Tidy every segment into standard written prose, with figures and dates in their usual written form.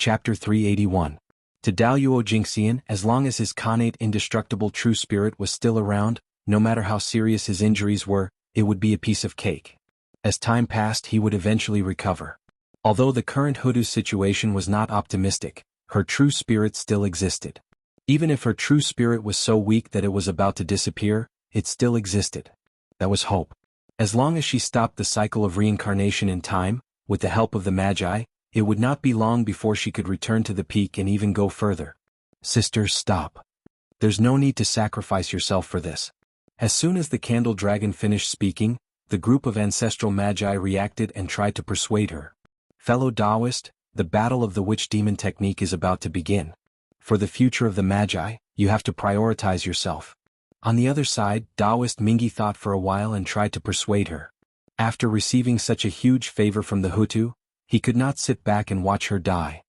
Chapter 381. To Daluo Jingxian, as long as his connate indestructible true spirit was still around, no matter how serious his injuries were, it would be a piece of cake. As time passed, he would eventually recover. Although the current Hoodoo's situation was not optimistic, her true spirit still existed. Even if her true spirit was so weak that it was about to disappear, it still existed. That was hope. As long as she stopped the cycle of reincarnation in time, with the help of the Magi, it would not be long before she could return to the peak and even go further. Sisters, stop. There's no need to sacrifice yourself for this. As soon as the candle dragon finished speaking, the group of ancestral Magi reacted and tried to persuade her. Fellow Taoist, the battle of the witch demon technique is about to begin. For the future of the Magi, you have to prioritize yourself. On the other side, Taoist Mingi thought for a while and tried to persuade her. After receiving such a huge favor from the Hutu, he could not sit back and watch her die.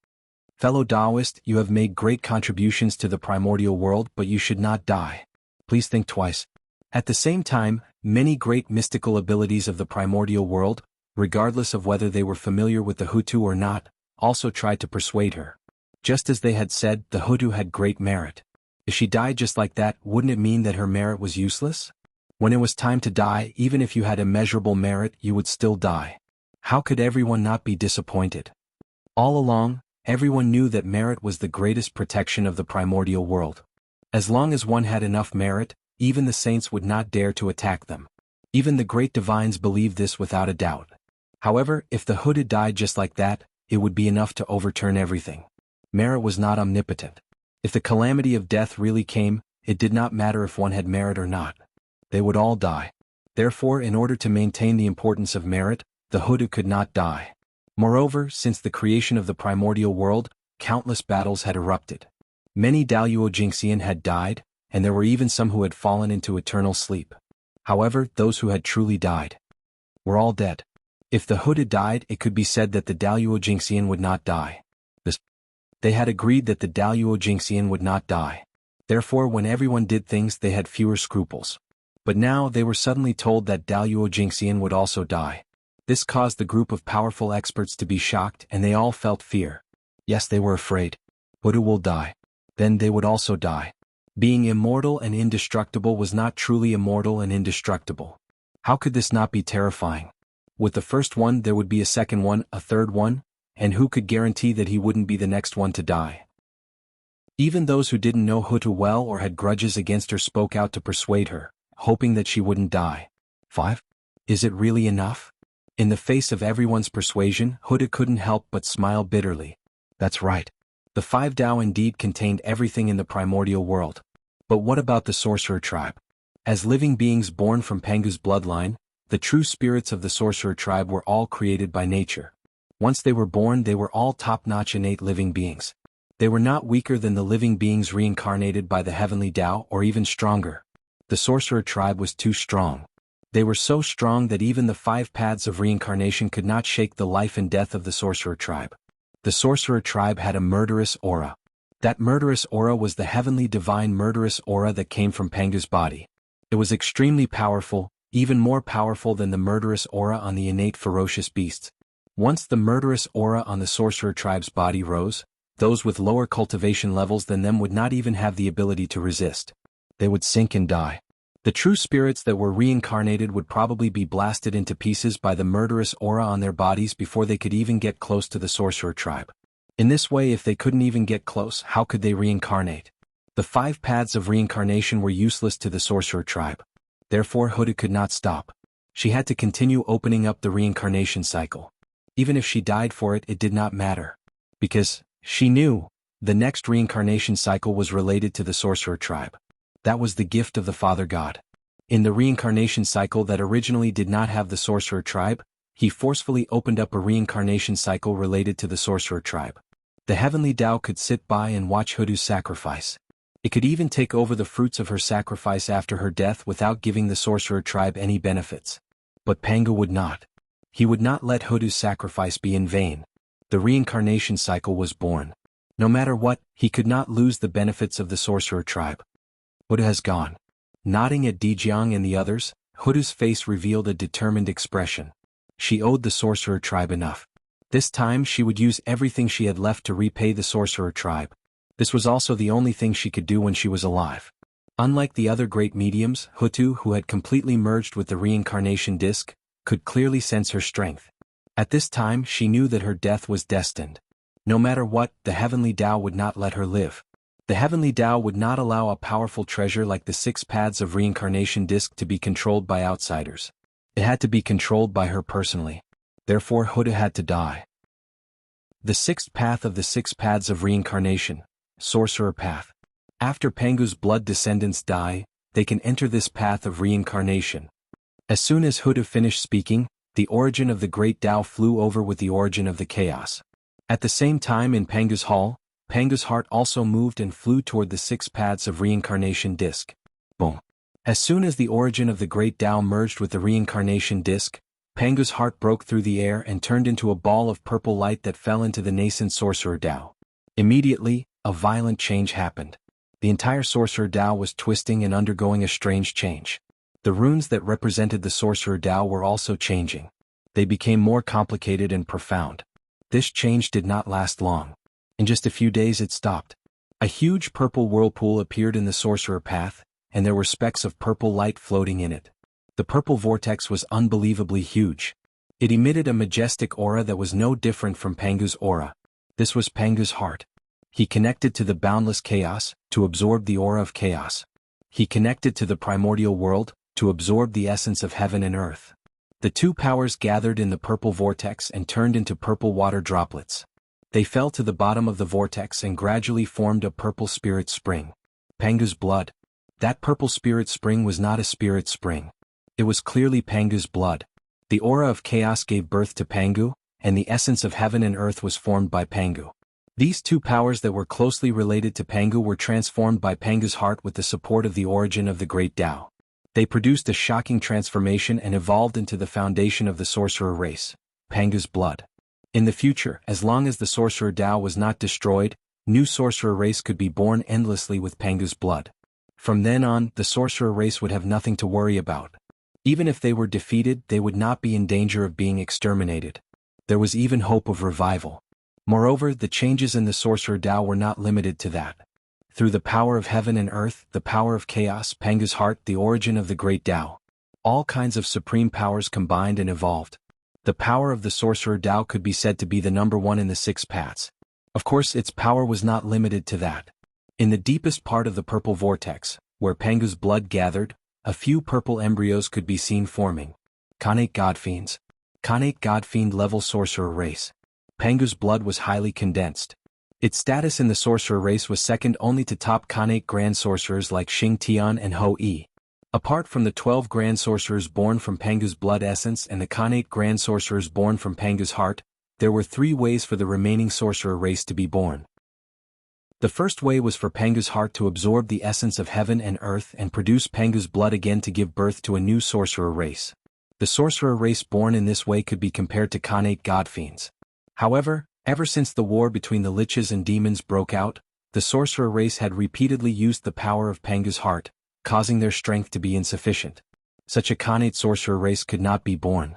Fellow Taoist, you have made great contributions to the primordial world, but you should not die. Please think twice. At the same time, many great mystical abilities of the primordial world, regardless of whether they were familiar with the Hutu or not, also tried to persuade her. Just as they had said, the Hutu had great merit. If she died just like that, wouldn't it mean that her merit was useless? When it was time to die, even if you had immeasurable merit, you would still die. How could everyone not be disappointed? All along, everyone knew that merit was the greatest protection of the primordial world. As long as one had enough merit, even the saints would not dare to attack them. Even the great divines believed this without a doubt. However, if the Hutu died just like that, it would be enough to overturn everything. Merit was not omnipotent. If the calamity of death really came, it did not matter if one had merit or not. They would all die. Therefore, in order to maintain the importance of merit, the Hutu could not die. Moreover, since the creation of the primordial world, countless battles had erupted. Many Daluo Jingxian had died, and there were even some who had fallen into eternal sleep. However, those who had truly died were all dead. If the Hutu died, it could be said that the Daluo Jingxian would not die. They had agreed that the Daluo Jingxian would not die. Therefore, when everyone did things, they had fewer scruples. But now they were suddenly told that Daluo Jingxian would also die. This caused the group of powerful experts to be shocked, and they all felt fear. Yes, they were afraid. Hutu will die. Then they would also die. Being immortal and indestructible was not truly immortal and indestructible. How could this not be terrifying? With the first one, there would be a second one, a third one, and who could guarantee that he wouldn't be the next one to die? Even those who didn't know Hutu well or had grudges against her spoke out to persuade her, hoping that she wouldn't die. 5. Is it really enough? In the face of everyone's persuasion, Hutu couldn't help but smile bitterly. That's right. The 5 Tao indeed contained everything in the primordial world. But what about the sorcerer tribe? As living beings born from Pangu's bloodline, the true spirits of the sorcerer tribe were all created by nature. Once they were born, they were all top-notch innate living beings. They were not weaker than the living beings reincarnated by the heavenly Tao, or even stronger. The sorcerer tribe was too strong. They were so strong that even the 5 paths of reincarnation could not shake the life and death of the sorcerer tribe. The sorcerer tribe had a murderous aura. That murderous aura was the heavenly divine murderous aura that came from Pangu's body. It was extremely powerful, even more powerful than the murderous aura on the innate ferocious beasts. Once the murderous aura on the sorcerer tribe's body rose, those with lower cultivation levels than them would not even have the ability to resist. They would sink and die. The true spirits that were reincarnated would probably be blasted into pieces by the murderous aura on their bodies before they could even get close to the sorcerer tribe. In this way, if they couldn't even get close, how could they reincarnate? The 5 paths of reincarnation were useless to the sorcerer tribe. Therefore, Hutu could not stop. She had to continue opening up the reincarnation cycle. Even if she died for it, it did not matter. Because, she knew, the next reincarnation cycle was related to the sorcerer tribe. That was the gift of the Father God. In the reincarnation cycle that originally did not have the sorcerer tribe, he forcefully opened up a reincarnation cycle related to the sorcerer tribe. The heavenly Tao could sit by and watch Hutu's sacrifice. It could even take over the fruits of her sacrifice after her death without giving the sorcerer tribe any benefits. But Pangu would not. He would not let Hutu's sacrifice be in vain. The reincarnation cycle was born. No matter what, he could not lose the benefits of the sorcerer tribe. Hutu has gone. Nodding at Dijiang and the others, Hutu's face revealed a determined expression. She owed the sorcerer tribe enough. This time she would use everything she had left to repay the sorcerer tribe. This was also the only thing she could do when she was alive. Unlike the other great mediums, Hutu, who had completely merged with the reincarnation disc, could clearly sense her strength. At this time she knew that her death was destined. No matter what, the heavenly Tao would not let her live. The heavenly Tao would not allow a powerful treasure like the 6 paths of reincarnation disc to be controlled by outsiders. It had to be controlled by her personally. Therefore Hutu had to die. The 6th path of the 6 paths of reincarnation, Sorcerer Path. After Pangu's blood descendants die, they can enter this path of reincarnation. As soon as Hutu finished speaking, the origin of the great Tao flew over with the origin of the chaos. At the same time in Pangu's hall, Pangu's heart also moved and flew toward the 6 paths of reincarnation disc. Boom. As soon as the origin of the great Tao merged with the reincarnation disc, Pangu's heart broke through the air and turned into a ball of purple light that fell into the nascent Sorcerer Tao. Immediately, a violent change happened. The entire Sorcerer Tao was twisting and undergoing a strange change. The runes that represented the Sorcerer Tao were also changing. They became more complicated and profound. This change did not last long. In just a few days it stopped. A huge purple whirlpool appeared in the Sorcerer Path, and there were specks of purple light floating in it. The purple vortex was unbelievably huge. It emitted a majestic aura that was no different from Pangu's aura. This was Pangu's heart. He connected to the boundless chaos, to absorb the aura of chaos. He connected to the primordial world, to absorb the essence of heaven and earth. The 2 powers gathered in the purple vortex and turned into purple water droplets. They fell to the bottom of the vortex and gradually formed a purple spirit spring. Pangu's blood. That purple spirit spring was not a spirit spring. It was clearly Pangu's blood. The aura of chaos gave birth to Pangu, and the essence of heaven and earth was formed by Pangu. These 2 powers that were closely related to Pangu were transformed by Pangu's heart with the support of the origin of the great Tao. They produced a shocking transformation and evolved into the foundation of the sorcerer race, Pangu's blood. In the future, as long as the sorcerer Tao was not destroyed, new sorcerer race could be born endlessly with Pangu's blood. From then on, the sorcerer race would have nothing to worry about. Even if they were defeated, they would not be in danger of being exterminated. There was even hope of revival. Moreover, the changes in the sorcerer Tao were not limited to that. Through the power of heaven and earth, the power of chaos, Pangu's heart, the origin of the great Tao, all kinds of supreme powers combined and evolved. The power of the sorcerer Tao could be said to be the number 1 in the 6 paths. Of course, its power was not limited to that. In the deepest part of the purple vortex, where Pangu's blood gathered, a few purple embryos could be seen forming. Khanate Godfiends. Khanate Godfiend level sorcerer race. Pangu's blood was highly condensed. Its status in the sorcerer race was second only to top Khanate grand sorcerers like Xing Tian and Ho Yi. Apart from the 12 grand sorcerers born from Pangu's blood essence and the Khanate grand sorcerers born from Pangu's heart, there were 3 ways for the remaining sorcerer race to be born. The first way was for Pangu's heart to absorb the essence of heaven and earth and produce Pangu's blood again to give birth to a new sorcerer race. The sorcerer race born in this way could be compared to Khanate Godfiends. However, ever since the war between the liches and demons broke out, the sorcerer race had repeatedly used the power of Pangu's heart, causing their strength to be insufficient. Such a Khanate sorcerer race could not be born.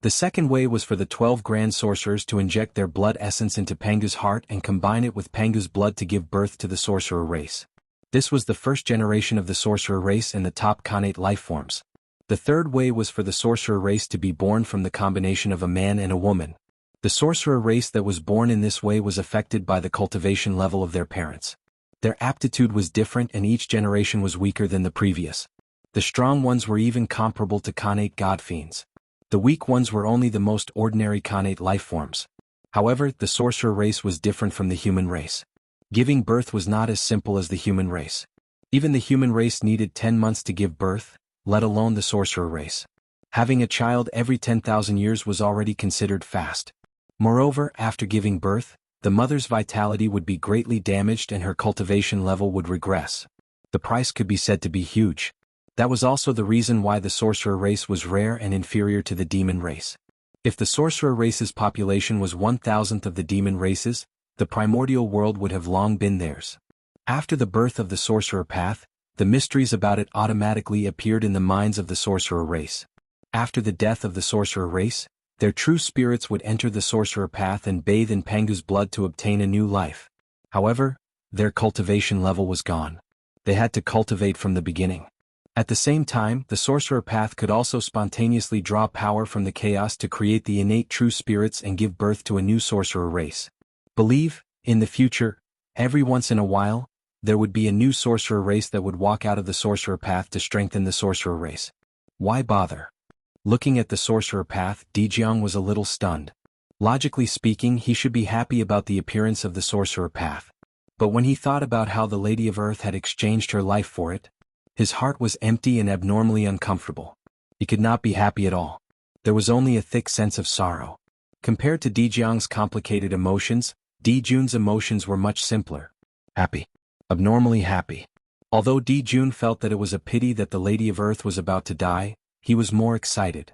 The second way was for the 12 grand sorcerers to inject their blood essence into Pangu's heart and combine it with Pangu's blood to give birth to the sorcerer race. This was the first generation of the sorcerer race and the top Khanate lifeforms. The third way was for the sorcerer race to be born from the combination of a man and a woman. The sorcerer race that was born in this way was affected by the cultivation level of their parents. Their aptitude was different and each generation was weaker than the previous. The strong ones were even comparable to Khanate Godfiends. The weak ones were only the most ordinary Khanate lifeforms. However, the sorcerer race was different from the human race. Giving birth was not as simple as the human race. Even the human race needed 10 months to give birth, let alone the sorcerer race. Having a child every 10,000 years was already considered fast. Moreover, after giving birth, the mother's vitality would be greatly damaged and her cultivation level would regress. The price could be said to be huge. That was also the reason why the sorcerer race was rare and inferior to the demon race. If the sorcerer race's population was 1,000th of the demon races, the primordial world would have long been theirs. After the birth of the sorcerer path, the mysteries about it automatically appeared in the minds of the sorcerer race. After the death of the sorcerer race, Their true spirits would enter the sorcerer path and bathe in Pangu's blood to obtain a new life. However, their cultivation level was gone. They had to cultivate from the beginning. At the same time, the sorcerer path could also spontaneously draw power from the chaos to create the innate true spirits and give birth to a new sorcerer race. Believe, in the future, every once in a while, there would be a new sorcerer race that would walk out of the sorcerer path to strengthen the sorcerer race. Why bother? Looking at the sorcerer path, Dijiang was a little stunned. Logically speaking, he should be happy about the appearance of the sorcerer path. But when he thought about how the Lady of Earth had exchanged her life for it, his heart was empty and abnormally uncomfortable. He could not be happy at all. There was only a thick sense of sorrow. Compared to Dijiang's complicated emotions, Dijun's emotions were much simpler. Happy. Abnormally happy. Although Dijun felt that it was a pity that the Lady of Earth was about to die, he was more excited.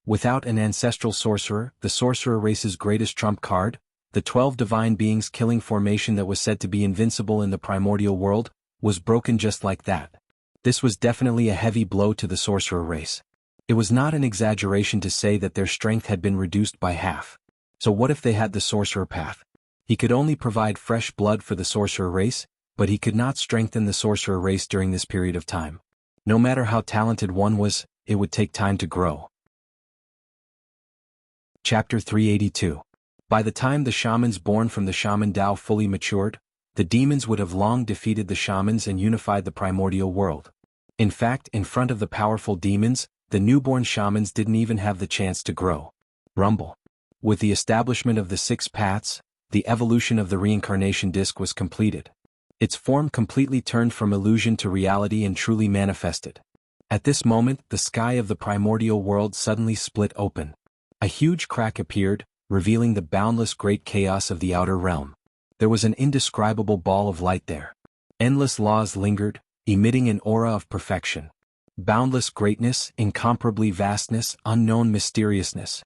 Without an ancestral sorcerer, the sorcerer race's greatest trump card, the 12 divine beings killing formation that was said to be invincible in the primordial world, was broken just like that. This was definitely a heavy blow to the sorcerer race. It was not an exaggeration to say that their strength had been reduced by half. So what if they had the sorcerer path? He could only provide fresh blood for the sorcerer race, but he could not strengthen the sorcerer race during this period of time. No matter how talented one was, it would take time to grow. Chapter 382. By the time the shamans born from the shaman Dao fully matured, the demons would have long defeated the shamans and unified the primordial world. In fact, in front of the powerful demons, the newborn shamans didn't even have the chance to grow. Rumble. With the establishment of the 6 paths, the evolution of the reincarnation disc was completed. Its form completely turned from illusion to reality and truly manifested. At this moment, the sky of the primordial world suddenly split open. A huge crack appeared, revealing the boundless great chaos of the outer realm. There was an indescribable ball of light there. Endless laws lingered, emitting an aura of perfection. Boundless greatness, incomparably vastness, unknown mysteriousness.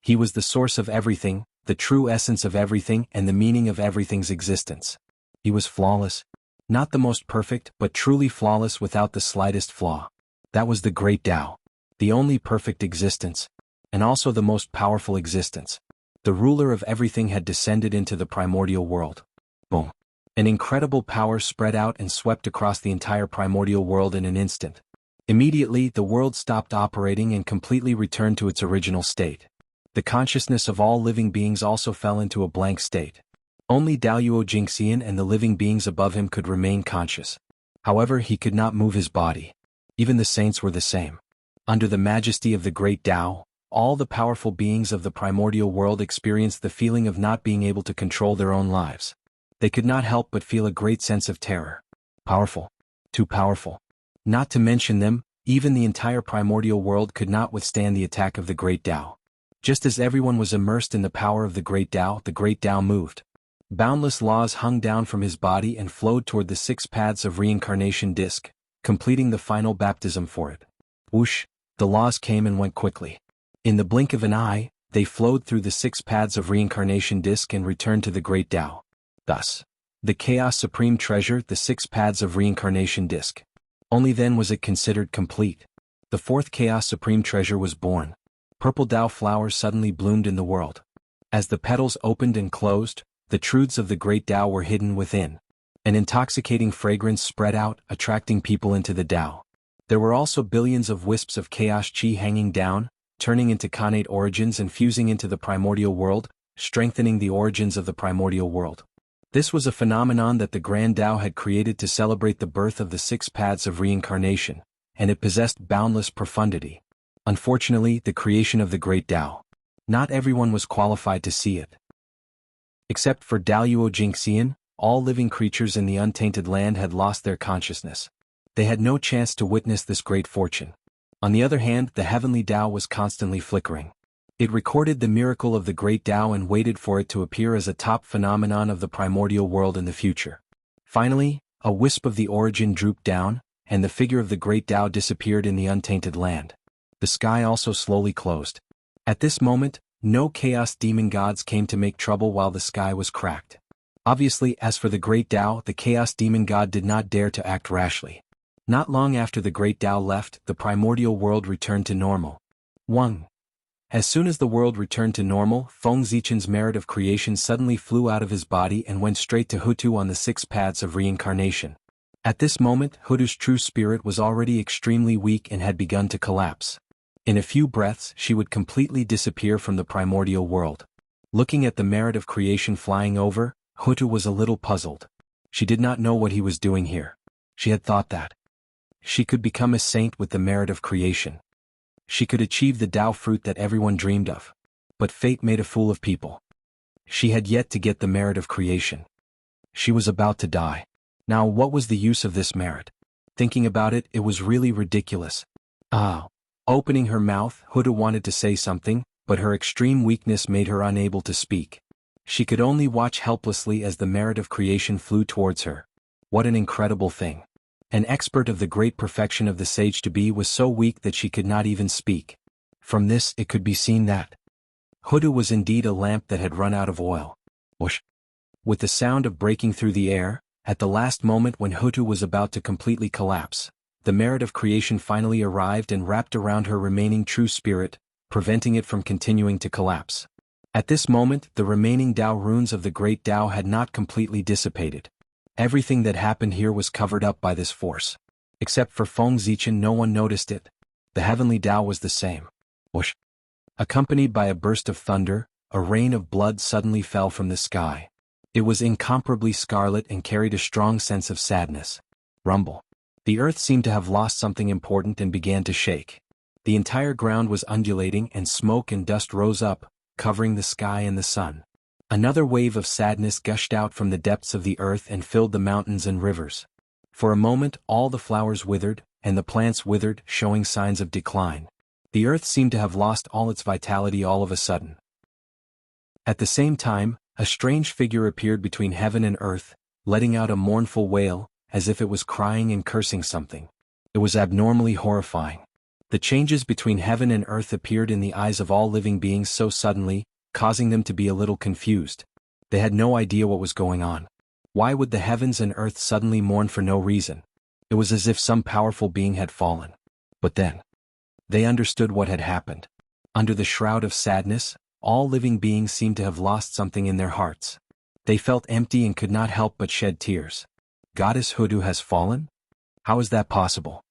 He was the source of everything, the true essence of everything and the meaning of everything's existence. He was flawless. Not the most perfect, but truly flawless without the slightest flaw. That was the great Tao. The only perfect existence. And also the most powerful existence. The ruler of everything had descended into the primordial world. Boom. An incredible power spread out and swept across the entire primordial world in an instant. Immediately, the world stopped operating and completely returned to its original state. The consciousness of all living beings also fell into a blank state. Only Daoyuo Jingxian and the living beings above him could remain conscious. However, he could not move his body. Even the saints were the same. Under the majesty of the great Tao, all the powerful beings of the primordial world experienced the feeling of not being able to control their own lives. They could not help but feel a great sense of terror. Powerful. Too powerful. Not to mention them, even the entire primordial world could not withstand the attack of the great Tao. Just as everyone was immersed in the power of the great Tao moved. Boundless laws hung down from his body and flowed toward the 6 paths of reincarnation disc, completing the final baptism for it. Whoosh, the laws came and went quickly. In the blink of an eye, they flowed through the 6 paths of reincarnation disc and returned to the great Tao. Thus, the Chaos Supreme Treasure, the 6 paths of reincarnation disc. Only then was it considered complete. The 4th Chaos Supreme Treasure was born. Purple Tao flowers suddenly bloomed in the world. As the petals opened and closed, the truths of the great Tao were hidden within. An intoxicating fragrance spread out, attracting people into the Tao. There were also billions of wisps of chaos chi hanging down, turning into connate origins and fusing into the primordial world, strengthening the origins of the primordial world. This was a phenomenon that the Grand Tao had created to celebrate the birth of the 6 paths of reincarnation, and it possessed boundless profundity. Unfortunately, the creation of the great Tao. Not everyone was qualified to see it. Except for Daoyuo Jingxian, all living creatures in the untainted land had lost their consciousness. They had no chance to witness this great fortune. On the other hand, the heavenly Tao was constantly flickering. It recorded the miracle of the great Tao and waited for it to appear as a top phenomenon of the primordial world in the future. Finally, a wisp of the origin drooped down, and the figure of the great Tao disappeared in the untainted land. The sky also slowly closed. At this moment, no chaos demon gods came to make trouble while the sky was cracked. Obviously, as for the great Tao, the chaos demon god did not dare to act rashly. Not long after the great Tao left, the primordial world returned to normal. 1. As soon as the world returned to normal, Feng Zichen's merit of creation suddenly flew out of his body and went straight to Hutu on the 6 paths of reincarnation. At this moment, Hutu's true spirit was already extremely weak and had begun to collapse. In a few breaths, she would completely disappear from the primordial world. Looking at the merit of creation flying over, Hutu was a little puzzled. She did not know what he was doing here. She had thought that she could become a saint with the merit of creation. She could achieve the Tao fruit that everyone dreamed of. But fate made a fool of people. She had yet to get the merit of creation. She was about to die. Now what was the use of this merit? Thinking about it, it was really ridiculous. Opening her mouth, Hutu wanted to say something, but her extreme weakness made her unable to speak. She could only watch helplessly as the merit of creation flew towards her. What an incredible thing. An expert of the great perfection of the sage-to-be was so weak that she could not even speak. From this it could be seen that Hutu was indeed a lamp that had run out of oil. Whoosh! With the sound of breaking through the air, at the last moment when Hutu was about to completely collapse, the merit of creation finally arrived and wrapped around her remaining true spirit, preventing it from continuing to collapse. At this moment, the remaining Tao runes of the great Tao had not completely dissipated. Everything that happened here was covered up by this force. Except for Feng Zichen, no one noticed it. The heavenly Tao was the same. Whoosh! Accompanied by a burst of thunder, a rain of blood suddenly fell from the sky. It was incomparably scarlet and carried a strong sense of sadness. Rumble. The earth seemed to have lost something important and began to shake. The entire ground was undulating and smoke and dust rose up, covering the sky and the sun. Another wave of sadness gushed out from the depths of the earth and filled the mountains and rivers. For a moment, all the flowers withered, and the plants withered, showing signs of decline. The earth seemed to have lost all its vitality all of a sudden. At the same time, a strange figure appeared between heaven and earth, letting out a mournful wail, as if it was crying and cursing something. It was abnormally horrifying. The changes between heaven and earth appeared in the eyes of all living beings so suddenly, causing them to be a little confused. They had no idea what was going on. Why would the heavens and earth suddenly mourn for no reason? It was as if some powerful being had fallen. But then, they understood what had happened. Under the shroud of sadness, all living beings seemed to have lost something in their hearts. They felt empty and could not help but shed tears. Goddess Hutu has fallen? How is that possible?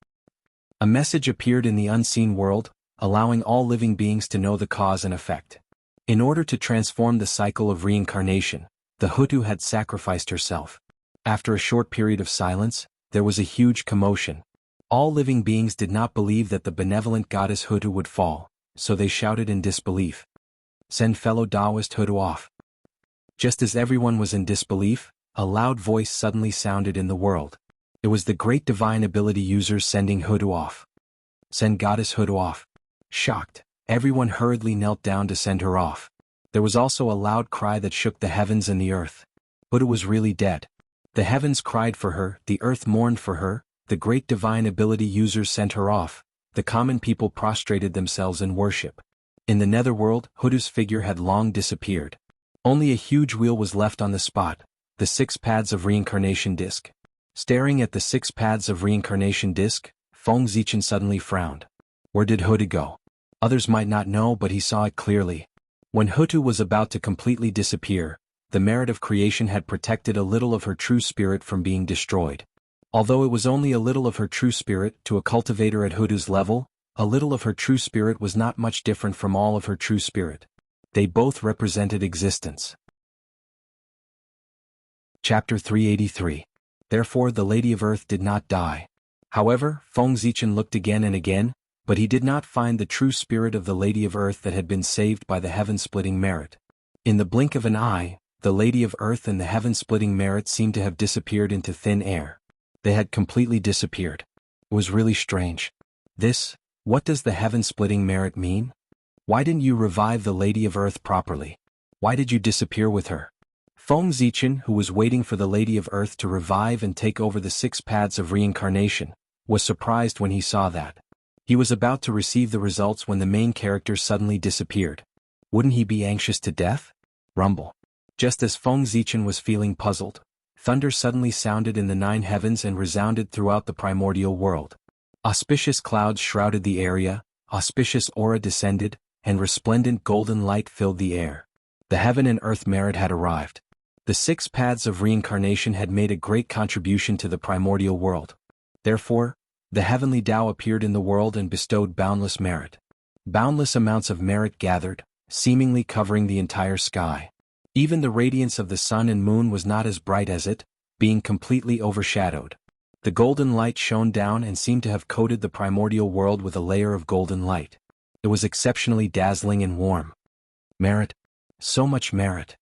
A message appeared in the unseen world, allowing all living beings to know the cause and effect. In order to transform the cycle of reincarnation, the Hutu had sacrificed herself. After a short period of silence, there was a huge commotion. All living beings did not believe that the benevolent goddess Hutu would fall, so they shouted in disbelief. Send fellow Taoist Hutu off. Just as everyone was in disbelief, a loud voice suddenly sounded in the world. It was the great divine ability users sending Hutu off. Send goddess Hutu off. Shocked, everyone hurriedly knelt down to send her off. There was also a loud cry that shook the heavens and the earth. Hutu was really dead. The heavens cried for her, the earth mourned for her, the great divine ability users sent her off, the common people prostrated themselves in worship. In the netherworld, Hutu's figure had long disappeared. Only a huge wheel was left on the spot, the 6 paths of reincarnation disc. Staring at the 6 paths of reincarnation disc, Feng Zichen suddenly frowned. Where did Hutu go? Others might not know, but he saw it clearly. When Hutu was about to completely disappear, the merit of creation had protected a little of her true spirit from being destroyed. Although it was only a little of her true spirit, to a cultivator at Hutu's level, a little of her true spirit was not much different from all of her true spirit. They both represented existence. Chapter 383. Therefore the Lady of Earth did not die. However, Feng Zichen looked again and again, but he did not find the true spirit of the Lady of Earth that had been saved by the heaven-splitting merit. In the blink of an eye, the Lady of Earth and the heaven-splitting merit seemed to have disappeared into thin air. They had completely disappeared. It was really strange. What does the heaven-splitting merit mean? Why didn't you revive the Lady of Earth properly? Why did you disappear with her? Feng Zichen, who was waiting for the Lady of Earth to revive and take over the 6 paths of reincarnation, was surprised when he saw that. He was about to receive the results when the main character suddenly disappeared. Wouldn't he be anxious to death? Rumble. Just as Feng Zichen was feeling puzzled, thunder suddenly sounded in the 9 heavens and resounded throughout the primordial world. Auspicious clouds shrouded the area, auspicious aura descended, and resplendent golden light filled the air. The heaven and earth merit had arrived. The 6 paths of reincarnation had made a great contribution to the primordial world. Therefore, the heavenly Tao appeared in the world and bestowed boundless merit. Boundless amounts of merit gathered, seemingly covering the entire sky. Even the radiance of the sun and moon was not as bright as it, being completely overshadowed. The golden light shone down and seemed to have coated the primordial world with a layer of golden light. It was exceptionally dazzling and warm. Merit. So much merit.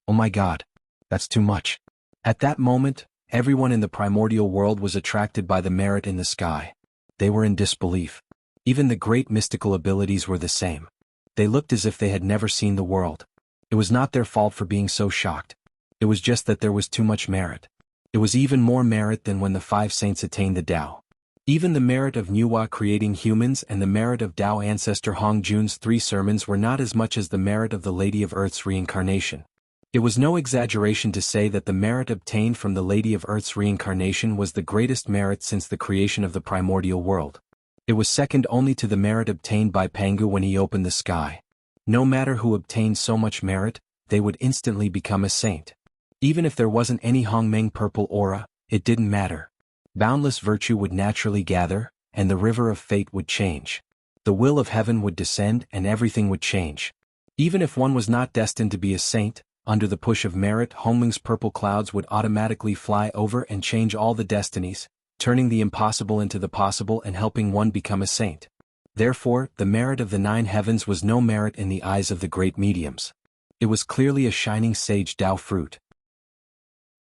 Oh my God. That's too much. At that moment, everyone in the primordial world was attracted by the merit in the sky. They were in disbelief. Even the great mystical abilities were the same. They looked as if they had never seen the world. It was not their fault for being so shocked. It was just that there was too much merit. It was even more merit than when the 5 saints attained the Tao. Even the merit of Nuwa creating humans and the merit of Tao ancestor Hong Jun's 3 sermons were not as much as the merit of the Lady of Earth's reincarnation. It was no exaggeration to say that the merit obtained from the Lady of Earth's reincarnation was the greatest merit since the creation of the primordial world. It was second only to the merit obtained by Pangu when he opened the sky. No matter who obtained so much merit, they would instantly become a saint. Even if there wasn't any Hongmeng purple aura, it didn't matter. Boundless virtue would naturally gather, and the river of fate would change. The will of heaven would descend and everything would change. Even if one was not destined to be a saint, under the push of merit, Hongmeng's purple clouds would automatically fly over and change all the destinies, turning the impossible into the possible and helping one become a saint. Therefore, the merit of the 9 heavens was no merit in the eyes of the great mediums. It was clearly a shining sage Tao fruit.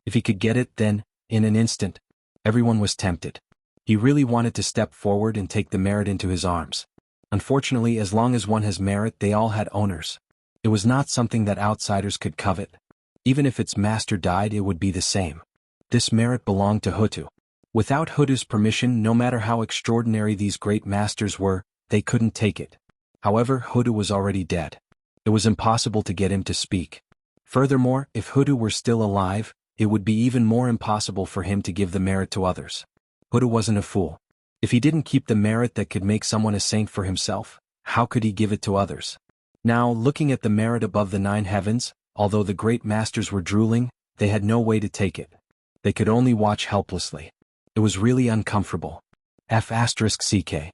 If he could get it, then, in an instant, everyone was tempted. He really wanted to step forward and take the merit into his arms. Unfortunately, as long as one has merit, they all had owners. It was not something that outsiders could covet. Even if its master died, it would be the same. This merit belonged to Hutu. Without Hutu's permission, no matter how extraordinary these great masters were, they couldn't take it. However, Hutu was already dead. It was impossible to get him to speak. Furthermore, if Hutu were still alive, it would be even more impossible for him to give the merit to others. Hutu wasn't a fool. If he didn't keep the merit that could make someone a saint for himself, how could he give it to others? Now, looking at the merit above the 9 heavens, although the great masters were drooling, they had no way to take it. They could only watch helplessly. It was really uncomfortable. F***ck.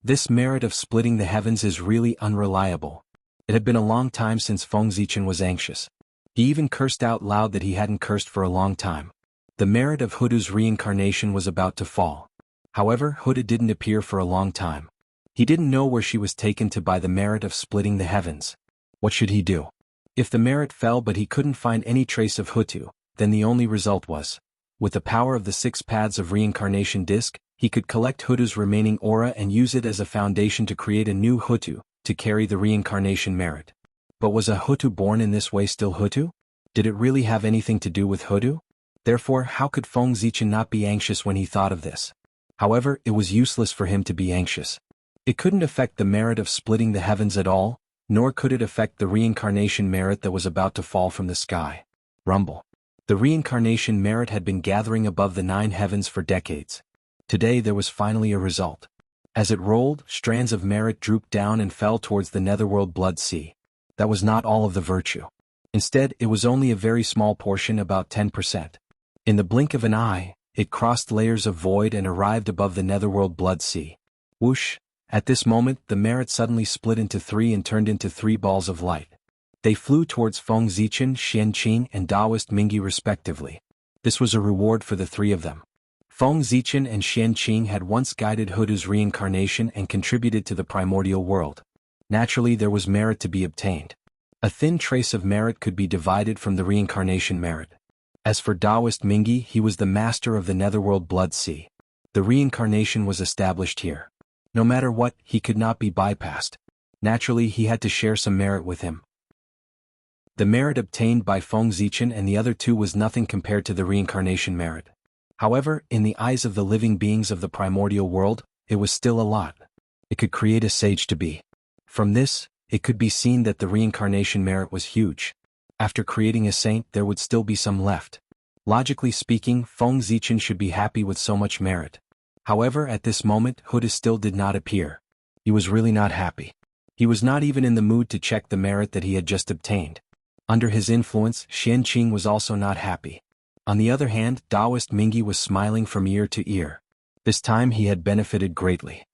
This merit of splitting the heavens is really unreliable. It had been a long time since Feng Zichen was anxious. He even cursed out loud that he hadn't cursed for a long time. The merit of Hutu's reincarnation was about to fall. However, Hutu didn't appear for a long time. He didn't know where she was taken to by the merit of splitting the heavens. What should he do? If the merit fell but he couldn't find any trace of Hutu, then the only result was, with the power of the 6 paths of reincarnation disc, he could collect Hutu's remaining aura and use it as a foundation to create a new Hutu, to carry the reincarnation merit. But was a Hutu born in this way still Hutu? Did it really have anything to do with Hutu? Therefore, how could Feng Zichen not be anxious when he thought of this? However, it was useless for him to be anxious. It couldn't affect the merit of splitting the heavens at all, nor could it affect the reincarnation merit that was about to fall from the sky. Rumble. The reincarnation merit had been gathering above the 9 heavens for decades. Today there was finally a result. As it rolled, strands of merit drooped down and fell towards the netherworld blood sea. That was not all of the virtue. Instead, it was only a very small portion, about 10%. In the blink of an eye, it crossed layers of void and arrived above the netherworld blood sea. Whoosh! At this moment, the merit suddenly split into 3 and turned into 3 balls of light. They flew towards Feng Zichen, Xianqing, and Taoist Mingyi respectively. This was a reward for the 3 of them. Feng Zichen and Xianqing had once guided Hutu's reincarnation and contributed to the primordial world. Naturally, there was merit to be obtained. A thin trace of merit could be divided from the reincarnation merit. As for Taoist Mingyi, he was the master of the netherworld blood sea. The reincarnation was established here. No matter what, he could not be bypassed. Naturally, he had to share some merit with him. The merit obtained by Feng Zichen and the other 2 was nothing compared to the reincarnation merit. However, in the eyes of the living beings of the primordial world, it was still a lot. It could create a sage to be. From this, it could be seen that the reincarnation merit was huge. After creating a saint, there would still be some left. Logically speaking, Feng Zichen should be happy with so much merit. However, at this moment, Hutu still did not appear. He was really not happy. He was not even in the mood to check the merit that he had just obtained. Under his influence, Xianqing was also not happy. On the other hand, Taoist Mingyi was smiling from ear to ear. This time he had benefited greatly.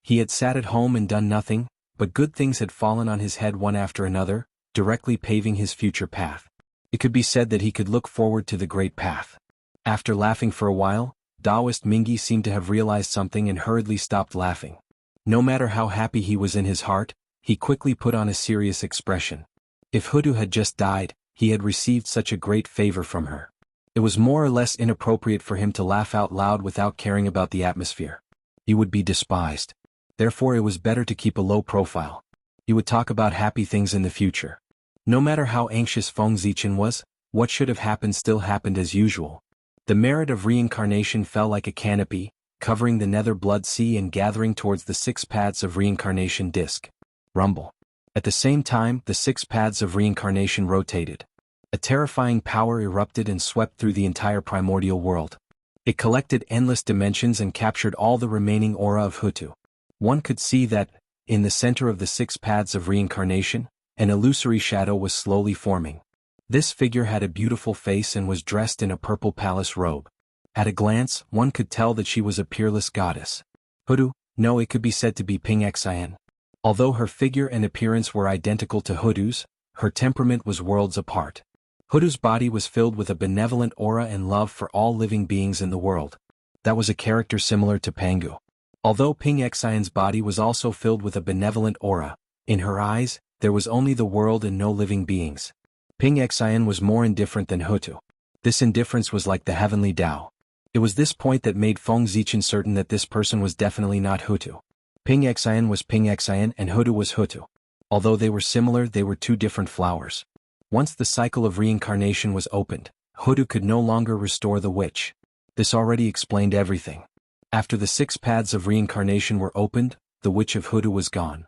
He had sat at home and done nothing, but good things had fallen on his head one after another, directly paving his future path. It could be said that he could look forward to the great path. After laughing for a while, Taoist Mingyi seemed to have realized something and hurriedly stopped laughing. No matter how happy he was in his heart, he quickly put on a serious expression. If Hudu had just died, he had received such a great favor from her. It was more or less inappropriate for him to laugh out loud without caring about the atmosphere. He would be despised. Therefore it was better to keep a low profile. He would talk about happy things in the future. No matter how anxious Feng Zichen was, what should have happened still happened as usual. The merit of reincarnation fell like a canopy, covering the nether blood sea and gathering towards the 6 paths of reincarnation disk. Rumble. At the same time, the 6 paths of reincarnation rotated. A terrifying power erupted and swept through the entire primordial world. It collected endless dimensions and captured all the remaining aura of Hutu. One could see that, in the center of the 6 paths of reincarnation, an illusory shadow was slowly forming. This figure had a beautiful face and was dressed in a purple palace robe. At a glance, one could tell that she was a peerless goddess. Hutu? No, it could be said to be Ping Xian. Although her figure and appearance were identical to Hutu's, her temperament was worlds apart. Hutu's body was filled with a benevolent aura and love for all living beings in the world. That was a character similar to Pangu. Although Ping Xian's body was also filled with a benevolent aura, in her eyes, there was only the world and no living beings. Ping Xian was more indifferent than Hutu. This indifference was like the heavenly Tao. It was this point that made Feng Zichen certain that this person was definitely not Hutu. Ping Xian was Ping Xian and Hutu was Hutu. Although they were similar, they were two different flowers. Once the cycle of reincarnation was opened, Hutu could no longer restore the witch. This already explained everything. After the 6 paths of reincarnation were opened, the witch of Hutu was gone.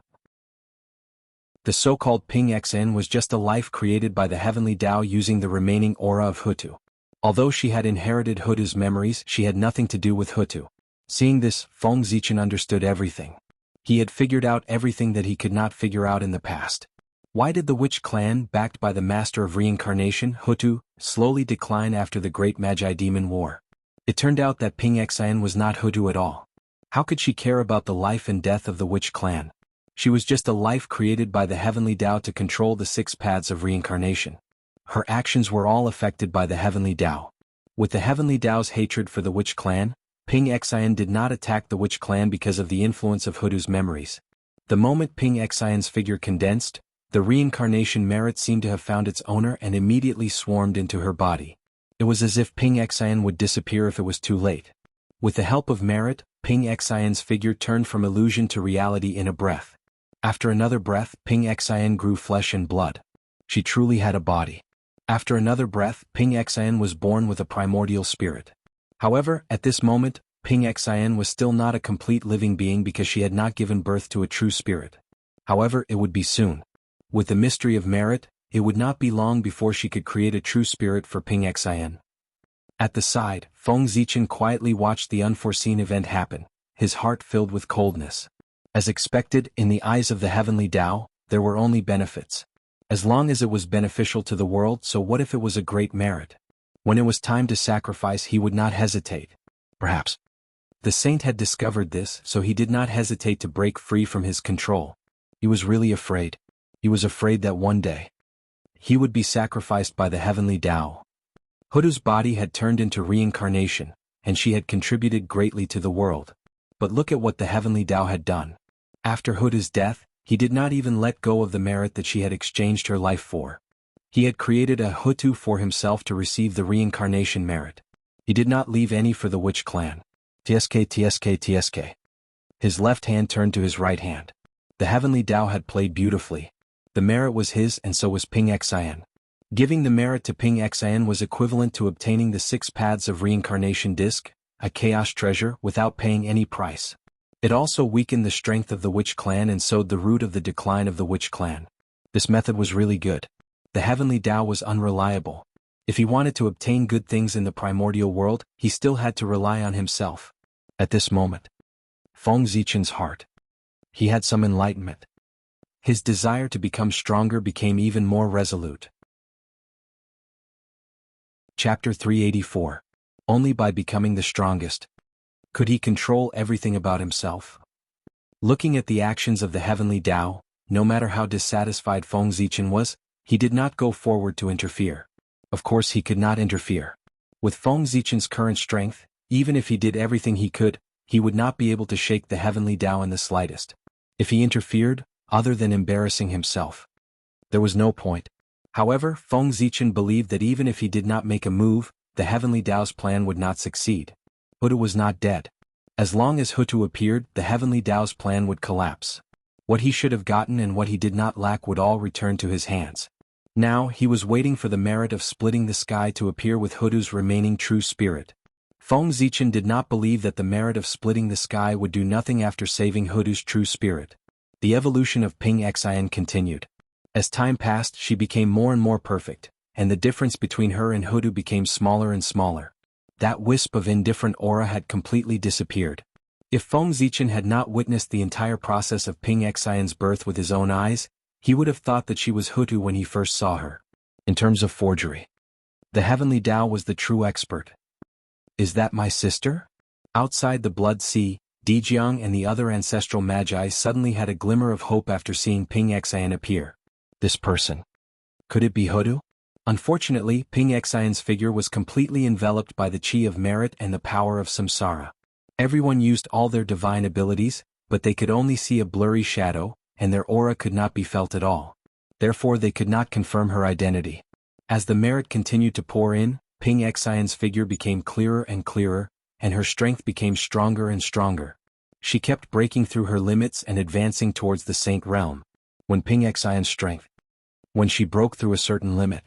The so-called Ping Xian was just a life created by the heavenly Tao using the remaining aura of Hutu. Although she had inherited Hutu's memories, she had nothing to do with Hutu. Seeing this, Feng Zichen understood everything. He had figured out everything that he could not figure out in the past. Why did the witch clan, backed by the master of reincarnation, Hutu, slowly decline after the great Magi demon war? It turned out that Ping Xian was not Hutu at all. How could she care about the life and death of the witch clan? She was just a life created by the heavenly Tao to control the 6 paths of reincarnation. Her actions were all affected by the heavenly Tao. With the heavenly Tao's hatred for the witch clan, Ping Xian did not attack the witch clan because of the influence of Hutu's memories. The moment Ping Xian's figure condensed, the reincarnation merit seemed to have found its owner and immediately swarmed into her body. It was as if Ping Xian would disappear if it was too late. With the help of merit, Ping Xian's figure turned from illusion to reality in a breath. After another breath, Ping Xian grew flesh and blood. She truly had a body. After another breath, Ping Xian was born with a primordial spirit. However, at this moment, Ping Xian was still not a complete living being because she had not given birth to a true spirit. However, it would be soon. With the mystery of merit, it would not be long before she could create a true spirit for Ping Xian. At the side, Feng Zichen quietly watched the unforeseen event happen, his heart filled with coldness. As expected, in the eyes of the heavenly Tao, there were only benefits. As long as it was beneficial to the world, so what if it was a great merit? When it was time to sacrifice, he would not hesitate. Perhaps. The saint had discovered this, so he did not hesitate to break free from his control. He was really afraid. He was afraid that one day he would be sacrificed by the heavenly Tao. Hutu's body had turned into reincarnation, and she had contributed greatly to the world. But look at what the heavenly Tao had done. After Hutu's death, he did not even let go of the merit that she had exchanged her life for. He had created a Hutu for himself to receive the reincarnation merit. He did not leave any for the witch clan. Tsk. His left hand turned to his right hand. The heavenly Tao had played beautifully. The merit was his and so was Ping Xian. Giving the merit to Ping Xian was equivalent to obtaining the 6 paths of reincarnation disc, a chaos treasure, without paying any price. It also weakened the strength of the witch clan and sowed the root of the decline of the witch clan. This method was really good. The heavenly Tao was unreliable. If he wanted to obtain good things in the primordial world, he still had to rely on himself. At this moment, Feng Zichen's heart. He had some enlightenment. His desire to become stronger became even more resolute. Chapter 384. Only by becoming the strongest could he control everything about himself. Looking at the actions of the heavenly Tao, no matter how dissatisfied Feng Zichen was, he did not go forward to interfere. Of course he could not interfere. With Feng Zichen's current strength, even if he did everything he could, he would not be able to shake the heavenly Tao in the slightest. If he interfered, other than embarrassing himself, there was no point. However, Feng Zichen believed that even if he did not make a move, the heavenly Tao's plan would not succeed. Hutu was not dead. As long as Hutu appeared, the heavenly Tao's plan would collapse. What he should have gotten and what he did not lack would all return to his hands. Now, he was waiting for the merit of splitting the sky to appear with Hutu's remaining true spirit. Feng Zichen did not believe that the merit of splitting the sky would do nothing after saving Hutu's true spirit. The evolution of Ping Xian continued. As time passed, she became more and more perfect, and the difference between her and Hutu became smaller and smaller. That wisp of indifferent aura had completely disappeared. If Feng Zichen had not witnessed the entire process of Ping Xian's birth with his own eyes, he would have thought that she was Hutu when he first saw her. In terms of forgery, the heavenly Tao was the true expert. Is that my sister? Outside the Blood Sea, Dijiang and the other ancestral magi suddenly had a glimmer of hope after seeing Ping Xian appear. This person. Could it be Hutu? Unfortunately, Ping Xian's figure was completely enveloped by the chi of merit and the power of samsara. Everyone used all their divine abilities, but they could only see a blurry shadow, and their aura could not be felt at all. Therefore they could not confirm her identity. As the merit continued to pour in, Ping Xian's figure became clearer and clearer, and her strength became stronger and stronger. She kept breaking through her limits and advancing towards the saint realm. When she broke through a certain limit,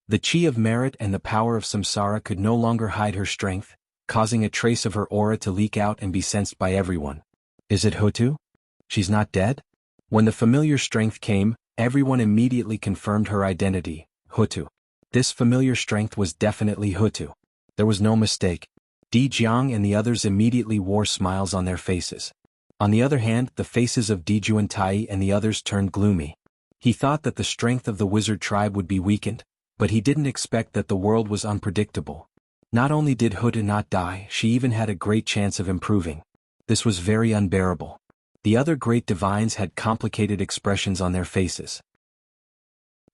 the chi of merit and the power of samsara could no longer hide her strength, causing a trace of her aura to leak out and be sensed by everyone. Is it Hutu? She's not dead? When the familiar strength came, everyone immediately confirmed her identity, Hutu. This familiar strength was definitely Hutu. There was no mistake. Di Jiang and the others immediately wore smiles on their faces. On the other hand, the faces of Di Juantai and the others turned gloomy. He thought that the strength of the wizard tribe would be weakened, but he didn't expect that the world was unpredictable. Not only did Hutu not die, she even had a great chance of improving. This was very unbearable. The other great divines had complicated expressions on their faces.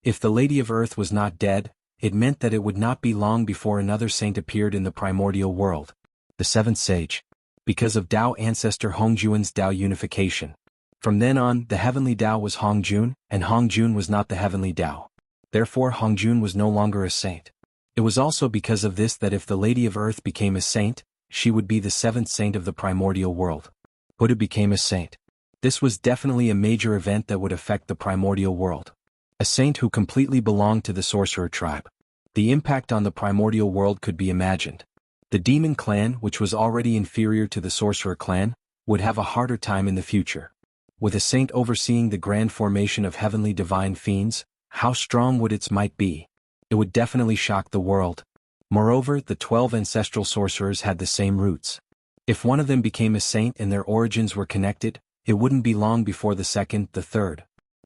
If the Lady of Earth was not dead, it meant that it would not be long before another saint appeared in the primordial world. The seventh sage. Because of Tao ancestor Hongjuan's Tao unification. From then on, the heavenly Tao was Hongjun, and Hongjun was not the heavenly Tao. Therefore Hongjun was no longer a saint. It was also because of this that if the Lady of Earth became a saint, she would be the seventh saint of the primordial world. Buddha became a saint. This was definitely a major event that would affect the primordial world. A saint who completely belonged to the sorcerer tribe. The impact on the primordial world could be imagined. The demon clan, which was already inferior to the sorcerer clan, would have a harder time in the future. With a saint overseeing the grand formation of heavenly divine fiends, how strong would its might be? It would definitely shock the world. Moreover, the 12 ancestral sorcerers had the same roots. If one of them became a saint and their origins were connected, it wouldn't be long before the second, the third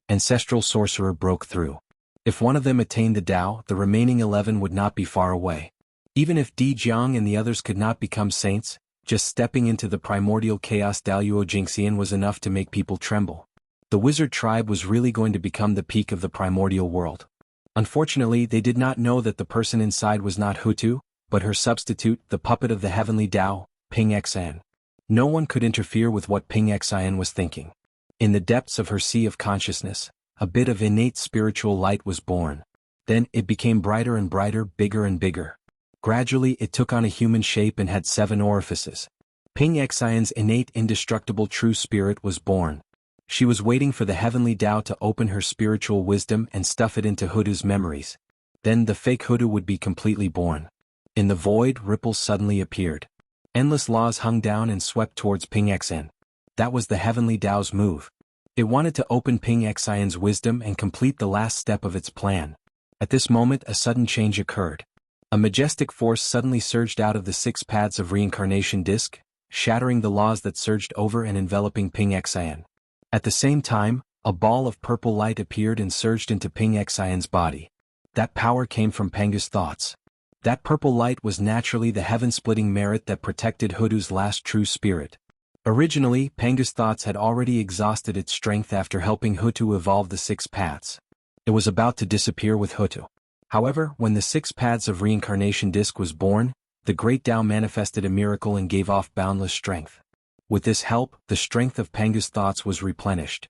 ancestral sorcerer broke through. If one of them attained the Tao, the remaining 11 would not be far away. Even if Di Jiang and the others could not become saints, just stepping into the primordial chaos Daluo Jingxian was enough to make people tremble. The wizard tribe was really going to become the peak of the primordial world. Unfortunately, they did not know that the person inside was not Hutu, but her substitute, the puppet of the heavenly Tao, Ping Xian. No one could interfere with what Ping Xian was thinking. In the depths of her sea of consciousness, a bit of innate spiritual light was born. Then, it became brighter and brighter, bigger and bigger. Gradually it took on a human shape and had 7 orifices. Ping Xian's innate indestructible true spirit was born. She was waiting for the heavenly Tao to open her spiritual wisdom and stuff it into Hutu's memories. Then the fake Hutu would be completely born. In the void, ripples suddenly appeared. Endless laws hung down and swept towards Ping Xian. That was the heavenly Tao's move. It wanted to open Ping Xian's wisdom and complete the last step of its plan. At this moment a sudden change occurred. A majestic force suddenly surged out of the 6 paths of reincarnation disk, shattering the laws that surged over and enveloping Ping Xian. At the same time, A ball of purple light appeared and surged into Ping Xian's body. That power came from Pengu's thoughts. That purple light was naturally the heaven-splitting merit that protected Hutu's last true spirit. Originally, Pengu's thoughts had already exhausted its strength after helping Hutu evolve the 6 paths. It was about to disappear with Hutu. However, when the 6 paths of reincarnation disc was born, the great Tao manifested a miracle and gave off boundless strength. With this help, the strength of Pengu's thoughts was replenished.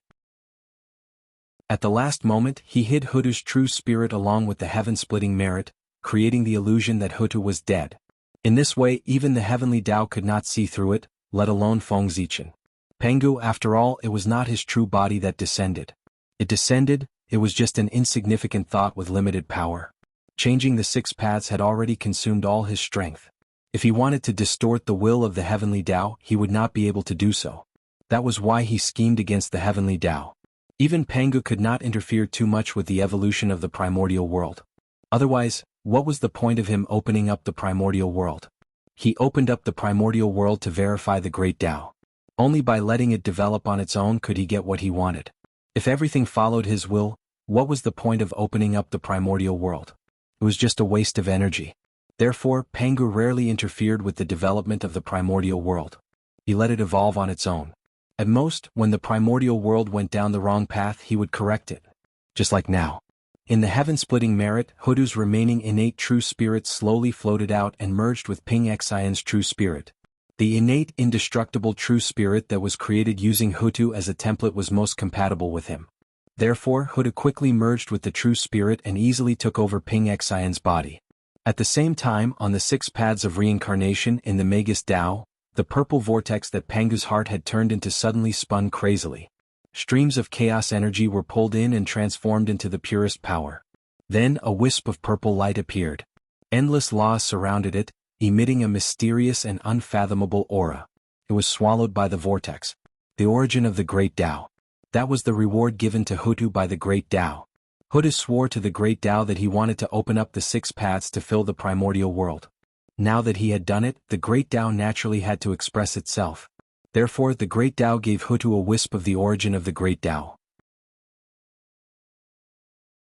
At the last moment, he hid Hutu's true spirit along with the heaven-splitting merit, creating the illusion that Hutu was dead. In this way, even the heavenly Tao could not see through it, let alone Feng Zichen. Pengu, after all, it was not his true body that descended. It descended, it was just an insignificant thought with limited power. Changing the 6 paths had already consumed all his strength. If he wanted to distort the will of the heavenly Tao, he would not be able to do so. That was why he schemed against the heavenly Tao. Even Pengu could not interfere too much with the evolution of the primordial world. Otherwise, what was the point of him opening up the primordial world? He opened up the primordial world to verify the great Tao. Only by letting it develop on its own could he get what he wanted. If everything followed his will, what was the point of opening up the primordial world? It was just a waste of energy. Therefore, Pengu rarely interfered with the development of the primordial world. He let it evolve on its own. At most, when the primordial world went down the wrong path, he would correct it. Just like now. In the heaven-splitting merit, Hutu's remaining innate true spirit slowly floated out and merged with Ping Xian's true spirit. The innate, indestructible true spirit that was created using Hutu as a template was most compatible with him. Therefore, Hutu quickly merged with the true spirit and easily took over Ping Xian's body. At the same time, on the 6 paths of reincarnation in the Magus Tao, the purple vortex that Pengu's heart had turned into suddenly spun crazily. Streams of chaos energy were pulled in and transformed into the purest power. Then a wisp of purple light appeared. Endless laws surrounded it, emitting a mysterious and unfathomable aura. It was swallowed by the vortex. The origin of the great Tao. That was the reward given to Hutu by the great Tao. Hutu swore to the great Tao that he wanted to open up the 6 paths to fill the primordial world. Now that he had done it, the great Tao naturally had to express itself. Therefore, the great Tao gave Hutu a wisp of the origin of the great Tao.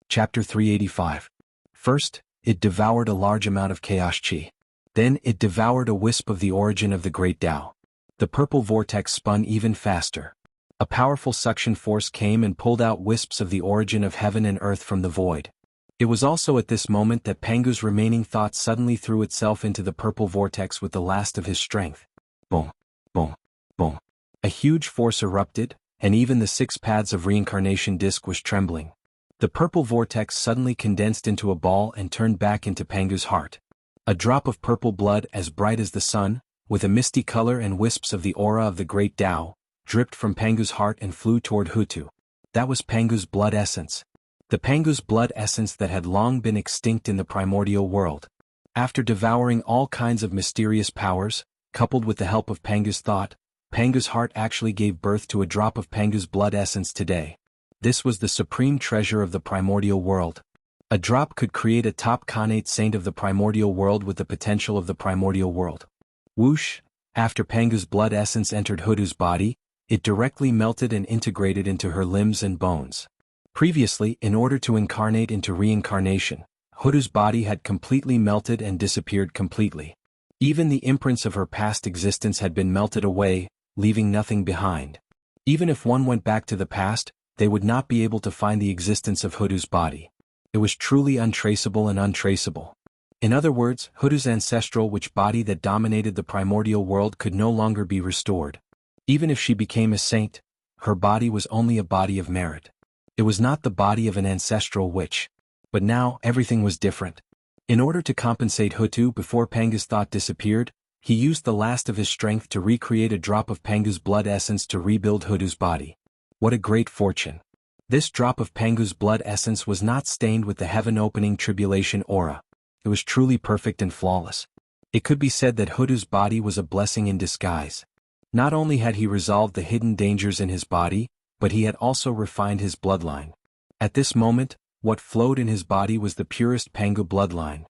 Chapter 385. First, it devoured a large amount of chaos chi. Then it devoured a wisp of the origin of the great Tao. The purple vortex spun even faster. A powerful suction force came and pulled out wisps of the origin of heaven and earth from the void. It was also at this moment that Pengu's remaining thought suddenly threw itself into the purple vortex with the last of his strength. Boom, boom, boom. A huge force erupted, and even the 6 paths of reincarnation disc was trembling. The purple vortex suddenly condensed into a ball and turned back into Pengu's heart. A drop of purple blood as bright as the sun, with a misty color and wisps of the aura of the great Tao, dripped from Pengu's heart and flew toward Hutu. That was Pengu's blood essence. The Pengu's blood essence that had long been extinct in the primordial world. After devouring all kinds of mysterious powers, coupled with the help of Pengu's thought, Pengu's heart actually gave birth to a drop of Pengu's blood essence today. This was the supreme treasure of the primordial world. A drop could create a top Khanate saint of the primordial world with the potential of the primordial world. Whoosh! After Pengu's blood essence entered Hutu's body, it directly melted and integrated into her limbs and bones. Previously, in order to incarnate into reincarnation, Hutu's body had completely melted and disappeared completely. Even the imprints of her past existence had been melted away, leaving nothing behind. Even if one went back to the past, they would not be able to find the existence of Hutu's body. It was truly untraceable and untraceable. In other words, Hutu's ancestral body that dominated the primordial world could no longer be restored. Even if she became a saint, her body was only a body of merit. It was not the body of an ancestral witch. But now, everything was different. In order to compensate Hutu before Pengu's thought disappeared, he used the last of his strength to recreate a drop of Pengu's blood essence to rebuild Hutu's body. What a great fortune. This drop of Pengu's blood essence was not stained with the heaven-opening tribulation aura. It was truly perfect and flawless. It could be said that Hutu's body was a blessing in disguise. Not only had he resolved the hidden dangers in his body, but he had also refined his bloodline. At this moment, what flowed in his body was the purest Pengu bloodline.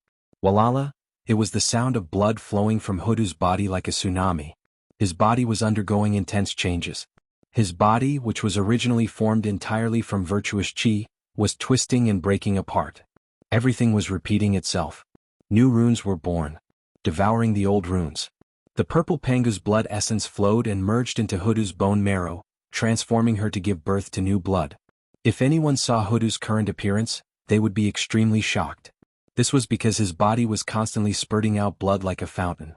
Walala, it was the sound of blood flowing from Hutu's body like a tsunami. His body was undergoing intense changes. His body, which was originally formed entirely from virtuous qi, was twisting and breaking apart. Everything was repeating itself. New runes were born, devouring the old runes. The purple Pangu's blood essence flowed and merged into Hudu's bone marrow, transforming her to give birth to new blood. If anyone saw Hudu's current appearance, they would be extremely shocked. This was because his body was constantly spurting out blood like a fountain.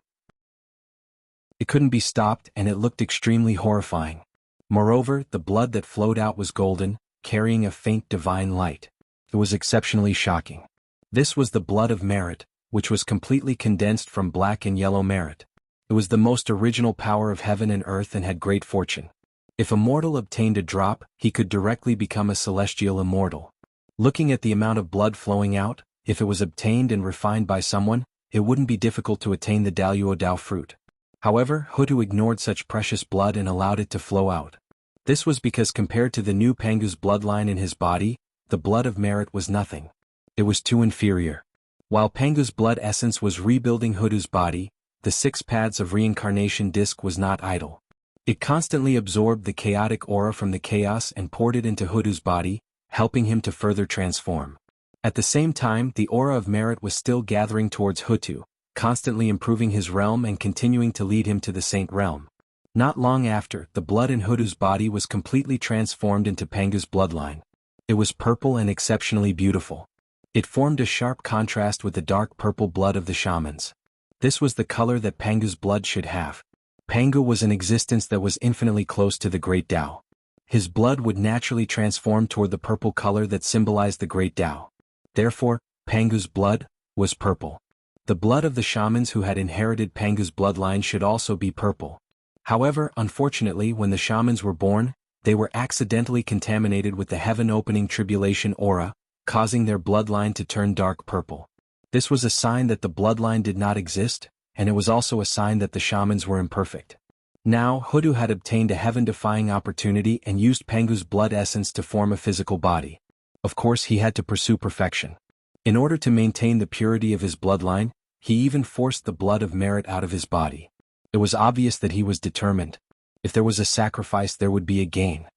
It couldn't be stopped, and it looked extremely horrifying. Moreover, the blood that flowed out was golden, carrying a faint divine light. It was exceptionally shocking. This was the blood of merit, which was completely condensed from black and yellow merit. It was the most original power of heaven and earth and had great fortune. If a mortal obtained a drop, he could directly become a celestial immortal. Looking at the amount of blood flowing out, if it was obtained and refined by someone, it wouldn't be difficult to attain the Daluo Dao fruit. However, Hudu ignored such precious blood and allowed it to flow out. This was because compared to the new Pangu's bloodline in his body, the blood of merit was nothing. It was too inferior. While Pangu's blood essence was rebuilding Hudu's body, the 6 paths of reincarnation disc was not idle. It constantly absorbed the chaotic aura from the chaos and poured it into Hudu's body, helping him to further transform. At the same time, the aura of merit was still gathering towards Hutu, constantly improving his realm and continuing to lead him to the saint realm. Not long after, the blood in Hudu's body was completely transformed into Pangu's bloodline. It was purple and exceptionally beautiful. It formed a sharp contrast with the dark purple blood of the shamans. This was the color that Pangu's blood should have. Pangu was an existence that was infinitely close to the Great Tao. His blood would naturally transform toward the purple color that symbolized the Great Tao. Therefore, Pangu's blood was purple. The blood of the shamans who had inherited Pangu's bloodline should also be purple. However, unfortunately, when the shamans were born, they were accidentally contaminated with the heaven-opening tribulation aura, causing their bloodline to turn dark purple. This was a sign that the bloodline did not exist, and it was also a sign that the shamans were imperfect. Now, Hudu had obtained a heaven-defying opportunity and used Pangu's blood essence to form a physical body. Of course, he had to pursue perfection. In order to maintain the purity of his bloodline, he even forced the blood of merit out of his body. It was obvious that he was determined. If there was a sacrifice, there would be a gain.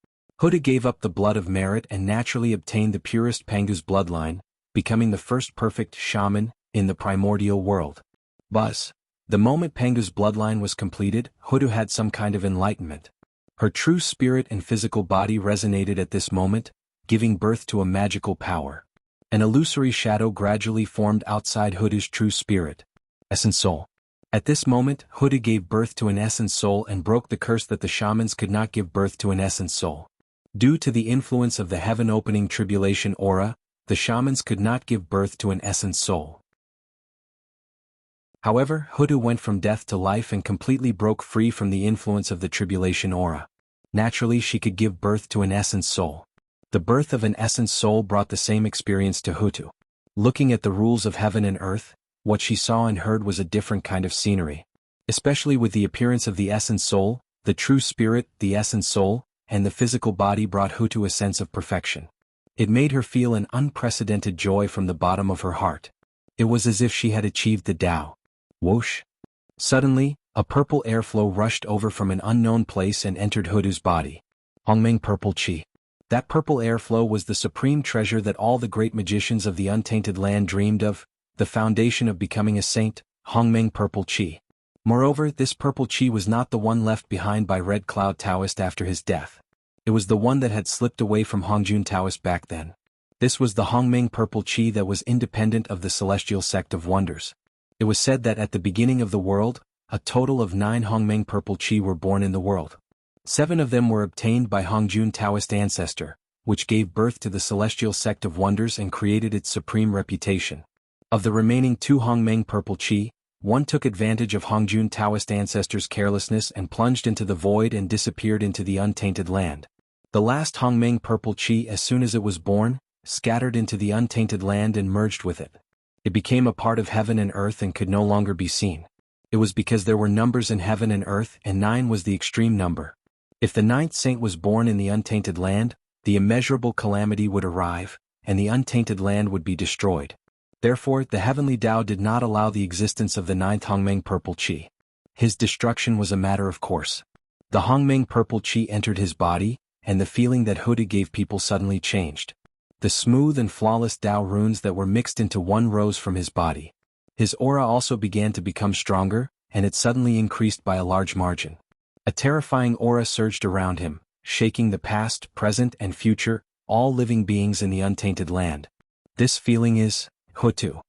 Huda gave up the blood of merit and naturally obtained the purest Pangu's bloodline, becoming the first perfect shaman in the primordial world. Thus, the moment Pangu's bloodline was completed, Hudu had some kind of enlightenment. Her true spirit and physical body resonated at this moment, giving birth to a magical power. An illusory shadow gradually formed outside Hudu's true spirit, essence soul. At this moment, Huda gave birth to an essence soul and broke the curse that the shamans could not give birth to an essence soul. Due to the influence of the heaven-opening tribulation aura, the shamans could not give birth to an essence soul. However, Hudu went from death to life and completely broke free from the influence of the tribulation aura. Naturally, she could give birth to an essence soul. The birth of an essence soul brought the same experience to Hutu. Looking at the rules of heaven and earth, what she saw and heard was a different kind of scenery. Especially with the appearance of the essence soul, the true spirit, the essence soul, and the physical body brought Hutu a sense of perfection. It made her feel an unprecedented joy from the bottom of her heart. It was as if she had achieved the Tao. Whoosh! Suddenly, a purple airflow rushed over from an unknown place and entered Hudu's body. Hongmeng purple qi. That purple airflow was the supreme treasure that all the great magicians of the untainted land dreamed of, the foundation of becoming a saint, Hongmeng purple qi. Moreover, this purple qi was not the one left behind by Red Cloud Taoist after his death. It was the one that had slipped away from Hongjun Taoist back then. This was the Hongmeng purple qi that was independent of the celestial sect of wonders. It was said that at the beginning of the world, a total of 9 Hongmeng purple qi were born in the world. 7 of them were obtained by Hongjun Taoist ancestor, which gave birth to the celestial sect of wonders and created its supreme reputation. Of the remaining 2 Hongmeng purple qi, one took advantage of Hongjun Taoist ancestors' carelessness and plunged into the void and disappeared into the untainted land. The last Hongmeng purple qi, as soon as it was born, scattered into the untainted land and merged with it. It became a part of heaven and earth and could no longer be seen. It was because there were numbers in heaven and earth, and 9 was the extreme number. If the 9th saint was born in the untainted land, the immeasurable calamity would arrive, and the untainted land would be destroyed. Therefore, the heavenly Tao did not allow the existence of the 9th Hongmeng purple qi. His destruction was a matter of course. The Hongmeng purple chi entered his body, and the feeling that Hutu gave people suddenly changed. The smooth and flawless Tao runes that were mixed into one rose from his body. His aura also began to become stronger, and it suddenly increased by a large margin. A terrifying aura surged around him, shaking the past, present, and future, all living beings in the untainted land. This feeling is, Hutu.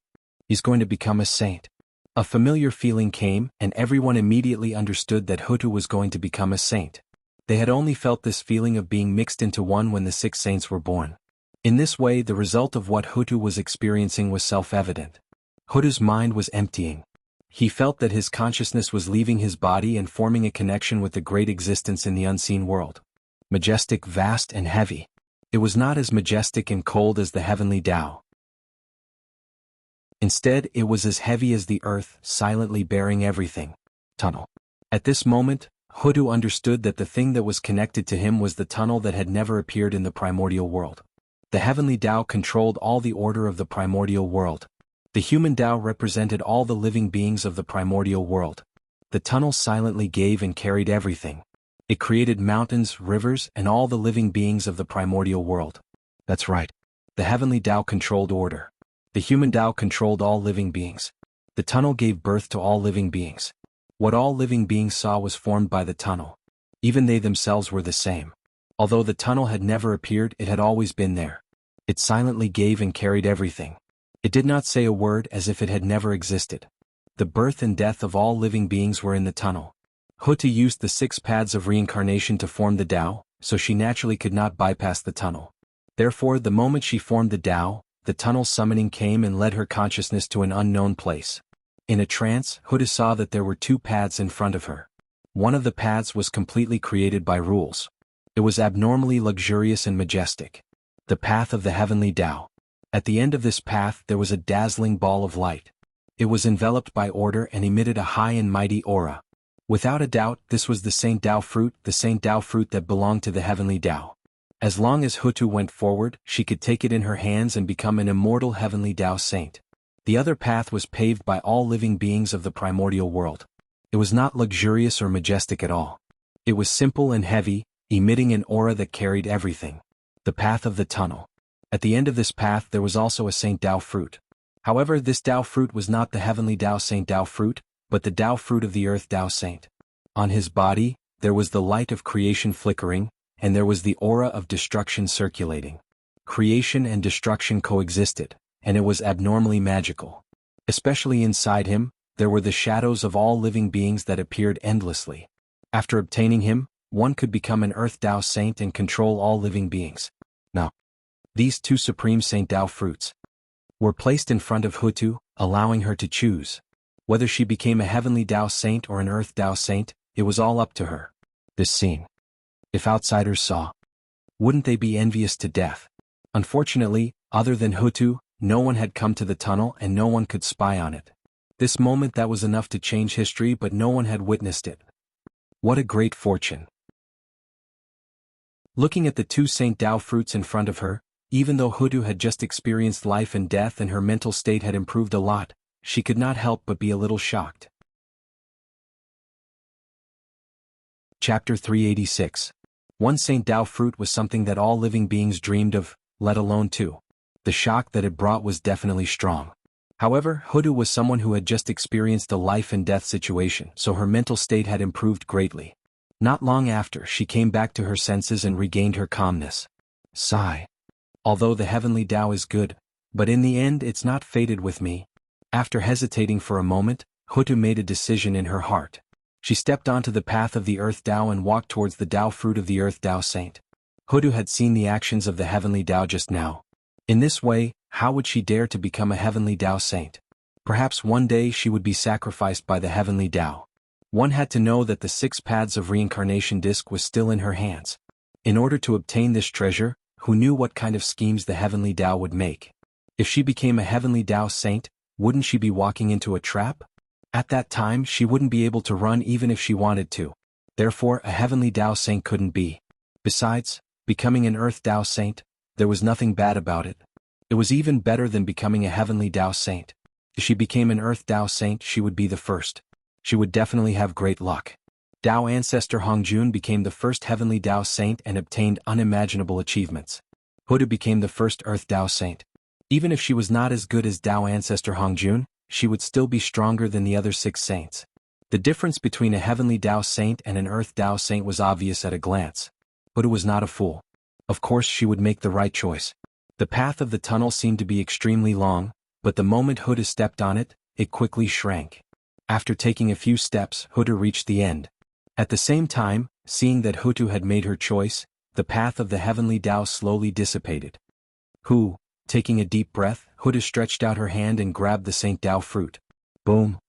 He's going to become a saint. A familiar feeling came, and everyone immediately understood that Hutu was going to become a saint. They had only felt this feeling of being mixed into one when the 6 saints were born. In this way, the result of what Hutu was experiencing was self-evident. Hutu's mind was emptying. He felt that his consciousness was leaving his body and forming a connection with the great existence in the unseen world. Majestic, vast, and heavy. It was not as majestic and cold as the heavenly Tao. Instead, it was as heavy as the earth, silently bearing everything. Tunnel. At this moment, Hutu understood that the thing that was connected to him was the tunnel that had never appeared in the primordial world. The heavenly Tao controlled all the order of the primordial world. The human Tao represented all the living beings of the primordial world. The tunnel silently gave and carried everything. It created mountains, rivers, and all the living beings of the primordial world. That's right. The heavenly Tao controlled order. The human Tao controlled all living beings. The tunnel gave birth to all living beings. What all living beings saw was formed by the tunnel. Even they themselves were the same. Although the tunnel had never appeared, it had always been there. It silently gave and carried everything. It did not say a word, as if it had never existed. The birth and death of all living beings were in the tunnel. Hutu used the 6 paths of reincarnation to form the Tao, so she naturally could not bypass the tunnel. Therefore, the moment she formed the Tao, the tunnel summoning came and led her consciousness to an unknown place. In a trance, Hutu saw that there were 2 paths in front of her. One of the paths was completely created by rules. It was abnormally luxurious and majestic. The path of the heavenly Tao. At the end of this path there was a dazzling ball of light. It was enveloped by order and emitted a high and mighty aura. Without a doubt, this was the Saint Tao fruit that belonged to the heavenly Tao. As long as Hutu went forward, she could take it in her hands and become an immortal heavenly Tao saint. The other path was paved by all living beings of the primordial world. It was not luxurious or majestic at all. It was simple and heavy, emitting an aura that carried everything. The path of the tunnel. At the end of this path there was also a Saint Tao fruit. However, this Tao fruit was not the heavenly Tao Saint Tao fruit, but the Tao fruit of the earth Tao saint. On his body, there was the light of creation flickering, and there was the aura of destruction circulating. Creation and destruction coexisted, and it was abnormally magical. Especially inside him, there were the shadows of all living beings that appeared endlessly. After obtaining him, one could become an earth Tao saint and control all living beings. Now, these 2 supreme Saint Tao fruits were placed in front of Hutu, allowing her to choose. Whether she became a heavenly Tao saint or an earth Tao saint, it was all up to her. This scene. If outsiders saw, wouldn't they be envious to death? Unfortunately, other than Hutu, no one had come to the tunnel and no one could spy on it. This moment that was enough to change history, but no one had witnessed it. What a great fortune. Looking at the 2 Saint Tao fruits in front of her, even though Hutu had just experienced life and death and her mental state had improved a lot, she could not help but be a little shocked. Chapter 386. One Saint Tao fruit was something that all living beings dreamed of, let alone 2. The shock that it brought was definitely strong. However, Hutu was someone who had just experienced a life and death situation, so her mental state had improved greatly. Not long after, she came back to her senses and regained her calmness. Sigh. Although the heavenly Tao is good, but in the end it's not fated with me. After hesitating for a moment, Hutu made a decision in her heart. She stepped onto the path of the earth Tao and walked towards the Tao fruit of the earth Tao saint. Hutu had seen the actions of the heavenly Tao just now. In this way, how would she dare to become a heavenly Tao saint? Perhaps one day she would be sacrificed by the heavenly Tao. One had to know that the 6 paths of reincarnation disc was still in her hands. In order to obtain this treasure, who knew what kind of schemes the heavenly Tao would make? If she became a heavenly Tao saint, wouldn't she be walking into a trap? At that time she wouldn't be able to run even if she wanted to. Therefore a heavenly Tao saint couldn't be. Besides, becoming an earth Tao saint, there was nothing bad about it. It was even better than becoming a heavenly Tao saint. If she became an earth Tao saint, she would be the first. She would definitely have great luck. Tao ancestor Hongjun became the first heavenly Tao saint and obtained unimaginable achievements. Huda became the first earth Tao saint. Even if she was not as good as Tao ancestor Hongjun, she would still be stronger than the other 6 saints. The difference between a heavenly Tao saint and an earth Tao saint was obvious at a glance. Huda was not a fool. Of course she would make the right choice. The path of the tunnel seemed to be extremely long, but the moment Huda stepped on it, it quickly shrank. After taking a few steps, Huda reached the end. At the same time, seeing that Hutu had made her choice, the path of the heavenly Tao slowly dissipated. Taking a deep breath, Huda stretched out her hand and grabbed the Saint Tao fruit. Boom!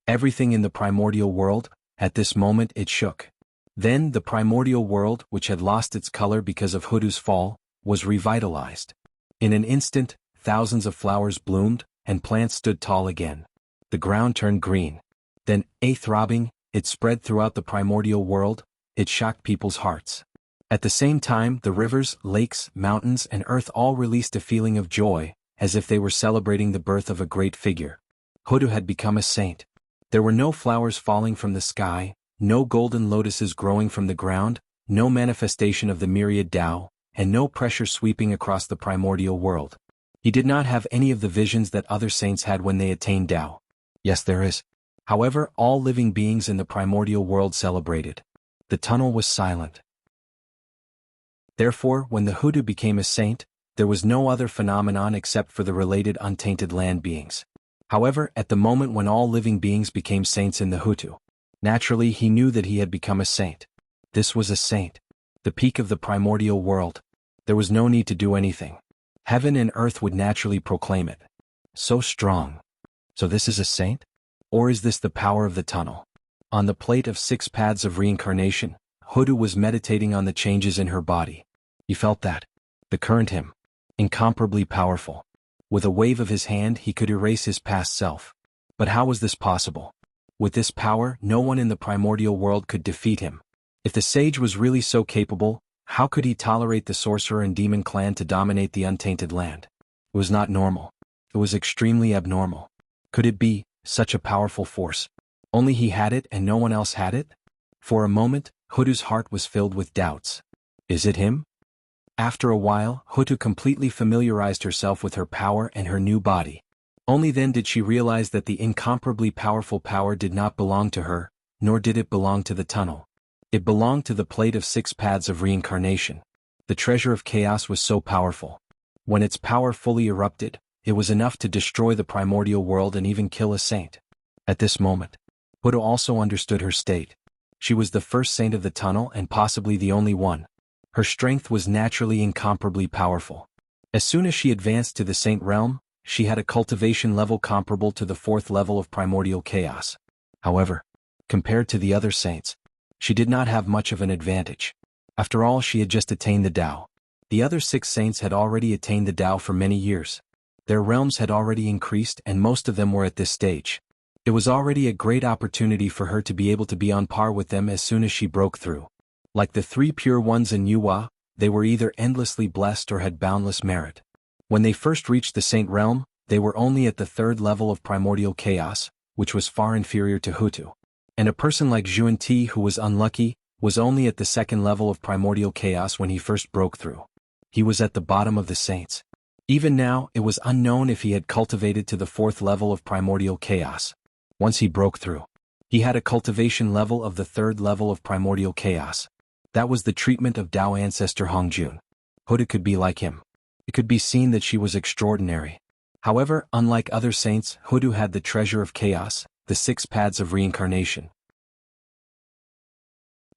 Everything in the primordial world, at this moment it shook. Then the primordial world, which had lost its color because of Hutu's fall, was revitalized. In an instant, thousands of flowers bloomed, and plants stood tall again. The ground turned green. Then, throbbing, it spread throughout the primordial world. It shocked people's hearts. At the same time, the rivers, lakes, mountains, and earth all released a feeling of joy, as if they were celebrating the birth of a great figure. Hutu had become a saint. There were no flowers falling from the sky, no golden lotuses growing from the ground, no manifestation of the myriad Tao, and no pressure sweeping across the primordial world. He did not have any of the visions that other saints had when they attained Tao. Yes, there is. However, all living beings in the primordial world celebrated. The tunnel was silent. Therefore, when the Hutu became a saint, there was no other phenomenon except for the related untainted land beings. However, at the moment when all living beings became saints in the Hutu, naturally he knew that he had become a saint. This was a saint. The peak of the primordial world. There was no need to do anything. Heaven and earth would naturally proclaim it. So strong. So this is a saint? Or is this the power of the tunnel? On the plate of 6 paths of reincarnation, Hutu was meditating on the changes in her body. He felt that. The current him. Incomparably powerful. With a wave of his hand he could erase his past self. But how was this possible? With this power, no one in the primordial world could defeat him. If the sage was really so capable, how could he tolerate the sorcerer and demon clan to dominate the untainted land? It was not normal. It was extremely abnormal. Could it be such a powerful force? Only he had it and no one else had it? For a moment, Hutu's heart was filled with doubts. Is it him? After a while, Hutu completely familiarized herself with her power and her new body. Only then did she realize that the incomparably powerful power did not belong to her, nor did it belong to the tunnel. It belonged to the plate of 6 paths of reincarnation. The treasure of chaos was so powerful. When its power fully erupted, it was enough to destroy the primordial world and even kill a saint. At this moment, Hutu also understood her state. She was the first saint of the tunnel and possibly the only one. Her strength was naturally incomparably powerful. As soon as she advanced to the saint realm, she had a cultivation level comparable to the 4th level of primordial chaos. However, compared to the other saints, she did not have much of an advantage. After all, she had just attained the Tao. The other 6 saints had already attained the Tao for many years. Their realms had already increased and most of them were at this stage. It was already a great opportunity for her to be able to be on par with them as soon as she broke through. Like the 3 pure ones in Yuhua, they were either endlessly blessed or had boundless merit. When they first reached the saint realm, they were only at the 3rd level of primordial chaos, which was far inferior to Hutu. And a person like Zhuan Ti, who was unlucky, was only at the 2nd level of primordial chaos when he first broke through. He was at the bottom of the saints. Even now, it was unknown if he had cultivated to the 4th level of primordial chaos. Once he broke through, he had a cultivation level of the 3rd level of primordial chaos. That was the treatment of Tao ancestor Hongjun. Hutu could be like him. It could be seen that she was extraordinary. However, unlike other saints, Hutu had the treasure of chaos, the 6 paths of reincarnation.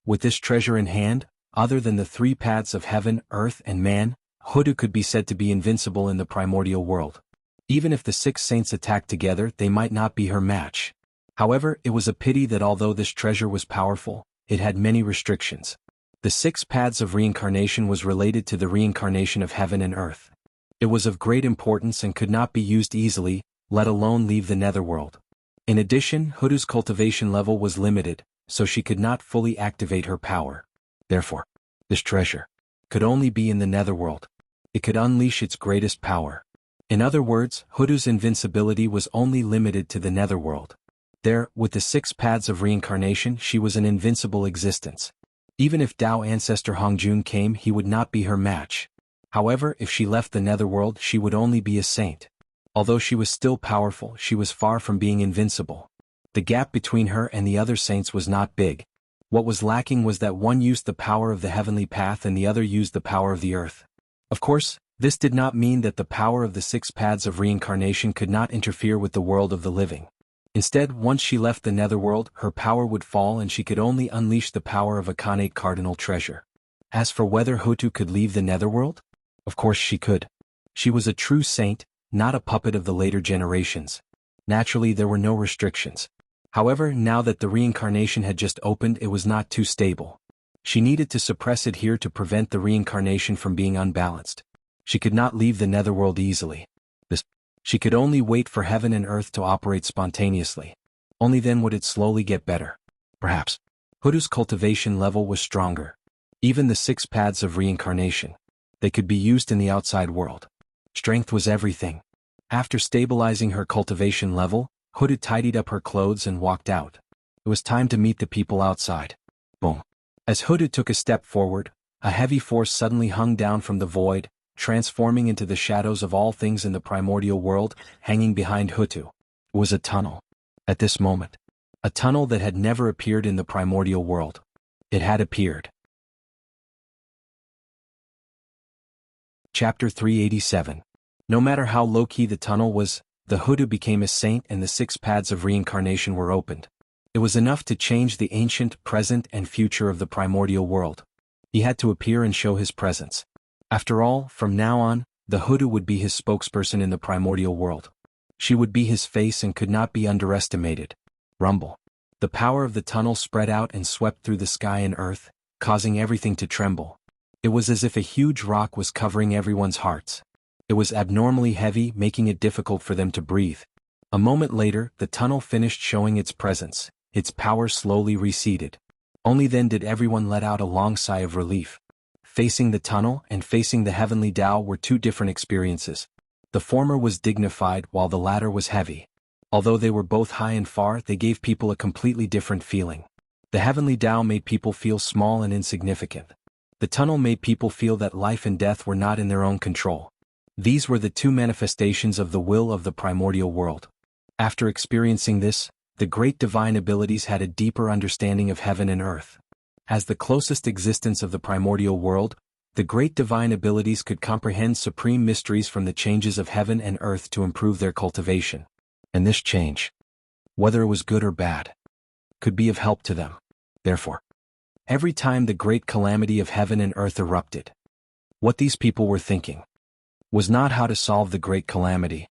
With this treasure in hand, other than the 3 paths of heaven, earth, and man, Hutu could be said to be invincible in the primordial world. Even if the 6 saints attacked together, they might not be her match. However, it was a pity that although this treasure was powerful, it had many restrictions. The 6 paths of reincarnation was related to the reincarnation of heaven and earth. It was of great importance and could not be used easily, let alone leave the netherworld. In addition, Hutu's cultivation level was limited, so she could not fully activate her power. Therefore, this treasure could only be in the netherworld. It could unleash its greatest power. In other words, Hutu's invincibility was only limited to the netherworld. There, with the 6 paths of reincarnation, she was an invincible existence. Even if Tao ancestor Hongjun came, he would not be her match. However, if she left the netherworld, she would only be a saint. Although she was still powerful, she was far from being invincible. The gap between her and the other saints was not big. What was lacking was that one used the power of the heavenly path and the other used the power of the earth. Of course, this did not mean that the power of the 6 paths of reincarnation could not interfere with the world of the living. Instead, once she left the netherworld, her power would fall and she could only unleash the power of a Khanate cardinal treasure. As for whether Hutu could leave the netherworld? Of course she could. She was a true saint, not a puppet of the later generations. Naturally, there were no restrictions. However, now that the reincarnation had just opened, it was not too stable. She needed to suppress it here to prevent the reincarnation from being unbalanced. She could not leave the netherworld easily. She could only wait for heaven and earth to operate spontaneously. Only then would it slowly get better. Perhaps. Hutu's cultivation level was stronger. Even the 6 paths of reincarnation. They could be used in the outside world. Strength was everything. After stabilizing her cultivation level, Hutu tidied up her clothes and walked out. It was time to meet the people outside. Boom. As Hutu took a step forward, a heavy force suddenly hung down from the void, transforming into the shadows of all things in the primordial world, hanging behind Hutu. It was a tunnel. At this moment. A tunnel that had never appeared in the primordial world. It had appeared. Chapter 387. No matter how low-key the tunnel was, the Hutu became a saint and the 6 paths of reincarnation were opened. It was enough to change the ancient, present, and future of the primordial world. He had to appear and show his presence. After all, from now on, the Hutu would be his spokesperson in the primordial world. She would be his face and could not be underestimated. Rumble. The power of the tunnel spread out and swept through the sky and earth, causing everything to tremble. It was as if a huge rock was covering everyone's hearts. It was abnormally heavy, making it difficult for them to breathe. A moment later, the tunnel finished showing its presence. Its power slowly receded. Only then did everyone let out a long sigh of relief. Facing the tunnel and facing the heavenly Tao were 2 different experiences. The former was dignified while the latter was heavy. Although they were both high and far, they gave people a completely different feeling. The heavenly Tao made people feel small and insignificant. The tunnel made people feel that life and death were not in their own control. These were the 2 manifestations of the will of the primordial world. After experiencing this, the great divine abilities had a deeper understanding of heaven and earth. As the closest existence of the primordial world, the great divine abilities could comprehend supreme mysteries from the changes of heaven and earth to improve their cultivation. And this change, whether it was good or bad, could be of help to them. Therefore, every time the great calamity of heaven and earth erupted, what these people were thinking was not how to solve the great calamity,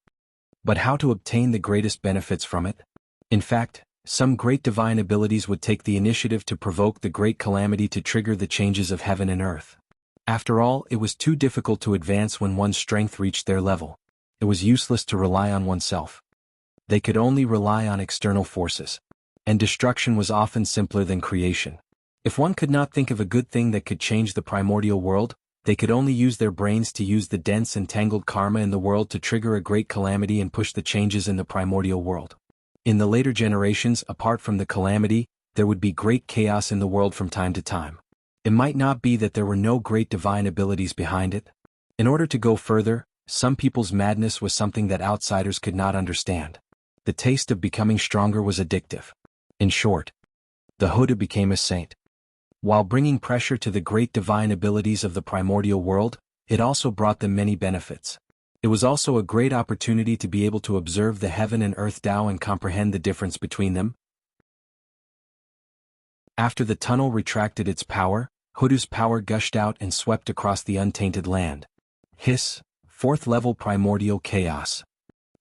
but how to obtain the greatest benefits from it. In fact, some great divine abilities would take the initiative to provoke the great calamity to trigger the changes of heaven and earth. After all, it was too difficult to advance when one's strength reached their level. It was useless to rely on oneself. They could only rely on external forces. And destruction was often simpler than creation. If one could not think of a good thing that could change the primordial world, they could only use their brains to use the dense and tangled karma in the world to trigger a great calamity and push the changes in the primordial world. In the later generations, apart from the calamity, there would be great chaos in the world from time to time. It might not be that there were no great divine abilities behind it. In order to go further, some people's madness was something that outsiders could not understand. The taste of becoming stronger was addictive. In short, the Hutu became a saint. While bringing pressure to the great divine abilities of the primordial world, it also brought them many benefits. It was also a great opportunity to be able to observe the heaven and earth Tao and comprehend the difference between them. After the tunnel retracted its power, Hutu's power gushed out and swept across the untainted land. Hiss, 4th level primordial chaos.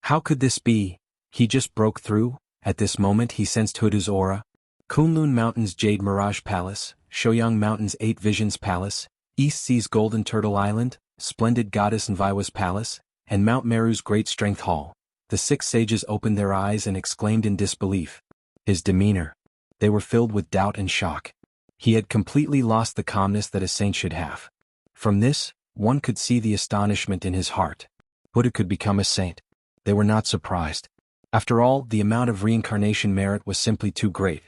How could this be? He just broke through. At this moment he sensed Hutu's aura. Kunlun Mountain's Jade Mirage Palace, Shoyang Mountain's 8 Visions Palace, East Sea's Golden Turtle Island, Splendid Goddess Nviwa's Palace, and Mount Meru's Great Strength Hall. The 6 sages opened their eyes and exclaimed in disbelief. His demeanor. They were filled with doubt and shock. He had completely lost the calmness that a saint should have. From this, one could see the astonishment in his heart. Hutu could become a saint. They were not surprised. After all, the amount of reincarnation merit was simply too great.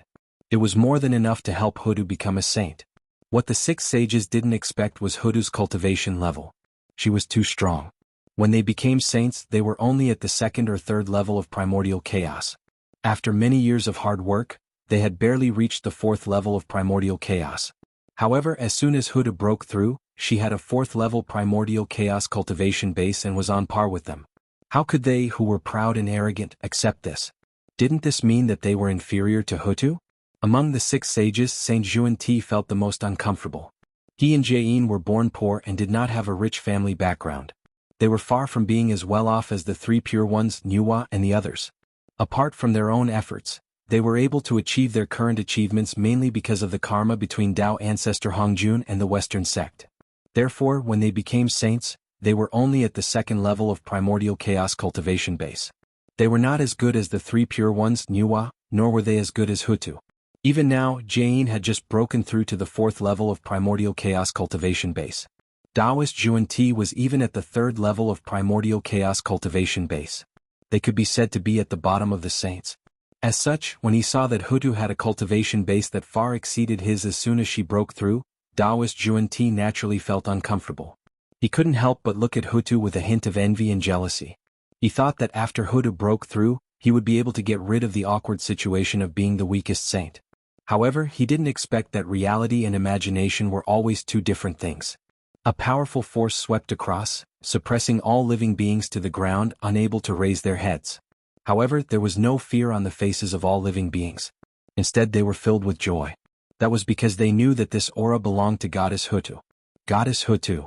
It was more than enough to help Hudu become a saint. What the 6 sages didn't expect was Hudu's cultivation level. She was too strong. When they became saints, they were only at the 2nd or 3rd level of primordial chaos. After many years of hard work, they had barely reached the 4th level of primordial chaos. However, as soon as Huda broke through, she had a 4th level primordial chaos cultivation base and was on par with them. How could they, who were proud and arrogant, accept this? Didn't this mean that they were inferior to Hutu? Among the 6 sages, Saint Xuanti felt the most uncomfortable. He and Jain were born poor and did not have a rich family background. They were far from being as well off as the 3 pure ones, Nuwa and the others. Apart from their own efforts, they were able to achieve their current achievements mainly because of the karma between Tao ancestor Hongjun and the Western sect. Therefore, when they became saints, they were only at the 2nd level of primordial chaos cultivation base. They were not as good as the 3 pure ones, Nuwa, nor were they as good as Hutu. Even now, Jain had just broken through to the 4th level of primordial chaos cultivation base. Taoist Xuanti was even at the 3rd level of primordial chaos cultivation base. They could be said to be at the bottom of the saints. As such, when he saw that Hutu had a cultivation base that far exceeded his as soon as she broke through, Taoist Xuanti naturally felt uncomfortable. He couldn't help but look at Hutu with a hint of envy and jealousy. He thought that after Hutu broke through, he would be able to get rid of the awkward situation of being the weakest saint. However, he didn't expect that reality and imagination were always 2 different things. A powerful force swept across, suppressing all living beings to the ground, unable to raise their heads. However, there was no fear on the faces of all living beings. Instead, they were filled with joy. That was because they knew that this aura belonged to Goddess Hutu. Goddess Hutu.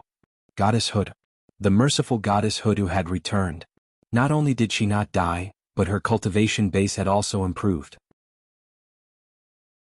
Goddess Hutu. The merciful Goddess Hutu had returned. Not only did she not die, but her cultivation base had also improved.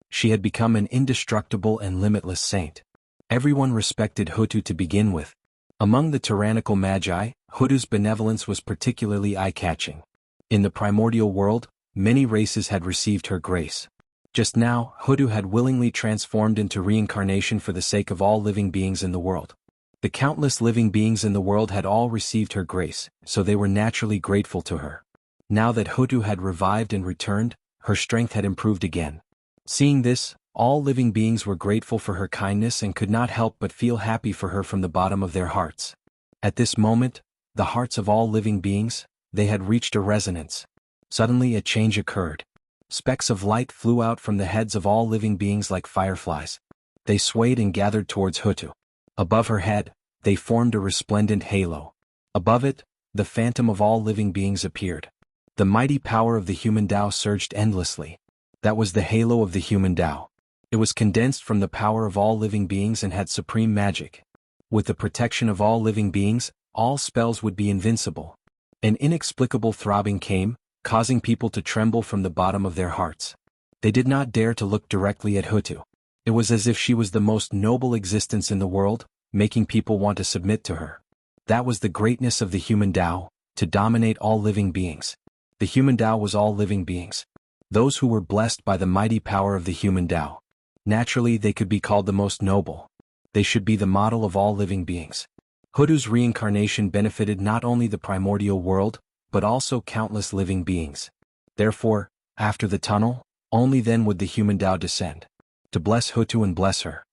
She had become an indestructible and limitless saint. Everyone respected Hutu to begin with. Among the tyrannical magi, Hutu's benevolence was particularly eye-catching. In the primordial world, many races had received her grace. Just now, Hutu had willingly transformed into reincarnation for the sake of all living beings in the world. The countless living beings in the world had all received her grace, so they were naturally grateful to her. Now that Hutu had revived and returned, her strength had improved again. Seeing this, all living beings were grateful for her kindness and could not help but feel happy for her from the bottom of their hearts. At this moment, the hearts of all living beings, they had reached a resonance. Suddenly a change occurred. Specks of light flew out from the heads of all living beings like fireflies. They swayed and gathered towards Hutu. Above her head, they formed a resplendent halo. Above it, the phantom of all living beings appeared. The mighty power of the human Tao surged endlessly. That was the halo of the human Tao. It was condensed from the power of all living beings and had supreme magic. With the protection of all living beings, all spells would be invincible. An inexplicable throbbing came, causing people to tremble from the bottom of their hearts. They did not dare to look directly at Hutu. It was as if she was the most noble existence in the world, making people want to submit to her. That was the greatness of the human Tao, to dominate all living beings. The human Tao was all living beings. Those who were blessed by the mighty power of the human Tao. Naturally, they could be called the most noble. They should be the model of all living beings. Hutu's reincarnation benefited not only the primordial world, but also countless living beings. Therefore, after the tunnel, only then would the human Tao descend. To bless Hutu and bless her.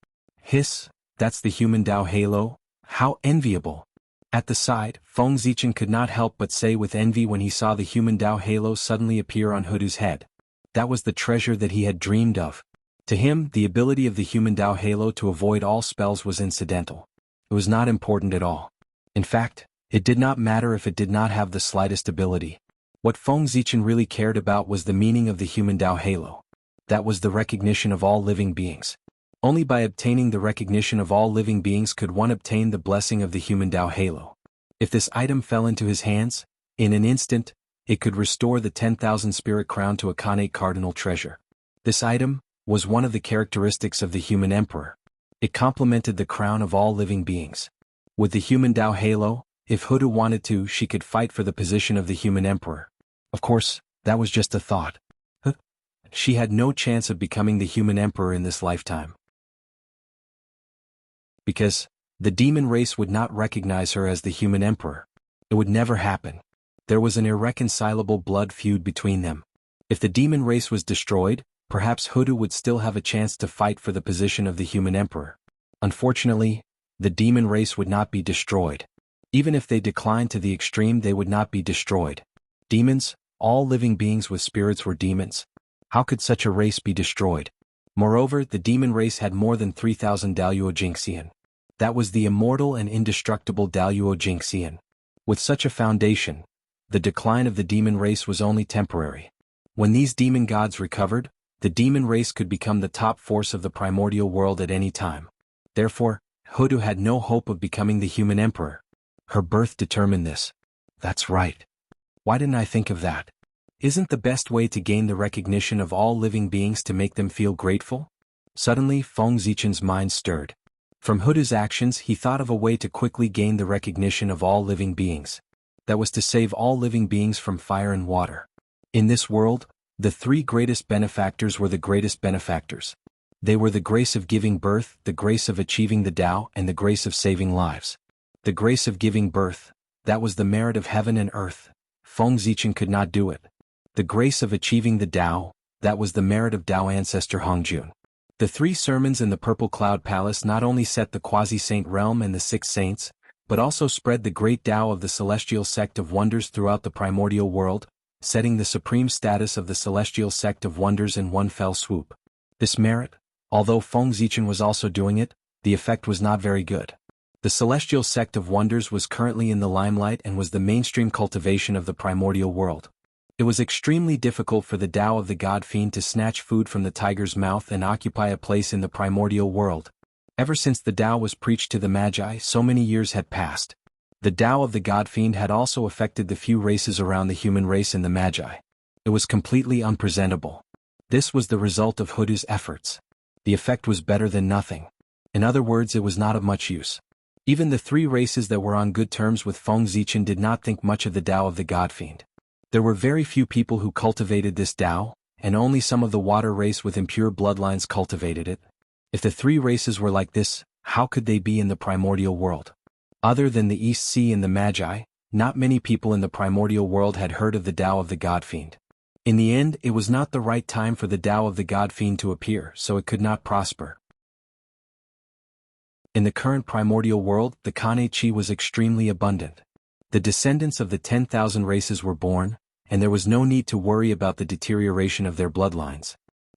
Hiss, that's the human Tao halo? How enviable! At the side, Feng Zichen could not help but say with envy when he saw the human Tao halo suddenly appear on Hutu's head. That was the treasure that he had dreamed of. To him, the ability of the human Tao halo to avoid all spells was incidental. It was not important at all. In fact, it did not matter if it did not have the slightest ability. What Feng Zichen really cared about was the meaning of the human Tao halo. That was the recognition of all living beings. Only by obtaining the recognition of all living beings could one obtain the blessing of the human Tao halo. If this item fell into his hands, in an instant, it could restore the 10,000 spirit crown to a Khanate cardinal treasure. This item was one of the characteristics of the human emperor. It complemented the crown of all living beings. With the human Tao halo, if Hutu wanted to, she could fight for the position of the human emperor. Of course, that was just a thought. She had no chance of becoming the human emperor in this lifetime. Because the demon race would not recognize her as the human emperor. It would never happen. There was an irreconcilable blood feud between them. If the demon race was destroyed, perhaps Hoodoo would still have a chance to fight for the position of the human emperor. Unfortunately, the demon race would not be destroyed. Even if they declined to the extreme, they would not be destroyed. Demons, all living beings with spirits were demons. How could such a race be destroyed? Moreover, the demon race had more than 3,000 Daluo Jingxian. That was the immortal and indestructible Daluo Jingxian. With such a foundation, the decline of the demon race was only temporary. When these demon gods recovered, the demon race could become the top force of the primordial world at any time. Therefore, Hoodoo had no hope of becoming the human emperor. Her birth determined this. That's right. Why didn't I think of that? Isn't the best way to gain the recognition of all living beings to make them feel grateful? Suddenly, Feng Zichen's mind stirred. From Hoodoo's actions, he thought of a way to quickly gain the recognition of all living beings. That was to save all living beings from fire and water. In this world, the three greatest benefactors were the greatest benefactors. They were the grace of giving birth, the grace of achieving the Tao, and the grace of saving lives. The grace of giving birth, that was the merit of heaven and earth. Feng Zichen could not do it. The grace of achieving the Tao, that was the merit of Tao ancestor Hongjun. The three sermons in the Purple Cloud Palace not only set the quasi-saint realm and the six saints, but also spread the great Tao of the celestial sect of wonders throughout the primordial world, setting the supreme status of the celestial sect of wonders in one fell swoop. This merit, although Feng Zichen was also doing it, the effect was not very good. The celestial sect of wonders was currently in the limelight and was the mainstream cultivation of the primordial world. It was extremely difficult for the Tao of the God Fiend to snatch food from the tiger's mouth and occupy a place in the primordial world. Ever since the Tao was preached to the Magi, so many years had passed. The Tao of the God Fiend had also affected the few races around the human race and the Magi. It was completely unpresentable. This was the result of Hoodoo's efforts. The effect was better than nothing. In other words, it was not of much use. Even the three races that were on good terms with Feng Zichen did not think much of the Tao of the God Fiend. There were very few people who cultivated this Tao, and only some of the water race with impure bloodlines cultivated it. If the three races were like this, how could they be in the primordial world? Other than the East Sea and the Magi, not many people in the primordial world had heard of the Tao of the God Fiend. In the end, it was not the right time for the Tao of the God Fiend to appear, so it could not prosper. In the current primordial world, the Kane Chi was extremely abundant. The descendants of the 10,000 races were born, and there was no need to worry about the deterioration of their bloodlines.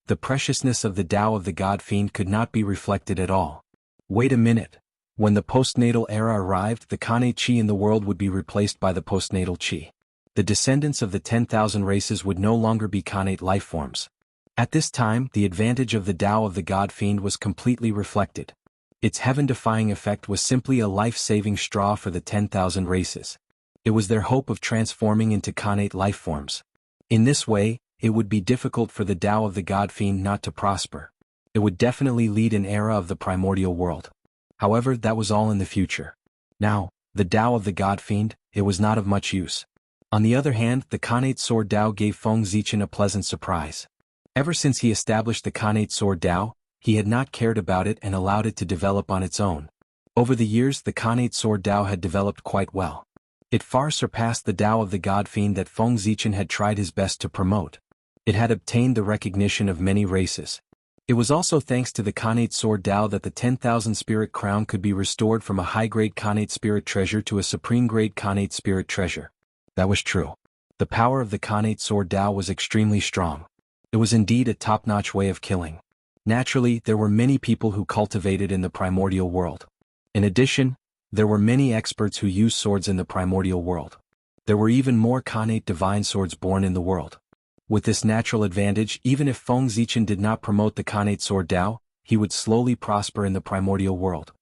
The preciousness of the Tao of the God Fiend could not be reflected at all. Wait a minute. When the postnatal era arrived, the Kane Chi in the world would be replaced by the postnatal Chi. The descendants of the 10,000 races would no longer be Kanate lifeforms. At this time, the advantage of the Tao of the God Fiend was completely reflected. Its heaven-defying effect was simply a life-saving straw for the 10,000 races. It was their hope of transforming into Kanate lifeforms. In this way, it would be difficult for the Tao of the God Fiend not to prosper. It would definitely lead an era of the primordial world. However, that was all in the future. Now, the Tao of the God Fiend, it was not of much use. On the other hand, the Kanate Sword Tao gave Feng Zichen a pleasant surprise. Ever since he established the Kanate Sword Tao, he had not cared about it and allowed it to develop on its own. Over the years, the Kanate Sword Tao had developed quite well. It far surpassed the Tao of the God Fiend that Feng Zichen had tried his best to promote. It had obtained the recognition of many races. It was also thanks to the Kanate Sword Tao that the 10,000 Spirit Crown could be restored from a high-grade Kanate Spirit Treasure to a supreme-grade Kanate Spirit Treasure. That was true. The power of the Kanate Sword Tao was extremely strong. It was indeed a top-notch way of killing. Naturally, there were many people who cultivated in the primordial world. In addition, there were many experts who used swords in the primordial world. There were even more Kanate divine swords born in the world. With this natural advantage, even if Feng Zichen did not promote the Kanate Sword Tao, he would slowly prosper in the primordial world.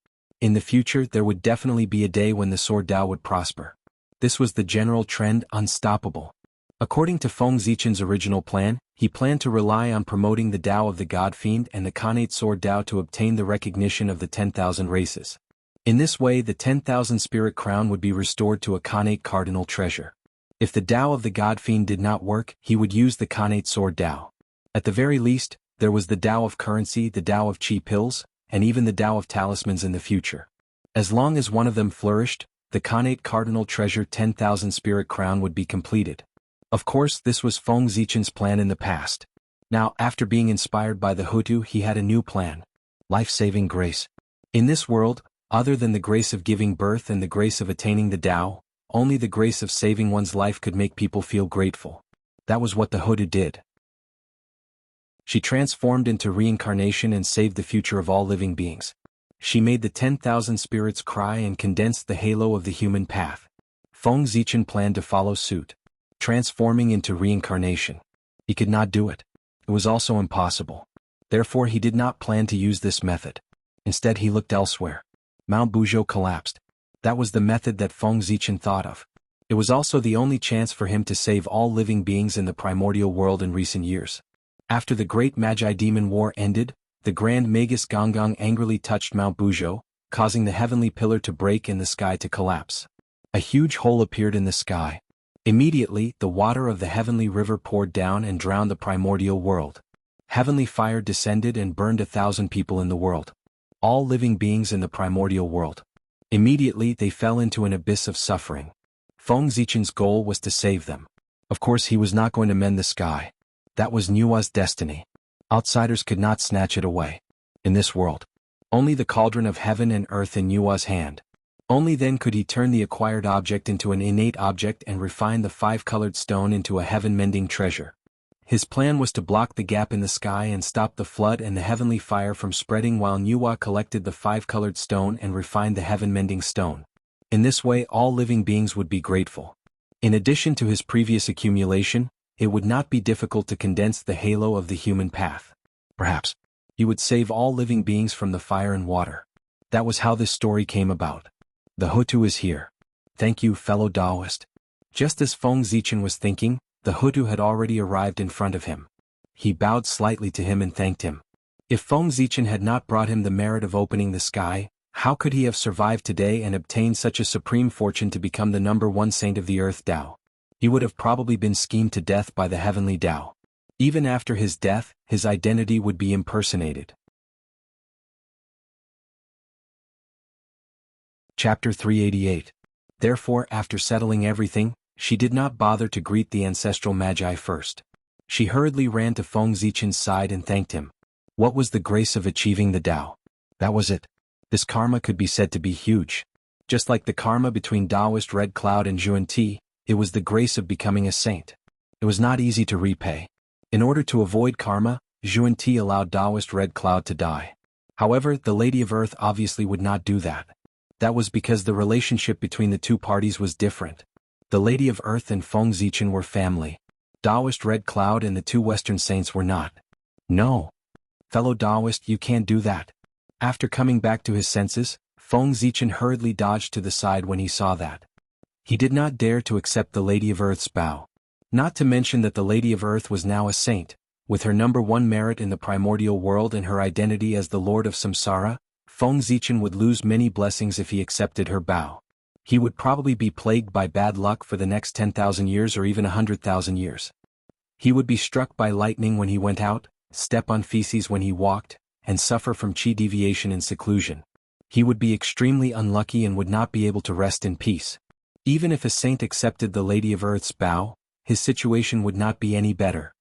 In the future, there would definitely be a day when the Sword Tao would prosper. This was the general trend, unstoppable. According to Feng Zichen's original plan, he planned to rely on promoting the Tao of the God Fiend and the Kanate Sword Tao to obtain the recognition of the 10,000 races. In this way, the 10,000 Spirit Crown would be restored to a Kanate Cardinal Treasure. If the Tao of the God Fiend did not work, he would use the Kanate Sword Tao. At the very least, there was the Tao of Currency, the Tao of Chi Pills, and even the Tao of Talismans in the future. As long as one of them flourished, the Khanate Cardinal Treasure 10,000 Spirit Crown would be completed. Of course, this was Feng Zichen's plan in the past. Now, after being inspired by the Hutu, he had a new plan. Life-saving grace. In this world, other than the grace of giving birth and the grace of attaining the Tao, only the grace of saving one's life could make people feel grateful. That was what the Hutu did. She transformed into reincarnation and saved the future of all living beings. She made the 10,000 spirits cry and condensed the halo of the human path. Feng Zichen planned to follow suit, transforming into reincarnation. He could not do it. It was also impossible. Therefore he did not plan to use this method. Instead he looked elsewhere. Mount Buzhou collapsed. That was the method that Feng Zichen thought of. It was also the only chance for him to save all living beings in the primordial world in recent years. After the Great Magi Demon War ended, the Grand Magus Gonggong angrily touched Mount Buzhou, causing the heavenly pillar to break and the sky to collapse. A huge hole appeared in the sky. Immediately, the water of the heavenly river poured down and drowned the primordial world. Heavenly fire descended and burned 1,000 people in the world. All living beings in the primordial world. Immediately they fell into an abyss of suffering. Feng Zichen's goal was to save them. Of course he was not going to mend the sky. That was Nua's destiny. Outsiders could not snatch it away. In this world, only the cauldron of heaven and earth in Nua's hand. Only then could he turn the acquired object into an innate object and refine the 5-colored stone into a heaven-mending treasure. His plan was to block the gap in the sky and stop the flood and the heavenly fire from spreading while Nua collected the 5-colored stone and refined the heaven-mending stone. In this way all living beings would be grateful. In addition to his previous accumulation, it would not be difficult to condense the halo of the human path. Perhaps, he would save all living beings from the fire and water. That was how this story came about. The Hutu is here. Thank you, fellow Taoist. Just as Feng Zichen was thinking, the Hutu had already arrived in front of him. He bowed slightly to him and thanked him. If Feng Zichen had not brought him the merit of opening the sky, how could he have survived today and obtained such a supreme fortune to become the #1 saint of the earth Tao? He would have probably been schemed to death by the heavenly Tao. Even after his death, his identity would be impersonated. Chapter 388. Therefore, after settling everything, she did not bother to greet the ancestral magi first. She hurriedly ran to Feng Zichen's side and thanked him. What was the grace of achieving the Tao? That was it. This karma could be said to be huge. Just like the karma between Taoist Red Cloud and Zhuan-Ti, it was the grace of becoming a saint. It was not easy to repay. In order to avoid karma, Zhuan-Ti allowed Taoist Red Cloud to die. However, the Lady of Earth obviously would not do that. That was because the relationship between the two parties was different. The Lady of Earth and Feng Zichen were family. Taoist Red Cloud and the two Western saints were not. No. Fellow Taoist, you can't do that. After coming back to his senses, Feng Zichen hurriedly dodged to the side when he saw that. He did not dare to accept the Lady of Earth's bow. Not to mention that the Lady of Earth was now a saint, with her #1 merit in the primordial world and her identity as the Lord of Samsara. Feng Zichen would lose many blessings if he accepted her bow. He would probably be plagued by bad luck for the next 10,000 years or even 100,000 years. He would be struck by lightning when he went out, step on feces when he walked, and suffer from chi deviation in seclusion. He would be extremely unlucky and would not be able to rest in peace. Even if a saint accepted the Lady of Earth's bow, his situation would not be any better.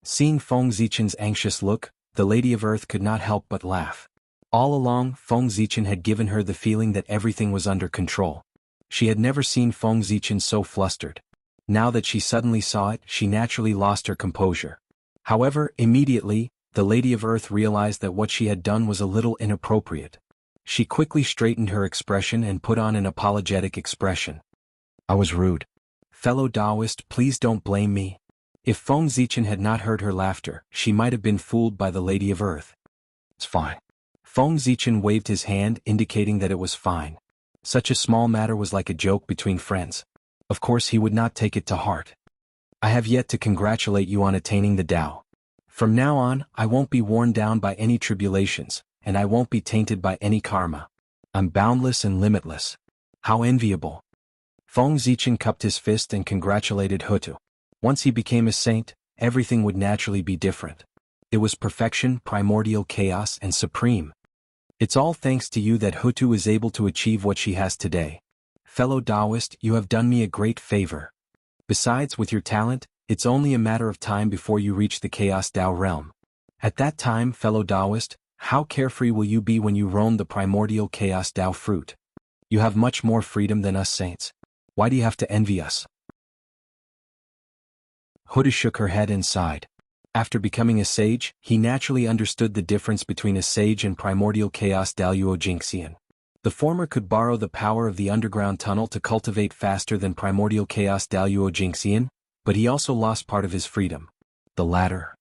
Seeing Feng Zichen's anxious look, the Lady of Earth could not help but laugh. All along, Feng Zichen had given her the feeling that everything was under control. She had never seen Feng Zichen so flustered. Now that she suddenly saw it, she naturally lost her composure. However, immediately, the Lady of Earth realized that what she had done was a little inappropriate. She quickly straightened her expression and put on an apologetic expression. I was rude. Fellow Taoist, please don't blame me. If Feng Zichen had not heard her laughter, she might have been fooled by the Lady of Earth. It's fine. Feng Zichen waved his hand indicating that it was fine. Such a small matter was like a joke between friends. Of course he would not take it to heart. I have yet to congratulate you on attaining the Tao. From now on, I won't be worn down by any tribulations, and I won't be tainted by any karma. I'm boundless and limitless. How enviable. Feng Zichen cupped his fist and congratulated Hutu. Once he became a saint, everything would naturally be different. It was perfection, primordial chaos, and supreme. It's all thanks to you that Hutu is able to achieve what she has today. Fellow Taoist, you have done me a great favor. Besides, with your talent, it's only a matter of time before you reach the Chaos Tao realm. At that time, fellow Taoist, how carefree will you be when you roam the primordial Chaos Tao fruit? You have much more freedom than us saints. Why do you have to envy us? Huda shook her head and sighed. After becoming a sage, he naturally understood the difference between a sage and primordial chaos Daluo Jingxian. The former could borrow the power of the underground tunnel to cultivate faster than primordial chaos Daluo Jingxian, but he also lost part of his freedom. The latter.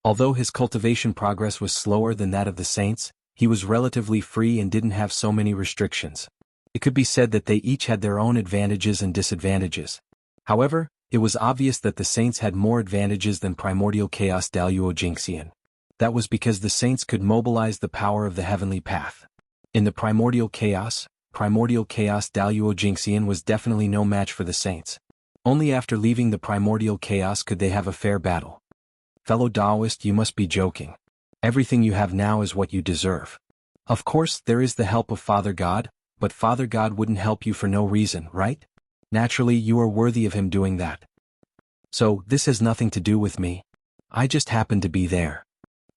Although his cultivation progress was slower than that of the saints, he was relatively free and didn't have so many restrictions. It could be said that they each had their own advantages and disadvantages. However, it was obvious that the saints had more advantages than primordial chaos Daluo Jingxian. That was because the saints could mobilize the power of the heavenly path. In the primordial chaos Daluo Jingxian was definitely no match for the saints. Only after leaving the primordial chaos could they have a fair battle. Fellow Taoist, you must be joking. Everything you have now is what you deserve. Of course, there is the help of Father God, but Father God wouldn't help you for no reason, right? Naturally, you are worthy of him doing that. So, this has nothing to do with me. I just happened to be there.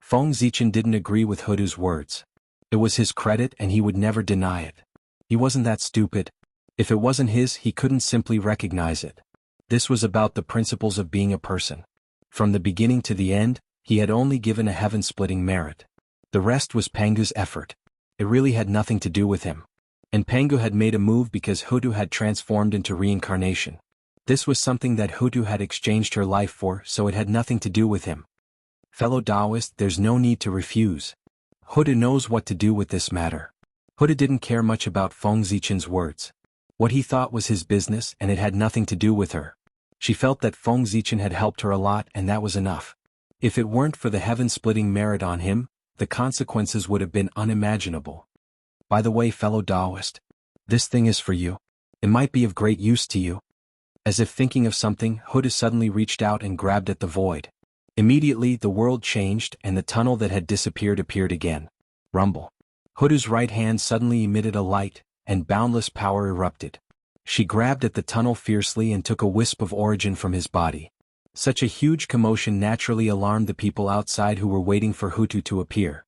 Feng Zichen didn't agree with Hudu's words. It was his credit and he would never deny it. He wasn't that stupid. If it wasn't his, he couldn't simply recognize it. This was about the principles of being a person. From the beginning to the end, he had only given a heaven-splitting merit. The rest was Pangu's effort. It really had nothing to do with him. And Pangu had made a move because Hudu had transformed into reincarnation. This was something that Hudu had exchanged her life for, so it had nothing to do with him. Fellow Taoist, there's no need to refuse. Hudu knows what to do with this matter. Hudu didn't care much about Feng Zichen's words. What he thought was his business and it had nothing to do with her. She felt that Feng Zichen had helped her a lot and that was enough. If it weren't for the heaven-splitting merit on him, the consequences would have been unimaginable. By the way, fellow Taoist, this thing is for you. It might be of great use to you. As if thinking of something, Huda suddenly reached out and grabbed at the void. Immediately, the world changed and the tunnel that had disappeared appeared again. Rumble. Huda's right hand suddenly emitted a light, and boundless power erupted. She grabbed at the tunnel fiercely and took a wisp of origin from his body. Such a huge commotion naturally alarmed the people outside who were waiting for Hutu to appear.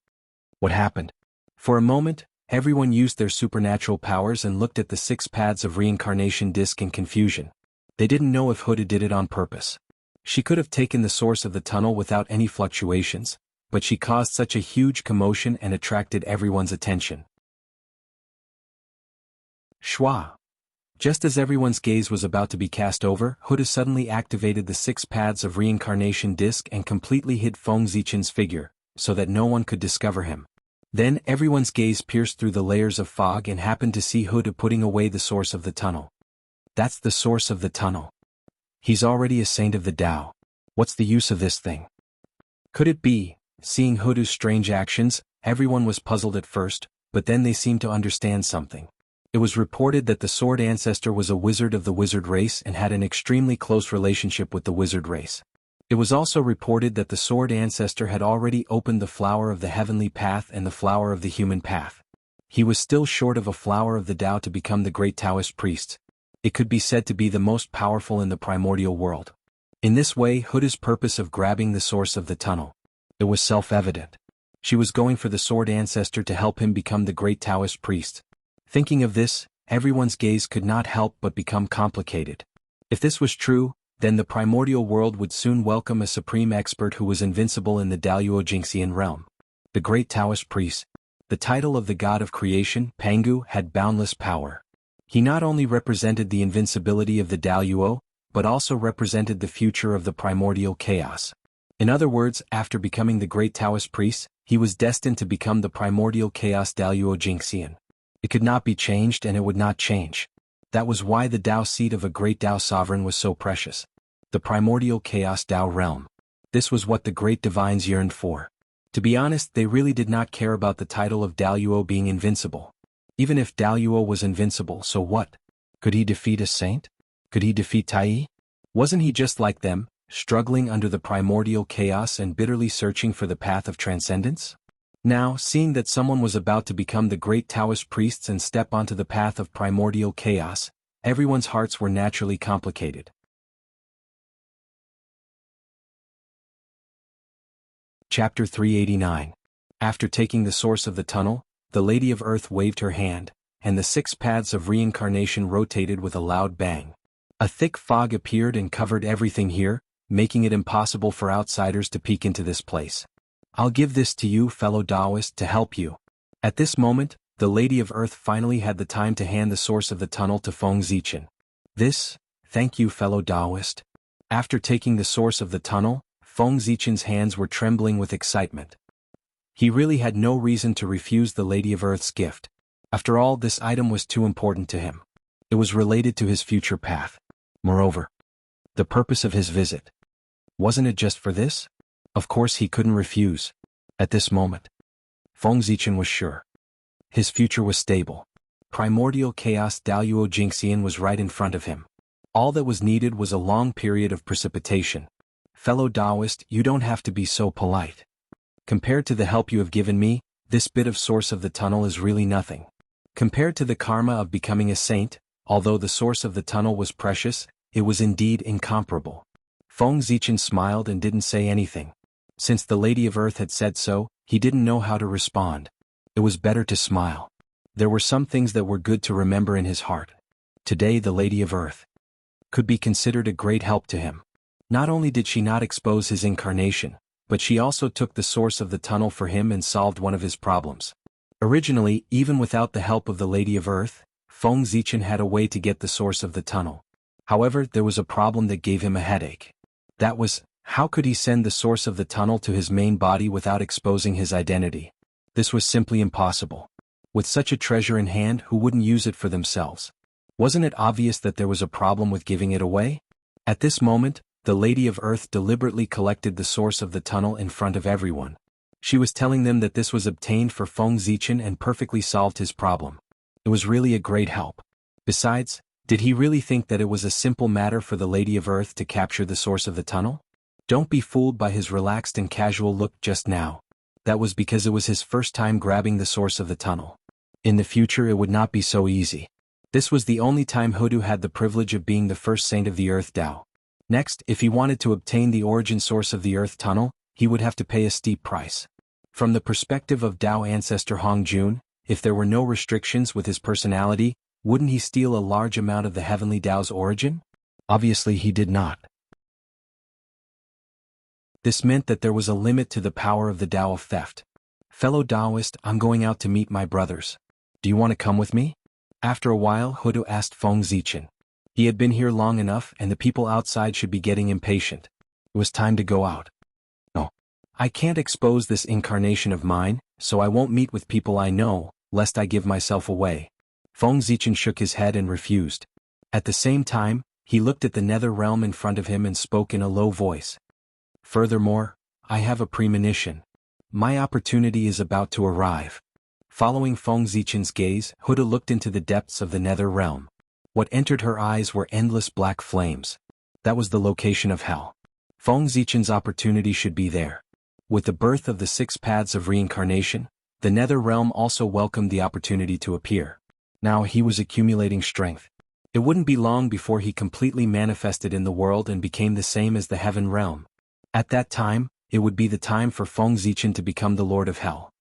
What happened? For a moment, everyone used their supernatural powers and looked at the 6 paths of reincarnation disc in confusion. They didn't know if Huda did it on purpose. She could have taken the source of the tunnel without any fluctuations, but she caused such a huge commotion and attracted everyone's attention. Schwa. Just as everyone's gaze was about to be cast over, Huda suddenly activated the 6 paths of reincarnation disc and completely hid Feng Zichen's figure, so that no one could discover him. Then everyone's gaze pierced through the layers of fog and happened to see Huda putting away the source of the tunnel. That's the source of the tunnel. He's already a saint of the Tao. What's the use of this thing? Could it be? Seeing Hudu's strange actions, everyone was puzzled at first, but then they seemed to understand something. It was reported that the sword ancestor was a wizard of the wizard race and had an extremely close relationship with the wizard race. It was also reported that the sword ancestor had already opened the flower of the heavenly path and the flower of the human path. He was still short of a flower of the Tao to become the great Taoist priest. It could be said to be the most powerful in the primordial world. In this way, Huda's purpose of grabbing the source of the tunnel. It was self-evident. She was going for the sword ancestor to help him become the great Taoist priest. Thinking of this, everyone's gaze could not help but become complicated. If this was true, then the primordial world would soon welcome a supreme expert who was invincible in the Daluo Jingxian realm. The great Taoist priest, the title of the god of creation, Pangu, had boundless power. He not only represented the invincibility of the Daluo, but also represented the future of the primordial chaos. In other words, after becoming the great Taoist priest, he was destined to become the primordial chaos Daluo Jingxian. It could not be changed and it would not change. That was why the Tao seat of a great Tao sovereign was so precious. The primordial chaos Tao realm. This was what the great divines yearned for. To be honest, they really did not care about the title of Daluo being invincible. Even if Daluo was invincible, so what? Could he defeat a saint? Could he defeat Tai? Wasn't he just like them, struggling under the primordial chaos and bitterly searching for the path of transcendence? Now, seeing that someone was about to become the great Taoist priests and step onto the path of primordial chaos, Everyone's hearts were naturally complicated. Chapter 389. After taking the source of the tunnel, the Lady of Earth waved her hand, and the 6 paths of reincarnation rotated with a loud bang. A thick fog appeared and covered everything here, making it impossible for outsiders to peek into this place. I'll give this to you, fellow Taoist, to help you. At this moment, the Lady of Earth finally had the time to hand the source of the tunnel to Feng Zichen. Thank you, fellow Taoist. After taking the source of the tunnel, Feng Zichen's hands were trembling with excitement. He really had no reason to refuse the Lady of Earth's gift. After all, this item was too important to him. It was related to his future path. Moreover, the purpose of his visit. Wasn't it just for this? Of course he couldn't refuse. At this moment, Feng Zichen was sure. His future was stable. Primordial chaos Daoyuo Jingxian was right in front of him. All that was needed was a long period of precipitation. Fellow Taoist, you don't have to be so polite. Compared to the help you have given me, this bit of source of the tunnel is really nothing. Compared to the karma of becoming a saint, although the source of the tunnel was precious, it was indeed incomparable. Feng Zichen smiled and didn't say anything. Since the Lady of Earth had said so, he didn't know how to respond. It was better to smile. There were some things that were good to remember in his heart. Today the Lady of Earth could be considered a great help to him. Not only did she not expose his incarnation, but she also took the source of the tunnel for him and solved one of his problems. Originally, even without the help of the Lady of Earth, Feng Zichen had a way to get the source of the tunnel. However, there was a problem that gave him a headache. That was, how could he send the source of the tunnel to his main body without exposing his identity? This was simply impossible. With such a treasure in hand, who wouldn't use it for themselves? Wasn't it obvious that there was a problem with giving it away? At this moment, the Lady of Earth deliberately collected the source of the tunnel in front of everyone. She was telling them that this was obtained for Feng Zichen and perfectly solved his problem. It was really a great help. Besides, did he really think that it was a simple matter for the Lady of Earth to capture the source of the tunnel? Don't be fooled by his relaxed and casual look just now. That was because it was his first time grabbing the source of the tunnel. In the future it would not be so easy. This was the only time Hoodoo had the privilege of being the first saint of the Earth Tao. Next, if he wanted to obtain the origin source of the Earth Tunnel, he would have to pay a steep price. From the perspective of Tao ancestor Hong Jun, if there were no restrictions with his personality, wouldn't he steal a large amount of the heavenly Tao's origin? Obviously he did not. This meant that there was a limit to the power of the Tao of theft. Fellow Taoist, I'm going out to meet my brothers. Do you want to come with me? After a while, Hoodoo asked Feng Zichen. He had been here long enough and the people outside should be getting impatient. It was time to go out. No. I can't expose this incarnation of mine, so I won't meet with people I know, lest I give myself away. Feng Zichen shook his head and refused. At the same time, he looked at the nether realm in front of him and spoke in a low voice. Furthermore, I have a premonition. My opportunity is about to arrive. Following Feng Zichen's gaze, Hoodoo looked into the depths of the nether realm. What entered her eyes were endless black flames. That was the location of hell. Feng Zichen's opportunity should be there. With the birth of the 6 paths of reincarnation, the nether realm also welcomed the opportunity to appear. Now he was accumulating strength. It wouldn't be long before he completely manifested in the world and became the same as the heaven realm. At that time, it would be the time for Feng Zichen to become the Lord of Hell.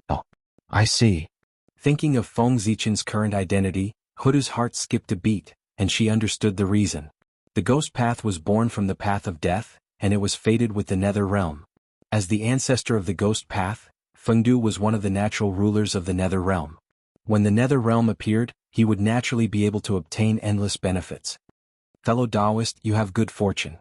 Oh, I see. Thinking of Feng Zichen's current identity, Hoodoo's heart skipped a beat, and she understood the reason. The ghost path was born from the path of death, and it was fated with the nether realm. As the ancestor of the ghost path, Fengdu was one of the natural rulers of the nether realm. When the nether realm appeared, he would naturally be able to obtain endless benefits. Fellow Taoist, you have good fortune.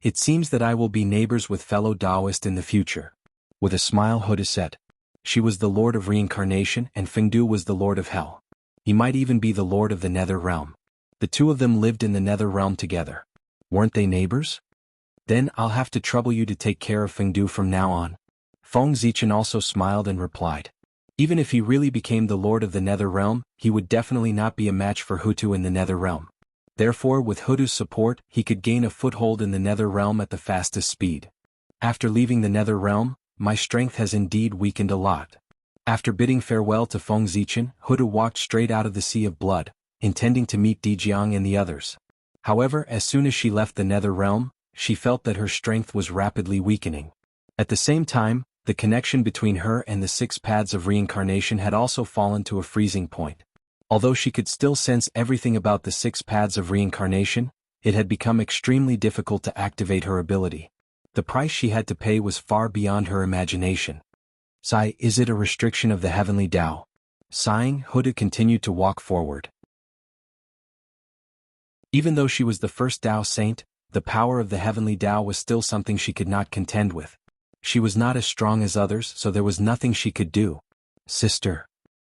It seems that I will be neighbors with fellow Taoist in the future. With a smile, Hoodoo said. She was the Lord of Reincarnation and Fengdu was the Lord of Hell. He might even be the Lord of the Nether Realm. The two of them lived in the Nether Realm together. Weren't they neighbors? Then I'll have to trouble you to take care of Fengdu from now on. Feng Zichen also smiled and replied. Even if he really became the Lord of the Nether Realm, he would definitely not be a match for Hoodoo in the Nether Realm. Therefore, with Hoodoo's support, he could gain a foothold in the Nether Realm at the fastest speed. After leaving the Nether Realm, my strength has indeed weakened a lot. After bidding farewell to Feng Zichen, Hoodoo walked straight out of the sea of blood, intending to meet Dijiang and the others. However, as soon as she left the nether realm, she felt that her strength was rapidly weakening. At the same time, the connection between her and the 6 paths of reincarnation had also fallen to a freezing point. Although she could still sense everything about the 6 paths of reincarnation, it had become extremely difficult to activate her ability. The price she had to pay was far beyond her imagination. Sigh, is it a restriction of the heavenly Tao? Sighing, Huda continued to walk forward. Even though she was the first Tao saint, the power of the heavenly Tao was still something she could not contend with. She was not as strong as others, so there was nothing she could do. Sister.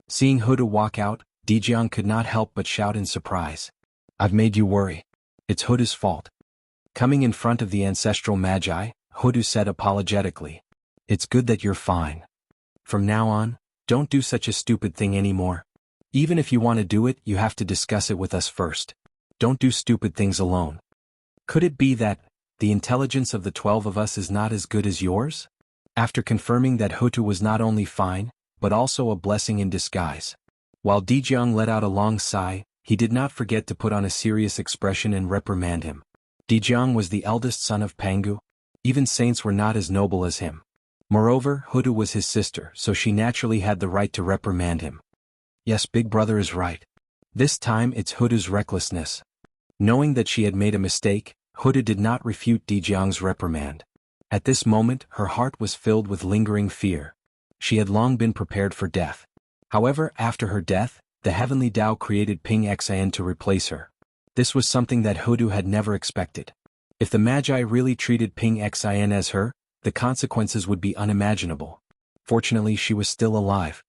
Seeing Huda walk out, Dijiang could not help but shout in surprise. I've made you worry. It's Huda's fault. Coming in front of the ancestral magi, Huda said apologetically. It's good that you're fine. From now on, don't do such a stupid thing anymore. Even if you want to do it, you have to discuss it with us first. Don't do stupid things alone. Could it be that the intelligence of the 12 of us is not as good as yours? After confirming that Hutu was not only fine, but also a blessing in disguise. While Dijiang let out a long sigh, he did not forget to put on a serious expression and reprimand him. Dijiang was the eldest son of Pangu. Even saints were not as noble as him. Moreover, Hutu was his sister, so she naturally had the right to reprimand him. Yes, big brother is right. This time it's Hutu's recklessness. Knowing that she had made a mistake, Hutu did not refute Dijiang's reprimand. At this moment, her heart was filled with lingering fear. She had long been prepared for death. However, after her death, the heavenly Tao created Ping Xian to replace her. This was something that Hutu had never expected. If the Magi really treated Ping Xian as her, the consequences would be unimaginable. Fortunately, she was still alive.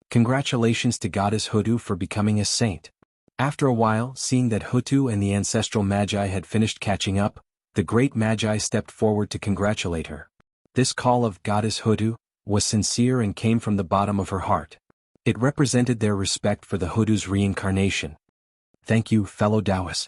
Congratulations to Goddess Hutu for becoming a saint. After a while, seeing that Hutu and the ancestral Magi had finished catching up, the great Magi stepped forward to congratulate her. This call of Goddess Hutu was sincere and came from the bottom of her heart. It represented their respect for the Hutu's reincarnation. Thank you, fellow Taoist.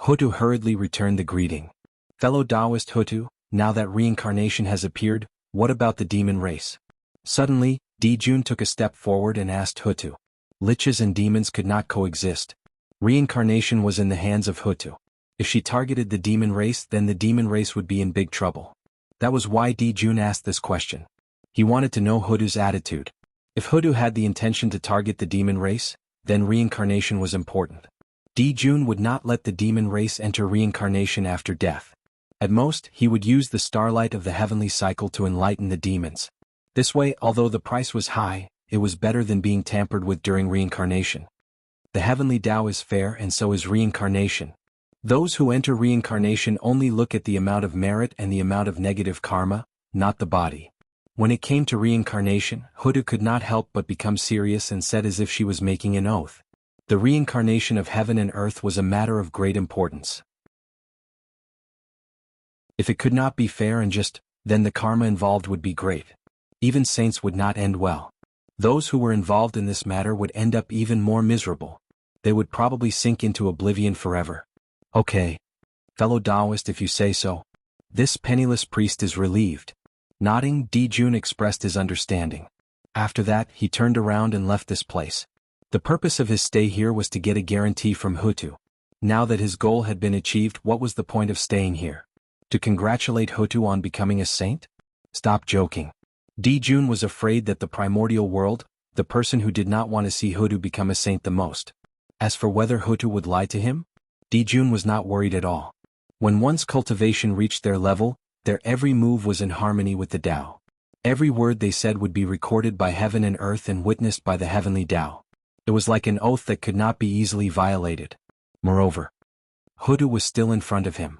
Hutu hurriedly returned the greeting. Fellow Taoist Hutu, now that reincarnation has appeared, what about the demon race? Suddenly, Dijun took a step forward and asked Hutu. Liches and demons could not coexist. Reincarnation was in the hands of Hutu. If she targeted the demon race, then the demon race would be in big trouble. That was why Dijun asked this question. He wanted to know Hutu's attitude. If Hutu had the intention to target the demon race, then reincarnation was important. Dijun would not let the demon race enter reincarnation after death. At most, he would use the starlight of the heavenly cycle to enlighten the demons. This way, although the price was high, it was better than being tampered with during reincarnation. The heavenly Tao is fair and so is reincarnation. Those who enter reincarnation only look at the amount of merit and the amount of negative karma, not the body. When it came to reincarnation, Hutu could not help but become serious and said as if she was making an oath. The reincarnation of heaven and earth was a matter of great importance. If it could not be fair and just, then the karma involved would be great. Even saints would not end well. Those who were involved in this matter would end up even more miserable. They would probably sink into oblivion forever. Okay. Fellow Taoist, if you say so. This penniless priest is relieved. Nodding, Dijun expressed his understanding. After that, he turned around and left this place. The purpose of his stay here was to get a guarantee from Hutu. Now that his goal had been achieved, what was the point of staying here? To congratulate Hutu on becoming a saint? Stop joking. Dijun was afraid that the primordial world, the person who did not want to see Hutu become a saint the most. As for whether Hutu would lie to him, Dijun was not worried at all. When one's cultivation reached their level, their every move was in harmony with the Tao. Every word they said would be recorded by heaven and earth and witnessed by the heavenly Tao. It was like an oath that could not be easily violated. Moreover, Hutu was still in front of him.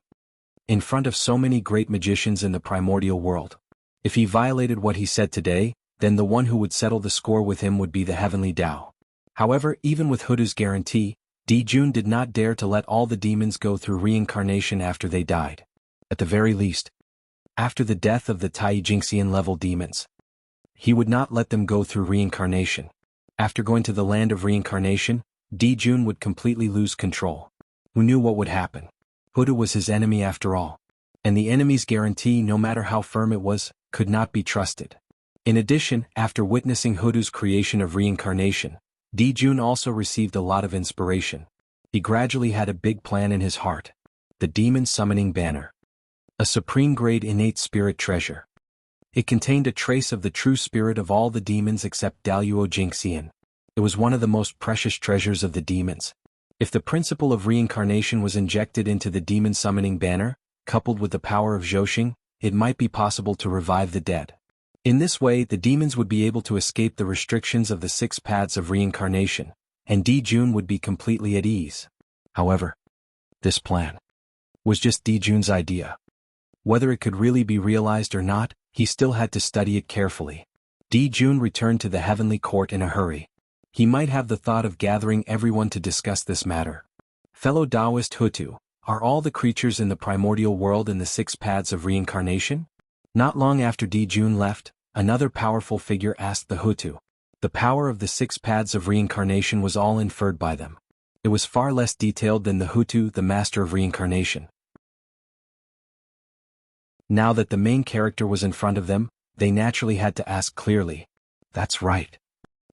In front of so many great magicians in the primordial world. If he violated what he said today, then the one who would settle the score with him would be the heavenly Tao. However, even with Hutu's guarantee, Dijun did not dare to let all the demons go through reincarnation after they died. At the very least, after the death of the Taijingxian level demons, he would not let them go through reincarnation. After going to the land of reincarnation, Dijun would completely lose control. Who knew what would happen? Hutu was his enemy after all. And the enemy's guarantee, no matter how firm it was, could not be trusted. In addition, after witnessing Hutu's creation of reincarnation, Dijun also received a lot of inspiration. He gradually had a big plan in his heart. The Demon Summoning Banner. A supreme-grade innate spirit treasure. It contained a trace of the true spirit of all the demons except Daluo Jingxian. It was one of the most precious treasures of the demons. If the principle of reincarnation was injected into the Demon Summoning Banner, coupled with the power of Zhouxing, it might be possible to revive the dead. In this way, the demons would be able to escape the restrictions of the 6 paths of reincarnation, and Di Jun would be completely at ease. However, this plan was just Di Jun's idea. Whether it could really be realized or not, he still had to study it carefully. Di Jun returned to the heavenly court in a hurry. He might have the thought of gathering everyone to discuss this matter. Fellow Taoist Hutu, are all the creatures in the primordial world in the 6 paths of reincarnation? Not long after Di Jun left, another powerful figure asked the Hutu. The power of the 6 paths of reincarnation was all inferred by them. It was far less detailed than the Hutu, the master of reincarnation. Now that the main character was in front of them, they naturally had to ask clearly. That's right.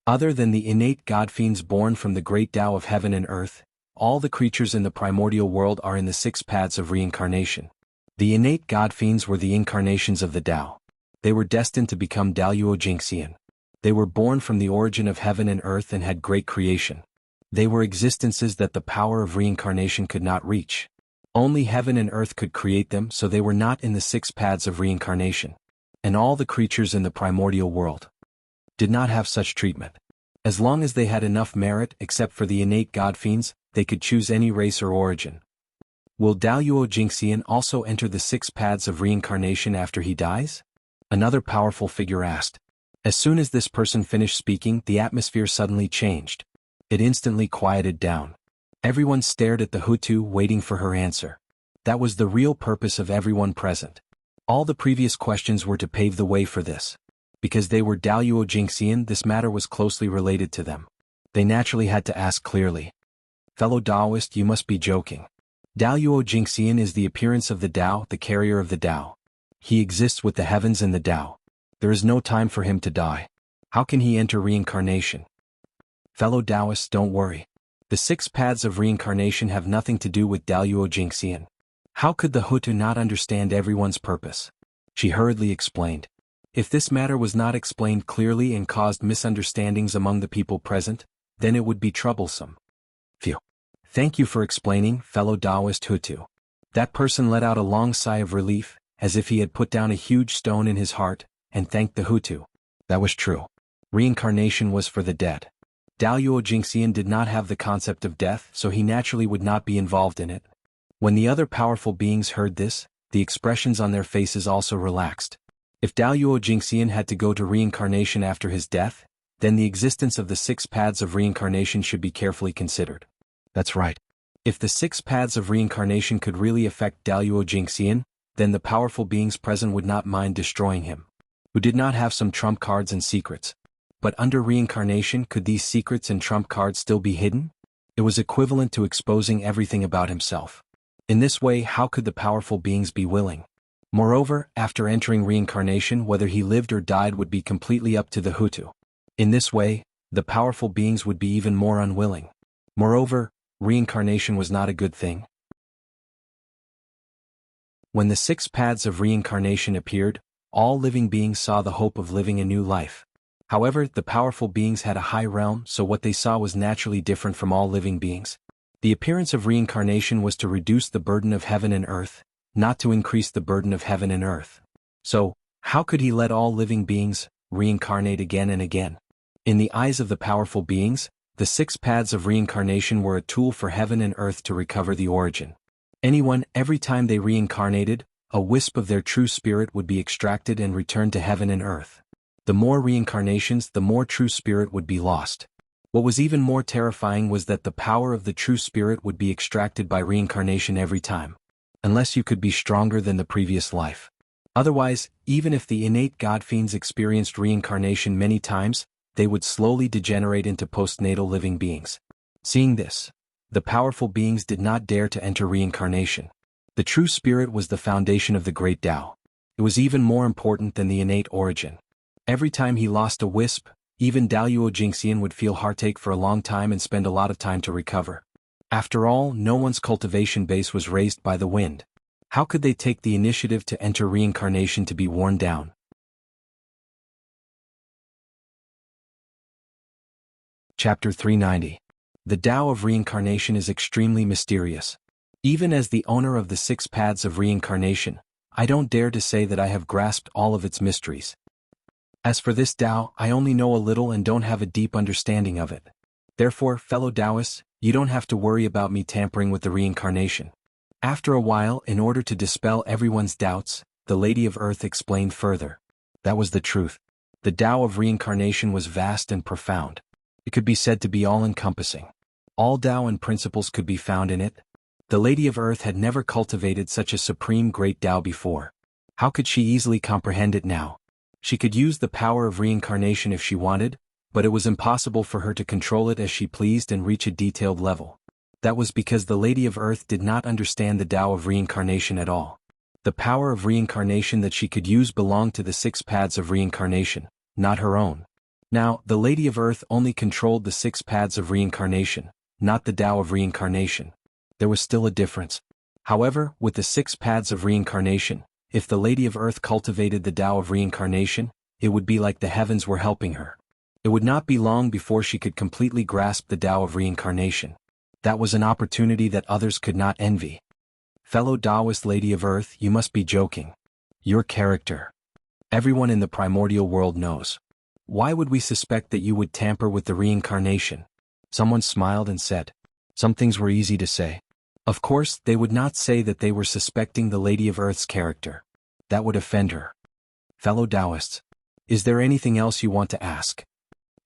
Other than the innate god fiends born from the great Tao of heaven and earth, all the creatures in the primordial world are in the 6 paths of reincarnation. The innate god fiends were the incarnations of the Tao. They were destined to become Daluo Jingxian. They were born from the origin of heaven and earth and had great creation. They were existences that the power of reincarnation could not reach. Only heaven and earth could create them, so they were not in the 6 paths of reincarnation. And all the creatures in the primordial world did not have such treatment. As long as they had enough merit, except for the innate god fiends, they could choose any race or origin. Will Daluo Jingxian also enter the 6 paths of reincarnation after he dies? Another powerful figure asked. As soon as this person finished speaking, the atmosphere suddenly changed. It instantly quieted down. Everyone stared at the Hutu, waiting for her answer. That was the real purpose of everyone present. All the previous questions were to pave the way for this. Because they were Daluo Jingxian, this matter was closely related to them. They naturally had to ask clearly. Fellow Taoist, you must be joking. Daluo Jingxian is the appearance of the Tao, the carrier of the Tao. He exists with the heavens and the Tao. There is no time for him to die. How can he enter reincarnation? Fellow Taoists, don't worry. The 6 paths of reincarnation have nothing to do with Daluo Jingxian. How could the Hutu not understand everyone's purpose? She hurriedly explained. If this matter was not explained clearly and caused misunderstandings among the people present, then it would be troublesome. Phew. Thank you for explaining, fellow Taoist Hutu. That person let out a long sigh of relief, as if he had put down a huge stone in his heart, and thanked the Hutu. That was true. Reincarnation was for the dead. Daluo Jingxian did not have the concept of death, so he naturally would not be involved in it. When the other powerful beings heard this, the expressions on their faces also relaxed. If Daluo Jingxian had to go to reincarnation after his death, then the existence of the 6 paths of reincarnation should be carefully considered. That's right. If the 6 paths of reincarnation could really affect Daluo Jingxian, then the powerful beings present would not mind destroying him. Who did not have some trump cards and secrets. But under reincarnation, could these secrets and trump cards still be hidden? It was equivalent to exposing everything about himself. In this way, how could the powerful beings be willing? Moreover, after entering reincarnation, whether he lived or died would be completely up to the Hutu. In this way, the powerful beings would be even more unwilling. Moreover, reincarnation was not a good thing. When the 6 paths of reincarnation appeared, all living beings saw the hope of living a new life. However, the powerful beings had a high realm, so what they saw was naturally different from all living beings. The appearance of reincarnation was to reduce the burden of heaven and earth, not to increase the burden of heaven and earth. So, how could he let all living beings reincarnate again and again? In the eyes of the powerful beings, the 6 paths of reincarnation were a tool for heaven and earth to recover the origin. Anyone, every time they reincarnated, a wisp of their true spirit would be extracted and returned to heaven and earth. The more reincarnations, the more true spirit would be lost. What was even more terrifying was that the power of the true spirit would be extracted by reincarnation every time. Unless you could be stronger than the previous life. Otherwise, even if the innate god fiends experienced reincarnation many times, they would slowly degenerate into postnatal living beings. Seeing this, the powerful beings did not dare to enter reincarnation. The true spirit was the foundation of the great Tao. It was even more important than the innate origin. Every time he lost a wisp, even Daluo Jingxian would feel heartache for a long time and spend a lot of time to recover. After all, no one's cultivation base was raised by the wind. How could they take the initiative to enter reincarnation to be worn down? Chapter 390. The Tao of Reincarnation is extremely mysterious. Even as the owner of the 6 paths of reincarnation, I don't dare to say that I have grasped all of its mysteries. As for this Tao, I only know a little and don't have a deep understanding of it. Therefore, fellow Taoists, you don't have to worry about me tampering with the reincarnation. After a while, in order to dispel everyone's doubts, the Lady of Earth explained further. That was the truth. The Tao of reincarnation was vast and profound. It could be said to be all-encompassing. All Tao and principles could be found in it. The Lady of Earth had never cultivated such a supreme great Tao before. How could she easily comprehend it now? She could use the power of reincarnation if she wanted, but it was impossible for her to control it as she pleased and reach a detailed level. That was because the Lady of Earth did not understand the Tao of reincarnation at all. The power of reincarnation that she could use belonged to the 6 paths of reincarnation, not her own. Now, the Lady of Earth only controlled the 6 paths of reincarnation, not the Tao of reincarnation. There was still a difference. However, with the 6 paths of reincarnation, if the Lady of Earth cultivated the Tao of reincarnation, it would be like the heavens were helping her. It would not be long before she could completely grasp the Tao of reincarnation. That was an opportunity that others could not envy. Fellow Taoist Lady of Earth, you must be joking. Your character. Everyone in the primordial world knows. Why would we suspect that you would tamper with the reincarnation? Someone smiled and said. Some things were easy to say. Of course, they would not say that they were suspecting the Lady of Earth's character. That would offend her. Fellow Taoists, is there anything else you want to ask?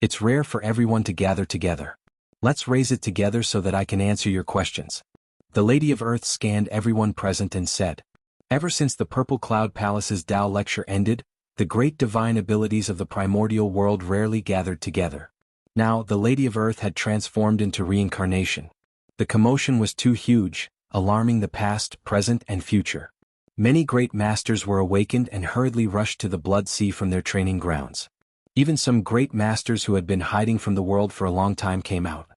It's rare for everyone to gather together. Let's raise it together so that I can answer your questions. The Lady of Earth scanned everyone present and said, ever since the Purple Cloud Palace's Tao lecture ended, the great divine abilities of the primordial world rarely gathered together. Now, the Lady of Earth had transformed into reincarnation. The commotion was too huge, alarming the past, present, and future. Many great masters were awakened and hurriedly rushed to the Blood Sea from their training grounds. Even some great masters who had been hiding from the world for a long time came out.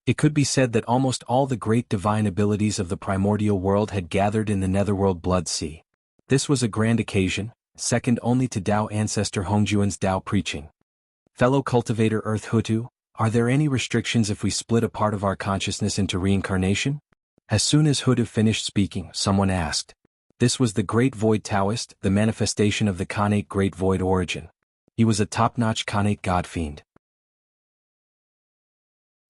It could be said that almost all the great divine abilities of the primordial world had gathered in the netherworld Blood Sea. This was a grand occasion, second only to Tao ancestor Hongjuan's Tao preaching. Fellow cultivator Earth Hutu, are there any restrictions if we split a part of our consciousness into reincarnation? As soon as Hutu finished speaking, someone asked. This was the Great Void Taoist, the manifestation of the Khanate Great Void origin. He was a top-notch Khanate god fiend.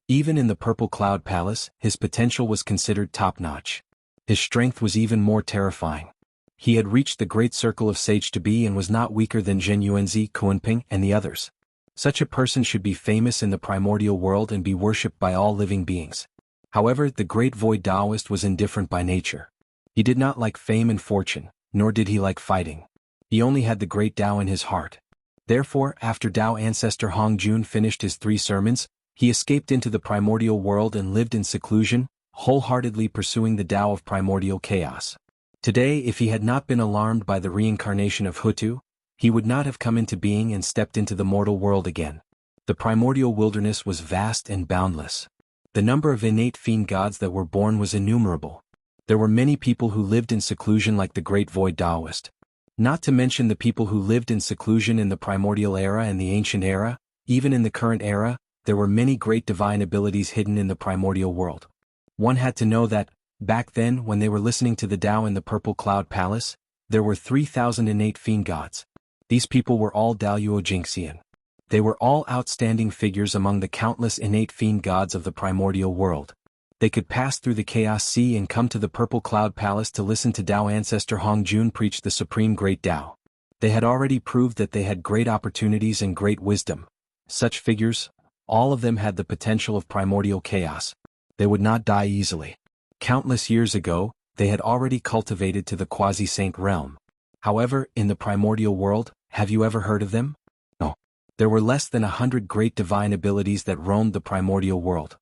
Even in the Purple Cloud Palace, his potential was considered top-notch. His strength was even more terrifying. He had reached the great circle of Sage to be and was not weaker than Zhen Yuanzi, Kuanping, and the others. Such a person should be famous in the primordial world and be worshipped by all living beings. However, the great void Taoist was indifferent by nature. He did not like fame and fortune, nor did he like fighting. He only had the great Tao in his heart. Therefore, after Tao ancestor Hongjun finished his 3 sermons, he escaped into the primordial world and lived in seclusion, wholeheartedly pursuing the Tao of primordial chaos. Today, if he had not been alarmed by the reincarnation of Hutu, he would not have come into being and stepped into the mortal world again. The primordial wilderness was vast and boundless. The number of innate fiend gods that were born was innumerable. There were many people who lived in seclusion like the great void Taoist. Not to mention the people who lived in seclusion in the primordial era and the ancient era. Even in the current era, there were many great divine abilities hidden in the primordial world. One had to know that, back then when they were listening to the Tao in the Purple Cloud Palace, there were 3,000 innate fiend gods. These people were all Daluo Jingxian. They were all outstanding figures among the countless innate fiend gods of the primordial world. They could pass through the Chaos Sea and come to the Purple Cloud Palace to listen to Tao ancestor Hongjun preach the supreme great Tao. They had already proved that they had great opportunities and great wisdom. Such figures, all of them had the potential of primordial chaos. They would not die easily. Countless years ago, they had already cultivated to the quasi-saint realm. However, in the primordial world, have you ever heard of them? No. There were less than 100 great divine abilities that roamed the primordial world.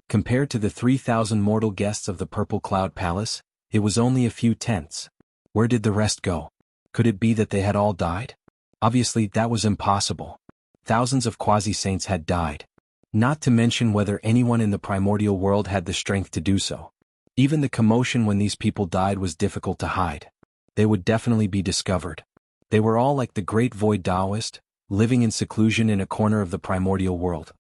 Compared to the 3,000 mortal guests of the Purple Cloud Palace, it was only a few tenths. Where did the rest go? Could it be that they had all died? Obviously, that was impossible. Thousands of quasi-saints had died. Not to mention whether anyone in the primordial world had the strength to do so. Even the commotion when these people died was difficult to hide. They would definitely be discovered. They were all like the great void Taoist, living in seclusion in a corner of the primordial world.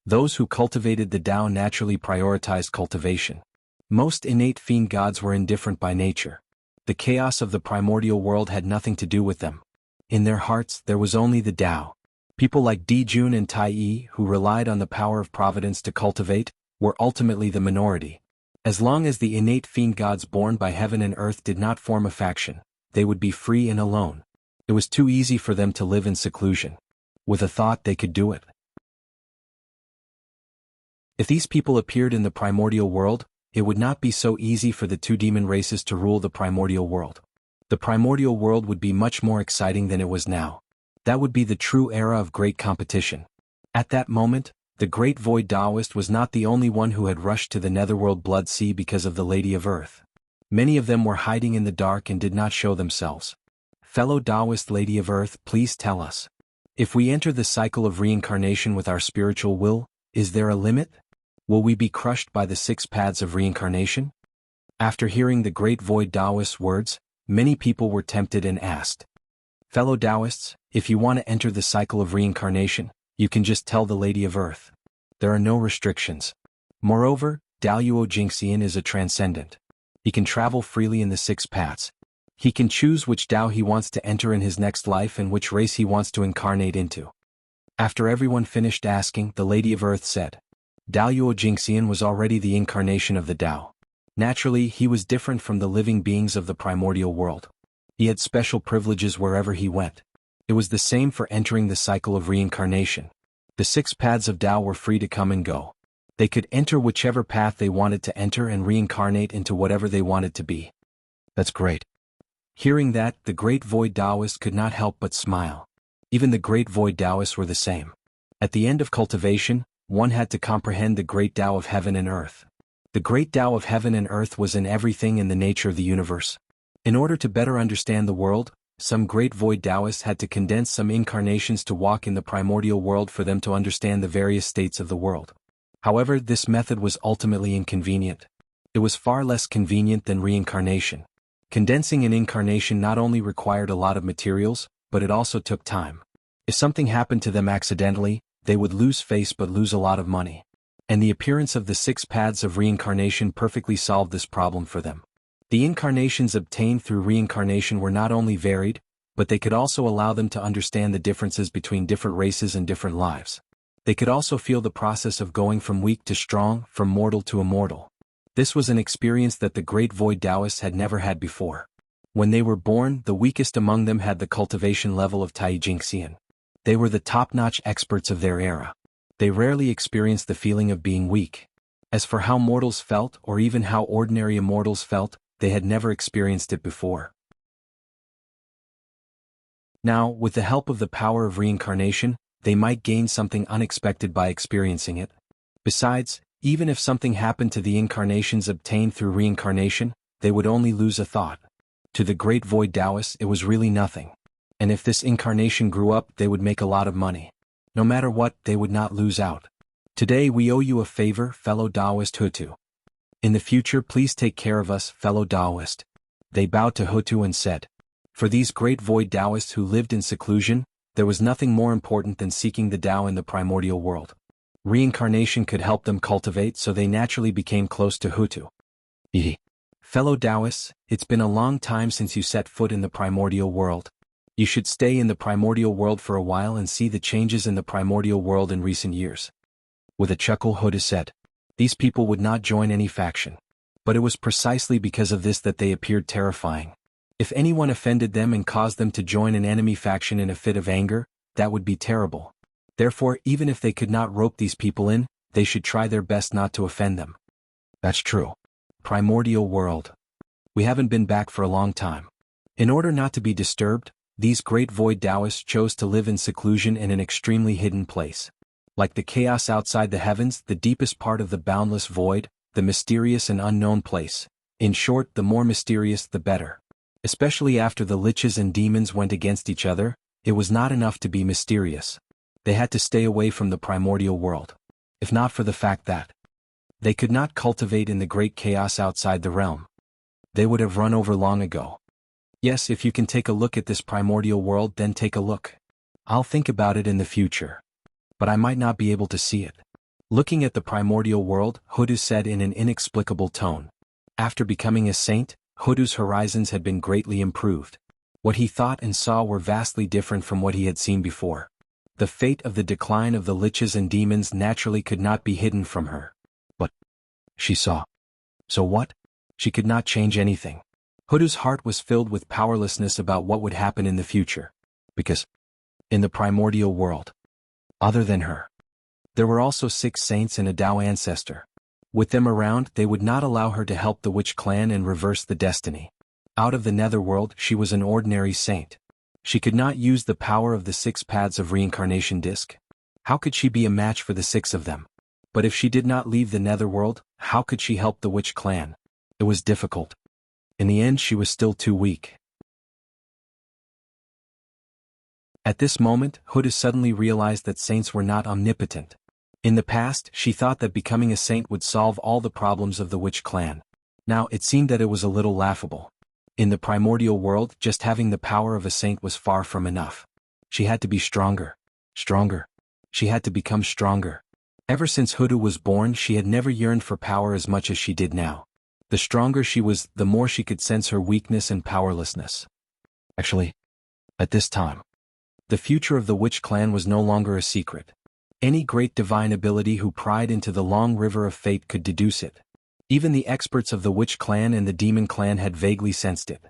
Those who cultivated the Tao naturally prioritized cultivation. Most innate fiend gods were indifferent by nature. The chaos of the primordial world had nothing to do with them. In their hearts there was only the Tao. People like Dijun and Tai Yi, who relied on the power of providence to cultivate, were ultimately the minority. As long as the innate fiend gods born by heaven and earth did not form a faction, they would be free and alone. It was too easy for them to live in seclusion. With a thought they could do it. If these people appeared in the primordial world, it would not be so easy for the two demon races to rule the primordial world. The primordial world would be much more exciting than it was now. That would be the true era of great competition. At that moment, the great void Taoist was not the only one who had rushed to the netherworld blood sea because of the Lady of Earth. Many of them were hiding in the dark and did not show themselves. Fellow Taoist Lady of Earth, please tell us. If we enter the cycle of reincarnation with our spiritual will, is there a limit? Will we be crushed by the 6 paths of reincarnation? After hearing the great void Taoist's words, many people were tempted and asked, fellow Taoists, if you want to enter the cycle of reincarnation, you can just tell the Lady of Earth. There are no restrictions. Moreover, Daluo Jingxian is a transcendent. He can travel freely in the 6 paths. He can choose which Tao he wants to enter in his next life and which race he wants to incarnate into. After everyone finished asking, the Lady of Earth said, Daluo Jingxian was already the incarnation of the Tao. Naturally, he was different from the living beings of the primordial world. He had special privileges wherever he went. It was the same for entering the cycle of reincarnation. The 6 paths of Tao were free to come and go. They could enter whichever path they wanted to enter and reincarnate into whatever they wanted to be. That's great. Hearing that, the great void Taoist could not help but smile. Even the great void Taoists were the same. At the end of cultivation, one had to comprehend the great Tao of heaven and earth. The great Tao of heaven and earth was in everything in the nature of the universe. In order to better understand the world, some great void Taoists had to condense some incarnations to walk in the primordial world for them to understand the various states of the world. However, this method was ultimately inconvenient. It was far less convenient than reincarnation. Condensing an incarnation not only required a lot of materials, but it also took time. If something happened to them accidentally, they would lose face but lose a lot of money. And the appearance of the 6 paths of reincarnation perfectly solved this problem for them. The incarnations obtained through reincarnation were not only varied, but they could also allow them to understand the differences between different races and different lives. They could also feel the process of going from weak to strong, from mortal to immortal. This was an experience that the great void Taoists had never had before. When they were born, the weakest among them had the cultivation level of Tai Jingxian. They were the top-notch experts of their era. They rarely experienced the feeling of being weak. As for how mortals felt, or even how ordinary immortals felt, they had never experienced it before. Now, with the help of the power of reincarnation, they might gain something unexpected by experiencing it. Besides, even if something happened to the incarnations obtained through reincarnation, they would only lose a thought. To the great void Taoists, it was really nothing. And if this incarnation grew up, they would make a lot of money. No matter what, they would not lose out. Today we owe you a favor, fellow Taoist Hutu. In the future, please take care of us, fellow Taoist. They bowed to Hutu and said, for these great void Taoists who lived in seclusion, there was nothing more important than seeking the Tao in the primordial world. Reincarnation could help them cultivate, so they naturally became close to Hutu. Fellow Taoists, it's been a long time since you set foot in the primordial world. You should stay in the primordial world for a while and see the changes in the primordial world in recent years. With a chuckle, Hutu said, these people would not join any faction. But it was precisely because of this that they appeared terrifying. If anyone offended them and caused them to join an enemy faction in a fit of anger, that would be terrible. Therefore, even if they could not rope these people in, they should try their best not to offend them. That's true. Primordial world. We haven't been back for a long time. In order not to be disturbed, these great void Taoists chose to live in seclusion in an extremely hidden place. Like the chaos outside the heavens, the deepest part of the boundless void, the mysterious and unknown place. In short, the more mysterious the better. Especially after the liches and demons went against each other, it was not enough to be mysterious. They had to stay away from the primordial world. if not for the fact that they could not cultivate in the great chaos outside the realm. They would have run over long ago. Yes, if you can take a look at this primordial world, then take a look. I'll think about it in the future. But I might not be able to see it. Looking at the primordial world, Hoodoo said in an inexplicable tone. After becoming a saint, Hoodoo's horizons had been greatly improved. What he thought and saw were vastly different from what he had seen before. The fate of the decline of the liches and demons naturally could not be hidden from her. But she saw. So what? She could not change anything. Hoodoo's heart was filled with powerlessness about what would happen in the future. Because in the primordial world, other than her, there were also 6 saints and a Dao ancestor. With them around, they would not allow her to help the witch clan and reverse the destiny. Out of the netherworld, she was an ordinary saint. She could not use the power of the 6 paths of reincarnation disc. How could she be a match for the 6 of them? But if she did not leave the netherworld, how could she help the witch clan? It was difficult. In the end, she was still too weak. At this moment, Hoodoo suddenly realized that saints were not omnipotent. In the past, she thought that becoming a saint would solve all the problems of the witch clan. Now, it seemed that it was a little laughable. In the primordial world, just having the power of a saint was far from enough. She had to be stronger. Stronger. She had to become stronger. Ever since Hoodoo was born, she had never yearned for power as much as she did now. The stronger she was, the more she could sense her weakness and powerlessness. Actually, at this time, the future of the witch clan was no longer a secret. Any great divine ability who pried into the long river of fate could deduce it. Even the experts of the witch clan and the demon clan had vaguely sensed it.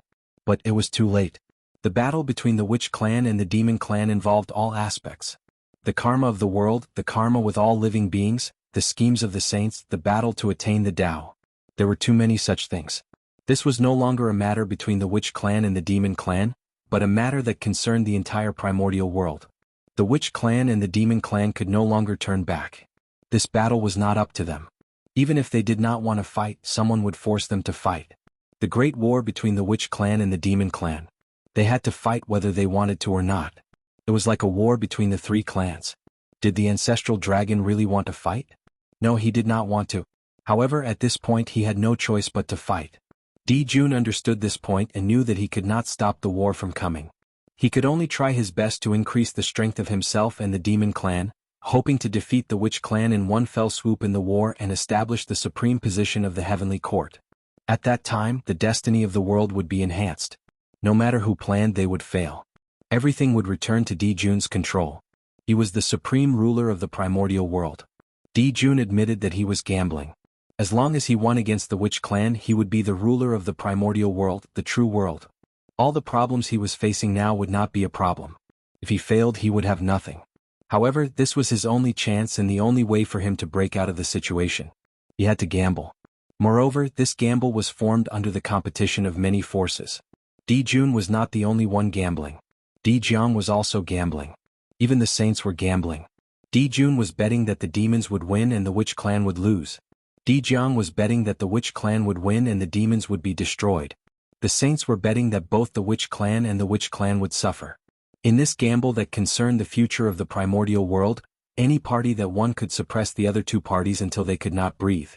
But it was too late. The battle between the witch clan and the demon clan involved all aspects. The karma of the world, the karma with all living beings, the schemes of the saints, the battle to attain the Tao. There were too many such things. This was no longer a matter between the witch clan and the demon clan, but a matter that concerned the entire primordial world. The witch clan and the demon clan could no longer turn back. This battle was not up to them. Even if they did not want to fight, someone would force them to fight. The great war between the witch clan and the demon clan. They had to fight whether they wanted to or not. It was like a war between the 3 clans. Did the ancestral dragon really want to fight? No, he did not want to. However, at this point he had no choice but to fight. Jun understood this point and knew that he could not stop the war from coming. He could only try his best to increase the strength of himself and the demon clan, hoping to defeat the witch clan in one fell swoop in the war and establish the supreme position of the heavenly court. At that time, the destiny of the world would be enhanced. No matter who planned, they would fail. Everything would return to Jun's control. He was the supreme ruler of the primordial world. Jun admitted that he was gambling. As long as he won against the witch clan, he would be the ruler of the primordial world, the true world. All the problems he was facing now would not be a problem. If he failed, he would have nothing. However, this was his only chance and the only way for him to break out of the situation. He had to gamble. Moreover, this gamble was formed under the competition of many forces. Jun was not the only one gambling. Jiang was also gambling. Even the saints were gambling. Jun was betting that the demons would win and the witch clan would lose. Jiang was betting that the witch clan would win and the demons would be destroyed. The saints were betting that both the witch clan and the witch clan would suffer. In this gamble that concerned the future of the primordial world, any party that won could suppress the other 2 parties until they could not breathe.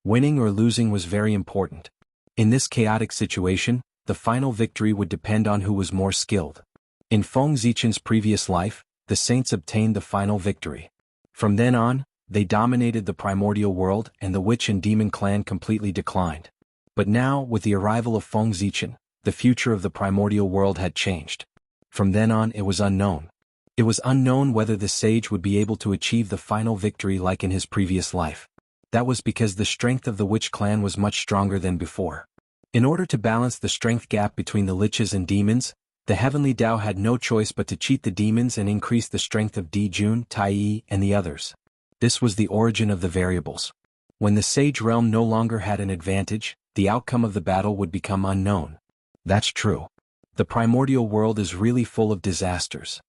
Winning or losing was very important. In this chaotic situation, the final victory would depend on who was more skilled. In Feng Zichen's previous life, the saints obtained the final victory. From then on, they dominated the primordial world and the witch and demon clan completely declined. But now, with the arrival of Feng Zichen, the future of the primordial world had changed. From then on, it was unknown. It was unknown whether the sage would be able to achieve the final victory like in his previous life. That was because the strength of the witch clan was much stronger than before. In order to balance the strength gap between the liches and demons, the heavenly Tao had no choice but to cheat the demons and increase the strength of Jun, Tai, and the others. This was the origin of the variables. When the sage realm no longer had an advantage, the outcome of the battle would become unknown. That's true. The primordial world is really full of disasters.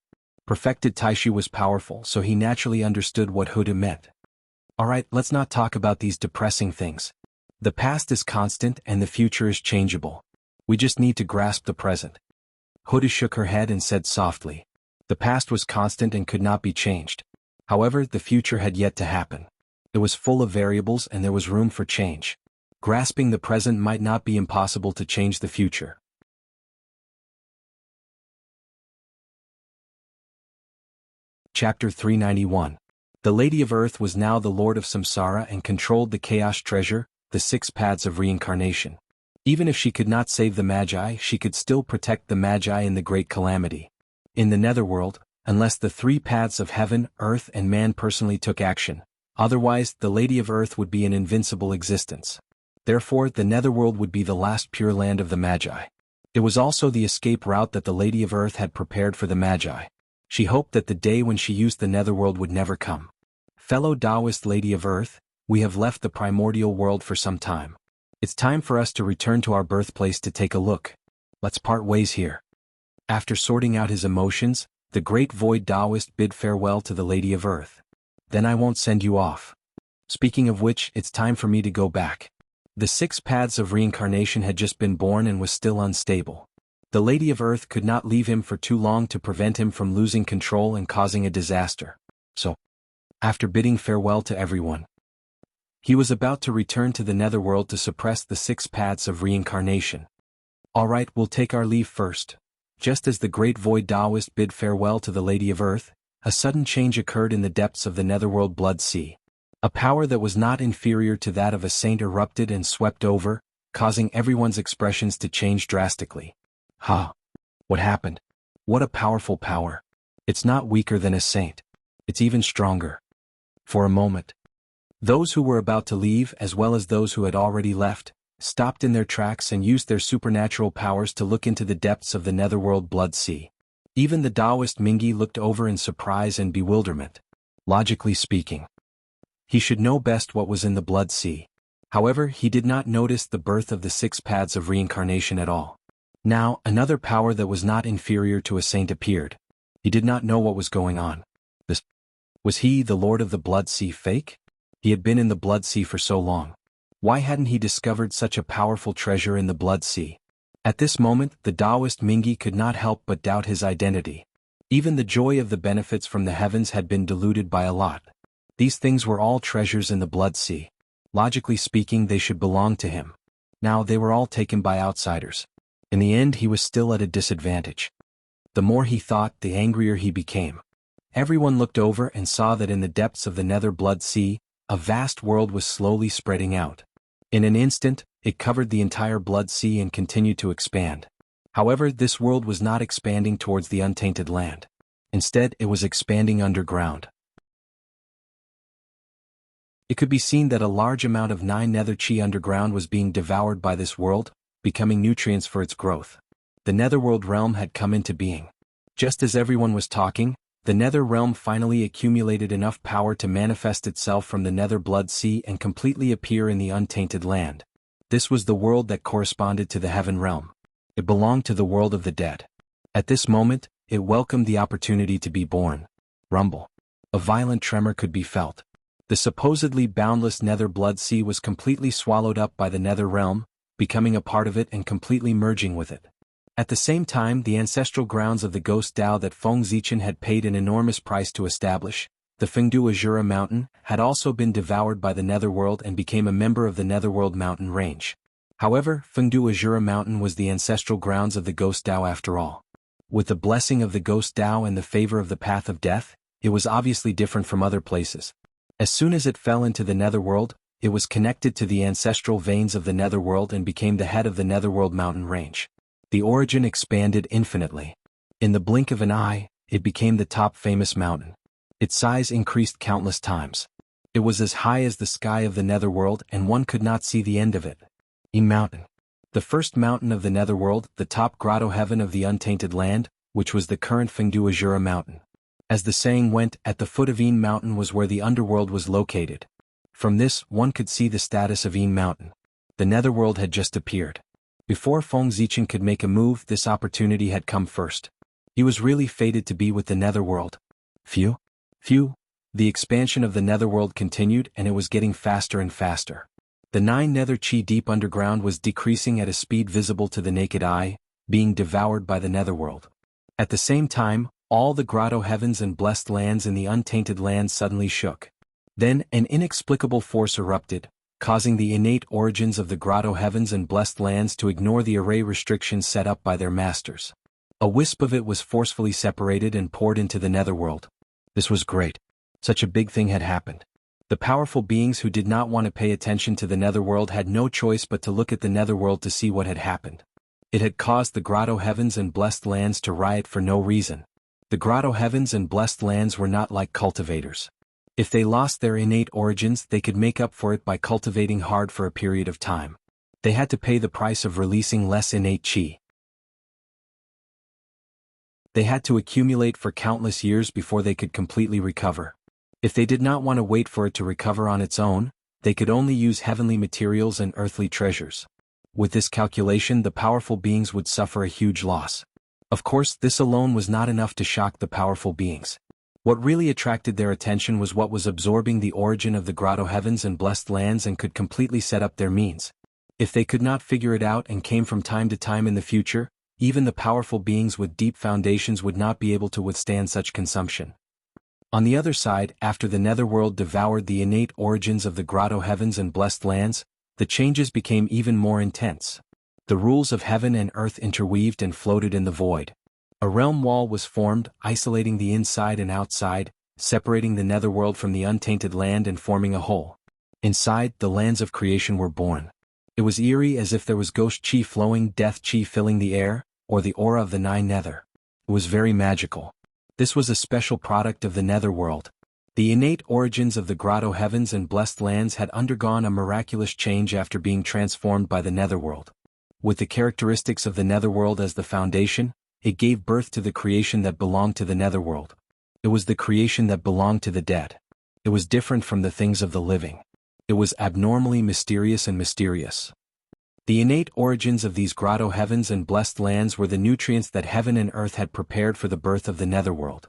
Perfected Taishu was powerful, so he naturally understood what Hoodoo meant. Alright, let's not talk about these depressing things. The past is constant and the future is changeable. We just need to grasp the present. Hoodoo shook her head and said softly. The past was constant and could not be changed. However, the future had yet to happen. It was full of variables and there was room for change. Grasping the present might not be impossible to change the future. Chapter 391. The Lady of Earth was now the Lord of Samsara and controlled the chaos treasure, the 6 paths of reincarnation. Even if she could not save the Magi, she could still protect the Magi in the great calamity. In the netherworld, unless the 3 paths of heaven, earth and man personally took action, otherwise the Lady of Earth would be an invincible existence. Therefore the netherworld would be the last pure land of the Magi. It was also the escape route that the Lady of Earth had prepared for the Magi. She hoped that the day when she used the netherworld would never come. Fellow Taoist Lady of Earth, we have left the primordial world for some time. It's time for us to return to our birthplace to take a look. Let's part ways here. After sorting out his emotions, the great void Taoist bid farewell to the Lady of Earth. Then I won't send you off. Speaking of which, it's time for me to go back. The 6 paths of reincarnation had just been born and was still unstable. The Lady of Earth could not leave him for too long to prevent him from losing control and causing a disaster. So, after bidding farewell to everyone, he was about to return to the netherworld to suppress the 6 paths of reincarnation. Alright, we'll take our leave first. Just as the great void Taoist bid farewell to the Lady of Earth, a sudden change occurred in the depths of the netherworld blood sea. A power that was not inferior to that of a saint erupted and swept over, causing everyone's expressions to change drastically. What happened? What a powerful power. It's not weaker than a saint. It's even stronger. For a moment, those who were about to leave as well as those who had already left, stopped in their tracks and used their supernatural powers to look into the depths of the netherworld blood sea. Even the Taoist Mingi looked over in surprise and bewilderment. Logically speaking, he should know best what was in the blood sea. However, he did not notice the birth of the 6 paths of reincarnation at all. Now, another power that was not inferior to a saint appeared. He did not know what was going on. Was he, the Lord of the Blood Sea, fake? He had been in the Blood Sea for so long. Why hadn't he discovered such a powerful treasure in the Blood Sea? At this moment, the Taoist Mingi could not help but doubt his identity. Even the joy of the benefits from the heavens had been diluted by a lot. These things were all treasures in the Blood Sea. Logically speaking, they should belong to him. Now they were all taken by outsiders. In the end, he was still at a disadvantage. The more he thought, the angrier he became. Everyone looked over and saw that in the depths of the nether blood sea, a vast world was slowly spreading out. In an instant, it covered the entire blood sea and continued to expand. However, this world was not expanding towards the untainted land. Instead, it was expanding underground. It could be seen that a large amount of 9 nether chi underground was being devoured by this world, becoming nutrients for its growth. The netherworld realm had come into being. Just as everyone was talking, the nether realm finally accumulated enough power to manifest itself from the nether blood sea and completely appear in the untainted land. This was the world that corresponded to the heaven realm. It belonged to the world of the dead. At this moment, it welcomed the opportunity to be born. Rumble. A violent tremor could be felt. The supposedly boundless nether blood sea was completely swallowed up by the nether realm, becoming a part of it and completely merging with it. At the same time, the ancestral grounds of the ghost Tao that Feng Zichen had paid an enormous price to establish, the Fengdu Azura mountain, had also been devoured by the netherworld and became a member of the netherworld mountain range. However, Fengdu Azura mountain was the ancestral grounds of the ghost Tao after all. With the blessing of the ghost Tao and the favor of the path of death, it was obviously different from other places. As soon as it fell into the netherworld, it was connected to the ancestral veins of the netherworld and became the head of the netherworld mountain range. The origin expanded infinitely. In the blink of an eye, it became the top famous mountain. Its size increased countless times. It was as high as the sky of the netherworld and one could not see the end of it. Mountain. The first mountain of the netherworld, the top grotto heaven of the untainted land, which was the current Fengdu Azura mountain. As the saying went, at the foot of mountain was where the underworld was located. From this, one could see the status of mountain. The netherworld had just appeared. Before Feng Zichen could make a move, this opportunity had come first. He was really fated to be with the netherworld. Phew. The expansion of the netherworld continued and it was getting faster and faster. The 9 nether chi deep underground was decreasing at a speed visible to the naked eye, being devoured by the netherworld. At the same time, All the grotto heavens and blessed lands in the untainted land suddenly shook. Then an inexplicable force erupted, causing the innate origins of the grotto heavens and blessed lands to ignore the array restrictions set up by their masters. A wisp of it was forcefully separated and poured into the netherworld. This was great. Such a big thing had happened. The powerful beings who did not want to pay attention to the netherworld had no choice but to look at the netherworld to see what had happened. It had caused the grotto heavens and blessed lands to riot for no reason. The grotto heavens and blessed lands were not like cultivators. If they lost their innate origins, they could make up for it by cultivating hard for a period of time. They had to pay the price of releasing less innate chi. They had to accumulate for countless years before they could completely recover. If they did not want to wait for it to recover on its own, they could only use heavenly materials and earthly treasures. With this calculation, the powerful beings would suffer a huge loss. Of course, this alone was not enough to shock the powerful beings. What really attracted their attention was what was absorbing the origin of the grotto heavens and blessed lands and could completely set up their means. If they could not figure it out and came from time to time in the future, even the powerful beings with deep foundations would not be able to withstand such consumption. On the other side, after the netherworld devoured the innate origins of the grotto heavens and blessed lands, the changes became even more intense. The rules of heaven and earth interweaved and floated in the void. A realm wall was formed, isolating the inside and outside, separating the netherworld from the untainted land and forming a whole. Inside, the lands of creation were born. It was eerie, as if there was ghost chi flowing, death chi filling the air, or the aura of the nine nether. It was very magical. This was a special product of the netherworld. The innate origins of the grotto heavens and blessed lands had undergone a miraculous change after being transformed by the netherworld. With the characteristics of the netherworld as the foundation, it gave birth to the creation that belonged to the netherworld. It was the creation that belonged to the dead. It was different from the things of the living. It was abnormally mysterious and mysterious. The innate origins of these grotto heavens and blessed lands were the nutrients that heaven and earth had prepared for the birth of the netherworld.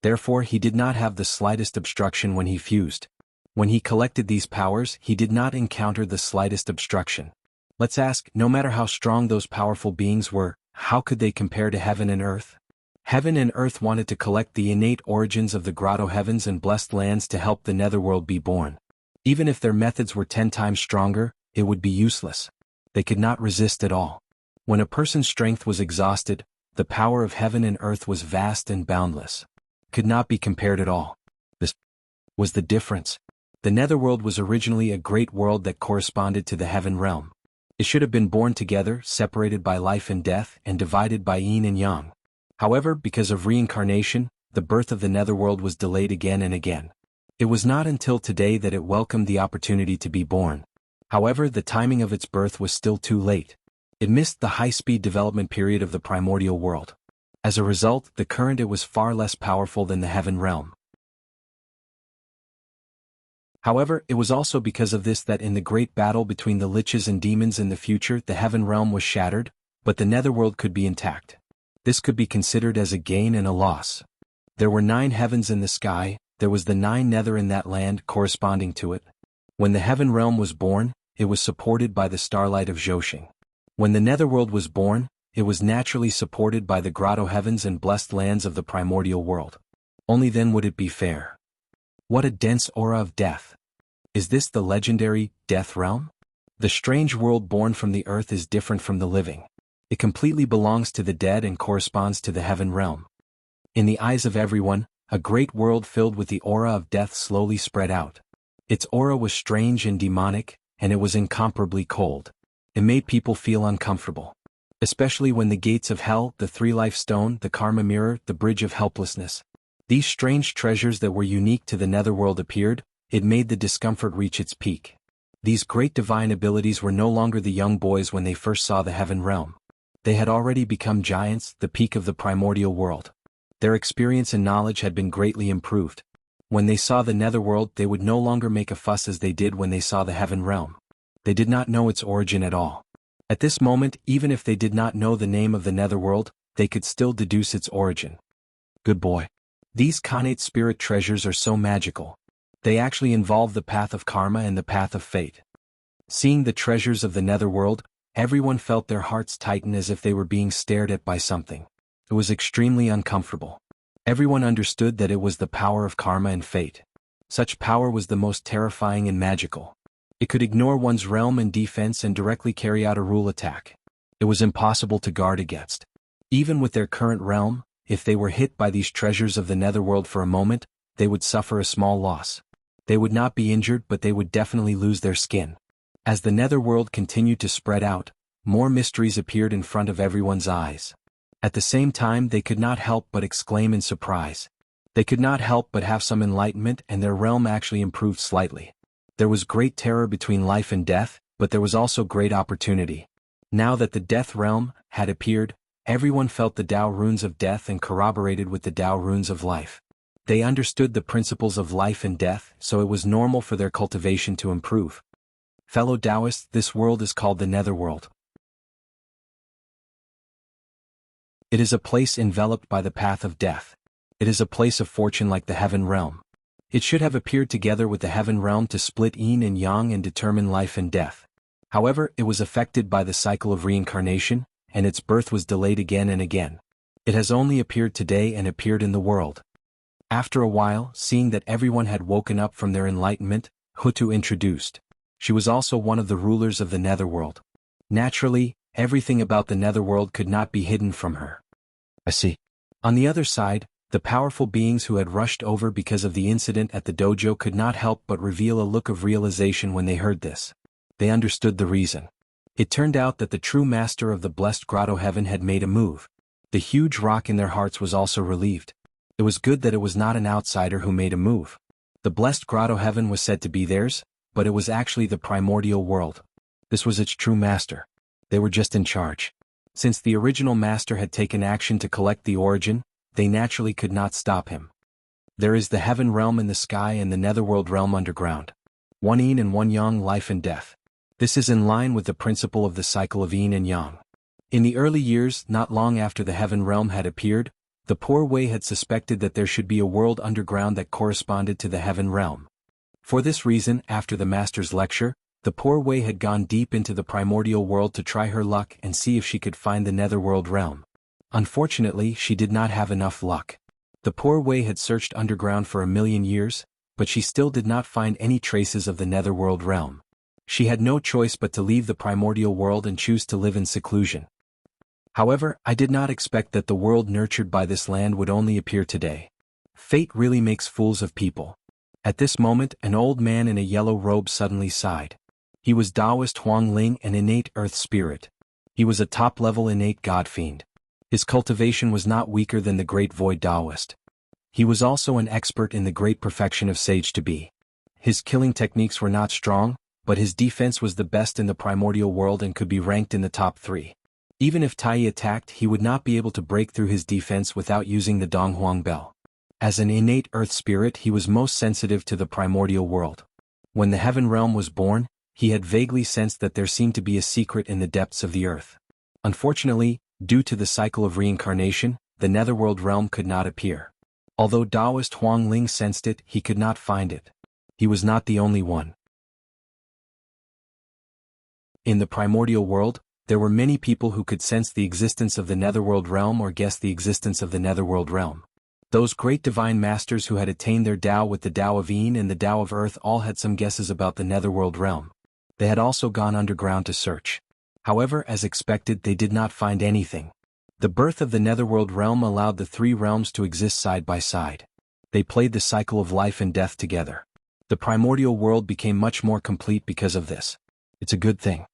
Therefore, he did not have the slightest obstruction when he fused. When he collected these powers, he did not encounter the slightest obstruction. Let's ask, no matter how strong those powerful beings were, how could they compare to heaven and earth? Heaven and earth wanted to collect the innate origins of the grotto heavens and blessed lands to help the netherworld be born. Even if their methods were 10 times stronger, it would be useless. They could not resist at all. When a person's strength was exhausted, the power of heaven and earth was vast and boundless. Could not be compared at all. This was the difference. The netherworld was originally a great world that corresponded to the heaven realm. It should have been born together, separated by life and death, and divided by yin and yang. However, because of reincarnation, the birth of the netherworld was delayed again and again. It was not until today that it welcomed the opportunity to be born. However, the timing of its birth was still too late. It missed the high-speed development period of the primordial world. As a result, the current it was far less powerful than the heaven realm. However, it was also because of this that in the great battle between the liches and demons in the future, the heaven realm was shattered, but the netherworld could be intact. This could be considered as a gain and a loss. There were 9 heavens in the sky, there was the 9 nether in that land corresponding to it. When the heaven realm was born, it was supported by the starlight of Zhoshing. When the netherworld was born, it was naturally supported by the grotto heavens and blessed lands of the primordial world. Only then would it be fair. What a dense aura of death. Is this the legendary death realm? The strange world born from the earth is different from the living. It completely belongs to the dead and corresponds to the heaven realm. In the eyes of everyone, a great world filled with the aura of death slowly spread out. Its aura was strange and demonic, and it was incomparably cold. It made people feel uncomfortable. Especially when the gates of hell, the 3-life stone, the karma mirror, the bridge of helplessness. These strange treasures that were unique to the netherworld appeared, it made the discomfort reach its peak. These great divine abilities were no longer the young boys when they first saw the heaven realm. They had already become giants, the peak of the primordial world. Their experience and knowledge had been greatly improved. When they saw the netherworld, they would no longer make a fuss as they did when they saw the heaven realm. They did not know its origin at all. At this moment, even if they did not know the name of the netherworld, they could still deduce its origin. Good boy. These connate spirit treasures are so magical. They actually involve the path of karma and the path of fate. Seeing the treasures of the netherworld, everyone felt their hearts tighten as if they were being stared at by something. It was extremely uncomfortable. Everyone understood that it was the power of karma and fate. Such power was the most terrifying and magical. It could ignore one's realm and defense and directly carry out a rule attack. It was impossible to guard against. Even with their current realm, if they were hit by these treasures of the netherworld for a moment, they would suffer a small loss. They would not be injured, but they would definitely lose their skin. As the netherworld continued to spread out, more mysteries appeared in front of everyone's eyes. At the same time, they could not help but exclaim in surprise. They could not help but have some enlightenment, and their realm actually improved slightly. There was great terror between life and death, but there was also great opportunity. Now that the death realm had appeared, everyone felt the Tao runes of death and corroborated with the Tao runes of life. They understood the principles of life and death, so it was normal for their cultivation to improve. Fellow Taoists, this world is called the Netherworld. It is a place enveloped by the path of death. It is a place of fortune like the heaven realm. It should have appeared together with the heaven realm to split yin and yang and determine life and death. However, it was affected by the cycle of reincarnation, and its birth was delayed again and again. It has only appeared today and appeared in the world. After a while, seeing that everyone had woken up from their enlightenment, Hutu introduced. She was also one of the rulers of the netherworld. Naturally, everything about the netherworld could not be hidden from her. I see. On the other side, the powerful beings who had rushed over because of the incident at the dojo could not help but reveal a look of realization when they heard this. They understood the reason. It turned out that the true master of the blessed grotto heaven had made a move. The huge rock in their hearts was also relieved. It was good that it was not an outsider who made a move. The blessed grotto heaven was said to be theirs, but it was actually the primordial world. This was its true master. They were just in charge. Since the original master had taken action to collect the origin, they naturally could not stop him. There is the heaven realm in the sky and the netherworld realm underground. One yin and one yang, life and death. This is in line with the principle of the cycle of yin and yang. In the early years, not long after the heaven realm had appeared, the poor Wei had suspected that there should be a world underground that corresponded to the heaven realm. For this reason, after the master's lecture, the poor Wei had gone deep into the primordial world to try her luck and see if she could find the netherworld realm. Unfortunately, she did not have enough luck. The poor Wei had searched underground for 1,000,000 years, but she still did not find any traces of the netherworld realm. She had no choice but to leave the primordial world and choose to live in seclusion. However, I did not expect that the world nurtured by this land would only appear today. Fate really makes fools of people. At this moment, an old man in a yellow robe suddenly sighed. He was Taoist Huang Ling, an innate earth spirit. He was a top-level innate god fiend. His cultivation was not weaker than the great void Taoist. He was also an expert in the great perfection of sage to be. His killing techniques were not strong, but his defense was the best in the primordial world and could be ranked in the top 3. Even if Tai attacked, he would not be able to break through his defense without using the Donghuang bell. As an innate earth spirit, he was most sensitive to the primordial world. When the heaven realm was born, he had vaguely sensed that there seemed to be a secret in the depths of the earth. Unfortunately, due to the cycle of reincarnation, the netherworld realm could not appear. Although Taoist Huang Ling sensed it, he could not find it. He was not the only one. In the primordial world, there were many people who could sense the existence of the netherworld realm or guess the existence of the netherworld realm. Those great divine masters who had attained their Tao with the Tao of Yin and the Tao of Earth all had some guesses about the netherworld realm. They had also gone underground to search. However, as expected, they did not find anything. The birth of the netherworld realm allowed the 3 realms to exist side by side. They played the cycle of life and death together. The primordial world became much more complete because of this. It's a good thing.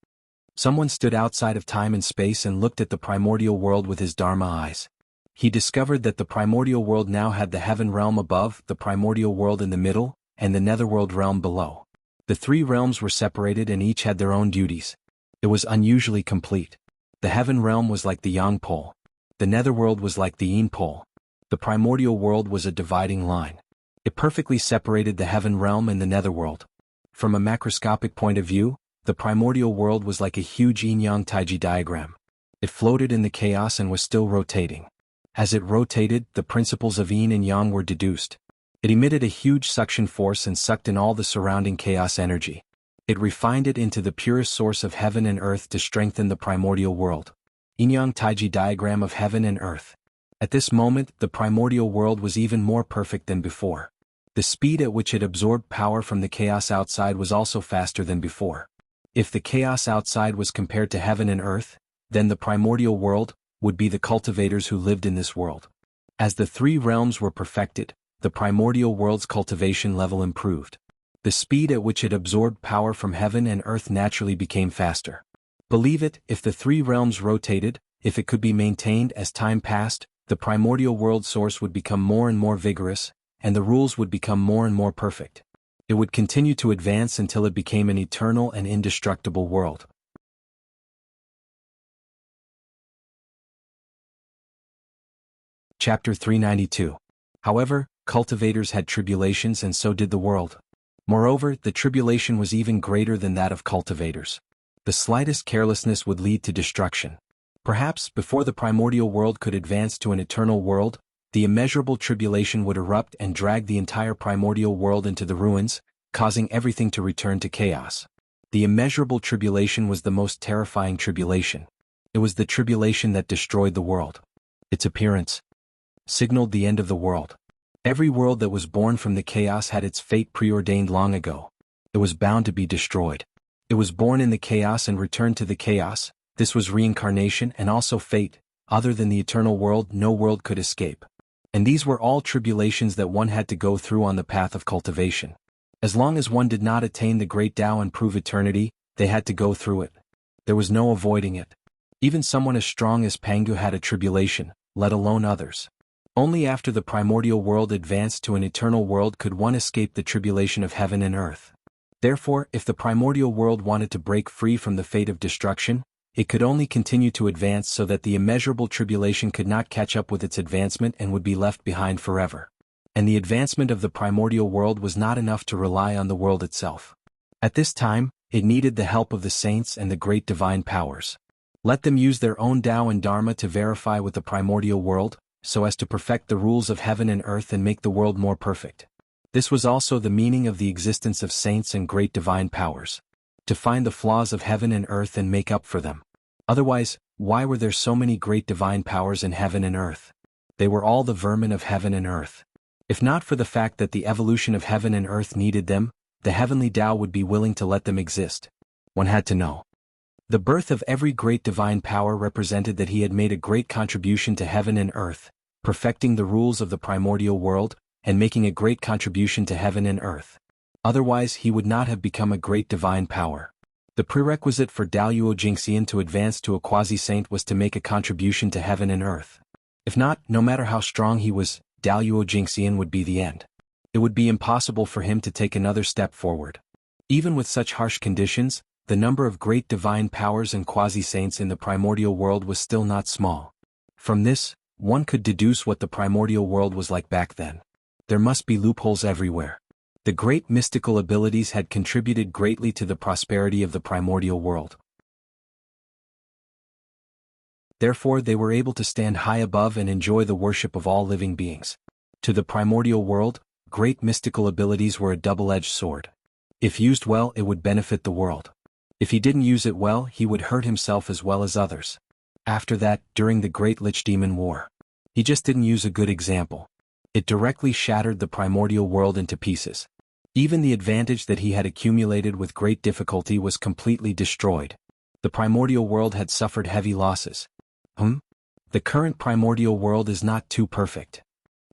Someone stood outside of time and space and looked at the primordial world with his Dharma eyes. He discovered that the primordial world now had the heaven realm above, the primordial world in the middle, and the netherworld realm below. The 3 realms were separated and each had their own duties. It was unusually complete. The heaven realm was like the yang pole. The netherworld was like the yin pole. The primordial world was a dividing line. It perfectly separated the heaven realm and the netherworld. From a macroscopic point of view, the primordial world was like a huge yin-yang taiji diagram. It floated in the chaos and was still rotating. As it rotated, the principles of yin and yang were deduced. It emitted a huge suction force and sucked in all the surrounding chaos energy. It refined it into the purest source of heaven and earth to strengthen the primordial world. Yin-yang taiji diagram of heaven and earth. At this moment, the primordial world was even more perfect than before. The speed at which it absorbed power from the chaos outside was also faster than before. If the chaos outside was compared to heaven and earth, then the primordial world would be the cultivators who lived in this world. As the three realms were perfected, the primordial world's cultivation level improved. The speed at which it absorbed power from heaven and earth naturally became faster. Believe it, if the three realms rotated, if it could be maintained as time passed, the primordial world source would become more and more vigorous, and the rules would become more and more perfect. It would continue to advance until it became an eternal and indestructible world. Chapter 392. However, cultivators had tribulations and so did the world. Moreover, the tribulation was even greater than that of cultivators. The slightest carelessness would lead to destruction. Perhaps, before the primordial world could advance to an eternal world, the immeasurable tribulation would erupt and drag the entire primordial world into the ruins, causing everything to return to chaos. The immeasurable tribulation was the most terrifying tribulation. It was the tribulation that destroyed the world. Its appearance signaled the end of the world. Every world that was born from the chaos had its fate preordained long ago. It was bound to be destroyed. It was born in the chaos and returned to the chaos. This was reincarnation and also fate. Other than the eternal world, no world could escape. And these were all tribulations that one had to go through on the path of cultivation. As long as one did not attain the great Tao and prove eternity, they had to go through it. There was no avoiding it. Even someone as strong as Pangu had a tribulation, let alone others. Only after the primordial world advanced to an eternal world could one escape the tribulation of heaven and earth. Therefore, if the primordial world wanted to break free from the fate of destruction, it could only continue to advance so that the immeasurable tribulation could not catch up with its advancement and would be left behind forever. And the advancement of the primordial world was not enough to rely on the world itself. At this time, it needed the help of the saints and the great divine powers. Let them use their own Tao and Dharma to verify with the primordial world, so as to perfect the rules of heaven and earth and make the world more perfect. This was also the meaning of the existence of saints and great divine powers. To find the flaws of heaven and earth and make up for them. Otherwise, why were there so many great divine powers in heaven and earth? They were all the vermin of heaven and earth. If not for the fact that the evolution of heaven and earth needed them, the heavenly Tao would be willing to let them exist. One had to know. The birth of every great divine power represented that he had made a great contribution to heaven and earth, perfecting the rules of the primordial world, and making a great contribution to heaven and earth. Otherwise he would not have become a great divine power. The prerequisite for Daluo Jingxian to advance to a quasi-saint was to make a contribution to heaven and earth. If not, no matter how strong he was, Daluo Jingxian would be the end. It would be impossible for him to take another step forward. Even with such harsh conditions, the number of great divine powers and quasi-saints in the primordial world was still not small. From this, one could deduce what the primordial world was like back then. There must be loopholes everywhere. The great mystical abilities had contributed greatly to the prosperity of the primordial world. Therefore they were able to stand high above and enjoy the worship of all living beings. To the primordial world, great mystical abilities were a double-edged sword. If used well, it would benefit the world. If he didn't use it well, he would hurt himself as well as others. After that, during the Great Lich Demon War, he just didn't use a good example. It directly shattered the primordial world into pieces. Even the advantage that he had accumulated with great difficulty was completely destroyed. The primordial world had suffered heavy losses. The current primordial world is not too perfect.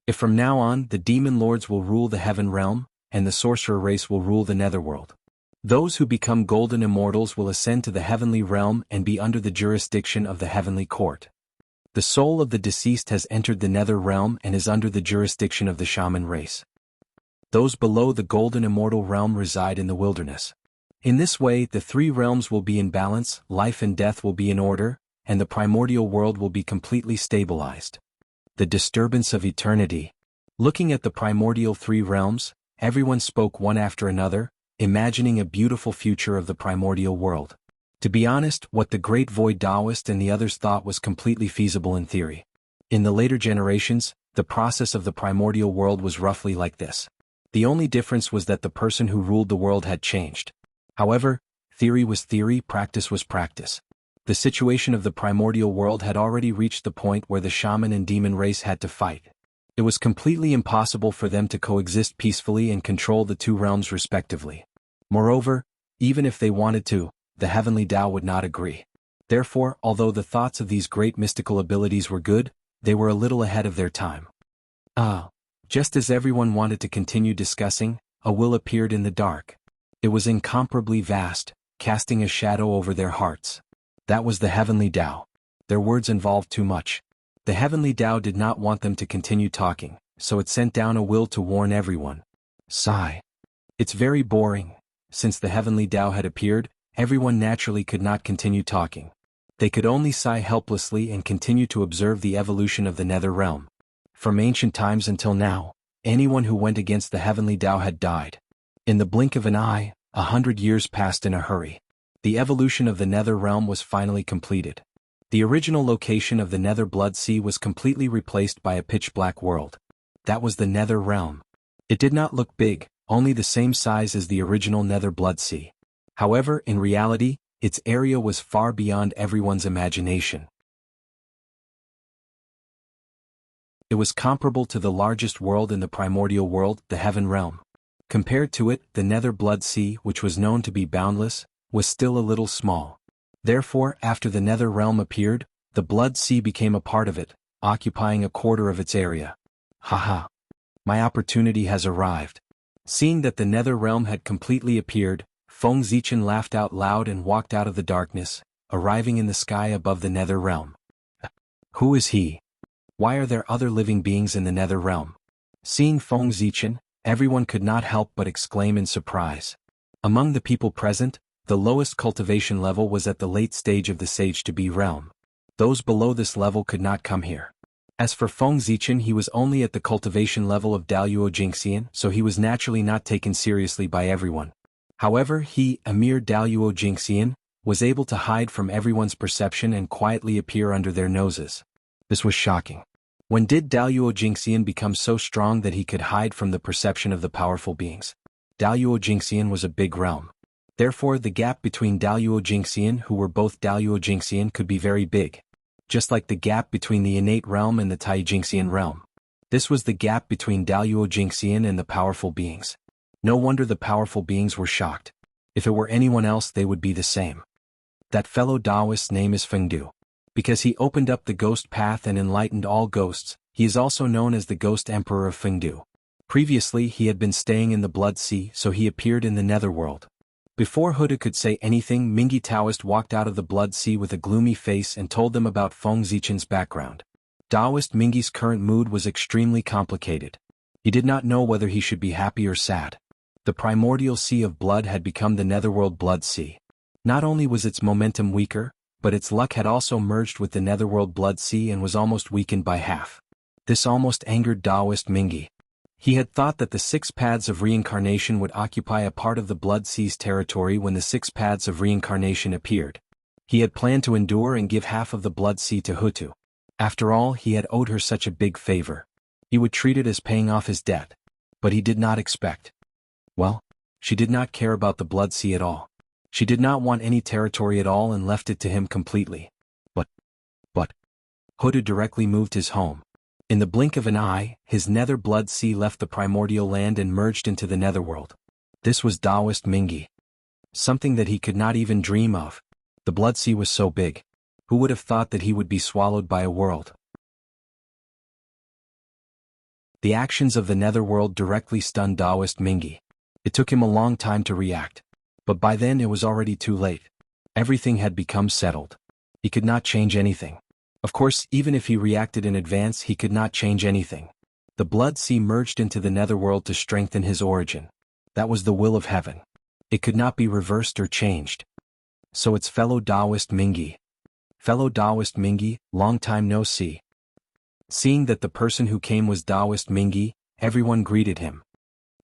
If from now on the demon lords will rule the heaven realm, and the sorcerer race will rule the netherworld. Those who become golden immortals will ascend to the heavenly realm and be under the jurisdiction of the heavenly court. The soul of the deceased has entered the nether realm and is under the jurisdiction of the shaman race. Those below the golden immortal realm reside in the wilderness. In this way, the three realms will be in balance, life and death will be in order, and the primordial world will be completely stabilized. The disturbance of eternity. Looking at the primordial three realms, everyone spoke one after another, imagining a beautiful future of the primordial world. To be honest, what the great Void Taoist and the others thought was completely feasible in theory. In the later generations, the process of the primordial world was roughly like this. The only difference was that the person who ruled the world had changed. However, theory was theory, practice was practice. The situation of the primordial world had already reached the point where the shaman and demon race had to fight. It was completely impossible for them to coexist peacefully and control the two realms respectively. Moreover, even if they wanted to, the heavenly Tao would not agree. Therefore, although the thoughts of these great mystical abilities were good, they were a little ahead of their time. Just as everyone wanted to continue discussing, a will appeared in the dark. It was incomparably vast, casting a shadow over their hearts. That was the heavenly Tao. Their words involved too much. The heavenly Tao did not want them to continue talking, so it sent down a will to warn everyone. Sigh. It's very boring. Since the heavenly Tao had appeared, everyone naturally could not continue talking. They could only sigh helplessly and continue to observe the evolution of the nether realm. From ancient times until now, anyone who went against the heavenly Tao had died. In the blink of an eye, 100 years passed in a hurry. The evolution of the nether realm was finally completed. The original location of the nether blood sea was completely replaced by a pitch-black world. That was the nether realm. It did not look big, only the same size as the original nether blood sea. However, in reality, its area was far beyond everyone's imagination. It was comparable to the largest world in the primordial world, the heaven realm. Compared to it, the nether blood sea, which was known to be boundless, was still a little small. Therefore, after the nether realm appeared, the blood sea became a part of it, occupying a quarter of its area. Haha. My opportunity has arrived. Seeing that the nether realm had completely appeared, Feng Zichen laughed out loud and walked out of the darkness, arriving in the sky above the nether realm. Who is he? Why are there other living beings in the nether realm? Seeing Feng Zichen, everyone could not help but exclaim in surprise. Among the people present, the lowest cultivation level was at the late stage of the sage-to-be realm. Those below this level could not come here. As for Feng Zichen, he was only at the cultivation level of Daluo Jingxian, so he was naturally not taken seriously by everyone. However, he, a mere Daluo Jingxian, was able to hide from everyone's perception and quietly appear under their noses. This was shocking. When did Daluo Jingxian become so strong that he could hide from the perception of the powerful beings? Daluo Jingxian was a big realm. Therefore, the gap between Daluo Jingxian, who were both Daluo Jingxian, could be very big. Just like the gap between the innate realm and the Tai Jingxian realm. This was the gap between Daluo Jingxian and the powerful beings. No wonder the powerful beings were shocked. If it were anyone else, they would be the same. That fellow Taoist's name is Fengdu. Because he opened up the ghost path and enlightened all ghosts, he is also known as the Ghost Emperor of Fengdu. Previously, he had been staying in the Blood Sea, so he appeared in the Netherworld. Before Huda could say anything, Mingi Taoist walked out of the Blood Sea with a gloomy face and told them about Feng Zichen's background. Taoist Mingi's current mood was extremely complicated. He did not know whether he should be happy or sad. The primordial sea of blood had become the Netherworld Blood Sea. Not only was its momentum weaker, but its luck had also merged with the Netherworld Blood Sea and was almost weakened by half. This almost angered Taoist Mingi. He had thought that the 6 paths of reincarnation would occupy a part of the Blood Sea's territory when the 6 paths of reincarnation appeared. He had planned to endure and give half of the Blood Sea to Hutu. After all, he had owed her such a big favor. He would treat it as paying off his debt. But he did not expect. Well, she did not care about the Blood Sea at all. She did not want any territory at all and left it to him completely. But, Hutu directly moved his home. In the blink of an eye, his nether blood sea left the primordial land and merged into the netherworld. This was Taoist Mingi. Something that he could not even dream of. The blood sea was so big. Who would have thought that he would be swallowed by a world? The actions of the netherworld directly stunned Taoist Mingi. It took him a long time to react. But by then it was already too late. Everything had become settled. He could not change anything. Of course, even if he reacted in advance, he could not change anything. The Blood Sea merged into the Netherworld to strengthen his origin. That was the will of heaven. It could not be reversed or changed. So it's fellow Taoist Mingi. Fellow Taoist Mingi, long time no see. Seeing that the person who came was Taoist Mingi, everyone greeted him.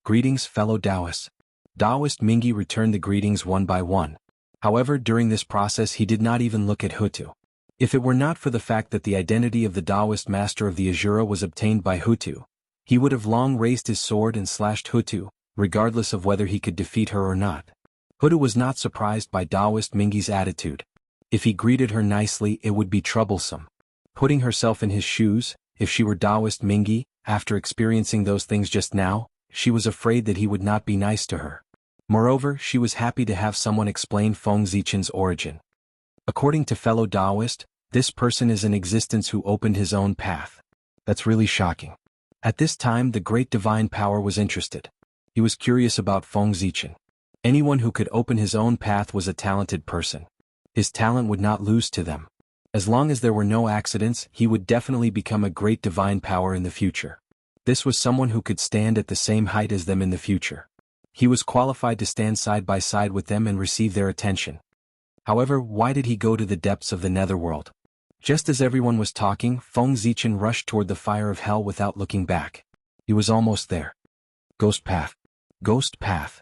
Greetings, fellow Taoists. Taoist Mingi returned the greetings one by one. However, during this process he did not even look at Hutu. If it were not for the fact that the identity of the Taoist master of the Azura was obtained by Hutu, he would have long raised his sword and slashed Hutu, regardless of whether he could defeat her or not. Hutu was not surprised by Taoist Mingi's attitude. If he greeted her nicely, it would be troublesome. Putting herself in his shoes, if she were Taoist Mingi, after experiencing those things just now, she was afraid that he would not be nice to her. Moreover, she was happy to have someone explain Feng Zichen's origin. According to fellow Taoist, this person is an existence who opened his own path. That's really shocking. At this time, the great divine power was interested. He was curious about Feng Zichen. Anyone who could open his own path was a talented person. His talent would not lose to them. As long as there were no accidents, he would definitely become a great divine power in the future. This was someone who could stand at the same height as them in the future. He was qualified to stand side by side with them and receive their attention. However, why did he go to the depths of the netherworld? Just as everyone was talking, Feng Zichen rushed toward the fire of hell without looking back. He was almost there. Ghost path. Ghost path.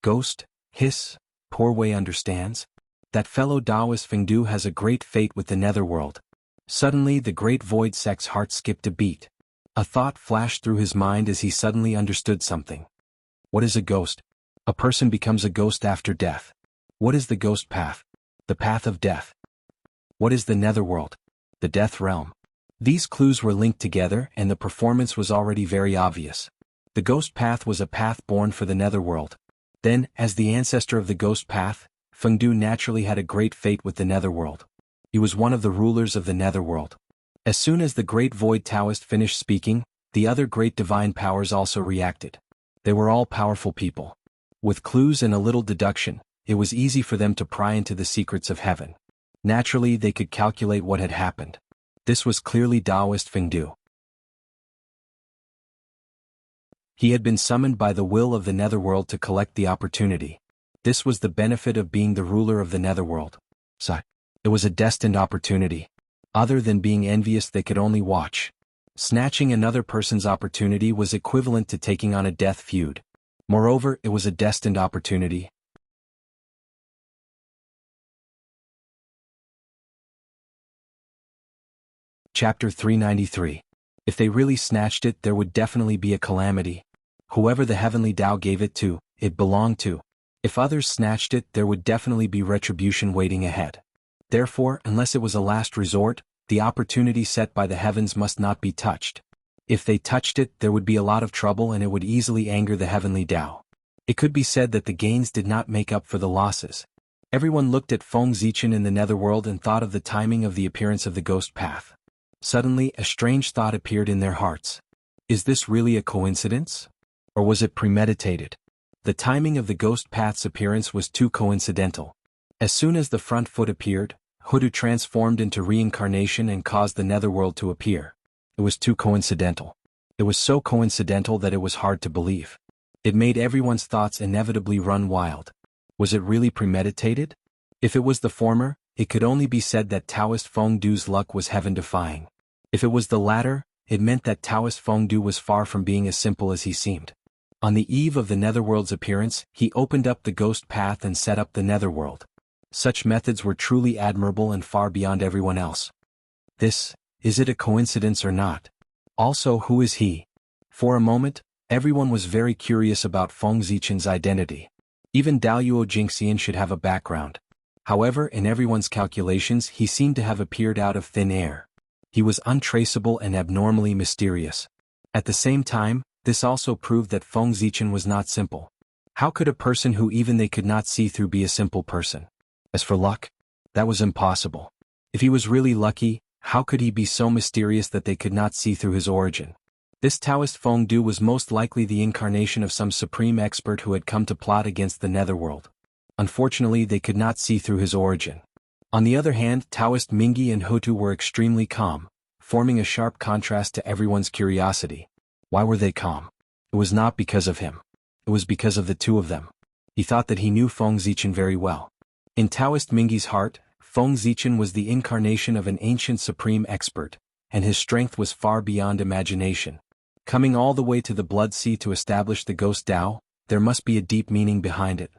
Ghost, hiss, poor Wei understands. That fellow Taoist Fengdu has a great fate with the netherworld. Suddenly the great void sect's heart skipped a beat. A thought flashed through his mind as he suddenly understood something. What is a ghost? A person becomes a ghost after death. What is the ghost path? The path of death. What is the netherworld? The death realm. These clues were linked together and the performance was already very obvious. The ghost path was a path born for the netherworld. Then, as the ancestor of the ghost path, Fengdu naturally had a great fate with the netherworld. He was one of the rulers of the netherworld. As soon as the great void Taoist finished speaking, the other great divine powers also reacted. They were all powerful people. With clues and a little deduction, it was easy for them to pry into the secrets of heaven. Naturally, they could calculate what had happened. This was clearly Taoist Fengdu. He had been summoned by the will of the netherworld to collect the opportunity. This was the benefit of being the ruler of the netherworld. It was a destined opportunity. Other than being envious, they could only watch. Snatching another person's opportunity was equivalent to taking on a death feud. Moreover, it was a destined opportunity. Chapter 393. If they really snatched it, there would definitely be a calamity. Whoever the heavenly Tao gave it to, it belonged to. If others snatched it, there would definitely be retribution waiting ahead. Therefore, unless it was a last resort, the opportunity set by the heavens must not be touched. If they touched it, there would be a lot of trouble and it would easily anger the heavenly Tao. It could be said that the gains did not make up for the losses. Everyone looked at Feng Zichen in the netherworld and thought of the timing of the appearance of the ghost path. Suddenly, a strange thought appeared in their hearts. Is this really a coincidence? Or was it premeditated? The timing of the ghost path's appearance was too coincidental. As soon as the front foot appeared, Hudu transformed into reincarnation and caused the netherworld to appear. It was too coincidental. It was so coincidental that it was hard to believe. It made everyone's thoughts inevitably run wild. Was it really premeditated? If it was the former, it could only be said that Taoist Fengdu's luck was heaven-defying. If it was the latter, it meant that Taoist Fengdu was far from being as simple as he seemed. On the eve of the netherworld's appearance, he opened up the ghost path and set up the netherworld. Such methods were truly admirable and far beyond everyone else. Is it a coincidence or not? Also, who is he? For a moment, everyone was very curious about Feng Zichen's identity. Even Daluo Jingxian should have a background. However, in everyone's calculations, he seemed to have appeared out of thin air. He was untraceable and abnormally mysterious. At the same time, this also proved that Feng Zichen was not simple. How could a person who even they could not see through be a simple person? As for luck, that was impossible. If he was really lucky, how could he be so mysterious that they could not see through his origin? This Taoist Fengdu was most likely the incarnation of some supreme expert who had come to plot against the netherworld. Unfortunately, they could not see through his origin. On the other hand, Taoist Mingi and Hutu were extremely calm, forming a sharp contrast to everyone's curiosity. Why were they calm? It was not because of him. It was because of the two of them. He thought that he knew Feng Zichen very well. In Taoist Mingi's heart, Feng Zichen was the incarnation of an ancient supreme expert, and his strength was far beyond imagination. Coming all the way to the Blood Sea to establish the Ghost Tao, there must be a deep meaning behind it.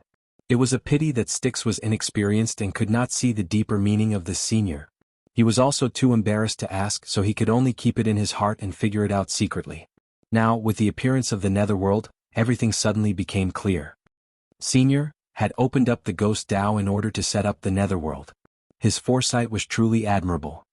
It was a pity that Styx was inexperienced and could not see the deeper meaning of this senior. He was also too embarrassed to ask, so he could only keep it in his heart and figure it out secretly. Now, with the appearance of the netherworld, everything suddenly became clear. Senior had opened up the Ghost Tao in order to set up the netherworld. His foresight was truly admirable.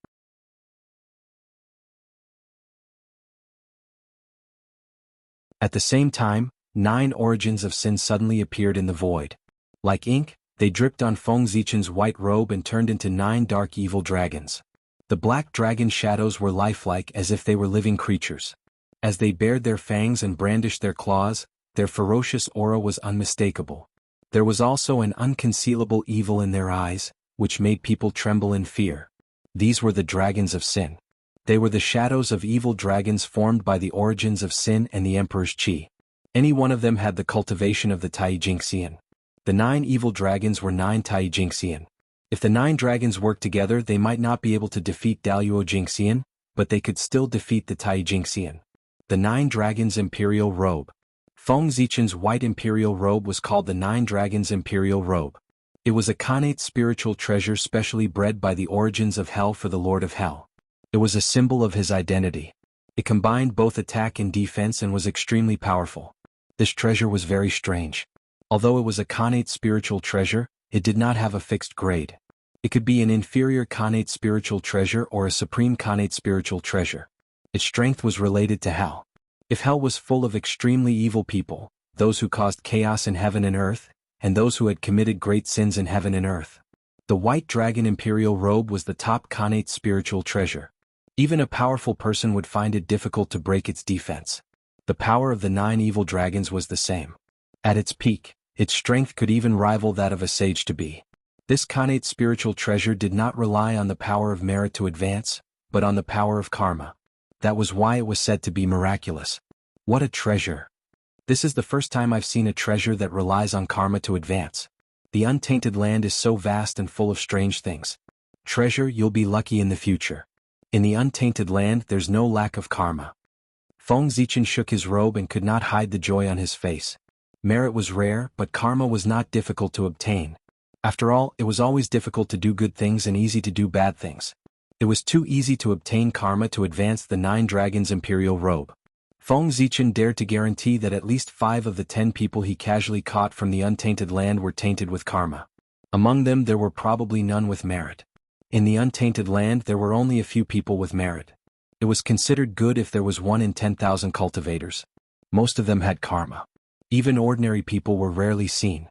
At the same time, 9 origins of sin suddenly appeared in the void. Like ink, they dripped on Feng Zichen's white robe and turned into 9 dark evil dragons. The black dragon shadows were lifelike as if they were living creatures. As they bared their fangs and brandished their claws, their ferocious aura was unmistakable. There was also an unconcealable evil in their eyes, which made people tremble in fear. These were the dragons of sin. They were the shadows of evil dragons formed by the origins of sin and the Emperor's Qi. Any one of them had the cultivation of the Tai Jingxian. The 9 evil dragons were 9 Tai Jingxian. If the 9 dragons worked together, they might not be able to defeat Daluo Jingxian, but they could still defeat the Tai Jingxian. The 9 dragons' imperial robe. Feng Zichen's white imperial robe was called the 9 dragons' imperial robe. It was a Khanate spiritual treasure specially bred by the origins of hell for the Lord of Hell. It was a symbol of his identity. It combined both attack and defense and was extremely powerful. This treasure was very strange. Although it was a Khanate spiritual treasure, it did not have a fixed grade. It could be an inferior Khanate spiritual treasure or a supreme Khanate spiritual treasure. Its strength was related to hell. If hell was full of extremely evil people, those who caused chaos in heaven and earth, and those who had committed great sins in heaven and earth, the white dragon imperial robe was the top Khanate spiritual treasure. Even a powerful person would find it difficult to break its defense. The power of the 9 evil dragons was the same. At its peak, its strength could even rival that of a sage-to-be. This Khanate spiritual treasure did not rely on the power of merit to advance, but on the power of karma. That was why it was said to be miraculous. What a treasure! This is the first time I've seen a treasure that relies on karma to advance. The untainted land is so vast and full of strange things. Treasure, you'll be lucky in the future. In the untainted land there's no lack of karma. Feng Zichen shook his robe and could not hide the joy on his face. Merit was rare, but karma was not difficult to obtain. After all, it was always difficult to do good things and easy to do bad things. It was too easy to obtain karma to advance the 9 dragons' imperial robe. Feng Zichen dared to guarantee that at least 5 of the 10 people he casually caught from the untainted land were tainted with karma. Among them there were probably none with merit. In the untainted land there were only a few people with merit. It was considered good if there was 1 in 10,000 cultivators. Most of them had karma. Even ordinary people were rarely seen.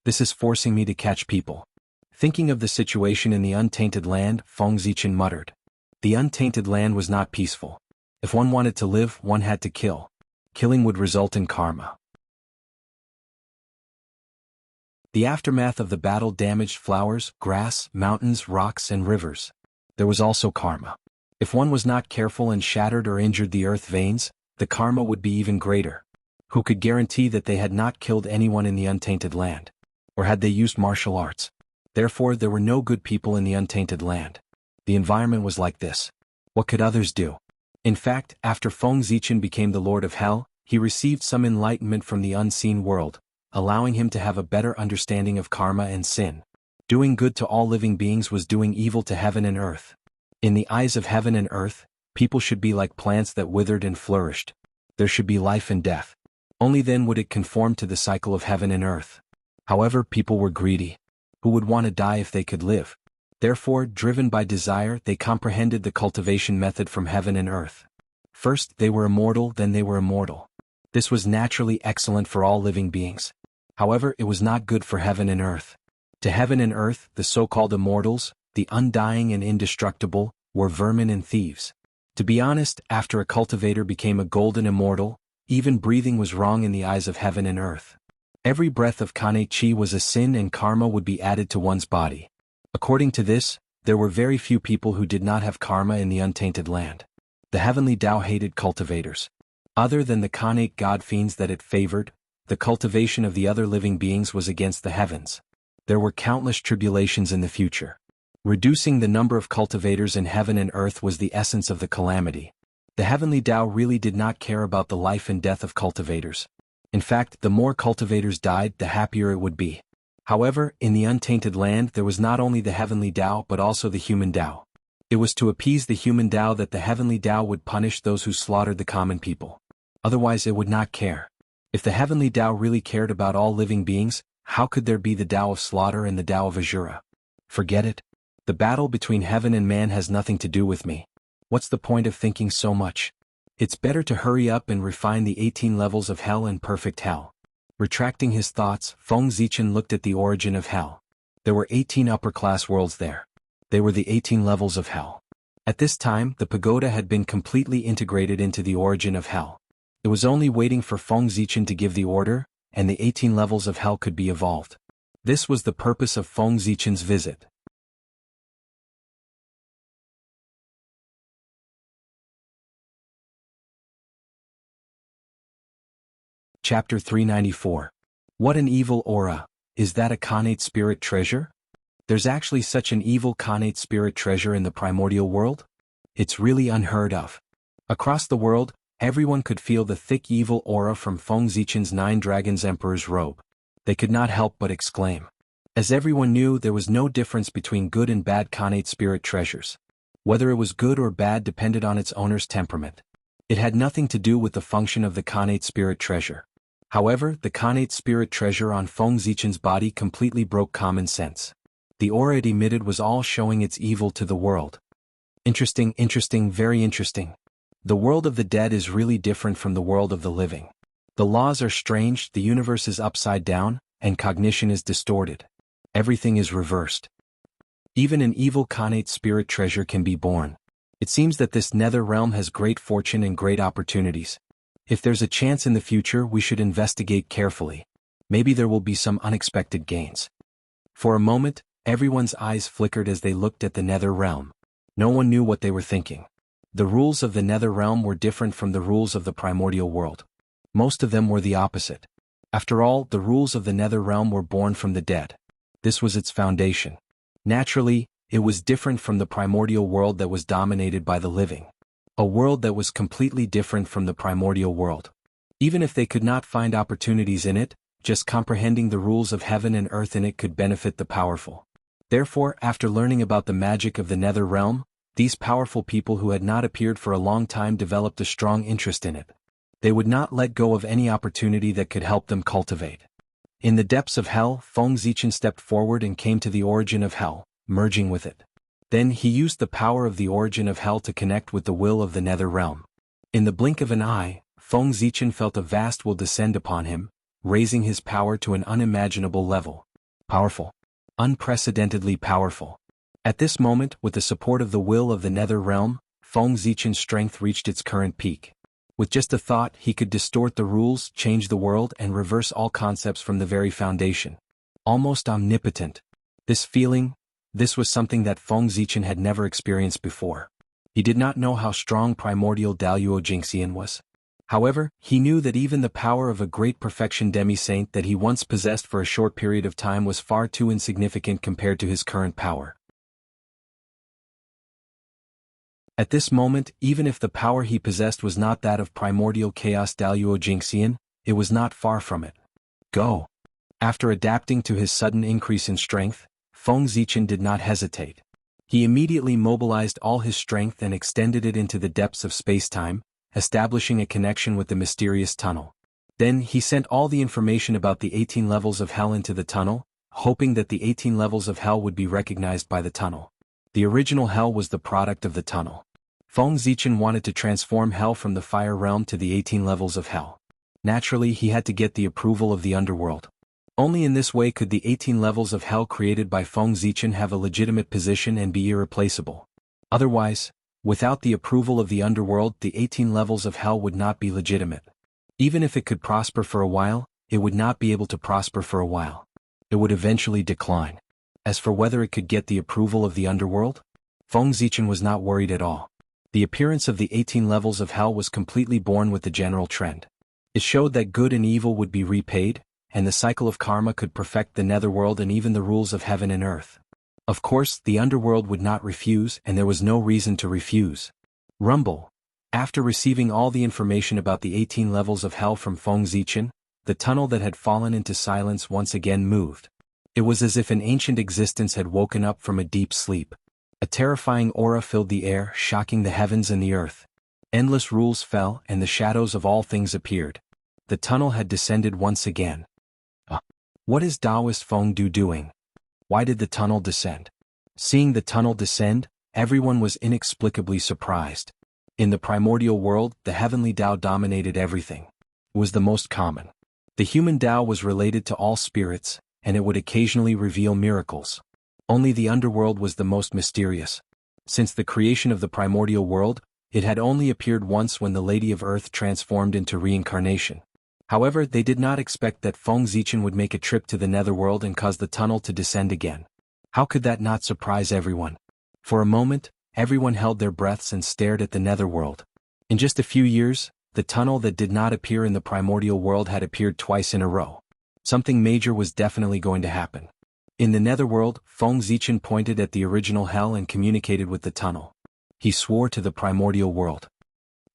This is forcing me to catch people. Thinking of the situation in the untainted land, Feng Zichen muttered. The untainted land was not peaceful. If one wanted to live, one had to kill. Killing would result in karma. The aftermath of the battle damaged flowers, grass, mountains, rocks, and rivers. There was also karma. If one was not careful and shattered or injured the earth veins, the karma would be even greater. Who could guarantee that they had not killed anyone in the untainted land? Or had they used martial arts? Therefore there were no good people in the untainted land. The environment was like this. What could others do? In fact, after Feng Zichen became the Lord of Hell, he received some enlightenment from the unseen world, allowing him to have a better understanding of karma and sin. Doing good to all living beings was doing evil to heaven and earth. In the eyes of heaven and earth, people should be like plants that withered and flourished. There should be life and death. Only then would it conform to the cycle of heaven and earth. However, people were greedy. Who would want to die if they could live? Therefore, driven by desire, they comprehended the cultivation method from heaven and earth. First, they were immortal, then they were immortal. This was naturally excellent for all living beings. However, it was not good for heaven and earth. To heaven and earth, the so-called immortals, the undying and indestructible, were vermin and thieves. To be honest, after a cultivator became a golden immortal, even breathing was wrong in the eyes of heaven and earth. Every breath of Khanate Qi was a sin and karma would be added to one's body. According to this, there were very few people who did not have karma in the untainted land. The heavenly Tao hated cultivators. Other than the Khanate god fiends that it favored, the cultivation of the other living beings was against the heavens. There were countless tribulations in the future. Reducing the number of cultivators in heaven and earth was the essence of the calamity. The heavenly Tao really did not care about the life and death of cultivators. In fact, the more cultivators died, the happier it would be. However, in the untainted land there was not only the heavenly Tao but also the human Tao. It was to appease the human Tao that the heavenly Tao would punish those who slaughtered the common people. Otherwise it would not care. If the heavenly Tao really cared about all living beings, how could there be the Tao of slaughter and the Tao of Azura? Forget it. The battle between heaven and man has nothing to do with me. What's the point of thinking so much? It's better to hurry up and refine the 18 levels of hell and perfect hell. Retracting his thoughts, Feng Zichen looked at the origin of hell. There were 18 upper-class worlds there. They were the 18 levels of hell. At this time, the pagoda had been completely integrated into the origin of hell. It was only waiting for Feng Zichen to give the order, and the 18 levels of hell could be evolved. This was the purpose of Feng Zichen's visit. Chapter 394. What an evil aura! Is that a Khanate spirit treasure? There's actually such an evil Khanate spirit treasure in the primordial world? It's really unheard of. Across the world, everyone could feel the thick evil aura from Feng Zichen's 9 Dragons Emperor's robe. They could not help but exclaim. As everyone knew, there was no difference between good and bad Khanate spirit treasures. Whether it was good or bad depended on its owner's temperament. It had nothing to do with the function of the Khanate spirit treasure. However, the Khanate spirit treasure on Feng Zichen's body completely broke common sense. The aura it emitted was all showing its evil to the world. Interesting, very interesting. The world of the dead is really different from the world of the living. The laws are strange, the universe is upside down, and cognition is distorted. Everything is reversed. Even an evil Khanate spirit treasure can be born. It seems that this nether realm has great fortune and great opportunities. If there's a chance in the future, we should investigate carefully. Maybe there will be some unexpected gains. For a moment, everyone's eyes flickered as they looked at the nether realm. No one knew what they were thinking. The rules of the nether realm were different from the rules of the primordial world. Most of them were the opposite. After all, the rules of the nether realm were born from the dead. This was its foundation. Naturally, it was different from the primordial world that was dominated by the living. A world that was completely different from the primordial world. Even if they could not find opportunities in it, just comprehending the rules of heaven and earth in it could benefit the powerful. Therefore, after learning about the magic of the nether realm, these powerful people who had not appeared for a long time developed a strong interest in it. They would not let go of any opportunity that could help them cultivate. In the depths of hell, Feng Zichen stepped forward and came to the origin of hell, merging with it. Then he used the power of the origin of hell to connect with the will of the nether realm. In the blink of an eye, Feng Zichen felt a vast will descend upon him, raising his power to an unimaginable level. Powerful. Unprecedentedly powerful. At this moment, with the support of the will of the nether realm, Feng Zichen's strength reached its current peak. With just a thought, he could distort the rules, change the world, and reverse all concepts from the very foundation. Almost omnipotent. This was something that Feng Zichen had never experienced before. He did not know how strong primordial Daluo Jingxian was. However, he knew that even the power of a great perfection demi-saint that he once possessed for a short period of time was far too insignificant compared to his current power. At this moment, even if the power he possessed was not that of primordial chaos Daluo Jingxian, it was not far from it. Go! After adapting to his sudden increase in strength, Feng Zichen did not hesitate. He immediately mobilized all his strength and extended it into the depths of space-time, establishing a connection with the mysterious tunnel. Then he sent all the information about the 18 levels of hell into the tunnel, hoping that the 18 levels of hell would be recognized by the tunnel. The original hell was the product of the tunnel. Feng Zichen wanted to transform hell from the fire realm to the 18 levels of hell. Naturally, he had to get the approval of the underworld. Only in this way could the 18 levels of hell created by Feng Zichen have a legitimate position and be irreplaceable. Otherwise, without the approval of the underworld, the 18 levels of hell would not be legitimate. Even if it could prosper for a while, it would not be able to prosper for a while. It would eventually decline. As for whether it could get the approval of the underworld, Feng Zichen was not worried at all. The appearance of the 18 levels of hell was completely born with the general trend. It showed that good and evil would be repaid, and the cycle of karma could perfect the netherworld and even the rules of heaven and earth. Of course, the underworld would not refuse, and there was no reason to refuse. Rumble. After receiving all the information about the 18 levels of hell from Feng Zichen, the tunnel that had fallen into silence once again moved. It was as if an ancient existence had woken up from a deep sleep. A terrifying aura filled the air, shocking the heavens and the earth. Endless rules fell, and the shadows of all things appeared. The tunnel had descended once again. What is Taoist Feng Du doing? Why did the tunnel descend? Seeing the tunnel descend, everyone was inexplicably surprised. In the primordial world, the heavenly Tao dominated everything. It was the most common. The human Tao was related to all spirits, and it would occasionally reveal miracles. Only the underworld was the most mysterious. Since the creation of the primordial world, it had only appeared once when the Lady of Earth transformed into reincarnation. However, they did not expect that Feng Zichen would make a trip to the netherworld and cause the tunnel to descend again. How could that not surprise everyone? For a moment, everyone held their breaths and stared at the netherworld. In just a few years, the tunnel that did not appear in the primordial world had appeared twice in a row. Something major was definitely going to happen. In the netherworld, Feng Zichen pointed at the original hell and communicated with the tunnel. He swore to the primordial world.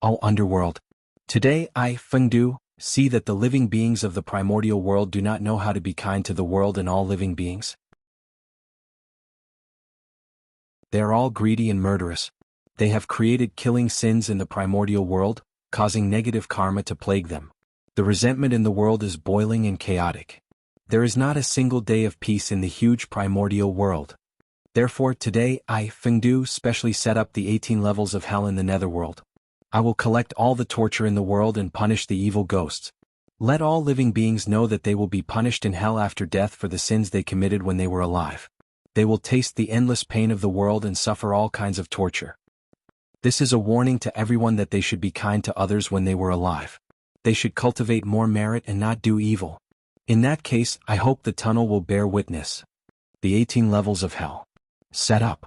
"O underworld! Today I, Feng Du, see that the living beings of the primordial world do not know how to be kind to the world and all living beings. They are all greedy and murderous. They have created killing sins in the primordial world, causing negative karma to plague them. The resentment in the world is boiling and chaotic. There is not a single day of peace in the huge primordial world. Therefore today I, Feng Du, specially set up the 18 levels of hell in the netherworld. I will collect all the torture in the world and punish the evil ghosts. Let all living beings know that they will be punished in hell after death for the sins they committed when they were alive. They will taste the endless pain of the world and suffer all kinds of torture. This is a warning to everyone that they should be kind to others when they were alive. They should cultivate more merit and not do evil. In that case, I hope the tunnel will bear witness. The 18 levels of hell. Set up."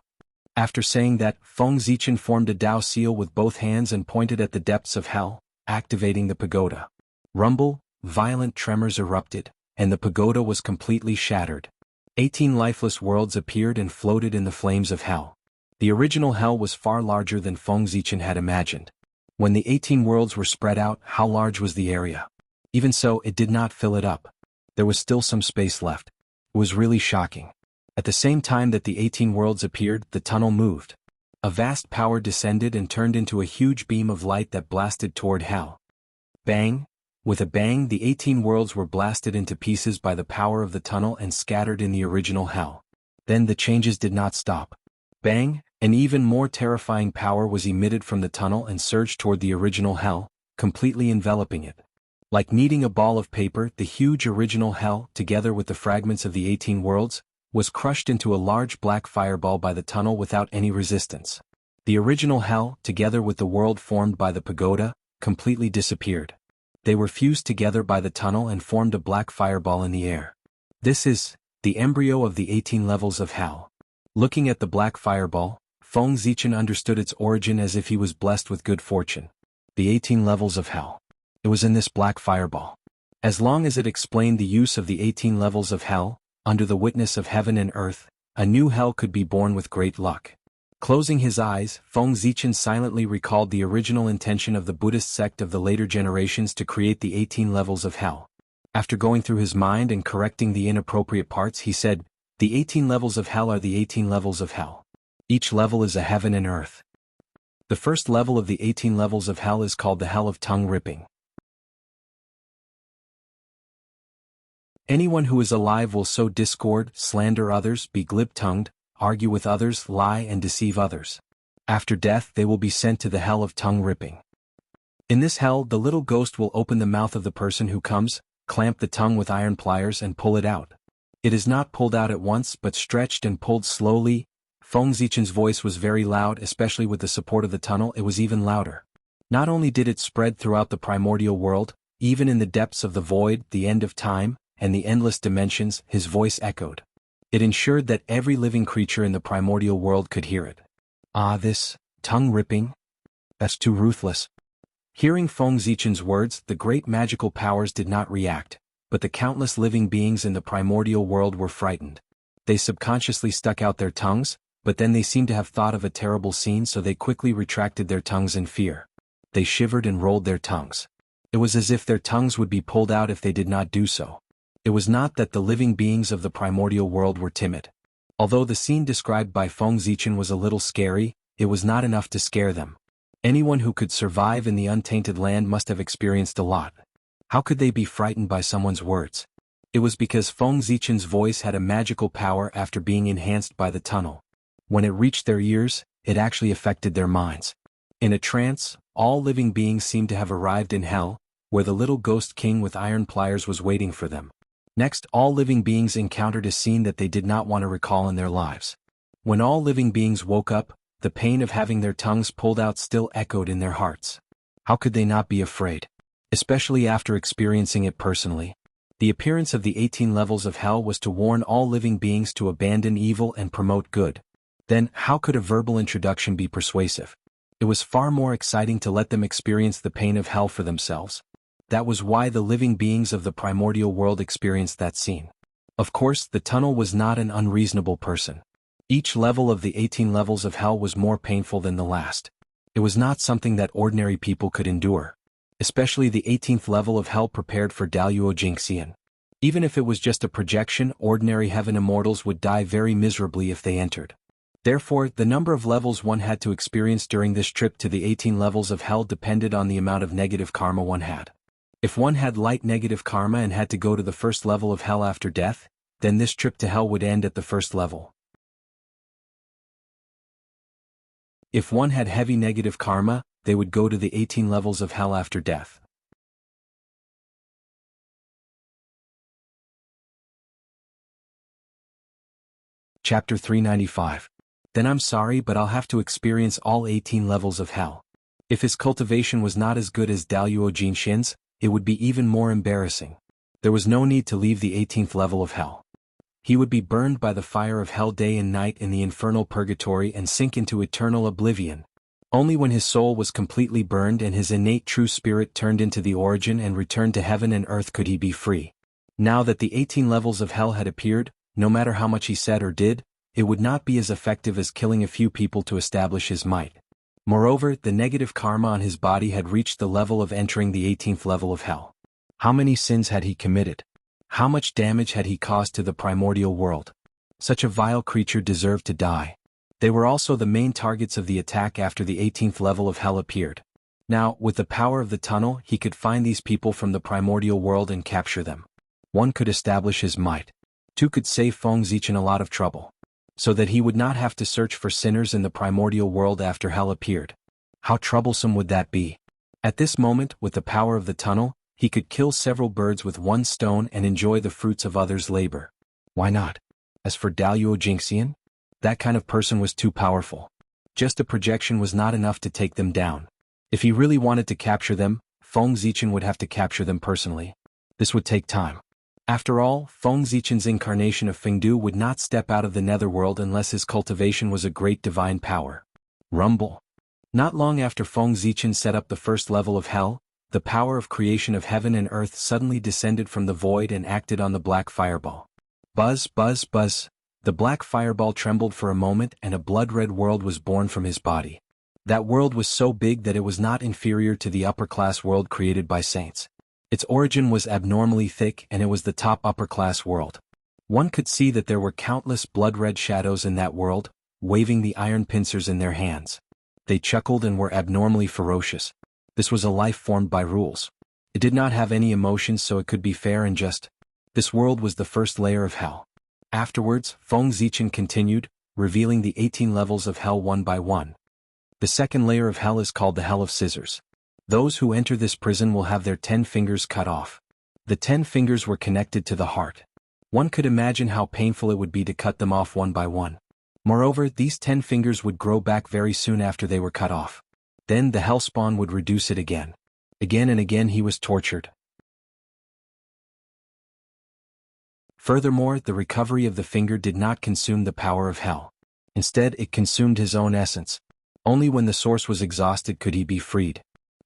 After saying that, Feng Zichen formed a Tao seal with both hands and pointed at the depths of hell, activating the pagoda. Rumble, violent tremors erupted, and the pagoda was completely shattered. 18 lifeless worlds appeared and floated in the flames of hell. The original hell was far larger than Feng Zichen had imagined. When the 18 worlds were spread out, how large was the area? Even so, it did not fill it up. There was still some space left. It was really shocking. At the same time that the 18 worlds appeared, the tunnel moved. A vast power descended and turned into a huge beam of light that blasted toward hell. Bang! With a bang, the 18 worlds were blasted into pieces by the power of the tunnel and scattered in the original hell. Then the changes did not stop. Bang! An even more terrifying power was emitted from the tunnel and surged toward the original hell, completely enveloping it. Like kneading a ball of paper, the huge original hell, together with the fragments of the 18 worlds, was crushed into a large black fireball by the tunnel without any resistance. The original hell, together with the world formed by the pagoda, completely disappeared. They were fused together by the tunnel and formed a black fireball in the air. This is the embryo of the 18 levels of hell. Looking at the black fireball, Feng Zichen understood its origin as if he was blessed with good fortune. The 18 levels of hell. It was in this black fireball. As long as it explained the use of the 18 levels of hell, under the witness of heaven and earth, a new hell could be born with great luck. Closing his eyes, Feng Zichen silently recalled the original intention of the Buddhist sect of the later generations to create the 18 levels of hell. After going through his mind and correcting the inappropriate parts, he said, "The 18 levels of hell are the 18 levels of hell. Each level is a heaven and earth. The first level of the 18 levels of hell is called the hell of tongue ripping. Anyone who is alive will sow discord, slander others, be glib-tongued, argue with others, lie and deceive others. After death they will be sent to the hell of tongue ripping. In this hell the little ghost will open the mouth of the person who comes, clamp the tongue with iron pliers and pull it out. It is not pulled out at once but stretched and pulled slowly." Feng Zichen's voice was very loud, especially with the support of the tunnel. It was even louder. Not only did it spread throughout the primordial world, even in the depths of the void, the end of time, and the endless dimensions, his voice echoed. It ensured that every living creature in the primordial world could hear it. "Ah, this tongue-ripping? That's too ruthless." Hearing Feng Zichen's words, the great magical powers did not react, but the countless living beings in the primordial world were frightened. They subconsciously stuck out their tongues, but then they seemed to have thought of a terrible scene, so they quickly retracted their tongues in fear. They shivered and rolled their tongues. It was as if their tongues would be pulled out if they did not do so. It was not that the living beings of the primordial world were timid. Although the scene described by Feng Zichen was a little scary, it was not enough to scare them. Anyone who could survive in the untainted land must have experienced a lot. How could they be frightened by someone's words? It was because Feng Zichen's voice had a magical power after being enhanced by the tunnel. When it reached their ears, it actually affected their minds. In a trance, all living beings seemed to have arrived in hell, where the little ghost king with iron pliers was waiting for them. Next, all living beings encountered a scene that they did not want to recall in their lives. When all living beings woke up, the pain of having their tongues pulled out still echoed in their hearts. How could they not be afraid? Especially after experiencing it personally. The appearance of the 18 levels of hell was to warn all living beings to abandon evil and promote good. Then, how could a verbal introduction be persuasive? It was far more exciting to let them experience the pain of hell for themselves. That was why the living beings of the primordial world experienced that scene. Of course, the tunnel was not an unreasonable person. Each level of the 18 levels of hell was more painful than the last. It was not something that ordinary people could endure. Especially the 18th level of hell prepared for Daluo Jingxian. Even if it was just a projection, ordinary heaven immortals would die very miserably if they entered. Therefore, the number of levels one had to experience during this trip to the 18 levels of hell depended on the amount of negative karma one had. If one had light negative karma and had to go to the first level of hell after death, then this trip to hell would end at the first level. If one had heavy negative karma, they would go to the 18 levels of hell after death. Chapter 395. Then I'm sorry, but I'll have to experience all 18 levels of hell. If his cultivation was not as good as Daluo Jinshin's, it would be even more embarrassing. There was no need to leave the 18th level of hell. He would be burned by the fire of hell day and night in the infernal purgatory and sink into eternal oblivion. Only when his soul was completely burned and his innate true spirit turned into the origin and returned to heaven and earth could he be free. Now that the 18 levels of hell had appeared, no matter how much he said or did, it would not be as effective as killing a few people to establish his might. Moreover, the negative karma on his body had reached the level of entering the 18th level of hell. How many sins had he committed? How much damage had he caused to the primordial world? Such a vile creature deserved to die. They were also the main targets of the attack after the 18th level of hell appeared. Now, with the power of the tunnel, he could find these people from the primordial world and capture them. 1 could establish his might. 2 could save Feng Zichen a lot of trouble. So that he would not have to search for sinners in the primordial world after hell appeared. How troublesome would that be? At this moment, with the power of the tunnel, he could kill several birds with 1 stone and enjoy the fruits of others' labor. Why not? As for Daluo Jingxian, that kind of person was too powerful. Just a projection was not enough to take them down. If he really wanted to capture them, Feng Zichen would have to capture them personally. This would take time. After all, Feng Zichen's incarnation of Fengdu would not step out of the netherworld unless his cultivation was a great divine power. Rumble. Not long after Feng Zichen set up the first level of hell, the power of creation of heaven and earth suddenly descended from the void and acted on the black fireball. Buzz, buzz, buzz. The black fireball trembled for a moment and a blood-red world was born from his body. That world was so big that it was not inferior to the upper-class world created by saints. Its origin was abnormally thick and it was the top upper-class world. One could see that there were countless blood-red shadows in that world, waving the iron pincers in their hands. They chuckled and were abnormally ferocious. This was a life formed by rules. It did not have any emotions, so it could be fair and just. This world was the first layer of hell. Afterwards, Feng Zichen continued, revealing the 18 levels of hell one by one. The second layer of hell is called the Hell of Scissors. Those who enter this prison will have their 10 fingers cut off. The 10 fingers were connected to the heart. One could imagine how painful it would be to cut them off one by one. Moreover, these 10 fingers would grow back very soon after they were cut off. Then the hellspawn would reduce it again. Again and again he was tortured. Furthermore, the recovery of the finger did not consume the power of hell. Instead, it consumed his own essence. Only when the source was exhausted could he be freed.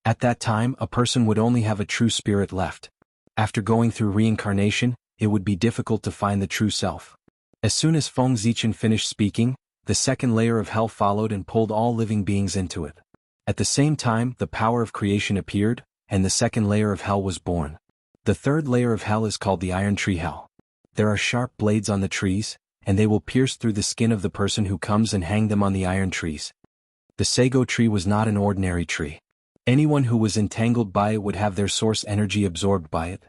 At that time, a person would only have a true spirit left. After going through reincarnation, it would be difficult to find the true self. As soon as Feng Zichen finished speaking, the second layer of hell followed and pulled all living beings into it. At the same time, the power of creation appeared, and the second layer of hell was born. The third layer of hell is called the Iron Tree Hell. There are sharp blades on the trees, and they will pierce through the skin of the person who comes and hang them on the iron trees. The sago tree was not an ordinary tree. Anyone who was entangled by it would have their source energy absorbed by it.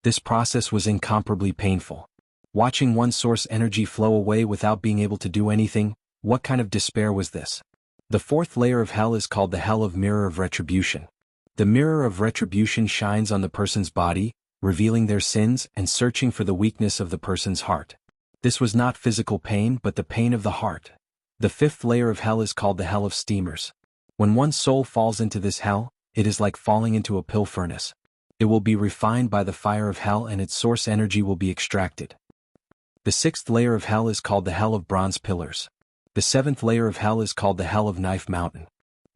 This process was incomparably painful. Watching one source energy flow away without being able to do anything, What kind of despair was this? The fourth layer of hell is called the hell of mirror of retribution. The mirror of retribution shines on the person's body, revealing their sins and searching for the weakness of the person's heart. This was not physical pain but the pain of the heart. The fifth layer of hell is called the hell of steamers. When one's soul falls into this hell, it is like falling into a pill furnace. It will be refined by the fire of hell and its source energy will be extracted. The sixth layer of hell is called the hell of bronze pillars. The seventh layer of hell is called the hell of knife mountain.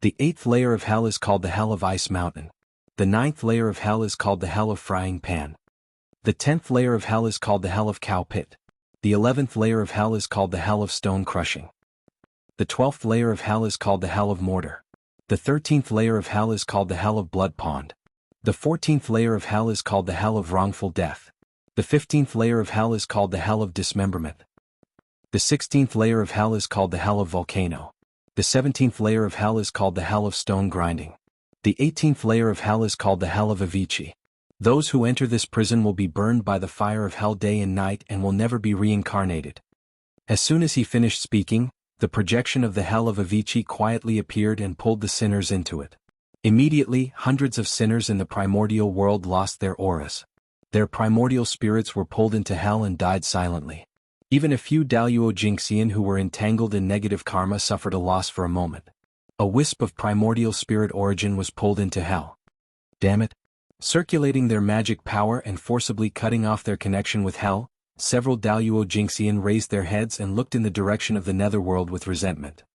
The eighth layer of hell is called the hell of ice mountain. The ninth layer of hell is called the hell of frying pan. The 10th layer of hell is called the hell of cow pit. The 11th layer of hell is called the hell of stone crushing. The 12th layer of hell is called the hell of mortar. The 13th layer of hell is called the hell of blood pond. The 14th layer of hell is called the hell of wrongful death. The 15th layer of hell is called the hell of dismemberment. The 16th layer of hell is called the hell of volcano. The 17th layer of hell is called the hell of stone grinding. The 18th layer of hell is called the hell of Avicii. Those who enter this prison will be burned by the fire of hell day and night and will never be reincarnated. As soon as he finished speaking, the projection of the hell of Avicii quietly appeared and pulled the sinners into it. Immediately, hundreds of sinners in the primordial world lost their auras. Their primordial spirits were pulled into hell and died silently. Even a few Daluo Jingxian who were entangled in negative karma suffered a loss for a moment. A wisp of primordial spirit origin was pulled into hell. Damn it! Circulating their magic power and forcibly cutting off their connection with hell, several Daluo Jingxian raised their heads and looked in the direction of the netherworld with resentment.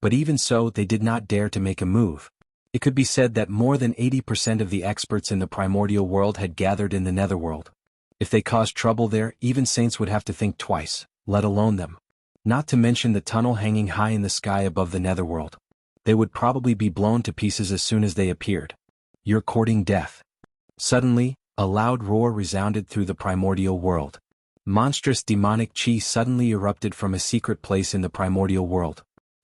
But even so, they did not dare to make a move. It could be said that more than 80% of the experts in the primordial world had gathered in the netherworld. If they caused trouble there, even saints would have to think twice, let alone them. Not to mention the tunnel hanging high in the sky above the netherworld. They would probably be blown to pieces as soon as they appeared. You're courting death. Suddenly, a loud roar resounded through the primordial world. Monstrous demonic chi suddenly erupted from a secret place in the primordial world.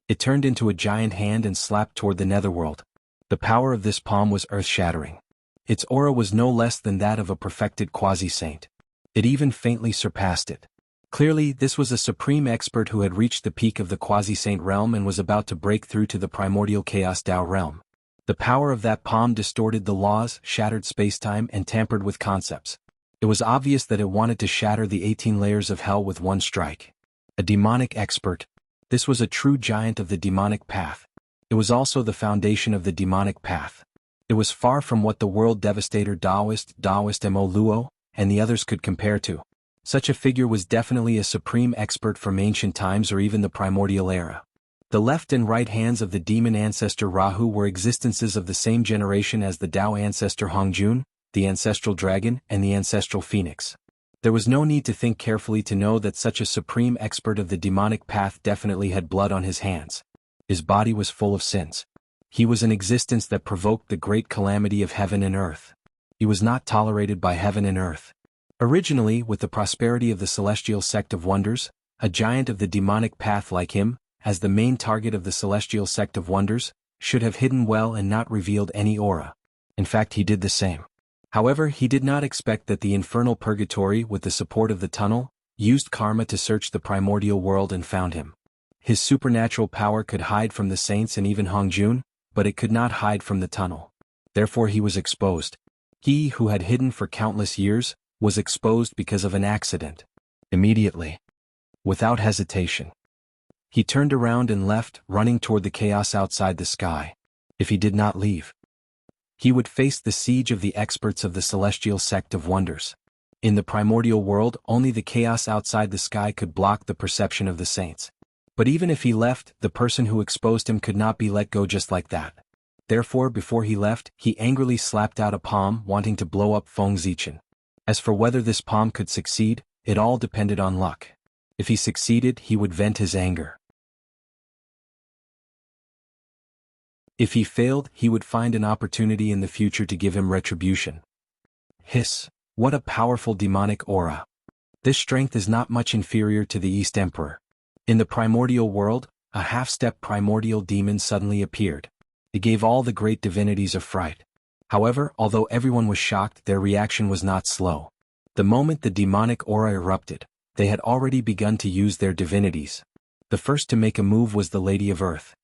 It turned into a giant hand and slapped toward the netherworld. The power of this palm was earth-shattering. Its aura was no less than that of a perfected quasi-saint. It even faintly surpassed it. Clearly, this was a supreme expert who had reached the peak of the quasi-saint realm and was about to break through to the primordial chaos Dao realm. The power of that palm distorted the laws, shattered spacetime, and tampered with concepts. It was obvious that it wanted to shatter the 18 layers of hell with one strike. A demonic expert. This was a true giant of the demonic path. It was also the foundation of the demonic path. It was far from what the world devastator Daoist Mo Luo, and the others could compare to. Such a figure was definitely a supreme expert from ancient times or even the primordial era. The left and right hands of the demon ancestor Rahu were existences of the same generation as the Dao ancestor Hongjun, the ancestral dragon, and the ancestral phoenix. There was no need to think carefully to know that such a supreme expert of the demonic path definitely had blood on his hands. His body was full of sins. He was an existence that provoked the great calamity of heaven and earth. He was not tolerated by heaven and earth. Originally, with the prosperity of the celestial sect of wonders, a giant of the demonic path like him, as the main target of the celestial sect of wonders, should have hidden well and not revealed any aura. In fact, he did the same. However, he did not expect that the infernal purgatory, with the support of the tunnel, used karma to search the primordial world and found him. His supernatural power could hide from the saints and even Hongjun, but it could not hide from the tunnel. Therefore he was exposed. He who had hidden for countless years, was exposed because of an accident. Immediately. Without hesitation. He turned around and left, running toward the chaos outside the sky. If he did not leave, he would face the siege of the experts of the celestial sect of wonders. In the primordial world, only the chaos outside the sky could block the perception of the saints. But even if he left, the person who exposed him could not be let go just like that. Therefore, before he left, he angrily slapped out a palm, wanting to blow up Feng Zichen. As for whether this palm could succeed, it all depended on luck. If he succeeded, he would vent his anger. If he failed, he would find an opportunity in the future to give him retribution. Hiss! What a powerful demonic aura! This strength is not much inferior to the East Emperor. In the primordial world, a half-step primordial demon suddenly appeared. It gave all the great divinities a fright. However, although everyone was shocked, their reaction was not slow. The moment the demonic aura erupted, they had already begun to use their divinities. The first to make a move was the Lady of Earth.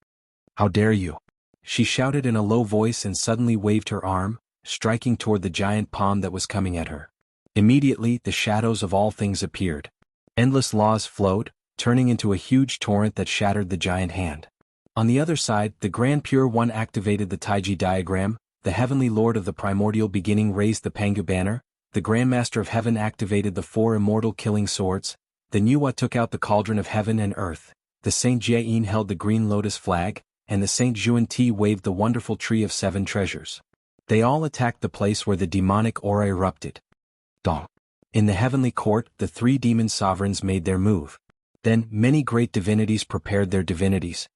"How dare you?" she shouted in a low voice and suddenly waved her arm, striking toward the giant palm that was coming at her. Immediately, the shadows of all things appeared. Endless laws flowed, turning into a huge torrent that shattered the giant hand. On the other side, the Grand Pure One activated the Taiji diagram, the Heavenly Lord of the Primordial Beginning raised the Pangu banner, the Grandmaster of Heaven activated the 4 immortal killing swords, the Nuwa took out the Cauldron of Heaven and Earth, the Saint Jiayin held the Green Lotus flag, and the Saint Juan-Ti waved the wonderful Tree of 7 Treasures. They all attacked the place where the demonic aura erupted. Dong. In the heavenly court, the 3 demon sovereigns made their move. Then, many great divinities prepared their divinities.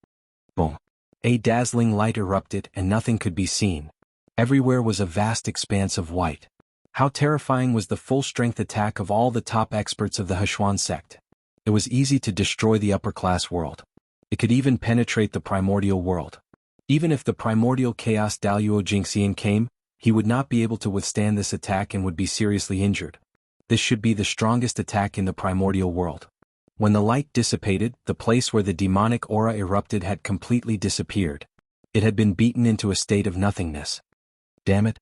Boom. A dazzling light erupted and nothing could be seen. Everywhere was a vast expanse of white. How terrifying was the full-strength attack of all the top experts of the Hechuan sect. It was easy to destroy the upper-class world. It could even penetrate the primordial world. Even if the primordial chaos Daluo Jingxian came, he would not be able to withstand this attack and would be seriously injured. This should be the strongest attack in the primordial world. When the light dissipated, the place where the demonic aura erupted had completely disappeared. It had been beaten into a state of nothingness. Damn it!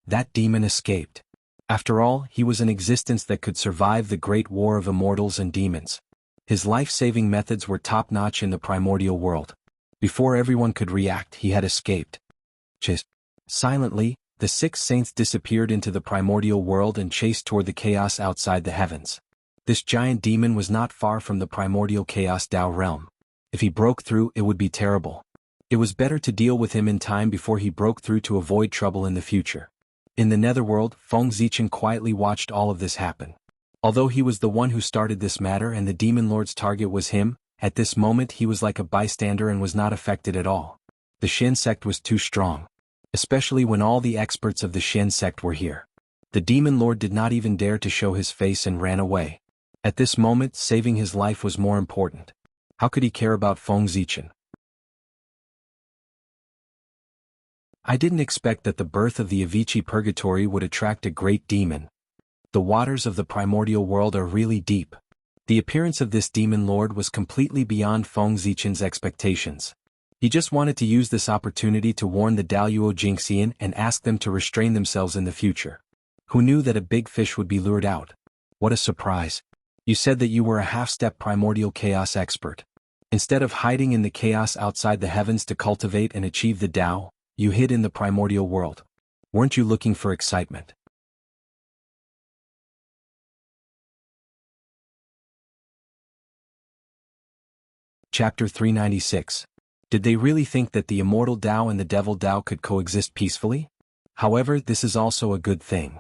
That demon escaped. After all, he was an existence that could survive the great war of immortals and demons. His life-saving methods were top-notch in the primordial world. Before everyone could react, he had escaped. Silently, the 6 saints disappeared into the primordial world and chased toward the chaos outside the heavens. This giant demon was not far from the primordial chaos Dao realm. If he broke through, it would be terrible. It was better to deal with him in time before he broke through to avoid trouble in the future. In the netherworld, Feng Zichen quietly watched all of this happen. Although he was the one who started this matter and the demon lord's target was him, at this moment he was like a bystander and was not affected at all. The Shen sect was too strong. Especially when all the experts of the Shen sect were here. The demon lord did not even dare to show his face and ran away. At this moment, saving his life was more important. How could he care about Feng Zichen? I didn't expect that the birth of the Avicii Purgatory would attract a great demon. The waters of the primordial world are really deep. The appearance of this demon lord was completely beyond Feng Zichen's expectations. He just wanted to use this opportunity to warn the Daluo Jingxian and ask them to restrain themselves in the future. Who knew that a big fish would be lured out? What a surprise. You said that you were a half-step primordial chaos expert. Instead of hiding in the chaos outside the heavens to cultivate and achieve the Tao, you hid in the primordial world. Weren't you looking for excitement? Chapter 396. Did they really think that the immortal Tao and the devil Tao could coexist peacefully? However, this is also a good thing.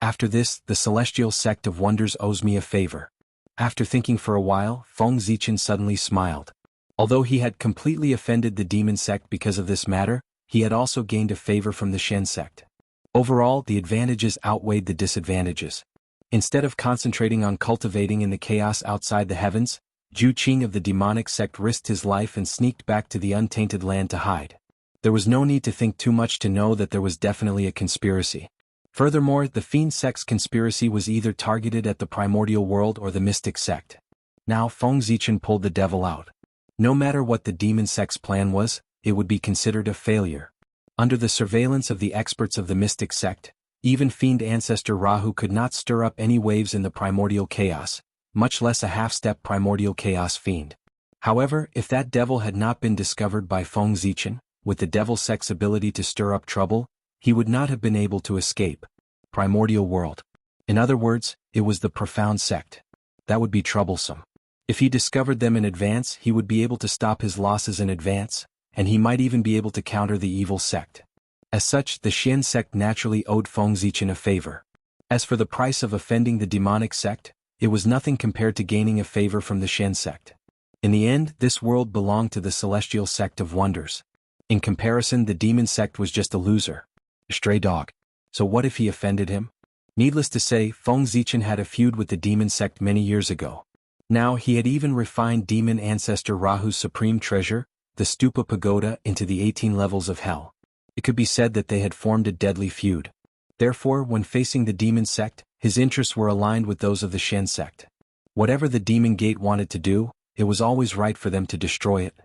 After this, the celestial sect of wonders owes me a favor. After thinking for a while, Feng Zichen suddenly smiled. Although he had completely offended the demon sect because of this matter, he had also gained a favor from the Shen sect. Overall, the advantages outweighed the disadvantages. Instead of concentrating on cultivating in the chaos outside the heavens, Zhu Qing of the demonic sect risked his life and sneaked back to the untainted land to hide. There was no need to think too much to know that there was definitely a conspiracy. Furthermore, the Fiend sect's conspiracy was either targeted at the primordial world or the mystic sect. Now Feng Zichen pulled the devil out. No matter what the demon sect's plan was, it would be considered a failure. Under the surveillance of the experts of the mystic sect, even Fiend Ancestor Rahu could not stir up any waves in the primordial chaos, much less a half-step primordial chaos fiend. However, if that devil had not been discovered by Feng Zichen, with the devil sect's ability to stir up trouble, he would not have been able to escape. Primordial world. In other words, it was the profound sect. That would be troublesome. If he discovered them in advance, he would be able to stop his losses in advance, and he might even be able to counter the evil sect. As such, the Shen sect naturally owed Feng Zichen a favor. As for the price of offending the demonic sect, it was nothing compared to gaining a favor from the Shen sect. In the end, this world belonged to the celestial sect of wonders. In comparison, the demon sect was just a loser. A stray dog. So what if he offended him? Needless to say, Feng Zichen had a feud with the demon sect many years ago. Now he had even refined demon ancestor Rahu's supreme treasure, the Stupa Pagoda, into the 18 levels of hell. It could be said that they had formed a deadly feud. Therefore, when facing the demon sect, his interests were aligned with those of the Shen sect. Whatever the demon gate wanted to do, it was always right for them to destroy it.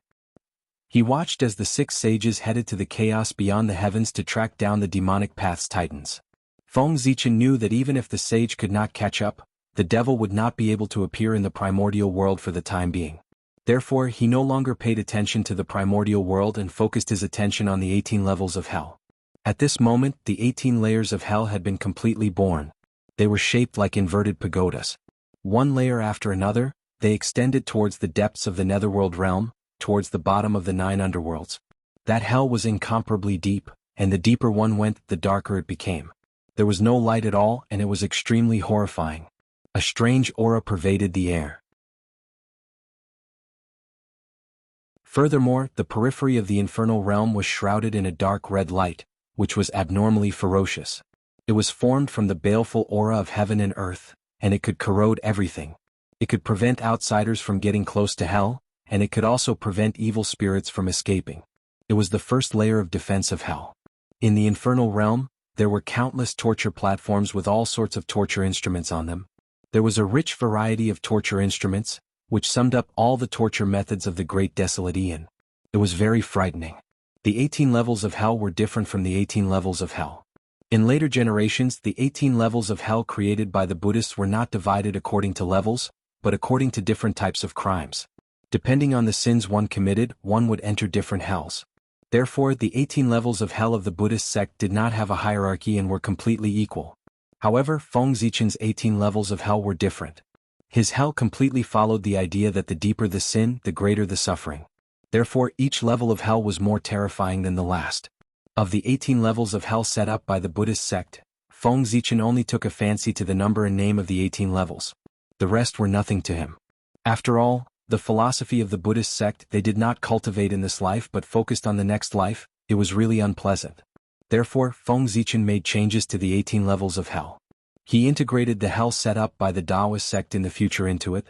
He watched as the 6 sages headed to the chaos beyond the heavens to track down the demonic path's titans. Feng Zichen knew that even if the sage could not catch up, the devil would not be able to appear in the primordial world for the time being. Therefore, he no longer paid attention to the primordial world and focused his attention on the 18 levels of hell. At this moment, the 18 layers of hell had been completely born. They were shaped like inverted pagodas. One layer after another, they extended towards the depths of the netherworld realm, towards the bottom of the 9 underworlds. That hell was incomparably deep, and the deeper one went, the darker it became. There was no light at all, and it was extremely horrifying. A strange aura pervaded the air. Furthermore, the periphery of the infernal realm was shrouded in a dark red light, which was abnormally ferocious. It was formed from the baleful aura of heaven and earth, and it could corrode everything. It could prevent outsiders from getting close to hell, and it could also prevent evil spirits from escaping. It was the first layer of defense of hell. In the infernal realm, there were countless torture platforms with all sorts of torture instruments on them. There was a rich variety of torture instruments, which summed up all the torture methods of the Great Desolate Aeon. It was very frightening. The 18 levels of hell were different from the 18 levels of hell. In later generations, the 18 levels of hell created by the Buddhists were not divided according to levels, but according to different types of crimes. Depending on the sins one committed, one would enter different hells. Therefore, the 18 levels of hell of the Buddhist sect did not have a hierarchy and were completely equal. However, Feng Zichen's 18 levels of hell were different. His hell completely followed the idea that the deeper the sin, the greater the suffering. Therefore, each level of hell was more terrifying than the last. Of the 18 levels of hell set up by the Buddhist sect, Feng Zichen only took a fancy to the number and name of the 18 levels. The rest were nothing to him. After all, the philosophy of the Buddhist sect they did not cultivate in this life but focused on the next life. It was really unpleasant. Therefore, Feng Zichen made changes to the 18 levels of hell. He integrated the hell set up by the Taoist sect in the future into it.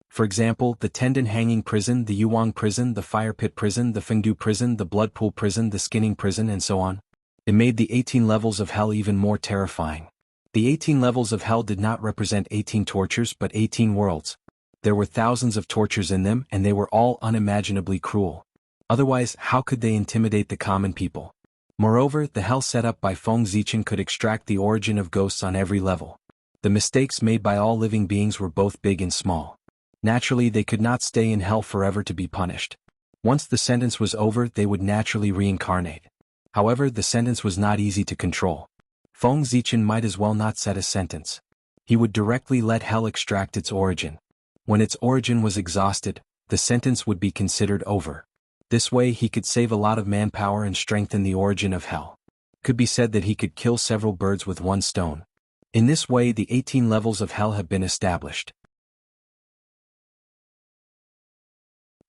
For example, the tendon hanging prison, the Yuang prison, the fire pit prison, the Fengdu prison, the blood pool prison, the skinning prison, and so on. It made the 18 levels of hell even more terrifying. The 18 levels of hell did not represent 18 tortures but 18 worlds. There were thousands of tortures in them and they were all unimaginably cruel. Otherwise, how could they intimidate the common people? Moreover, the hell set up by Feng Zichen could extract the origin of ghosts on every level. The mistakes made by all living beings were both big and small. Naturally, they could not stay in hell forever to be punished. Once the sentence was over, they would naturally reincarnate. However, the sentence was not easy to control. Feng Zichen might as well not set a sentence. He would directly let hell extract its origin. When its origin was exhausted, the sentence would be considered over. This way he could save a lot of manpower and strengthen the origin of hell. Could be said that he could kill several birds with one stone. In this way the 18 levels of hell have been established.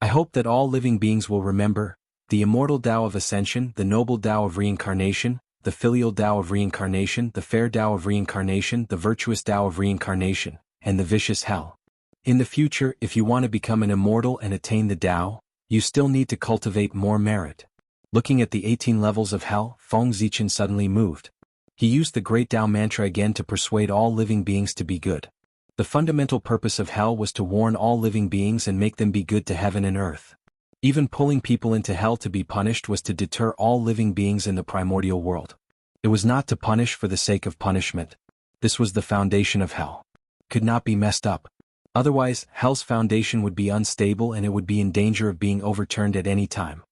I hope that all living beings will remember the immortal Tao of Ascension, the noble Tao of Reincarnation, the filial Tao of Reincarnation, the fair Tao of Reincarnation, the virtuous Tao of Reincarnation, and the vicious hell. In the future, if you want to become an immortal and attain the Tao, you still need to cultivate more merit. Looking at the 18 levels of hell, Feng Zichen suddenly moved. He used the great Tao mantra again to persuade all living beings to be good. The fundamental purpose of hell was to warn all living beings and make them be good to heaven and earth. Even pulling people into hell to be punished was to deter all living beings in the primordial world. It was not to punish for the sake of punishment. This was the foundation of hell. Could not be messed up. Otherwise, hell's foundation would be unstable and it would be in danger of being overturned at any time.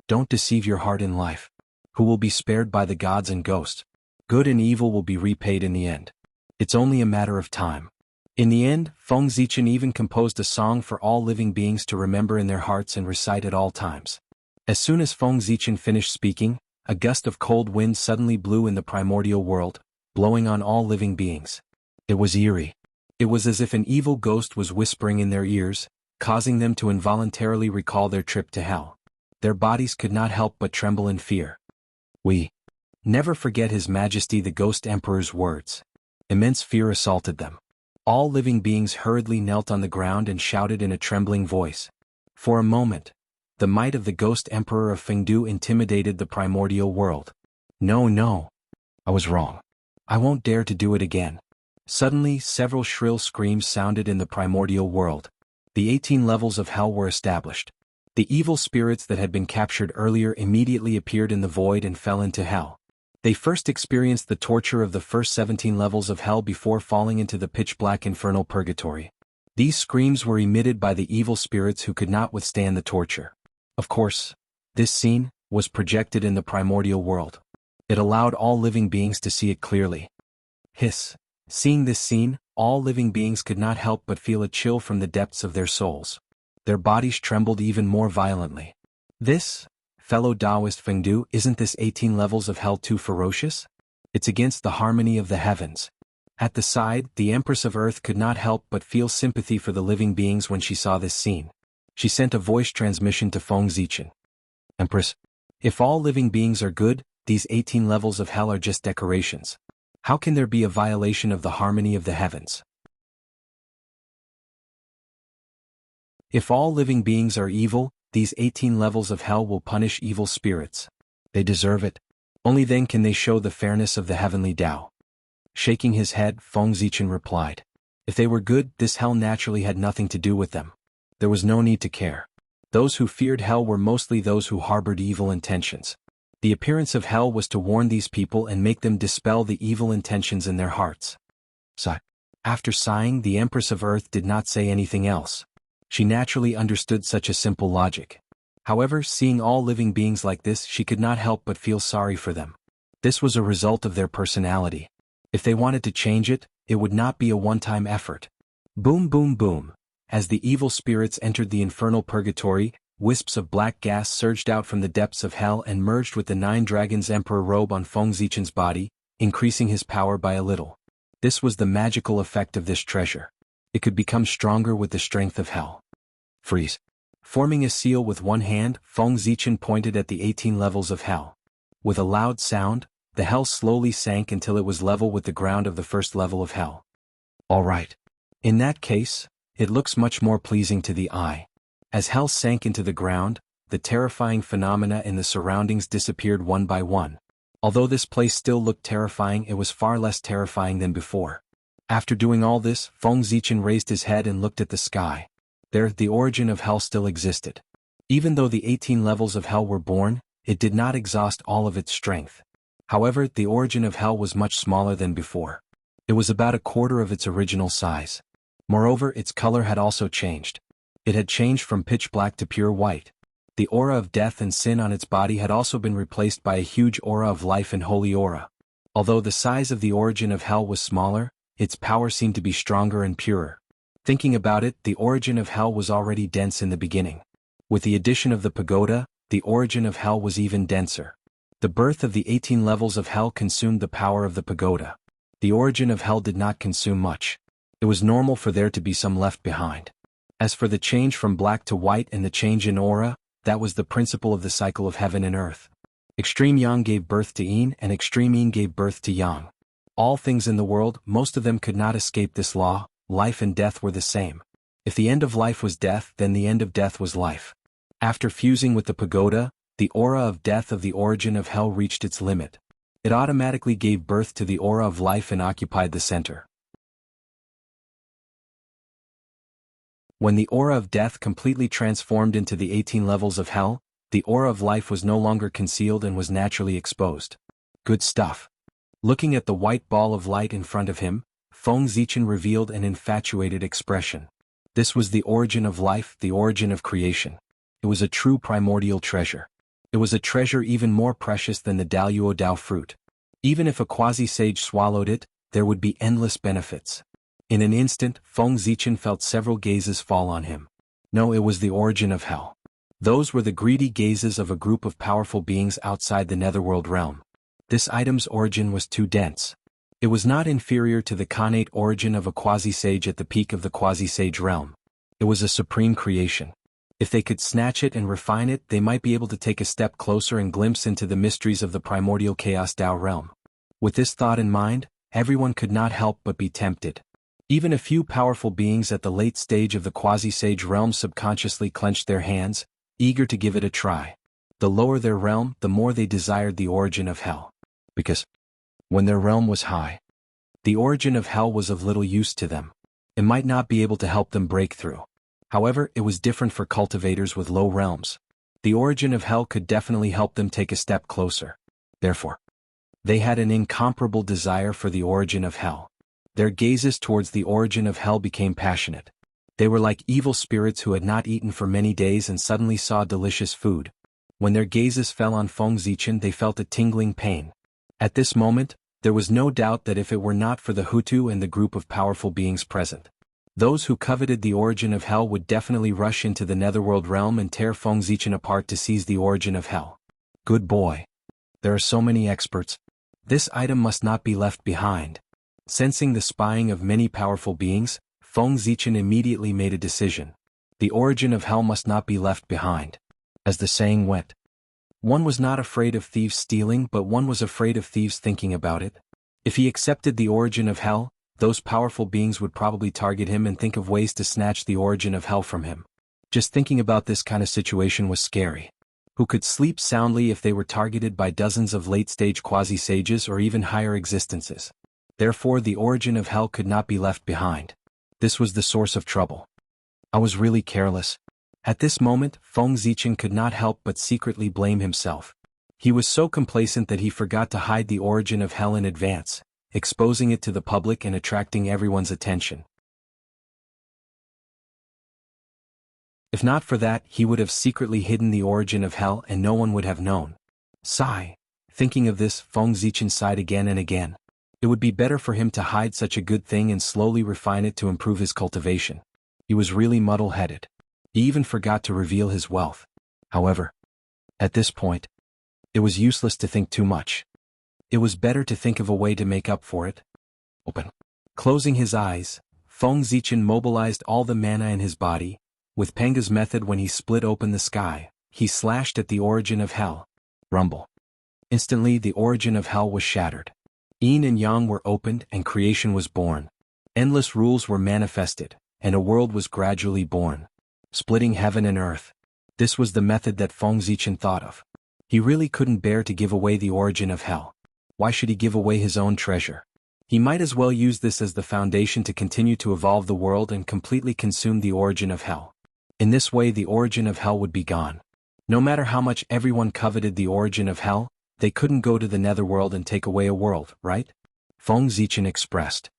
Don't deceive your heart in life. Who will be spared by the gods and ghosts? Good and evil will be repaid in the end. It's only a matter of time. In the end, Feng Zichen even composed a song for all living beings to remember in their hearts and recite at all times. As soon as Feng Zichen finished speaking, a gust of cold wind suddenly blew in the primordial world, blowing on all living beings. It was eerie. It was as if an evil ghost was whispering in their ears, causing them to involuntarily recall their trip to hell. Their bodies could not help but tremble in fear. We never forget His Majesty the Ghost Emperor's words. Immense fear assaulted them. All living beings hurriedly knelt on the ground and shouted in a trembling voice. For a moment, the might of the Ghost Emperor of Fengdu intimidated the primordial world. No, I was wrong. I won't dare to do it again. Suddenly, several shrill screams sounded in the primordial world. The 18 levels of hell were established. The evil spirits that had been captured earlier immediately appeared in the void and fell into hell. They first experienced the torture of the first 17 levels of hell before falling into the pitch-black infernal purgatory. These screams were emitted by the evil spirits who could not withstand the torture. Of course, this scene was projected in the primordial world. It allowed all living beings to see it clearly. Hiss. Seeing this scene, all living beings could not help but feel a chill from the depths of their souls. Their bodies trembled even more violently. This, fellow Taoist Fengdu, isn't this 18 levels of hell too ferocious? It's against the harmony of the heavens. At the side, the Empress of Earth could not help but feel sympathy for the living beings when she saw this scene. She sent a voice transmission to Feng Zichen. Empress, if all living beings are good, these 18 levels of hell are just decorations. How can there be a violation of the harmony of the heavens? If all living beings are evil, these 18 levels of hell will punish evil spirits. They deserve it. Only then can they show the fairness of the heavenly Tao. Shaking his head, Feng Zichen replied. If they were good, this hell naturally had nothing to do with them. There was no need to care. Those who feared hell were mostly those who harbored evil intentions. The appearance of hell was to warn these people and make them dispel the evil intentions in their hearts. Sigh. After sighing, the Empress of Earth did not say anything else. She naturally understood such a simple logic. However, seeing all living beings like this, she could not help but feel sorry for them. This was a result of their personality. If they wanted to change it, it would not be a one-time effort. Boom, boom, boom. As the evil spirits entered the infernal purgatory, wisps of black gas surged out from the depths of hell and merged with the 9 dragons' emperor robe on Feng Zichen's body, increasing his power by a little. This was the magical effect of this treasure. It could become stronger with the strength of hell. Freeze. Forming a seal with one hand, Feng Zichen pointed at the 18 levels of hell. With a loud sound, the hell slowly sank until it was level with the ground of the first level of hell. All right. In that case, it looks much more pleasing to the eye. As hell sank into the ground, the terrifying phenomena in the surroundings disappeared one by one. Although this place still looked terrifying, it was far less terrifying than before. After doing all this, Feng Zichen raised his head and looked at the sky. There, the origin of hell still existed. Even though the 18 levels of hell were born, it did not exhaust all of its strength. However, the origin of hell was much smaller than before. It was about a quarter of its original size. Moreover, its color had also changed. It had changed from pitch black to pure white. The aura of death and sin on its body had also been replaced by a huge aura of life and holy aura. Although the size of the origin of hell was smaller, its power seemed to be stronger and purer. Thinking about it, the origin of hell was already dense in the beginning. With the addition of the pagoda, the origin of hell was even denser. The birth of the 18 levels of hell consumed the power of the pagoda. The origin of hell did not consume much. It was normal for there to be some left behind. As for the change from black to white and the change in aura, that was the principle of the cycle of heaven and earth. Extreme yang gave birth to yin and extreme yin gave birth to yang. All things in the world, most of them could not escape this law. Life and death were the same. If the end of life was death, then the end of death was life. After fusing with the pagoda, the aura of death of the origin of hell reached its limit. It automatically gave birth to the aura of life and occupied the center. When the aura of death completely transformed into the 18 levels of hell, the aura of life was no longer concealed and was naturally exposed. Good stuff. Looking at the white ball of light in front of him, Feng Zichen revealed an infatuated expression. This was the origin of life, the origin of creation. It was a true primordial treasure. It was a treasure even more precious than the Daluo Dao fruit. Even if a quasi-sage swallowed it, there would be endless benefits. In an instant, Feng Zichen felt several gazes fall on him. No, it was the origin of hell. Those were the greedy gazes of a group of powerful beings outside the netherworld realm. This item's origin was too dense. It was not inferior to the connate origin of a quasi-sage at the peak of the quasi-sage realm. It was a supreme creation. If they could snatch it and refine it, they might be able to take a step closer and glimpse into the mysteries of the primordial chaos Dao realm. With this thought in mind, everyone could not help but be tempted. Even a few powerful beings at the late stage of the quasi-sage realm subconsciously clenched their hands, eager to give it a try. The lower their realm, the more they desired the origin of hell. Because when their realm was high, The origin of hell was of little use to them. It might not be able to help them break through. However, it was different for cultivators with low realms. The origin of hell could definitely help them take a step closer. Therefore, they had an incomparable desire for the origin of hell. Their gazes towards the origin of hell became passionate. They were like evil spirits who had not eaten for many days and suddenly saw delicious food. When their gazes fell on Feng Zichen, they felt a tingling pain. At this moment, there was no doubt that if it were not for the Hutu and the group of powerful beings present, those who coveted the origin of hell would definitely rush into the netherworld realm and tear Feng Zichen apart to seize the origin of hell. Good boy. There are so many experts. This item must not be left behind. Sensing the spying of many powerful beings, Feng Zichen immediately made a decision. The origin of hell must not be left behind. As the saying went, one was not afraid of thieves stealing, but one was afraid of thieves thinking about it. If he accepted the origin of hell, those powerful beings would probably target him and think of ways to snatch the origin of hell from him. Just thinking about this kind of situation was scary. Who could sleep soundly if they were targeted by dozens of late-stage quasi-sages or even higher existences? Therefore, the origin of hell could not be left behind. This was the source of trouble. I was really careless. At this moment, Feng Zichen could not help but secretly blame himself. He was so complacent that he forgot to hide the origin of hell in advance, exposing it to the public and attracting everyone's attention. If not for that, he would have secretly hidden the origin of hell and no one would have known. Sigh. Thinking of this, Feng Zichen sighed again and again. It would be better for him to hide such a good thing and slowly refine it to improve his cultivation. He was really muddle-headed. He even forgot to reveal his wealth. However, at this point, it was useless to think too much. It was better to think of a way to make up for it. Open. Closing his eyes, Feng Zichen mobilized all the mana in his body. With Penga's method, when he split open the sky, he slashed at the origin of hell. Rumble. Instantly, the origin of hell was shattered. Yin and Yang were opened and creation was born. Endless rules were manifested, and a world was gradually born. Splitting heaven and earth. This was the method that Feng Zichen thought of. He really couldn't bear to give away the origin of hell. Why should he give away his own treasure? He might as well use this as the foundation to continue to evolve the world and completely consume the origin of hell. In this way, the origin of hell would be gone. No matter how much everyone coveted the origin of hell, they couldn't go to the netherworld and take away a world, right? Feng Zichen expressed.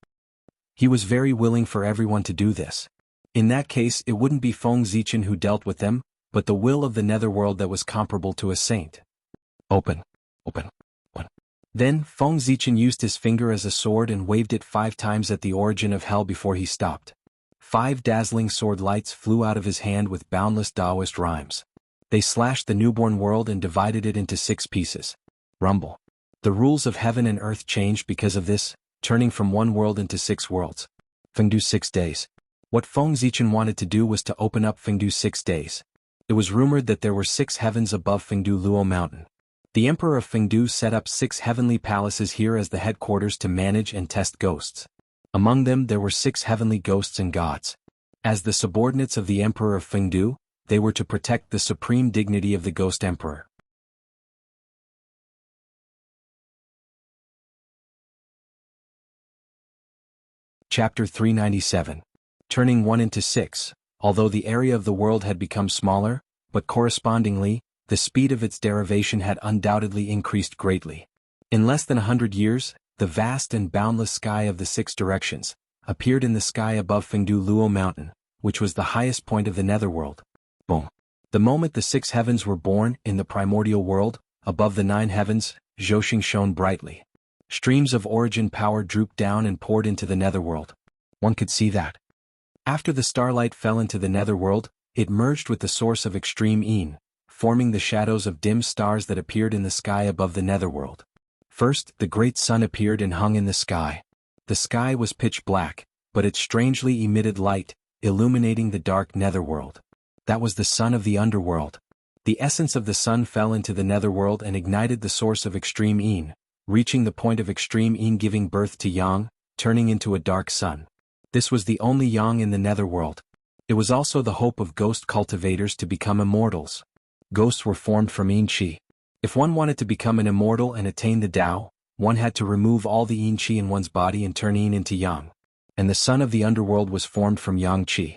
He was very willing for everyone to do this. In that case, it wouldn't be Feng Zichen who dealt with them, but the will of the netherworld that was comparable to a saint. Open. Open. Open. Then, Feng Zichen used his finger as a sword and waved it 5 times at the origin of hell before he stopped. 5 dazzling sword lights flew out of his hand with boundless Taoist rhymes. They slashed the newborn world and divided it into 6 pieces. Rumble. The rules of heaven and earth changed because of this, turning from 1 world into 6 worlds. Fengdu 6 days. What Feng Zichen wanted to do was to open up Fengdu 6 days. It was rumored that there were 6 heavens above Fengdu Luo Mountain. The Emperor of Fengdu set up 6 heavenly palaces here as the headquarters to manage and test ghosts. Among them there were 6 heavenly ghosts and gods. As the subordinates of the Emperor of Fengdu, they were to protect the supreme dignity of the Ghost Emperor. Chapter 397. Turning 1 into 6. Although the area of the world had become smaller, but correspondingly, the speed of its derivation had undoubtedly increased greatly. In less than 100 years, the vast and boundless sky of the 6 directions appeared in the sky above Fengdu Luo Mountain, which was the highest point of the netherworld. Boom. The moment the 6 heavens were born in the primordial world, above the 9 heavens, Zhouxing shone brightly. Streams of origin power drooped down and poured into the netherworld. One could see that. After the starlight fell into the netherworld, it merged with the source of extreme Yin, forming the shadows of dim stars that appeared in the sky above the netherworld. First, the great sun appeared and hung in the sky. The sky was pitch black, but it strangely emitted light, illuminating the dark netherworld. That was the sun of the underworld. The essence of the sun fell into the netherworld and ignited the source of extreme Yin, reaching the point of extreme Yin, giving birth to Yang, turning into a dark sun. This was the only Yang in the netherworld. It was also the hope of ghost cultivators to become immortals. Ghosts were formed from Yin Qi. If one wanted to become an immortal and attain the Tao, one had to remove all the yin qi in one's body and turn yin into yang. And the sun of the underworld was formed from yang qi.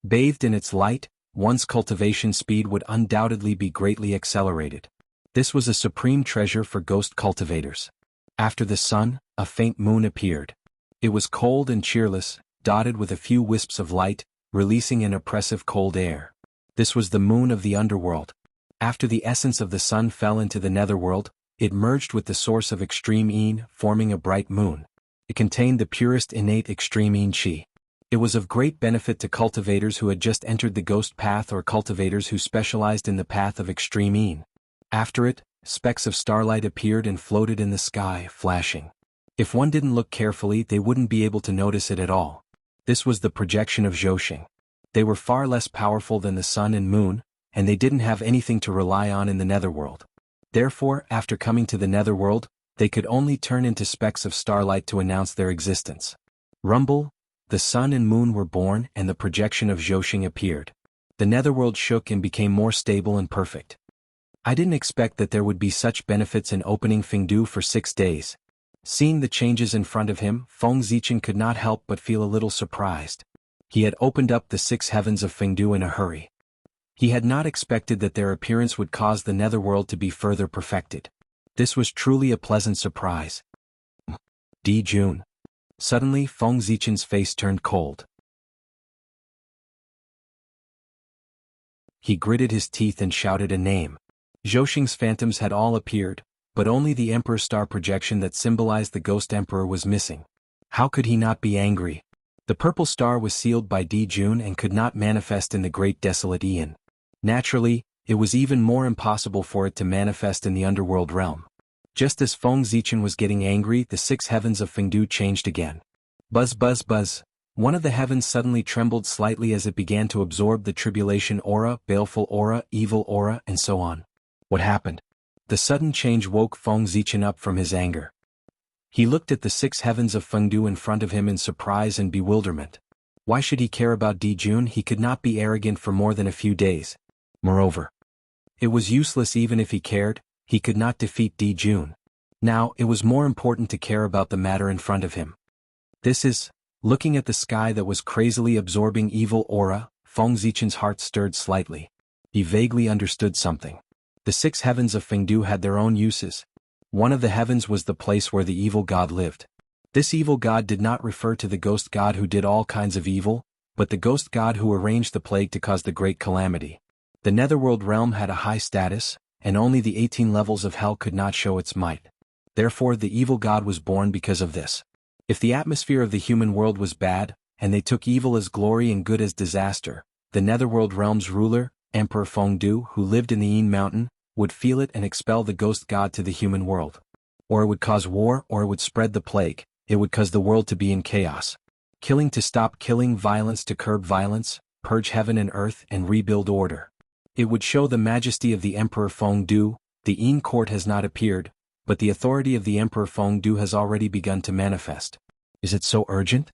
Bathed in its light, one's cultivation speed would undoubtedly be greatly accelerated. This was a supreme treasure for ghost cultivators. After the sun, a faint moon appeared. It was cold and cheerless, dotted with a few wisps of light, releasing an oppressive cold air. This was the moon of the underworld. After the essence of the sun fell into the netherworld, it merged with the source of extreme yin, forming a bright moon. It contained the purest innate extreme yin qi. It was of great benefit to cultivators who had just entered the ghost path or cultivators who specialized in the path of extreme yin. After it, specks of starlight appeared and floated in the sky, flashing. If one didn't look carefully, they wouldn't be able to notice it at all. This was the projection of Zhouxing. They were far less powerful than the sun and moon, and they didn't have anything to rely on in the netherworld. Therefore, after coming to the netherworld, they could only turn into specks of starlight to announce their existence. Rumble, the sun and moon were born and the projection of Zhouxing appeared. The netherworld shook and became more stable and perfect. I didn't expect that there would be such benefits in opening Fengdu for 6 days. Seeing the changes in front of him, Feng Zichen could not help but feel a little surprised. He had opened up the 6 heavens of Fengdu in a hurry. He had not expected that their appearance would cause the netherworld to be further perfected. This was truly a pleasant surprise. Di Jun. Suddenly Feng Zichen's face turned cold. He gritted his teeth and shouted a name. Zhouxing's phantoms had all appeared, but only the Emperor's star projection that symbolized the Ghost Emperor was missing. How could he not be angry? The purple star was sealed by Di Jun and could not manifest in the Great Desolate Aeon. Naturally, it was even more impossible for it to manifest in the underworld realm. Just as Feng Zichen was getting angry, the 6 heavens of Fengdu changed again. Buzz buzz buzz. One of the heavens suddenly trembled slightly as it began to absorb the tribulation aura, baleful aura, evil aura, and so on. What happened? The sudden change woke Feng Zichen up from his anger. He looked at the 6 heavens of Fengdu in front of him in surprise and bewilderment. Why should he care about Di Jun? He could not be arrogant for more than a few days. Moreover, it was useless even if he cared, he could not defeat Di Jun. Now, it was more important to care about the matter in front of him. This is, looking at the sky that was crazily absorbing evil aura, Feng Zichen's heart stirred slightly. He vaguely understood something. The 6 heavens of Fengdu had their own uses. One of the heavens was the place where the evil god lived. This evil god did not refer to the ghost god who did all kinds of evil, but the ghost god who arranged the plague to cause the great calamity. The netherworld realm had a high status, and only the 18 levels of hell could not show its might. Therefore the evil god was born because of this. If the atmosphere of the human world was bad, and they took evil as glory and good as disaster, the netherworld realm's ruler, Emperor Fengdu, who lived in the Yin Mountain, would feel it and expel the ghost god to the human world. Or it would cause war, or it would spread the plague, it would cause the world to be in chaos. Killing to stop killing, violence to curb violence, purge heaven and earth and rebuild order. It would show the majesty of the Emperor Fengdu. The Yin court has not appeared, but the authority of the Emperor Fengdu has already begun to manifest. Is it so urgent?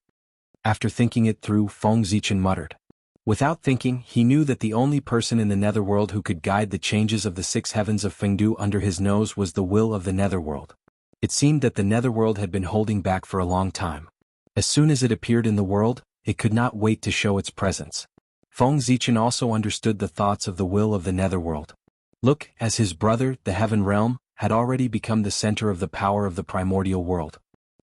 After thinking it through, Feng Zichen muttered. Without thinking, he knew that the only person in the netherworld who could guide the changes of the 6 heavens of Fengdu under his nose was the will of the netherworld. It seemed that the netherworld had been holding back for a long time. As soon as it appeared in the world, it could not wait to show its presence. Feng Zichen also understood the thoughts of the will of the netherworld. Look, as his brother, the heaven realm, had already become the center of the power of the primordial world.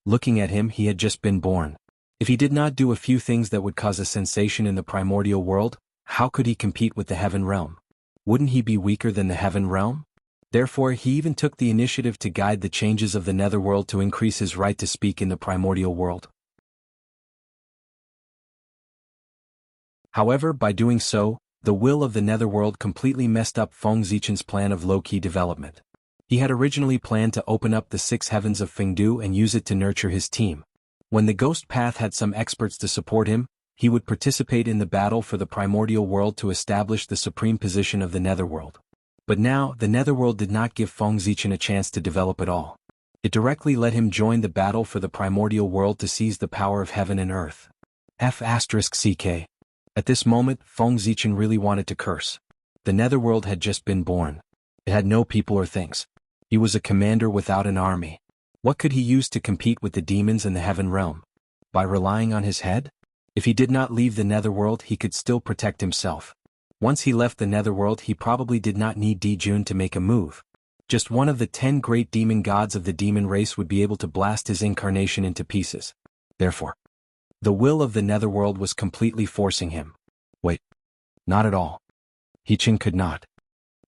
Looking at him, he had just been born. If he did not do a few things that would cause a sensation in the primordial world, how could he compete with the heaven realm? Wouldn't he be weaker than the heaven realm? Therefore he even took the initiative to guide the changes of the netherworld to increase his right to speak in the primordial world. However, by doing so, the will of the netherworld completely messed up Feng Zichen's plan of low-key development. He had originally planned to open up the 6 heavens of Fengdu and use it to nurture his team. When the Ghost Path had some experts to support him, he would participate in the battle for the primordial world to establish the supreme position of the netherworld. But now, the netherworld did not give Feng Zichen a chance to develop at all. It directly let him join the battle for the primordial world to seize the power of heaven and earth. F***ck. At this moment, Feng Zichen really wanted to curse. The netherworld had just been born. It had no people or things. He was a commander without an army. What could he use to compete with the demons in the heaven realm? By relying on his head? If he did not leave the netherworld, he could still protect himself. Once he left the netherworld, he probably did not need Dijun to make a move. Just one of the 10 great demon gods of the demon race would be able to blast his incarnation into pieces. Therefore, the will of the netherworld was completely forcing him. Wait. Not at all. Hichin could not.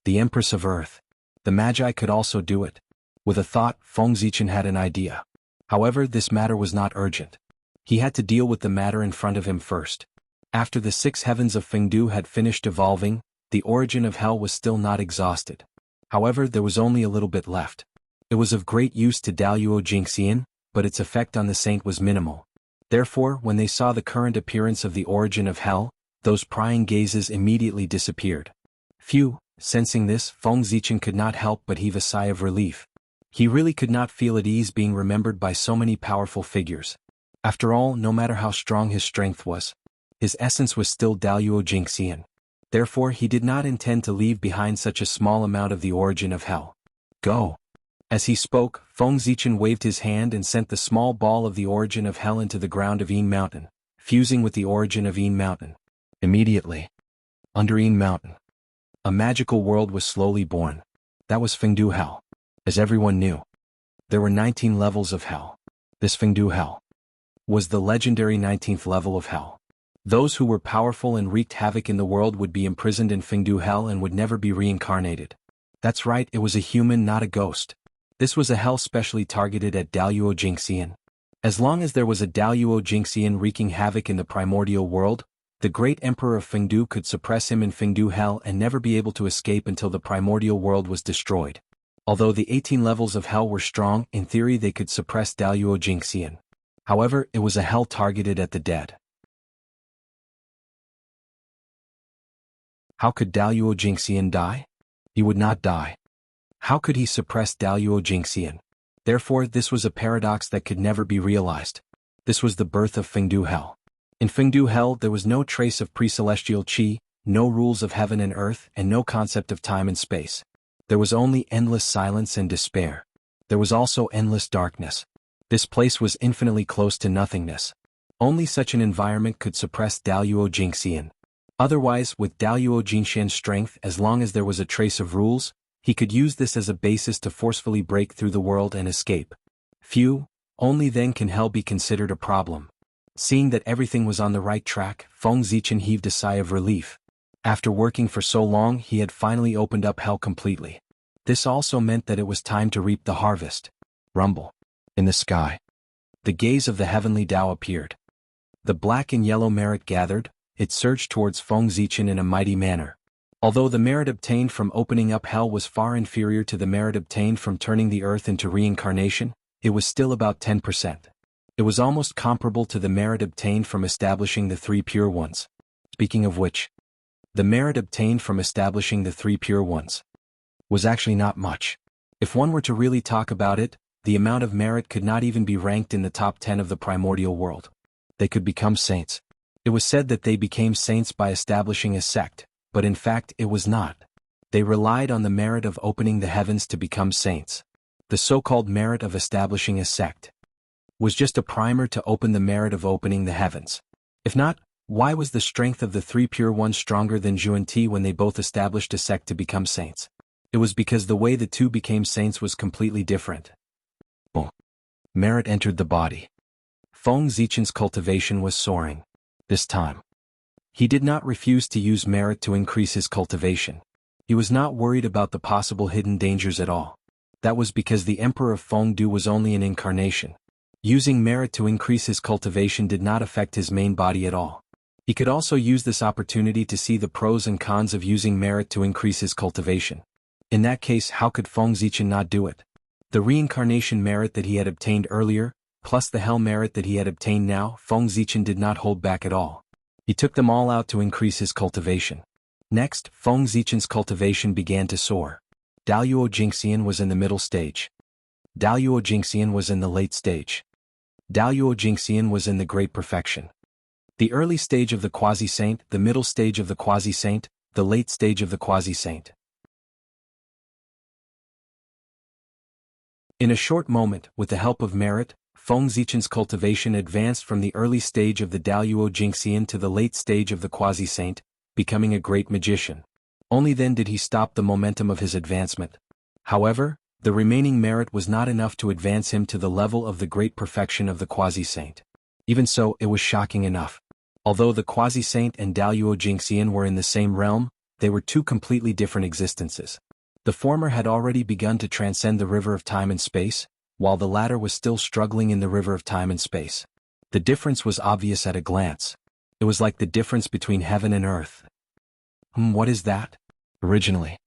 The Empress of Earth. The Magi could also do it. With a thought, Feng Zichin had an idea. However, this matter was not urgent. He had to deal with the matter in front of him first. After the 6 heavens of Fengdu had finished evolving, the origin of hell was still not exhausted. However, there was only a little bit left. It was of great use to Daluo Jingxian, but its effect on the saint was minimal. Therefore, when they saw the current appearance of the origin of hell, those prying gazes immediately disappeared. Phew, sensing this, Feng Zichin could not help but heave a sigh of relief. He really could not feel at ease being remembered by so many powerful figures. After all, no matter how strong his strength was, his essence was still Daluo Jingxian. Therefore, he did not intend to leave behind such a small amount of the origin of hell. Go! As he spoke, Feng Zichin waved his hand and sent the small ball of the origin of hell into the ground of Yin Mountain, fusing with the origin of Yin Mountain. Immediately, under Yin Mountain, a magical world was slowly born. That was Fengdu Hell. As everyone knew, there were 19 levels of hell. This Fengdu Hell was the legendary 19th level of hell. Those who were powerful and wreaked havoc in the world would be imprisoned in Fengdu Hell and would never be reincarnated. That's right, it was a human, not a ghost. This was a hell specially targeted at Daluo Jingxian. As long as there was a Daluo Jingxian wreaking havoc in the primordial world, the great emperor of Fengdu could suppress him in Fengdu Hell and never be able to escape until the primordial world was destroyed. Although the 18 levels of hell were strong, in theory they could suppress Daluo Jingxian. However, it was a hell targeted at the dead. How could Daluo Jingxian die? He would not die. How could he suppress Daluo Jingxian? Therefore, this was a paradox that could never be realized. This was the birth of Fengdu Hell. In Fengdu Hell, there was no trace of pre-celestial qi, no rules of heaven and earth, and no concept of time and space. There was only endless silence and despair. There was also endless darkness. This place was infinitely close to nothingness. Only such an environment could suppress Daluo Jingxian. Otherwise, with Daluo Jingxian's strength, as long as there was a trace of rules, he could use this as a basis to forcefully break through the world and escape. Phew, only then can hell be considered a problem. Seeing that everything was on the right track, Feng Zichin heaved a sigh of relief. After working for so long, he had finally opened up hell completely. This also meant that it was time to reap the harvest. Rumble. In the sky, the gaze of the heavenly Tao appeared. The black and yellow merit gathered, it surged towards Feng Zichin in a mighty manner. Although the merit obtained from opening up hell was far inferior to the merit obtained from turning the earth into reincarnation, it was still about 10%. It was almost comparable to the merit obtained from establishing the 3 pure ones. Speaking of which, the merit obtained from establishing the 3 pure ones was actually not much. If one were to really talk about it, the amount of merit could not even be ranked in the top 10 of the primordial world. They could become saints. It was said that they became saints by establishing a sect, but in fact it was not. They relied on the merit of opening the heavens to become saints. The so-called merit of establishing a sect was just a primer to open the merit of opening the heavens. If not, why was the strength of the 3 pure ones stronger than Zhuan Ti when they both established a sect to become saints? It was because the way the two became saints was completely different. Boom. Merit entered the body. Feng Zichin's cultivation was soaring. This time, he did not refuse to use merit to increase his cultivation. He was not worried about the possible hidden dangers at all. That was because the Emperor of Fengdu was only an incarnation. Using merit to increase his cultivation did not affect his main body at all. He could also use this opportunity to see the pros and cons of using merit to increase his cultivation. In that case, how could Feng Zichin not do it? The reincarnation merit that he had obtained earlier, plus the hell merit that he had obtained now, Feng Zichin did not hold back at all. He took them all out to increase his cultivation. Next, Feng Zichin's cultivation began to soar. Daluo Jingxian was in the middle stage. Daluo Jingxian was in the late stage. Daluo Jingxian was in the great perfection. The early stage of the quasi-saint, the middle stage of the quasi-saint, the late stage of the quasi-saint. In a short moment, with the help of merit, Feng Zichen's cultivation advanced from the early stage of the Daluo Jingxian to the late stage of the quasi-saint, becoming a great magician. Only then did he stop the momentum of his advancement. However, the remaining merit was not enough to advance him to the level of the great perfection of the quasi-saint. Even so, it was shocking enough. Although the quasi-saint and Daluo Jingxian were in the same realm, they were two completely different existences. The former had already begun to transcend the river of time and space, while the latter was still struggling in the river of time and space. The difference was obvious at a glance. It was like the difference between heaven and earth. What is that? Originally,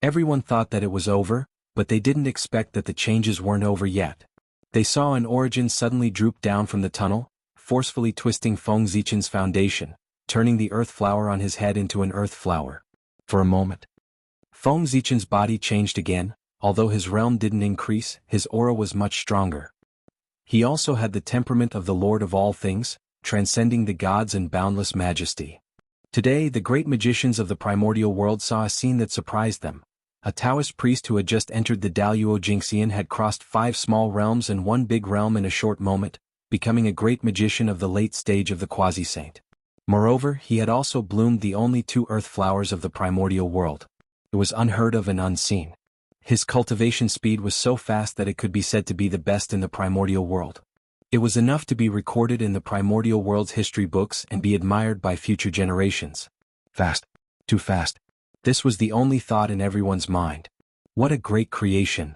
everyone thought that it was over, but they didn't expect that the changes weren't over yet. They saw an origin suddenly droop down from the tunnel, forcefully twisting Feng Zichen's foundation, turning the earth flower on his head into an earth flower. For a moment, Feng Zichen's body changed again. Although his realm didn't increase, his aura was much stronger. He also had the temperament of the Lord of all things, transcending the gods and boundless majesty. Today, the great magicians of the primordial world saw a scene that surprised them. A Taoist priest who had just entered the Daluo Jingxian had crossed 5 small realms and 1 big realm in a short moment, becoming a great magician of the late stage of the quasi-saint. Moreover, he had also bloomed the only 2 earth flowers of the primordial world. It was unheard of and unseen. His cultivation speed was so fast that it could be said to be the best in the primordial world. It was enough to be recorded in the primordial world's history books and be admired by future generations. Fast. Too fast. This was the only thought in everyone's mind. What a great creation.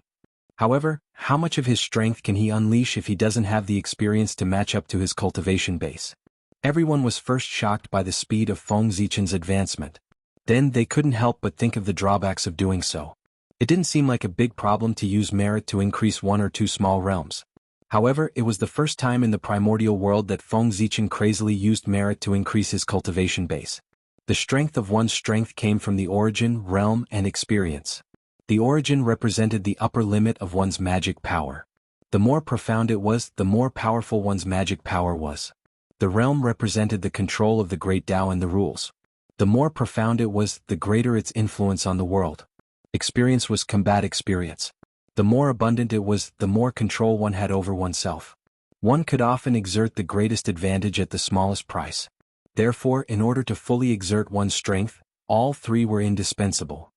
However, how much of his strength can he unleash if he doesn't have the experience to match up to his cultivation base? Everyone was first shocked by the speed of Feng Zichen's advancement. Then they couldn't help but think of the drawbacks of doing so. It didn't seem like a big problem to use merit to increase 1 or 2 small realms. However, it was the first time in the primordial world that Feng Zichen crazily used merit to increase his cultivation base. The strength of one's strength came from the origin, realm, and experience. The origin represented the upper limit of one's magic power. The more profound it was, the more powerful one's magic power was. The realm represented the control of the great Tao and the rules. The more profound it was, the greater its influence on the world. Experience was combat experience. The more abundant it was, the more control one had over oneself. One could often exert the greatest advantage at the smallest price. Therefore, in order to fully exert one's strength, all 3 were indispensable.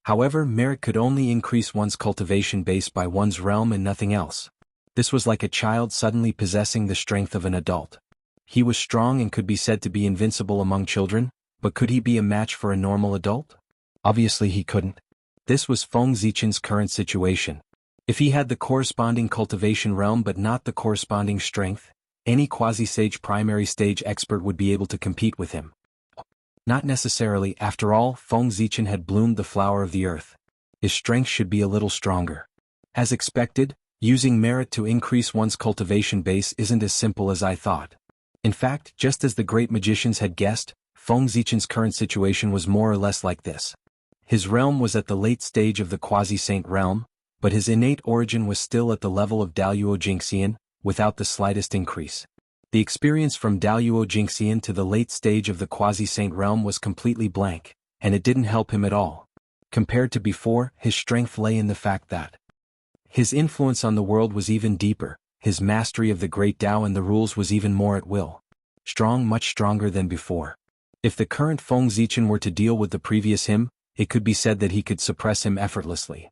However, merit could only increase one's cultivation base by one's realm and nothing else. This was like a child suddenly possessing the strength of an adult. He was strong and could be said to be invincible among children, but could he be a match for a normal adult? Obviously he couldn't. This was Feng Zichen's current situation. If he had the corresponding cultivation realm but not the corresponding strength, any quasi-sage primary stage expert would be able to compete with him. Not necessarily. After all, Feng Zichen had bloomed the flower of the earth. His strength should be a little stronger. As expected, using merit to increase one's cultivation base isn't as simple as I thought. In fact, just as the great magicians had guessed, Feng Zichen's current situation was more or less like this. His realm was at the late stage of the quasi-saint realm, but his innate origin was still at the level of Daluo Jingxian, without the slightest increase. The experience from Daluo Jingxian to the late stage of the quasi-saint realm was completely blank, and it didn't help him at all. Compared to before, his strength lay in the fact that his influence on the world was even deeper, his mastery of the great Tao and the rules was even more at will. Strong, much stronger than before. If the current Feng Zichen were to deal with the previous him, it could be said that he could suppress him effortlessly.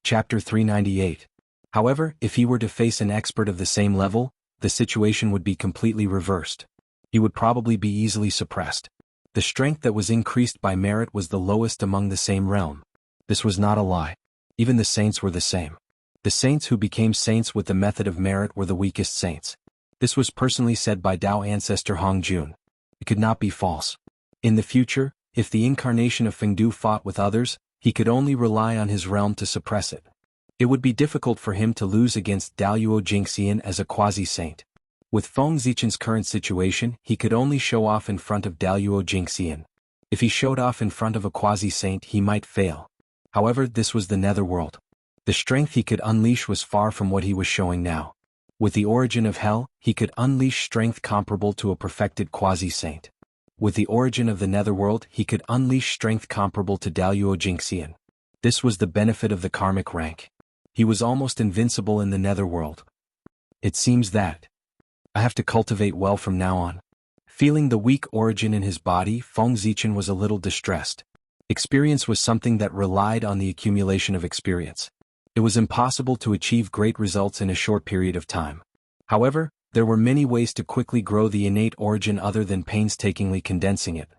Chapter 398. However, if he were to face an expert of the same level, the situation would be completely reversed. He would probably be easily suppressed. The strength that was increased by merit was the lowest among the same realm. This was not a lie. Even the saints were the same. The saints who became saints with the method of merit were the weakest saints. This was personally said by Tao ancestor Hong Jun. It could not be false. In the future, if the incarnation of Fengdu fought with others, he could only rely on his realm to suppress it. It would be difficult for him to lose against Daluo Jingxian as a quasi-saint. With Feng Zichen's current situation, he could only show off in front of Daluo Jingxian. If he showed off in front of a quasi-saint, he might fail. However, this was the netherworld. The strength he could unleash was far from what he was showing now. With the origin of hell, he could unleash strength comparable to a perfected quasi-saint. With the origin of the netherworld, he could unleash strength comparable to Daluo Jingxian. This was the benefit of the karmic rank. He was almost invincible in the netherworld. It seems that I have to cultivate well from now on. Feeling the weak origin in his body, Feng Zichen was a little distressed. Experience was something that relied on the accumulation of experience. It was impossible to achieve great results in a short period of time. However, there were many ways to quickly grow the innate origin other than painstakingly condensing it.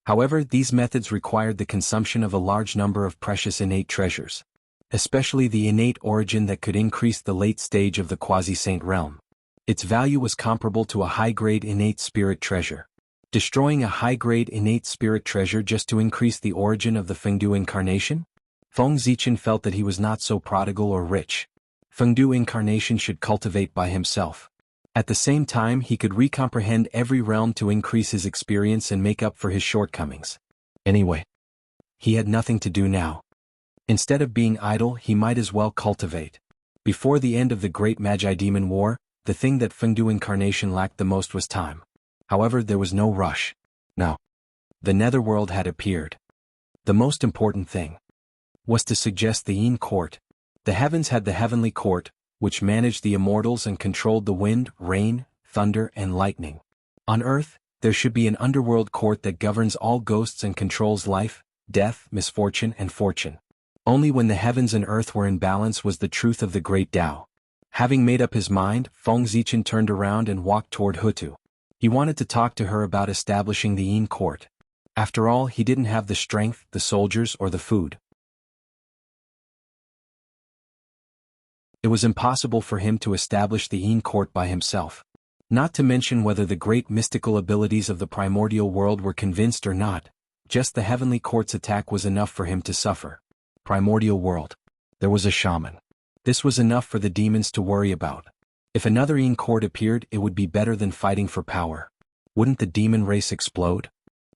However, these methods required the consumption of a large number of precious innate treasures, especially the innate origin that could increase the late stage of the quasi-saint realm. Its value was comparable to a high-grade innate spirit treasure. Destroying a high-grade innate spirit treasure just to increase the origin of the Fengdu incarnation? Feng Zichen felt that he was not so prodigal or rich. Fengdu incarnation should cultivate by himself. At the same time, he could recomprehend every realm to increase his experience and make up for his shortcomings. Anyway, he had nothing to do now. Instead of being idle, he might as well cultivate. Before the end of the Great Magi Demon War, the thing that Fengdu incarnation lacked the most was time. However, there was no rush. Now, the netherworld had appeared. The most important thing was to suggest the Yin court. The heavens had the heavenly court, which managed the immortals and controlled the wind, rain, thunder, and lightning. On earth, there should be an underworld court that governs all ghosts and controls life, death, misfortune, and fortune. Only when the heavens and earth were in balance was the truth of the great Tao. Having made up his mind, Feng Zichen turned around and walked toward Hutu. He wanted to talk to her about establishing the Yin court. After all, he didn't have the strength, the soldiers, or the food. It was impossible for him to establish the Yin court by himself. Not to mention whether the great mystical abilities of the primordial world were convinced or not, just the heavenly court's attack was enough for him to suffer. Primordial world. There was a shaman. This was enough for the demons to worry about. If another Yin court appeared, it would be better than fighting for power. Wouldn't the demon race explode?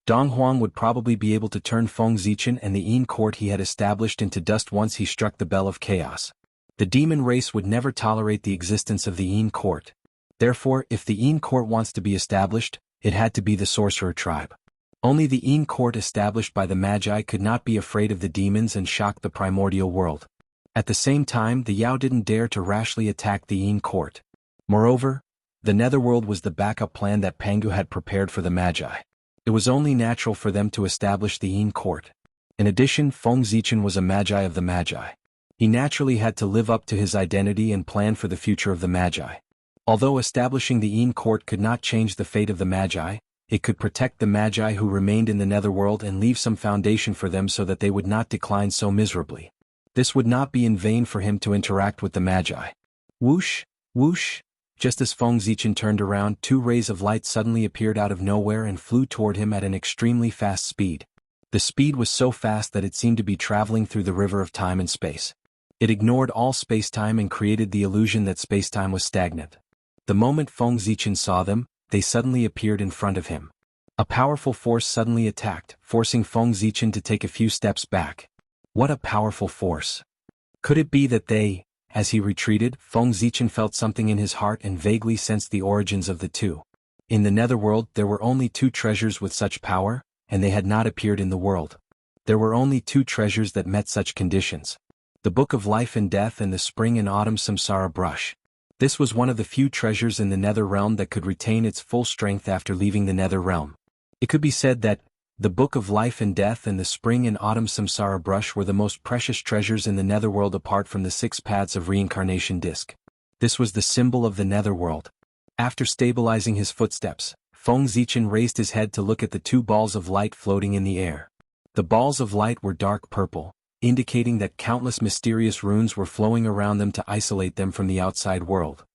Dong Huang would probably be able to turn Feng Zichen and the Yin court he had established into dust once he struck the bell of chaos. The demon race would never tolerate the existence of the Yin court. Therefore, if the Yin court wants to be established, it had to be the sorcerer tribe. Only the Yin court established by the Magi could not be afraid of the demons and shock the primordial world. At the same time, the Yao didn't dare to rashly attack the Yin court. Moreover, the netherworld was the backup plan that Pangu had prepared for the Magi. It was only natural for them to establish the Yin court. In addition, Feng Zichen was a Magi of the Magi. He naturally had to live up to his identity and plan for the future of the Magi. Although establishing the Yin court could not change the fate of the Magi, it could protect the Magi who remained in the netherworld and leave some foundation for them so that they would not decline so miserably. This would not be in vain for him to interact with the Magi. Whoosh, whoosh. Just as Feng Zichen turned around, two rays of light suddenly appeared out of nowhere and flew toward him at an extremely fast speed. The speed was so fast that it seemed to be traveling through the river of time and space. It ignored all space-time and created the illusion that space-time was stagnant. The moment Feng Zichen saw them, they suddenly appeared in front of him. A powerful force suddenly attacked, forcing Feng Zichen to take a few steps back. What a powerful force! Could it be that they, as he retreated, Feng Zichen felt something in his heart and vaguely sensed the origins of the two. In the netherworld, there were only two treasures with such power, and they had not appeared in the world. There were only two treasures that met such conditions. The Book of Life and Death and the Spring and Autumn Samsara Brush. This was one of the few treasures in the nether realm that could retain its full strength after leaving the nether realm. It could be said that the Book of Life and Death and the Spring and Autumn Samsara Brush were the most precious treasures in the netherworld apart from the 6 paths of reincarnation disc. This was the symbol of the netherworld. After stabilizing his footsteps, Feng Zichen raised his head to look at the 2 balls of light floating in the air. The balls of light were dark purple, indicating that countless mysterious runes were flowing around them to isolate them from the outside world.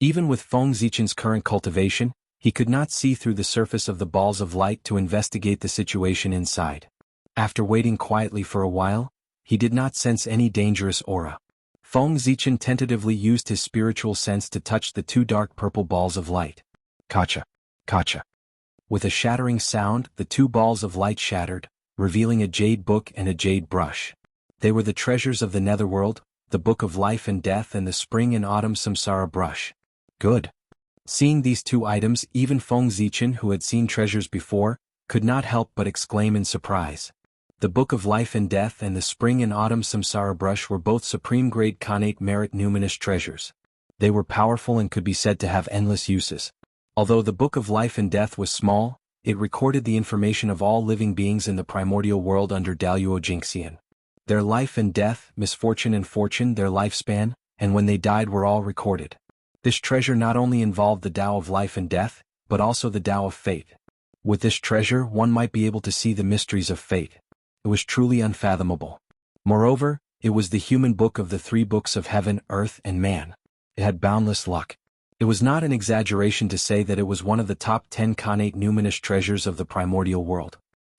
Even with Feng Zichen's current cultivation, he could not see through the surface of the balls of light to investigate the situation inside. After waiting quietly for a while, he did not sense any dangerous aura. Feng Zichen tentatively used his spiritual sense to touch the 2 dark purple balls of light. Kacha! Kacha! With a shattering sound, the 2 balls of light shattered, revealing a jade book and a jade brush. They were the treasures of the netherworld, the Book of Life and Death and the Spring and Autumn Samsara Brush. Good. Seeing these two items, even Feng Zichen, who had seen treasures before, could not help but exclaim in surprise. The Book of Life and Death and the Spring and Autumn Samsara Brush were both supreme-grade Khanate merit numinous treasures. They were powerful and could be said to have endless uses. Although the Book of Life and Death was small, it recorded the information of all living beings in the primordial world under Daluo Jingxian. Their life and death, misfortune and fortune, their lifespan, and when they died were all recorded. This treasure not only involved the Tao of life and death, but also the Tao of fate. With this treasure one might be able to see the mysteries of fate. It was truly unfathomable. Moreover, it was the human book of the three books of heaven, earth, and man. It had boundless luck. It was not an exaggeration to say that it was one of the top 10 Khanate numinous treasures of the primordial world.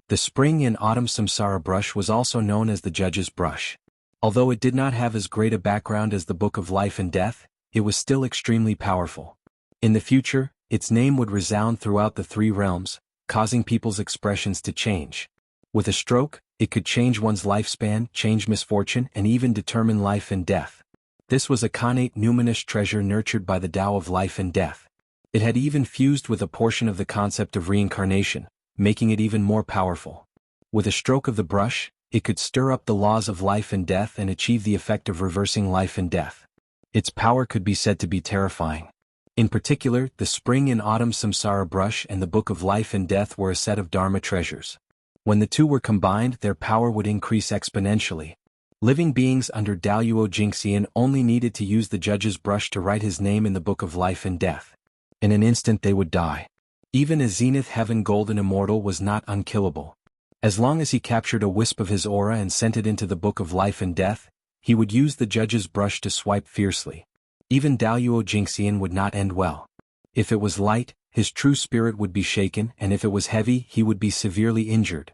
The Spring and Autumn Samsara Brush was also known as the Judge's Brush. Although it did not have as great a background as the Book of Life and Death, it was still extremely powerful. In the future, its name would resound throughout the three realms, causing people's expressions to change. With a stroke, it could change one's lifespan, change misfortune, and even determine life and death. This was a Khanate numinous treasure nurtured by the Tao of life and death. It had even fused with a portion of the concept of reincarnation, making it even more powerful. With a stroke of the brush, it could stir up the laws of life and death and achieve the effect of reversing life and death. Its power could be said to be terrifying. In particular, the Spring and Autumn Samsara Brush and the Book of Life and Death were a set of Dharma treasures. When the two were combined, their power would increase exponentially. Living beings under Daluo Jingxian only needed to use the Judge's Brush to write his name in the Book of Life and Death. In an instant they would die. Even a Zenith Heaven Golden Immortal was not unkillable. As long as he captured a wisp of his aura and sent it into the Book of Life and Death, he would use the Judge's Brush to swipe fiercely. Even Daluo Jingxian would not end well. If it was light, his true spirit would be shaken, and if it was heavy, he would be severely injured.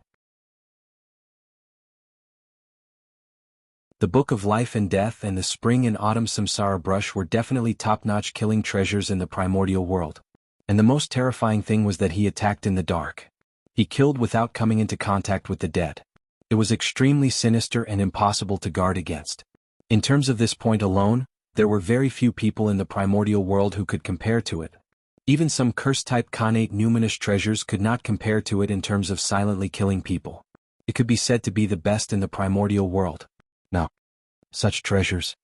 The Book of Life and Death and the Spring and Autumn Samsara Brush were definitely top-notch killing treasures in the primordial world. And the most terrifying thing was that he attacked in the dark. He killed without coming into contact with the dead. It was extremely sinister and impossible to guard against. In terms of this point alone, there were very few people in the primordial world who could compare to it. Even some curse-type Khanate numinous treasures could not compare to it in terms of silently killing people. It could be said to be the best in the primordial world. Now, such treasures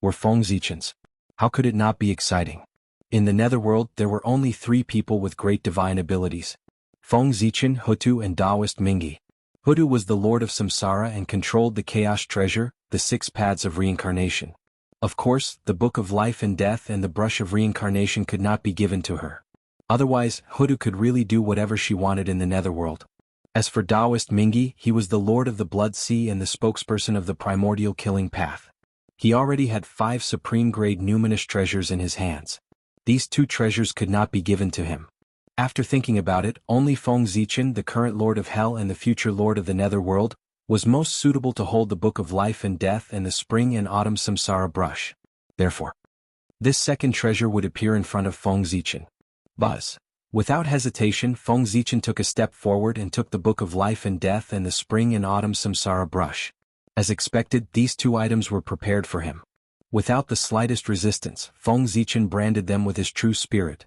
were Feng Zichen's. How could it not be exciting? In the netherworld there were only 3 people with great divine abilities: Feng Zichen, Hutu, and Taoist Mingi. Hutu was the lord of Samsara and controlled the chaos treasure, the 6 paths of reincarnation. Of course, the Book of Life and Death and the Brush of Reincarnation could not be given to her. Otherwise, Hutu could really do whatever she wanted in the netherworld. As for Taoist Mingi, he was the lord of the Blood Sea and the spokesperson of the primordial killing path. He already had 5 supreme-grade numinous treasures in his hands. These 2 treasures could not be given to him. After thinking about it, only Feng Zichen, the current lord of hell and the future lord of the netherworld, was most suitable to hold the Book of Life and Death and the Spring and Autumn Samsara Brush. Therefore, this second treasure would appear in front of Feng Zichen. Buzz. Without hesitation, Feng Zichen took a step forward and took the Book of Life and Death and the Spring and Autumn Samsara Brush. As expected, these 2 items were prepared for him. Without the slightest resistance, Feng Zichen branded them with his true spirit.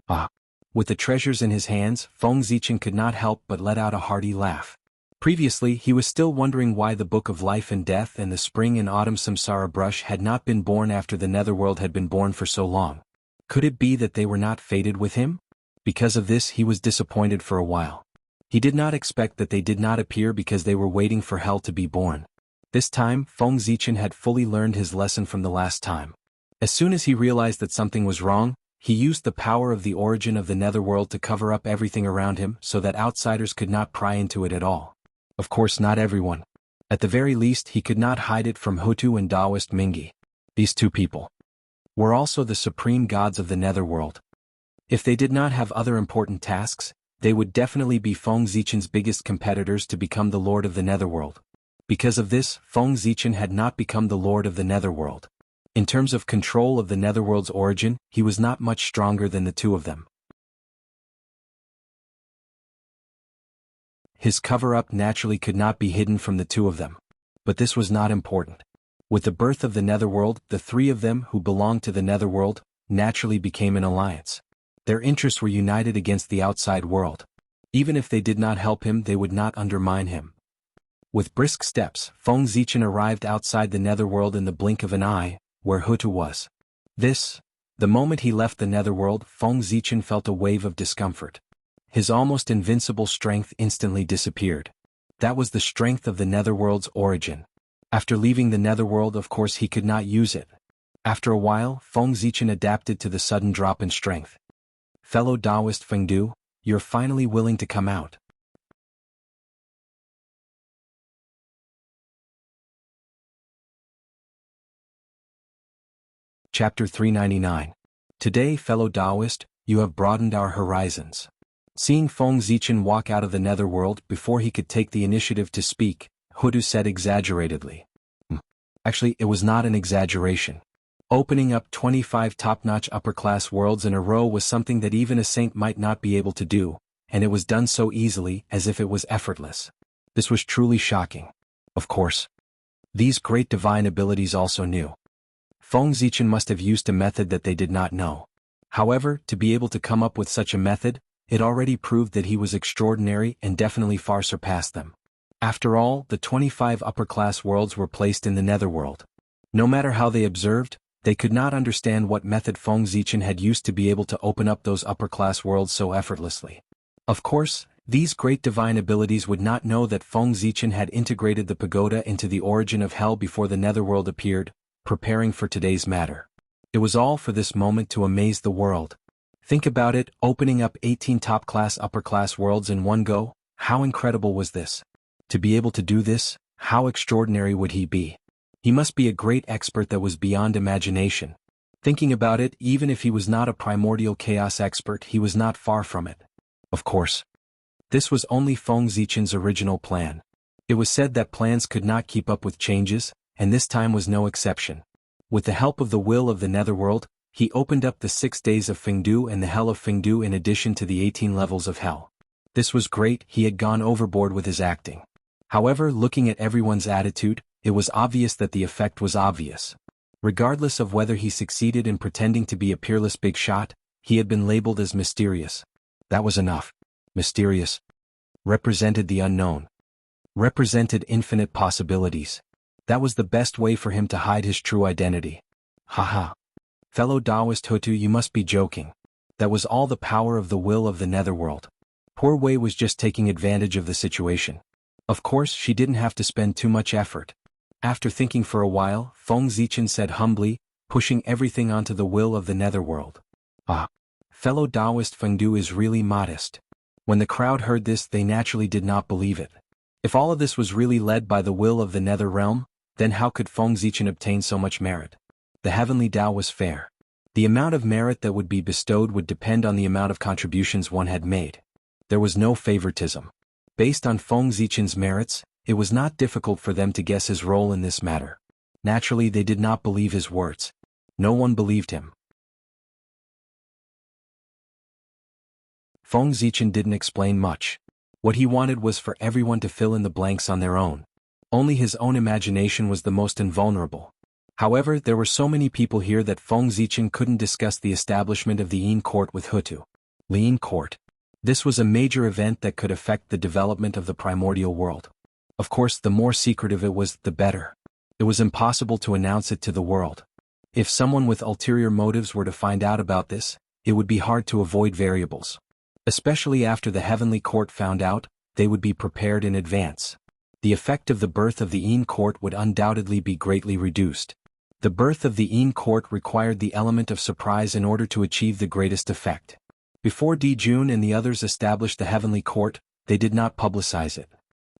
Ah! With the treasures in his hands, Feng Zichen could not help but let out a hearty laugh. Previously, he was still wondering why the Book of Life and Death and the Spring and Autumn Samsara Brush had not been born after the netherworld had been born for so long. Could it be that they were not fated with him? Because of this he was disappointed for a while. He did not expect that they did not appear because they were waiting for hell to be born. This time, Feng Zichen had fully learned his lesson from the last time. As soon as he realized that something was wrong, he used the power of the origin of the netherworld to cover up everything around him so that outsiders could not pry into it at all. Of course, not everyone. At the very least, he could not hide it from Hutu and Taoist Mingi. These 2 people were also the supreme gods of the netherworld. If they did not have other important tasks, they would definitely be Feng Zichen's biggest competitors to become the lord of the netherworld. Because of this, Feng Zichen had not become the lord of the netherworld. In terms of control of the netherworld's origin, he was not much stronger than the 2 of them. His cover-up naturally could not be hidden from the 2 of them. But this was not important. With the birth of the Netherworld, the three of them who belonged to the Netherworld naturally became an alliance. Their interests were united against the outside world. Even if they did not help him, they would not undermine him. With brisk steps, Feng Zichen arrived outside the Netherworld in the blink of an eye, where Hutu was. The moment he left the Netherworld, Feng Zichen felt a wave of discomfort. His almost invincible strength instantly disappeared. That was the strength of the Netherworld's origin. After leaving the Netherworld, of course he could not use it. After a while, Feng Zichen adapted to the sudden drop in strength. Fellow Taoist Fengdu, you're finally willing to come out. Chapter 399. Today, fellow Taoist, you have broadened our horizons. Seeing Feng Zichen walk out of the Netherworld before he could take the initiative to speak, Hutu said exaggeratedly. Actually, it was not an exaggeration. Opening up 25 top-notch upper-class worlds in a row was something that even a saint might not be able to do, and it was done so easily, as if it was effortless. This was truly shocking. Of course, these great divine abilities also knew. Feng Zichen must have used a method that they did not know. However, to be able to come up with such a method, it already proved that he was extraordinary and definitely far surpassed them. After all, the 25 upper-class worlds were placed in the Netherworld. No matter how they observed, they could not understand what method Feng Zichen had used to be able to open up those upper-class worlds so effortlessly. Of course, these great divine abilities would not know that Feng Zichen had integrated the pagoda into the origin of hell before the Netherworld appeared, preparing for today's matter. It was all for this moment to amaze the world. Think about it, opening up 18 top-class upper-class worlds in one go. How incredible was this? To be able to do this, how extraordinary would he be? He must be a great expert that was beyond imagination. Thinking about it, even if he was not a primordial chaos expert, he was not far from it. Of course, this was only Feng Zichen's original plan. It was said that plans could not keep up with changes, and this time was no exception. With the help of the will of the Netherworld, he opened up the 6 days of Fengdu and the hell of Fengdu in addition to the 18 levels of hell. This was great, he had gone overboard with his acting. However, looking at everyone's attitude, it was obvious that the effect was obvious. Regardless of whether he succeeded in pretending to be a peerless big shot, he had been labeled as mysterious. That was enough. Mysterious represented the unknown. Represented infinite possibilities. That was the best way for him to hide his true identity. Haha. Fellow Taoist Hutu, you must be joking. That was all the power of the will of the Netherworld. Poor Wei was just taking advantage of the situation. Of course, she didn't have to spend too much effort. After thinking for a while, Feng Zichen said humbly, pushing everything onto the will of the Netherworld. Fellow Taoist Fengdu is really modest. When the crowd heard this, they naturally did not believe it. If all of this was really led by the will of the Nether Realm, then how could Feng Zichen obtain so much merit? The heavenly Tao was fair. The amount of merit that would be bestowed would depend on the amount of contributions one had made. There was no favoritism. Based on Feng Zichen's merits, it was not difficult for them to guess his role in this matter. Naturally, they did not believe his words. No one believed him. Feng Zichen didn't explain much. What he wanted was for everyone to fill in the blanks on their own. Only his own imagination was the most invulnerable. However, there were so many people here that Feng Zichen couldn't discuss the establishment of the Yin Court with Hutu. Yin Court. This was a major event that could affect the development of the primordial world. Of course, the more secretive it was, the better. It was impossible to announce it to the world. If someone with ulterior motives were to find out about this, it would be hard to avoid variables. Especially after the heavenly court found out, they would be prepared in advance. The effect of the birth of the Yin Court would undoubtedly be greatly reduced. The birth of the Yin Court required the element of surprise in order to achieve the greatest effect. Before Di Jun and the others established the heavenly court, they did not publicize it.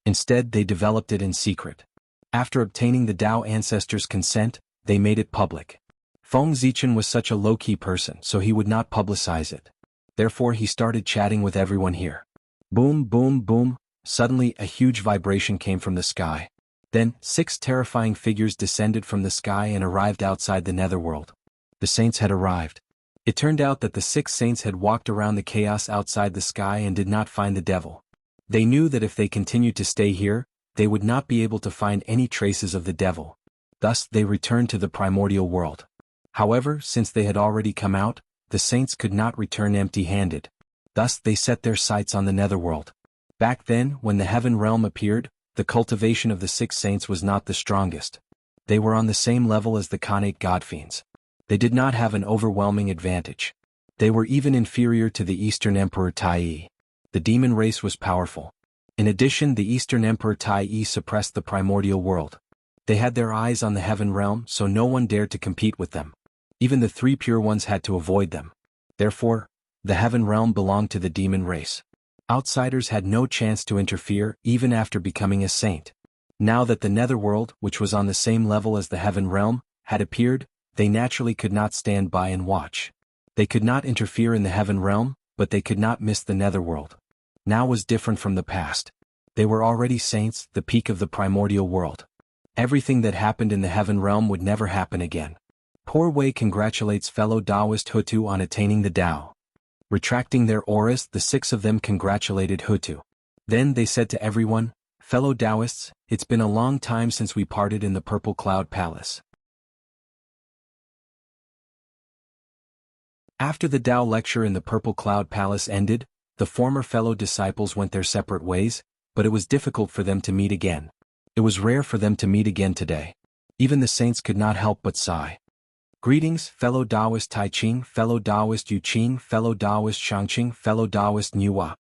Instead, they developed it in secret. After obtaining the Tao ancestors' consent, they made it public. Feng Zichen was such a low-key person, so he would not publicize it. Therefore, he started chatting with everyone here. Boom, boom, boom. Suddenly, a huge vibration came from the sky. Then, 6 terrifying figures descended from the sky and arrived outside the Netherworld. The saints had arrived. It turned out that the 6 saints had walked around the chaos outside the sky and did not find the devil. They knew that if they continued to stay here, they would not be able to find any traces of the devil. Thus they returned to the primordial world. However, since they had already come out, the saints could not return empty-handed. Thus they set their sights on the netherworld. Back then, when the heaven realm appeared, the cultivation of the 6 saints was not the strongest. They were on the same level as the Khanate godfiends. They did not have an overwhelming advantage. They were even inferior to the Eastern Emperor Tai. The demon race was powerful. In addition, the Eastern Emperor Tai suppressed the primordial world. They had their eyes on the heaven realm, so no one dared to compete with them. Even the 3 pure ones had to avoid them. Therefore, the heaven realm belonged to the demon race. Outsiders had no chance to interfere, even after becoming a saint. Now that the netherworld, which was on the same level as the heaven realm, had appeared, they naturally could not stand by and watch. They could not interfere in the heaven realm, but they could not miss the netherworld. Now was different from the past. They were already saints, the peak of the primordial world. Everything that happened in the heaven realm would never happen again. Poor Wei congratulates fellow Taoist Hutu on attaining the Tao. Retracting their auras, the 6 of them congratulated Hutu. Then they said to everyone, "Fellow Taoists, it's been a long time since we parted in the Purple Cloud Palace." After the Tao lecture in the Purple Cloud Palace ended, the former fellow disciples went their separate ways, but it was difficult for them to meet again. It was rare for them to meet again today. Even the saints could not help but sigh. "Greetings, fellow Taoist Taiching, fellow Taoist Yuqing, fellow Taoist Shangqing, fellow Taoist Nuwa."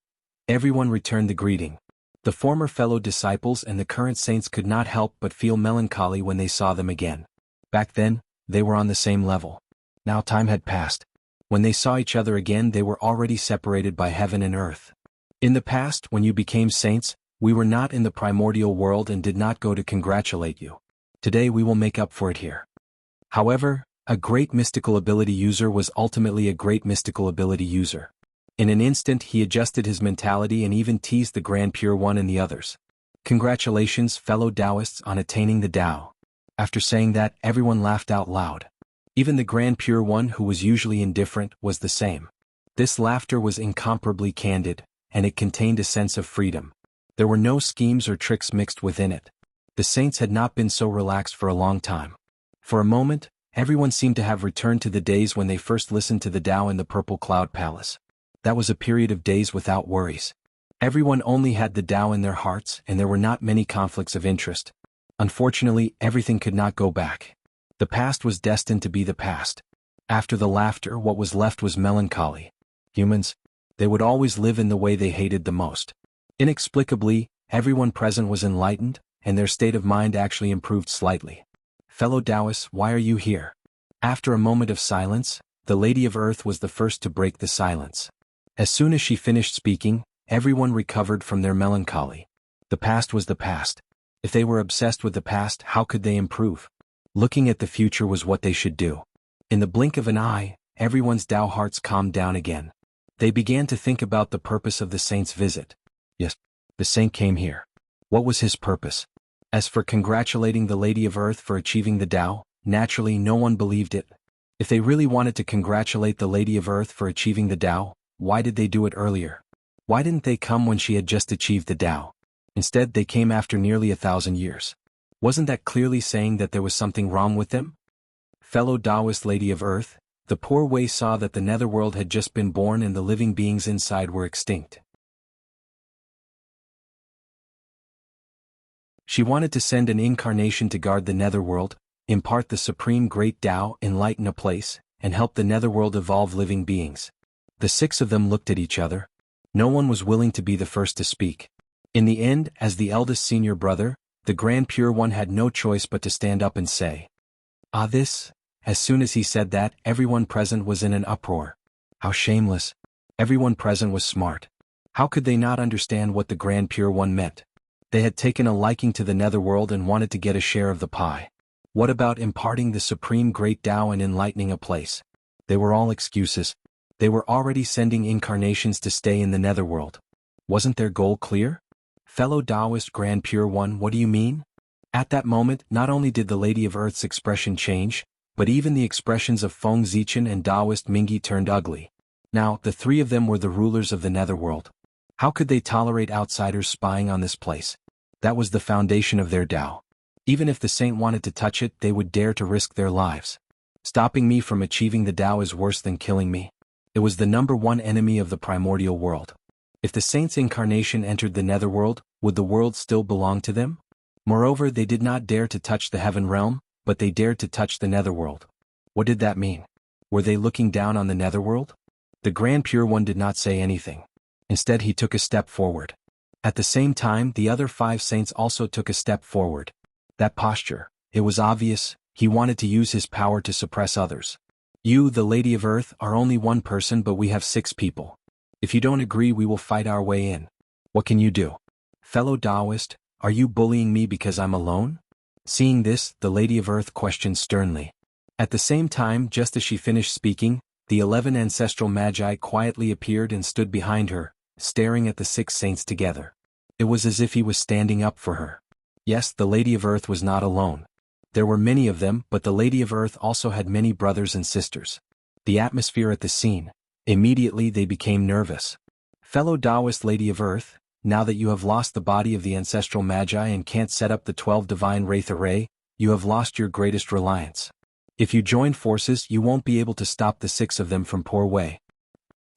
Everyone returned the greeting. The former fellow disciples and the current saints could not help but feel melancholy when they saw them again. Back then, they were on the same level. Now time had passed. When they saw each other again, they were already separated by heaven and earth. "In the past, when you became saints, we were not in the primordial world and did not go to congratulate you. Today we will make up for it here." However, a great mystical ability user was ultimately a great mystical ability user. In an instant he adjusted his mentality and even teased the Grand Pure One and the others. "Congratulations, fellow Taoists, on attaining the Tao." After saying that, everyone laughed out loud. Even the Grand Pure One, who was usually indifferent, was the same. This laughter was incomparably candid, and it contained a sense of freedom. There were no schemes or tricks mixed within it. The saints had not been so relaxed for a long time. For a moment, everyone seemed to have returned to the days when they first listened to the Tao in the Purple Cloud Palace. That was a period of days without worries. Everyone only had the Tao in their hearts, and there were not many conflicts of interest. Unfortunately, everything could not go back. The past was destined to be the past. After the laughter, what was left was melancholy. Humans, they would always live in the way they hated the most. Inexplicably, everyone present was enlightened, and their state of mind actually improved slightly. "Fellow Taoists, why are you here?" After a moment of silence, the Lady of Earth was the first to break the silence. As soon as she finished speaking, everyone recovered from their melancholy. The past was the past. If they were obsessed with the past, how could they improve? Looking at the future was what they should do. In the blink of an eye, everyone's Tao hearts calmed down again. They began to think about the purpose of the saint's visit. Yes, the saint came here. What was his purpose? As for congratulating the Lady of Earth for achieving the Tao, naturally no one believed it. If they really wanted to congratulate the Lady of Earth for achieving the Tao, why did they do it earlier? Why didn't they come when she had just achieved the Tao? Instead, they came after nearly 1,000 years. Wasn't that clearly saying that there was something wrong with them? Fellow Taoist Lady of Earth, the poor Wei saw that the netherworld had just been born and the living beings inside were extinct. She wanted to send an incarnation to guard the netherworld, impart the supreme great Tao, enlighten a place, and help the netherworld evolve living beings. The 6 of them looked at each other. No one was willing to be the first to speak. In the end, as the eldest senior brother, the Grand Pure One had no choice but to stand up and say, "Ah, this." As soon as he said that, everyone present was in an uproar. How shameless. Everyone present was smart. How could they not understand what the Grand Pure One meant? They had taken a liking to the netherworld and wanted to get a share of the pie. What about imparting the supreme great Tao and enlightening a place? They were all excuses. They were already sending incarnations to stay in the netherworld. Wasn't their goal clear? "Fellow Taoist Grand Pure One, what do you mean?" At that moment, not only did the Lady of Earth's expression change, but even the expressions of Feng Zichen and Taoist Mingi turned ugly. Now, the 3 of them were the rulers of the netherworld. How could they tolerate outsiders spying on this place? That was the foundation of their Tao. Even if the saint wanted to touch it, they would dare to risk their lives. Stopping me from achieving the Tao is worse than killing me. It was the number one enemy of the primordial world. If the saint's incarnation entered the netherworld, would the world still belong to them? Moreover, they did not dare to touch the heaven realm, but they dared to touch the netherworld. What did that mean? Were they looking down on the netherworld? The Grand Pure One did not say anything. Instead, he took a step forward. At the same time, the other 5 saints also took a step forward. That posture, it was obvious, he wanted to use his power to suppress others. You, the Lady of Earth, are only one person, but we have 6 people. If you don't agree, we will fight our way in. What can you do? Fellow Taoist, are you bullying me because I'm alone? Seeing this, the Lady of Earth questioned sternly. At the same time, just as she finished speaking, the 11 ancestral magi quietly appeared and stood behind her, staring at the 6 saints together. It was as if he was standing up for her. Yes, the Lady of Earth was not alone. There were many of them, but the Lady of Earth also had many brothers and sisters. The atmosphere at the scene, immediately they became nervous. Fellow Taoist Lady of Earth, now that you have lost the body of the ancestral magi and can't set up the 12 divine wraith array, you have lost your greatest reliance. If you join forces, you won't be able to stop the 6 of them from Poor Wei.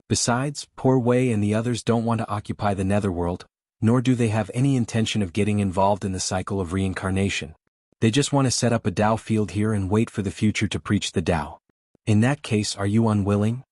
Besides, Poor Wei and the others don't want to occupy the netherworld, nor do they have any intention of getting involved in the cycle of reincarnation. They just want to set up a Tao field here and wait for the future to preach the Tao. In that case, are you unwilling?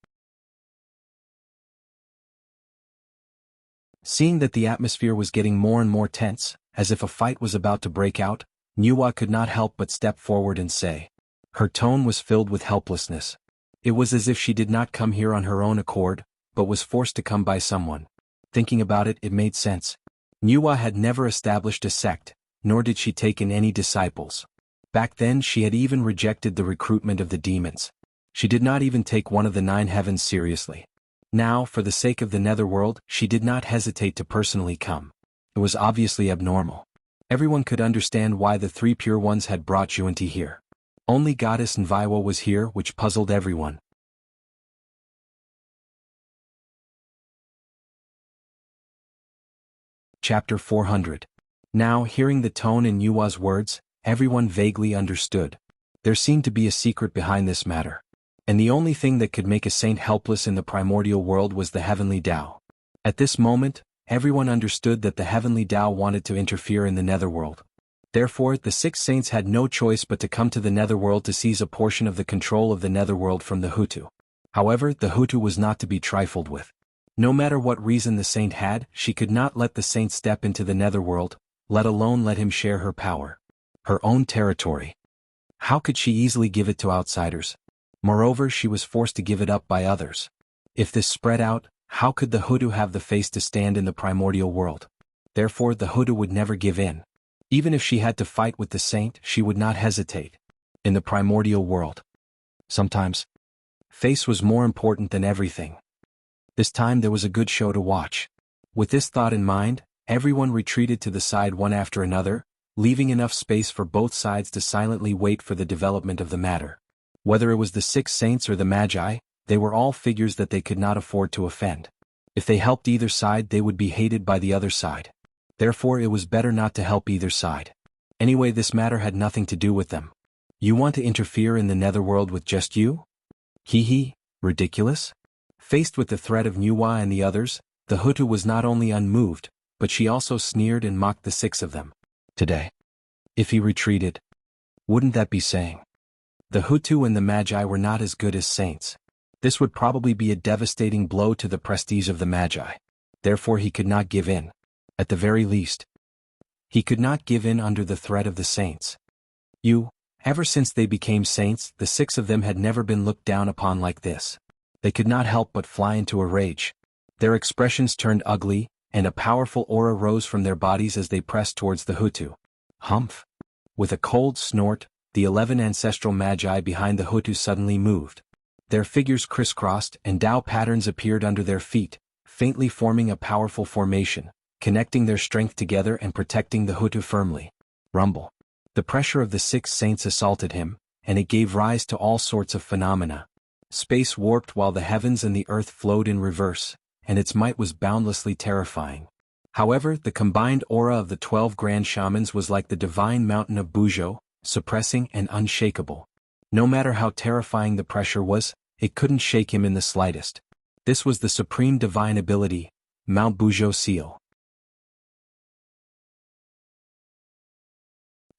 Seeing that the atmosphere was getting more and more tense, as if a fight was about to break out, Nuwa could not help but step forward and say. Her tone was filled with helplessness. It was as if she did not come here on her own accord, but was forced to come by someone. Thinking about it, it made sense. Nuwa had never established a sect, nor did she take in any disciples. Back then she had even rejected the recruitment of the demons. She did not even take one of the 9 heavens seriously. Now, for the sake of the netherworld, she did not hesitate to personally come. It was obviously abnormal. Everyone could understand why the 3 pure ones had brought Yuanti here. Only Goddess Nviwa was here, which puzzled everyone. Chapter 400. Now, hearing the tone in Yuwa's words, everyone vaguely understood. There seemed to be a secret behind this matter. And the only thing that could make a saint helpless in the primordial world was the heavenly Tao. At this moment, everyone understood that the heavenly Tao wanted to interfere in the netherworld. Therefore, the 6 saints had no choice but to come to the netherworld to seize a portion of the control of the netherworld from the Hutu. However, the Hutu was not to be trifled with. No matter what reason the saint had, she could not let the saint step into the netherworld, let alone let him share her power. Her own territory. How could she easily give it to outsiders? Moreover, she was forced to give it up by others. If this spread out, how could the Hutu have the face to stand in the primordial world? Therefore, the Hutu would never give in. Even if she had to fight with the saint, she would not hesitate. In the primordial world. Sometimes, face was more important than everything. This time there was a good show to watch. With this thought in mind, everyone retreated to the side one after another, leaving enough space for both sides to silently wait for the development of the matter. Whether it was the 6 saints or the magi, they were all figures that they could not afford to offend. If they helped either side, they would be hated by the other side. Therefore, it was better not to help either side. Anyway, this matter had nothing to do with them. You want to interfere in the netherworld with just you? Hee, ridiculous? Faced with the threat of Nuwa and the others, the Hutu was not only unmoved, but she also sneered and mocked the 6 of them. Today, if he retreated, wouldn't that be saying? The Hutu and the Magi were not as good as saints. This would probably be a devastating blow to the prestige of the Magi. Therefore he could not give in. At the very least, he could not give in under the threat of the saints. Ever since they became saints, the 6 of them had never been looked down upon like this. They could not help but fly into a rage. Their expressions turned ugly, and a powerful aura rose from their bodies as they pressed towards the Hutu. Humph! With a cold snort, the 11 ancestral magi behind the Hutu suddenly moved. Their figures crisscrossed and Tao patterns appeared under their feet, faintly forming a powerful formation, connecting their strength together and protecting the Hutu firmly. Rumble. The pressure of the 6 saints assaulted him, and it gave rise to all sorts of phenomena. Space warped while the heavens and the earth flowed in reverse, and its might was boundlessly terrifying. However, the combined aura of the 12 grand shamans was like the divine mountain of Buzhou, suppressing and unshakable. No matter how terrifying the pressure was, it couldn't shake him in the slightest. This was the supreme divine ability, Mount Buzhou Seal.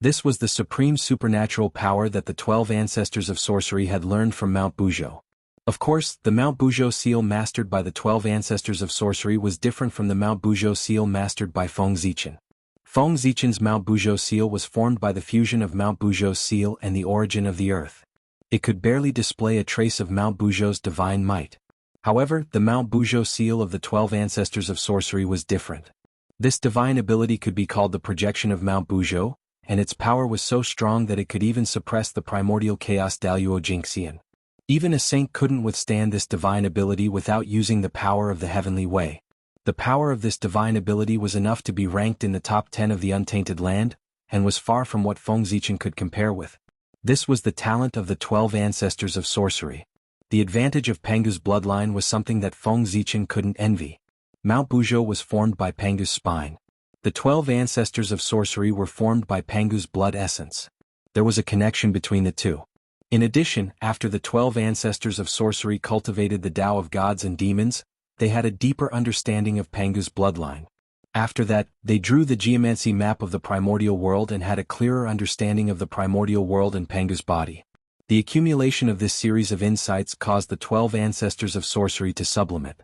This was the supreme supernatural power that the 12 ancestors of sorcery had learned from Mount Buzhou. Of course, the Mount Buzhou seal mastered by the 12 ancestors of sorcery was different from the Mount Buzhou seal mastered by Feng Zichan. Feng Zichan's Mount Buzhou seal was formed by the fusion of Mount Buzhou's seal and the origin of the earth. It could barely display a trace of Mount Buzhou's divine might. However, the Mount Buzhou seal of the 12 ancestors of sorcery was different. This divine ability could be called the projection of Mount Buzhou, and its power was so strong that it could even suppress the primordial chaos Daluo Jingxian. Even a saint couldn't withstand this divine ability without using the power of the heavenly way. The power of this divine ability was enough to be ranked in the top 10 of the untainted land, and was far from what Feng Zichan could compare with. This was the talent of the 12 ancestors of sorcery. The advantage of Pangu's bloodline was something that Feng Zichan couldn't envy. Mount Buzhou was formed by Pangu's spine. The 12 ancestors of sorcery were formed by Pangu's blood essence. There was a connection between the two. In addition, after the 12 ancestors of sorcery cultivated the Tao of gods and demons, they had a deeper understanding of Pangu's bloodline. After that, they drew the geomancy map of the primordial world and had a clearer understanding of the primordial world and Pangu's body. The accumulation of this series of insights caused the 12 ancestors of sorcery to sublimate.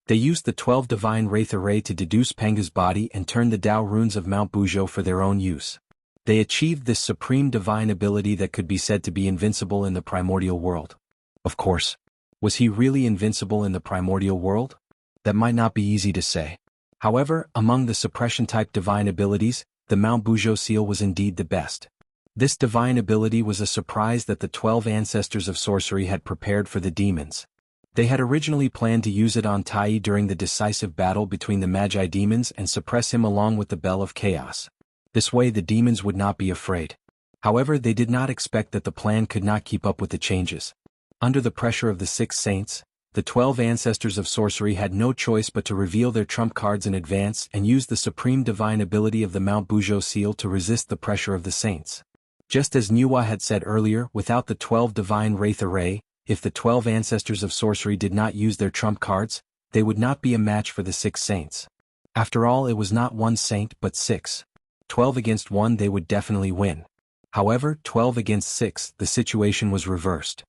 They used the 12 divine wraith array to deduce Pangu's body and turn the Tao runes of Mount Buzhou for their own use. They achieved this supreme divine ability that could be said to be invincible in the primordial world. Of course, was he really invincible in the primordial world? That might not be easy to say. However, among the suppression-type divine abilities, the Mount Buzhou seal was indeed the best. This divine ability was a surprise that the 12 ancestors of sorcery had prepared for the demons. They had originally planned to use it on Tai during the decisive battle between the Magi demons and suppress him along with the Bell of Chaos. This way the demons would not be afraid. However, they did not expect that the plan could not keep up with the changes. Under the pressure of the 6 saints, the 12 ancestors of sorcery had no choice but to reveal their trump cards in advance and use the supreme divine ability of the Mount Buzhou seal to resist the pressure of the saints. Just as Nuwa had said earlier, without the 12 divine wraith array, if the 12 ancestors of sorcery did not use their trump cards, they would not be a match for the 6 saints. After all, it was not 1 saint but 6. 12 against 1 they would definitely win. However, 12 against 6, the situation was reversed.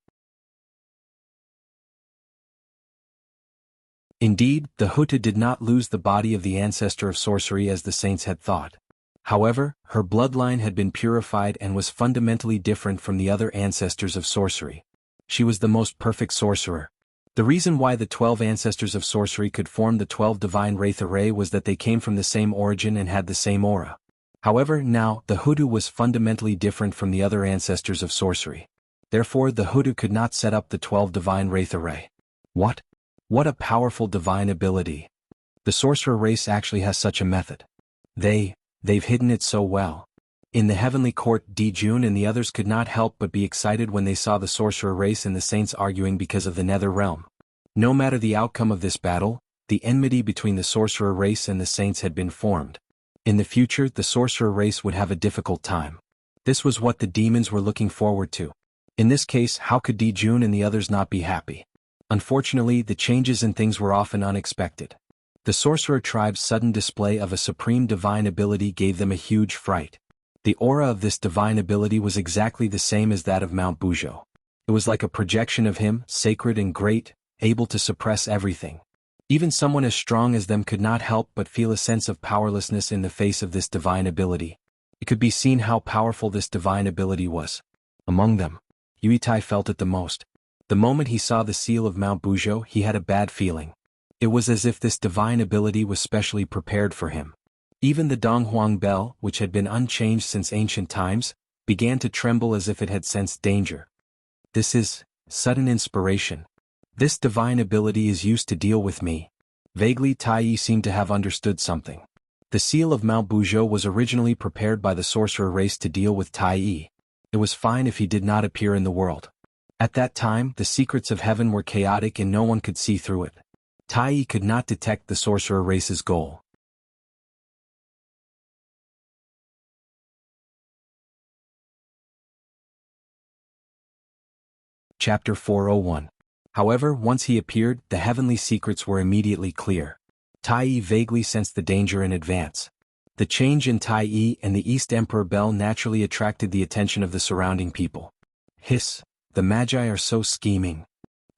Indeed, the Huta did not lose the body of the ancestor of sorcery as the saints had thought. However, her bloodline had been purified and was fundamentally different from the other ancestors of sorcery. She was the most perfect sorcerer. The reason why the 12 ancestors of sorcery could form the 12 divine wraith array was that they came from the same origin and had the same aura. However, now, the Hutu was fundamentally different from the other ancestors of sorcery. Therefore, the Hutu could not set up the 12 divine wraith array. What? What a powerful divine ability. The sorcerer race actually has such a method. They've hidden it so well. In the heavenly court, Dijun and the others could not help but be excited when they saw the sorcerer race and the saints arguing because of the nether realm. No matter the outcome of this battle, the enmity between the sorcerer race and the saints had been formed. In the future, the sorcerer race would have a difficult time. This was what the demons were looking forward to. In this case, how could Dijun and the others not be happy? Unfortunately, the changes in things were often unexpected. The sorcerer tribe's sudden display of a supreme divine ability gave them a huge fright. The aura of this divine ability was exactly the same as that of Mount Buzhou. It was like a projection of him, sacred and great, able to suppress everything. Even someone as strong as them could not help but feel a sense of powerlessness in the face of this divine ability. It could be seen how powerful this divine ability was. Among them, Yuitai felt it the most. The moment he saw the seal of Mount Buzhou, he had a bad feeling. It was as if this divine ability was specially prepared for him. Even the Donghuang bell, which had been unchanged since ancient times, began to tremble as if it had sensed danger. This is sudden inspiration. This divine ability is used to deal with me. Vaguely, Tai seemed to have understood something. The seal of Mount Buzhou was originally prepared by the sorcerer race to deal with Tai. It was fine if he did not appear in the world. At that time, the secrets of heaven were chaotic and no one could see through it. Tai could not detect the sorcerer race's goal. Chapter 401. However, once he appeared, the heavenly secrets were immediately clear. Tai Yi vaguely sensed the danger in advance. The change in Tai Yi and the East Emperor Bell naturally attracted the attention of the surrounding people. Hiss, the Magi are so scheming.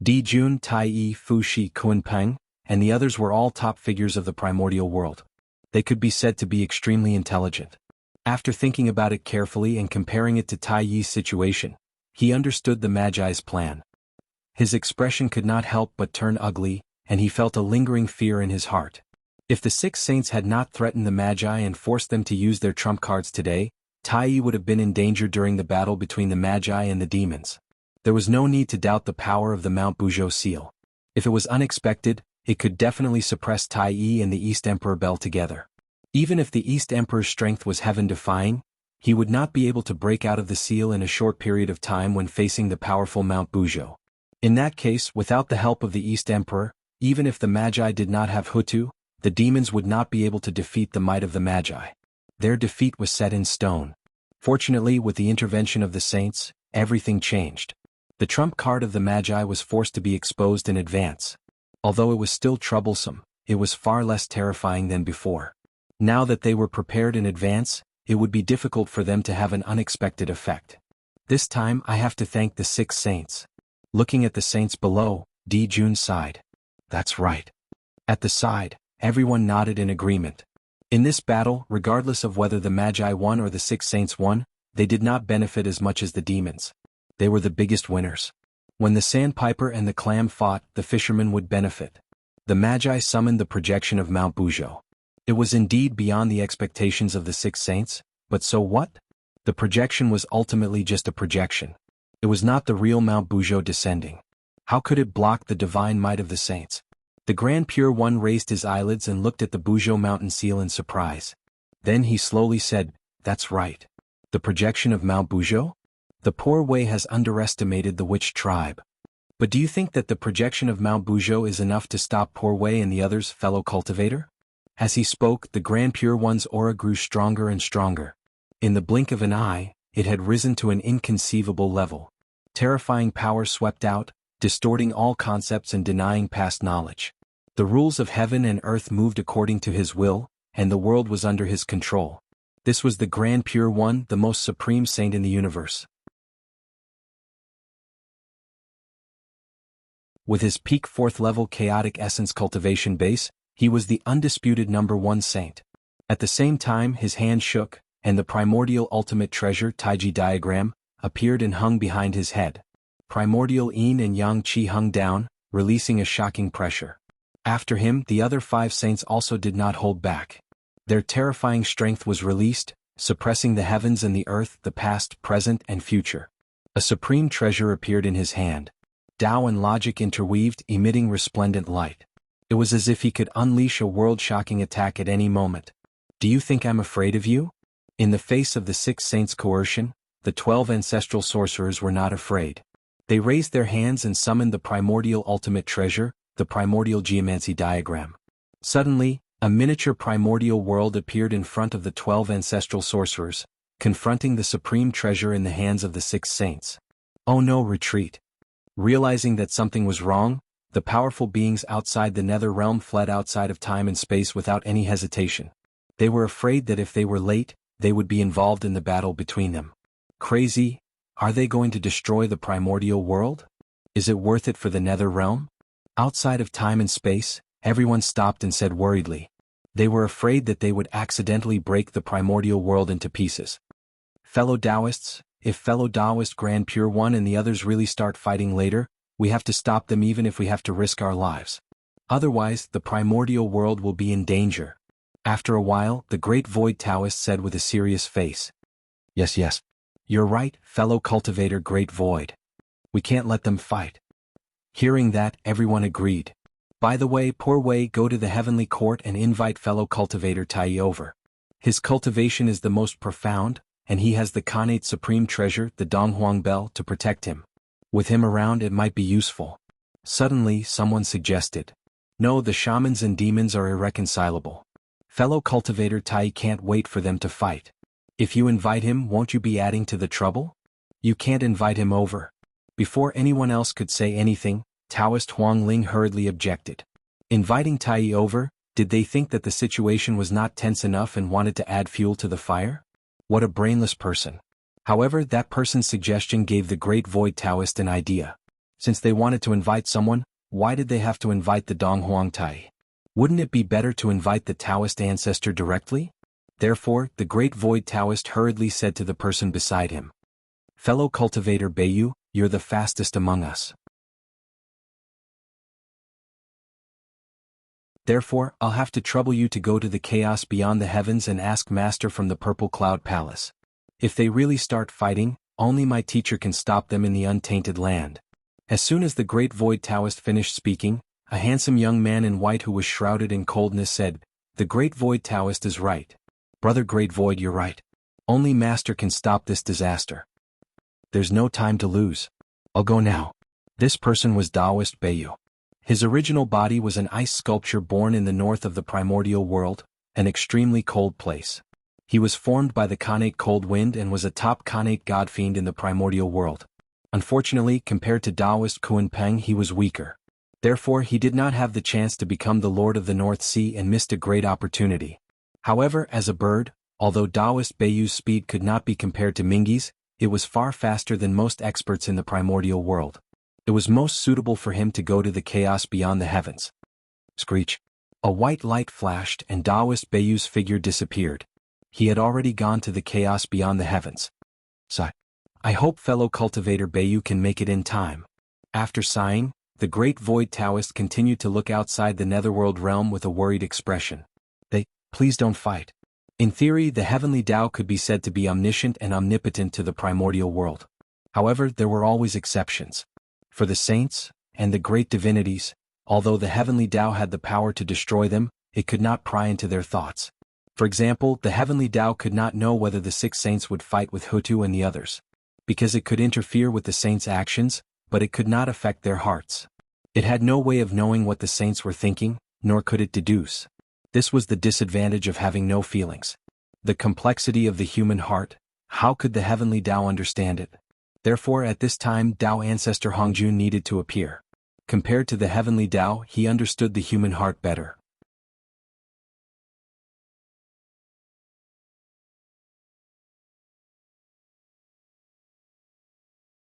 Di Jun, Tai Yi, Fu Shi, Kunpeng, and the others were all top figures of the primordial world. They could be said to be extremely intelligent. After thinking about it carefully and comparing it to Tai Yi's situation, he understood the Magi's plan. His expression could not help but turn ugly, and he felt a lingering fear in his heart. If the six saints had not threatened the Magi and forced them to use their trump cards today, Tai Yi would have been in danger during the battle between the Magi and the demons. There was no need to doubt the power of the Mount Buzhou seal. If it was unexpected, it could definitely suppress Tai Yi and the East Emperor Bell together. Even if the East Emperor's strength was heaven-defying, he would not be able to break out of the seal in a short period of time when facing the powerful Mount Buzhou. In that case, without the help of the East Emperor, even if the Magi did not have Hutu, the demons would not be able to defeat the might of the Magi. Their defeat was set in stone. Fortunately, with the intervention of the saints, everything changed. The trump card of the Magi was forced to be exposed in advance. Although it was still troublesome, it was far less terrifying than before. Now that they were prepared in advance, it would be difficult for them to have an unexpected effect. This time I have to thank the six saints. Looking at the saints below, Di Jun sighed. That's right. At the side, everyone nodded in agreement. In this battle, regardless of whether the Magi won or the six saints won, they did not benefit as much as the demons. They were the biggest winners. When the sandpiper and the clam fought, the fishermen would benefit. The Magi summoned the projection of Mount Buzhou. It was indeed beyond the expectations of the six saints, but so what? The projection was ultimately just a projection. It was not the real Mount Buzhou descending. How could it block the divine might of the saints? The Grand Pure One raised his eyelids and looked at the Buzhou mountain seal in surprise. Then he slowly said, "That's right. The projection of Mount Buzhou? The poor Wei has underestimated the witch tribe. But do you think that the projection of Mount Buzhou is enough to stop poor Wei and the others, fellow cultivator?" As he spoke, the Grand Pure One's aura grew stronger and stronger. In the blink of an eye, it had risen to an inconceivable level. Terrifying power swept out, distorting all concepts and denying past knowledge. The rules of heaven and earth moved according to his will, and the world was under his control. This was the Grand Pure One, the most supreme saint in the universe. With his peak 4th level chaotic essence cultivation base, he was the undisputed number 1 saint. At the same time, his hand shook, and the primordial ultimate treasure Taiji diagram appeared and hung behind his head. Primordial yin and yang qi hung down, releasing a shocking pressure. After him, the other 5 saints also did not hold back. Their terrifying strength was released, suppressing the heavens and the earth, the past, present, and future. A supreme treasure appeared in his hand. Tao and logic interweaved, emitting resplendent light. It was as if he could unleash a world-shocking attack at any moment. "Do you think I'm afraid of you?" In the face of the 6 saints' coercion, the 12 ancestral sorcerers were not afraid. They raised their hands and summoned the primordial ultimate treasure, the primordial geomancy diagram. Suddenly, a miniature primordial world appeared in front of the 12 ancestral sorcerers, confronting the supreme treasure in the hands of the 6 saints. "Oh no, retreat." Realizing that something was wrong, the powerful beings outside the nether realm fled outside of time and space without any hesitation. They were afraid that if they were late, they would be involved in the battle between them. Crazy? Are they going to destroy the primordial world? Is it worth it for the nether realm? Outside of time and space, everyone stopped and said worriedly. They were afraid that they would accidentally break the primordial world into pieces. Fellow Taoists, if fellow Taoist Grand Pure One and the others really start fighting later, we have to stop them even if we have to risk our lives. Otherwise, the primordial world will be in danger. After a while, the Great Void Taoist said with a serious face. Yes. You're right, fellow cultivator Great Void. We can't let them fight." Hearing that, everyone agreed. "By the way, poor Wei, go to the heavenly court and invite fellow cultivator Tai over. His cultivation is the most profound, and he has the Khanate supreme treasure, the Donghuang Bell, to protect him. With him around, it might be useful." Suddenly, someone suggested. "No, the shamans and demons are irreconcilable. Fellow cultivator Tai can't wait for them to fight. If you invite him, won't you be adding to the trouble? You can't invite him over." Before anyone else could say anything, Taoist Huang Ling hurriedly objected. Inviting Tai over, did they think that the situation was not tense enough and wanted to add fuel to the fire? What a brainless person. However, that person's suggestion gave the Great Void Taoist an idea. Since they wanted to invite someone, why did they have to invite the Dong Huang Tai? Wouldn't it be better to invite the Taoist ancestor directly? Therefore, the Great Void Taoist hurriedly said to the person beside him, "Fellow cultivator Beiyu, you're the fastest among us. Therefore, I'll have to trouble you to go to the chaos beyond the heavens and ask Master from the Purple Cloud Palace. If they really start fighting, only my teacher can stop them in the untainted land." As soon as the Great Void Taoist finished speaking, a handsome young man in white who was shrouded in coldness said, "The Great Void Taoist is right. Brother Great Void, you're right. Only Master can stop this disaster. There's no time to lose. I'll go now." This person was Taoist Beiyu. His original body was an ice sculpture born in the north of the primordial world, an extremely cold place. He was formed by the Khanate cold wind and was a top Khanate godfiend in the primordial world. Unfortunately, compared to Taoist Kunpeng, he was weaker. Therefore, he did not have the chance to become the Lord of the North Sea and missed a great opportunity. However, as a bird, although Taoist Beiyu's speed could not be compared to Mingyi's, it was far faster than most experts in the primordial world. It was most suitable for him to go to the chaos beyond the heavens. Screech! A white light flashed and Taoist Beiyu's figure disappeared. He had already gone to the chaos beyond the heavens. Sigh. I hope fellow cultivator Beiyu can make it in time. After sighing, the Great Void Taoist continued to look outside the netherworld realm with a worried expression. Please don't fight. In theory, the heavenly Tao could be said to be omniscient and omnipotent to the primordial world. However, there were always exceptions. For the saints, and the great divinities, although the heavenly Tao had the power to destroy them, it could not pry into their thoughts. For example, the heavenly Tao could not know whether the 6 saints would fight with Hutu and the others. Because it could interfere with the saints' actions, but it could not affect their hearts. It had no way of knowing what the saints were thinking, nor could it deduce. This was the disadvantage of having no feelings. The complexity of the human heart, how could the heavenly Tao understand it? Therefore, at this time, Tao ancestor Hongjun needed to appear. Compared to the heavenly Tao, he understood the human heart better.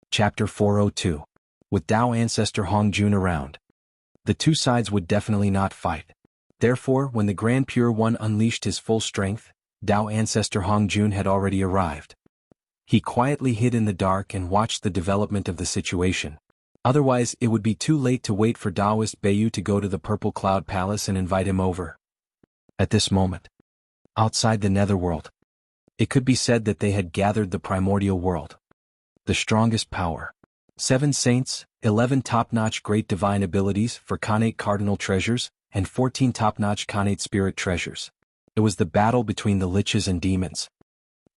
Chapter 402. With Tao ancestor Hongjun around, the two sides would definitely not fight. Therefore, when the Grand Pure One unleashed his full strength, Tao ancestor Hongjun had already arrived. He quietly hid in the dark and watched the development of the situation. Otherwise, it would be too late to wait for Taoist Beiyu to go to the Purple Cloud Palace and invite him over. At this moment, outside the netherworld, it could be said that they had gathered the primordial world. The strongest power. 7 saints, 11 top-notch great divine abilities for Khanate cardinal treasures, and 14 top-notch Khanate spirit treasures. It was the battle between the liches and demons.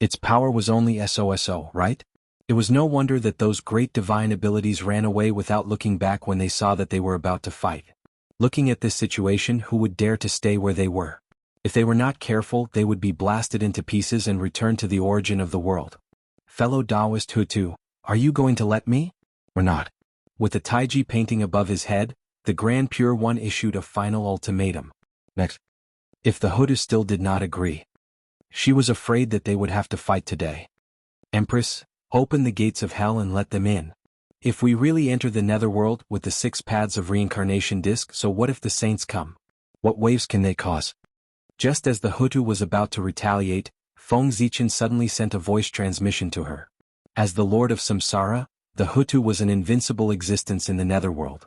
Its power was only SOSO, right? It was no wonder that those great divine abilities ran away without looking back when they saw that they were about to fight. Looking at this situation, who would dare to stay where they were? If they were not careful, they would be blasted into pieces and return to the origin of the world. Fellow Taoist Hutu, are you going to let me? Or not? With the Taiji painting above his head, the Grand Pure One issued a final ultimatum. Next. If the Hutu still did not agree, she was afraid that they would have to fight today. Empress, open the gates of hell and let them in. If we really enter the netherworld with the 6 paths of reincarnation disc, so what if the saints come? What waves can they cause? Just as the Hutu was about to retaliate, Feng Zichen suddenly sent a voice transmission to her. As the Lord of Samsara, the Hutu was an invincible existence in the netherworld.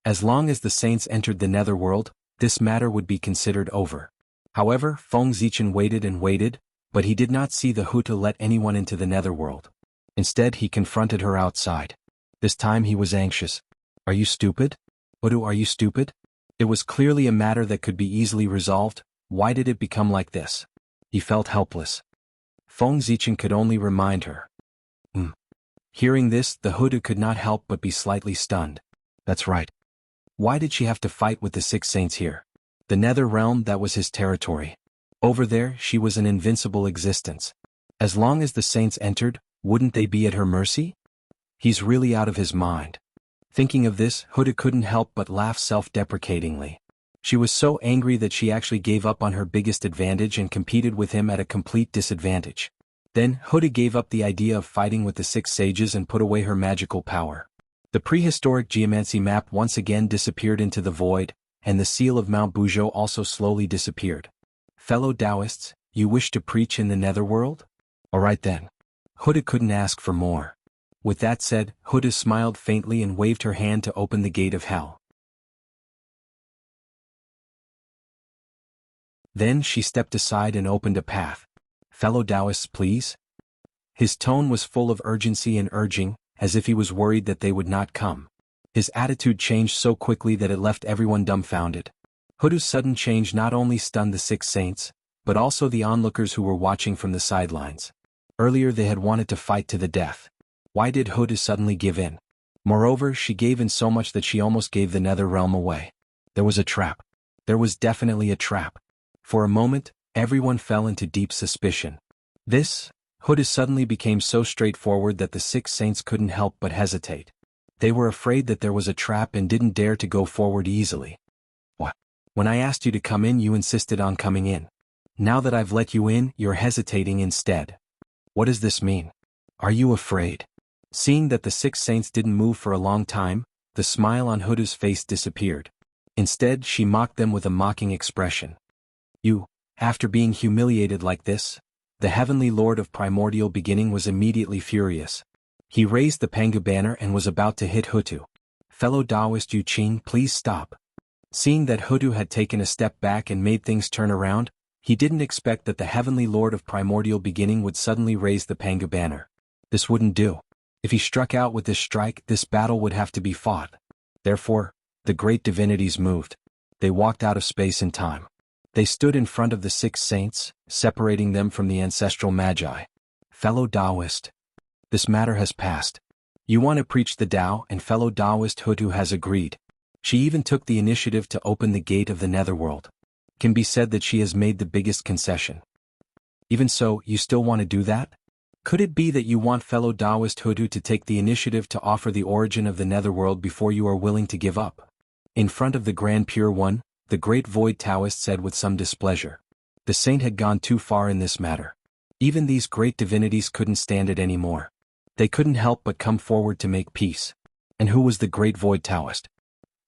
As long as the saints entered the netherworld, this matter would be considered over. However, Feng Zichen waited and waited, but he did not see the Hutu let anyone into the netherworld. Instead, he confronted her outside. This time he was anxious. Are you stupid? Hutu, are you stupid? It was clearly a matter that could be easily resolved. Why did it become like this? He felt helpless. Feng Zichen could only remind her. Hearing this, the Hutu could not help but be slightly stunned. That's right. Why did she have to fight with the 6 saints here? The nether realm, that was his territory. Over there, she was an invincible existence. As long as the saints entered, wouldn't they be at her mercy? He's really out of his mind. Thinking of this, Huda couldn't help but laugh self-deprecatingly. She was so angry that she actually gave up on her biggest advantage and competed with him at a complete disadvantage. Then, Huda gave up the idea of fighting with the 6 sages and put away her magical power. The prehistoric geomancy map once again disappeared into the void, and the seal of Mount Buzhou also slowly disappeared. Fellow Taoists, you wish to preach in the netherworld? Alright then. Huda couldn't ask for more. With that said, Huda smiled faintly and waved her hand to open the gate of hell. Then she stepped aside and opened a path. Fellow Taoists, please? His tone was full of urgency and urging, as if he was worried that they would not come. His attitude changed so quickly that it left everyone dumbfounded. Huda's sudden change not only stunned the 6 saints, but also the onlookers who were watching from the sidelines. Earlier they had wanted to fight to the death. Why did Huda suddenly give in? Moreover, she gave in so much that she almost gave the nether realm away. There was a trap. There was definitely a trap. For a moment, everyone fell into deep suspicion. Huda suddenly became so straightforward that the 6 saints couldn't help but hesitate. They were afraid that there was a trap and didn't dare to go forward easily. What? When I asked you to come in, you insisted on coming in. Now that I've let you in, you're hesitating instead. What does this mean? Are you afraid? Seeing that the 6 saints didn't move for a long time, the smile on Huda's face disappeared. Instead, she mocked them with a mocking expression. You, after being humiliated like this? The heavenly lord of primordial beginning was immediately furious. He raised the Pangu banner and was about to hit Hutu. Fellow Taoist Yu Qing, please stop. Seeing that Hutu had taken a step back and made things turn around, he didn't expect that the heavenly lord of primordial beginning would suddenly raise the Pangu banner. This wouldn't do. If he struck out with this strike, this battle would have to be fought. Therefore, the great divinities moved. They walked out of space and time. They stood in front of the 6 saints, separating them from the ancestral magi. Fellow Taoist, this matter has passed. You want to preach the Tao, and fellow Taoist Hutu has agreed. She even took the initiative to open the gate of the netherworld. Can be said that she has made the biggest concession. Even so, you still want to do that? Could it be that you want fellow Taoist Hutu to take the initiative to offer the origin of the netherworld before you are willing to give up? In front of the Grand Pure One, the great Void Taoist said with some displeasure. The saint had gone too far in this matter. Even these great divinities couldn't stand it anymore. They couldn't help but come forward to make peace. And who was the great Void Taoist?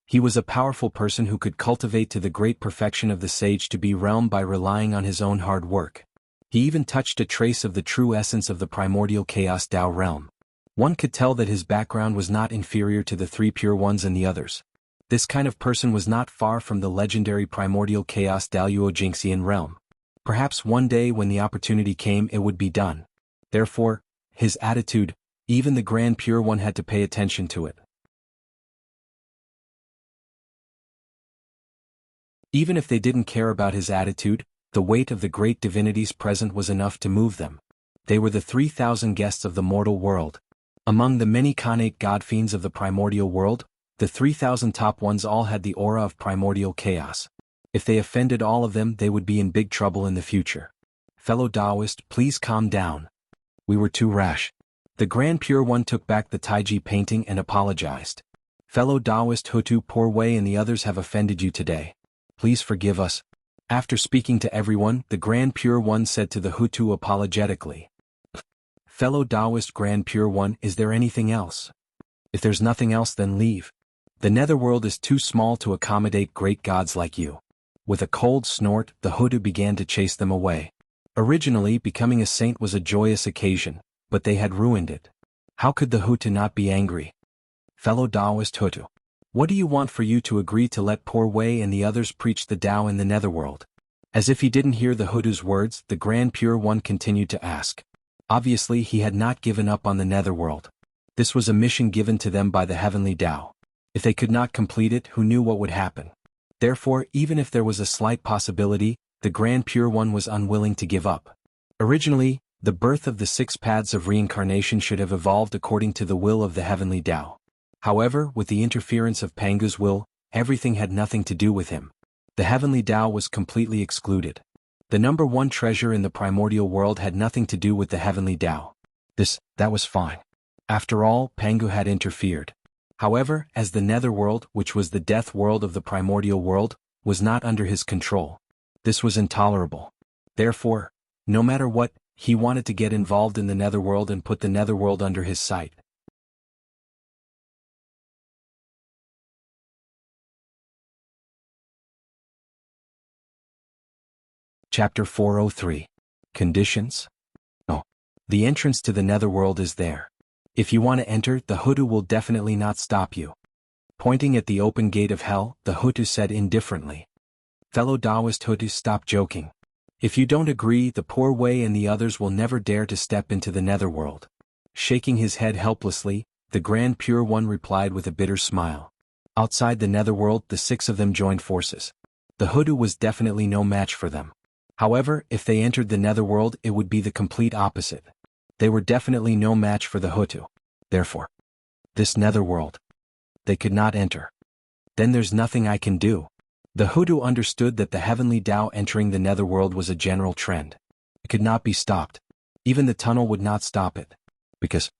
He was a powerful person who could cultivate to the great perfection of the sage to be realm by relying on his own hard work. He even touched a trace of the true essence of the primordial chaos Tao realm. One could tell that his background was not inferior to the 3 pure ones and the others. This kind of person was not far from the legendary primordial chaos Daluo Jingxian realm. Perhaps one day when the opportunity came it would be done. Therefore, his attitude, even the Grand Pure One had to pay attention to it. Even if they didn't care about his attitude, the weight of the great divinities present was enough to move them. They were the 3,000 guests of the mortal world. Among the many Khanate god-fiends of the primordial world, the 3,000 top ones all had the aura of primordial chaos. If they offended all of them, they would be in big trouble in the future. Fellow Taoist, please calm down. We were too rash. The Grand Pure One took back the Taiji painting and apologized. Fellow Taoist Hutu Poor Wei and the others have offended you today. Please forgive us. After speaking to everyone, the Grand Pure One said to the Hutu apologetically. Fellow Taoist Grand Pure One, is there anything else? If there's nothing else, then leave. The netherworld is too small to accommodate great gods like you. With a cold snort, the Hutu began to chase them away. Originally, becoming a saint was a joyous occasion, but they had ruined it. How could the Hutu not be angry? Fellow Taoist Hutu, what do you want for you to agree to let Poor Wei and the others preach the Tao in the netherworld? As if he didn't hear the Hutu's words, the Grand Pure One continued to ask. Obviously, he had not given up on the netherworld. This was a mission given to them by the heavenly Tao. If they could not complete it, who knew what would happen? Therefore, even if there was a slight possibility, the Grand Pure One was unwilling to give up. Originally, the birth of the 6 paths of reincarnation should have evolved according to the will of the heavenly Tao. However, with the interference of Pangu's will, everything had nothing to do with him. The heavenly Tao was completely excluded. The number 1 treasure in the primordial world had nothing to do with the heavenly Tao. That was fine. After all, Pangu had interfered. However, as the netherworld, which was the death world of the primordial world, was not under his control, this was intolerable. Therefore, no matter what, he wanted to get involved in the netherworld and put the netherworld under his sight. Chapter 403. Conditions? Oh. The entrance to the netherworld is there. If you want to enter, the Hutu will definitely not stop you. Pointing at the open gate of hell, the Hutu said indifferently. Fellow Taoist Hutus, stop joking. If you don't agree, the Poor Way and the others will never dare to step into the netherworld. Shaking his head helplessly, the Grand Pure One replied with a bitter smile. Outside the netherworld, the 6 of them joined forces. The Hutu was definitely no match for them. However, if they entered the netherworld, it would be the complete opposite. They were definitely no match for the Hutu. Therefore, this netherworld, they could not enter. Then there's nothing I can do. The Hutu understood that the heavenly Tao entering the netherworld was a general trend. It could not be stopped. Even the tunnel would not stop it. Because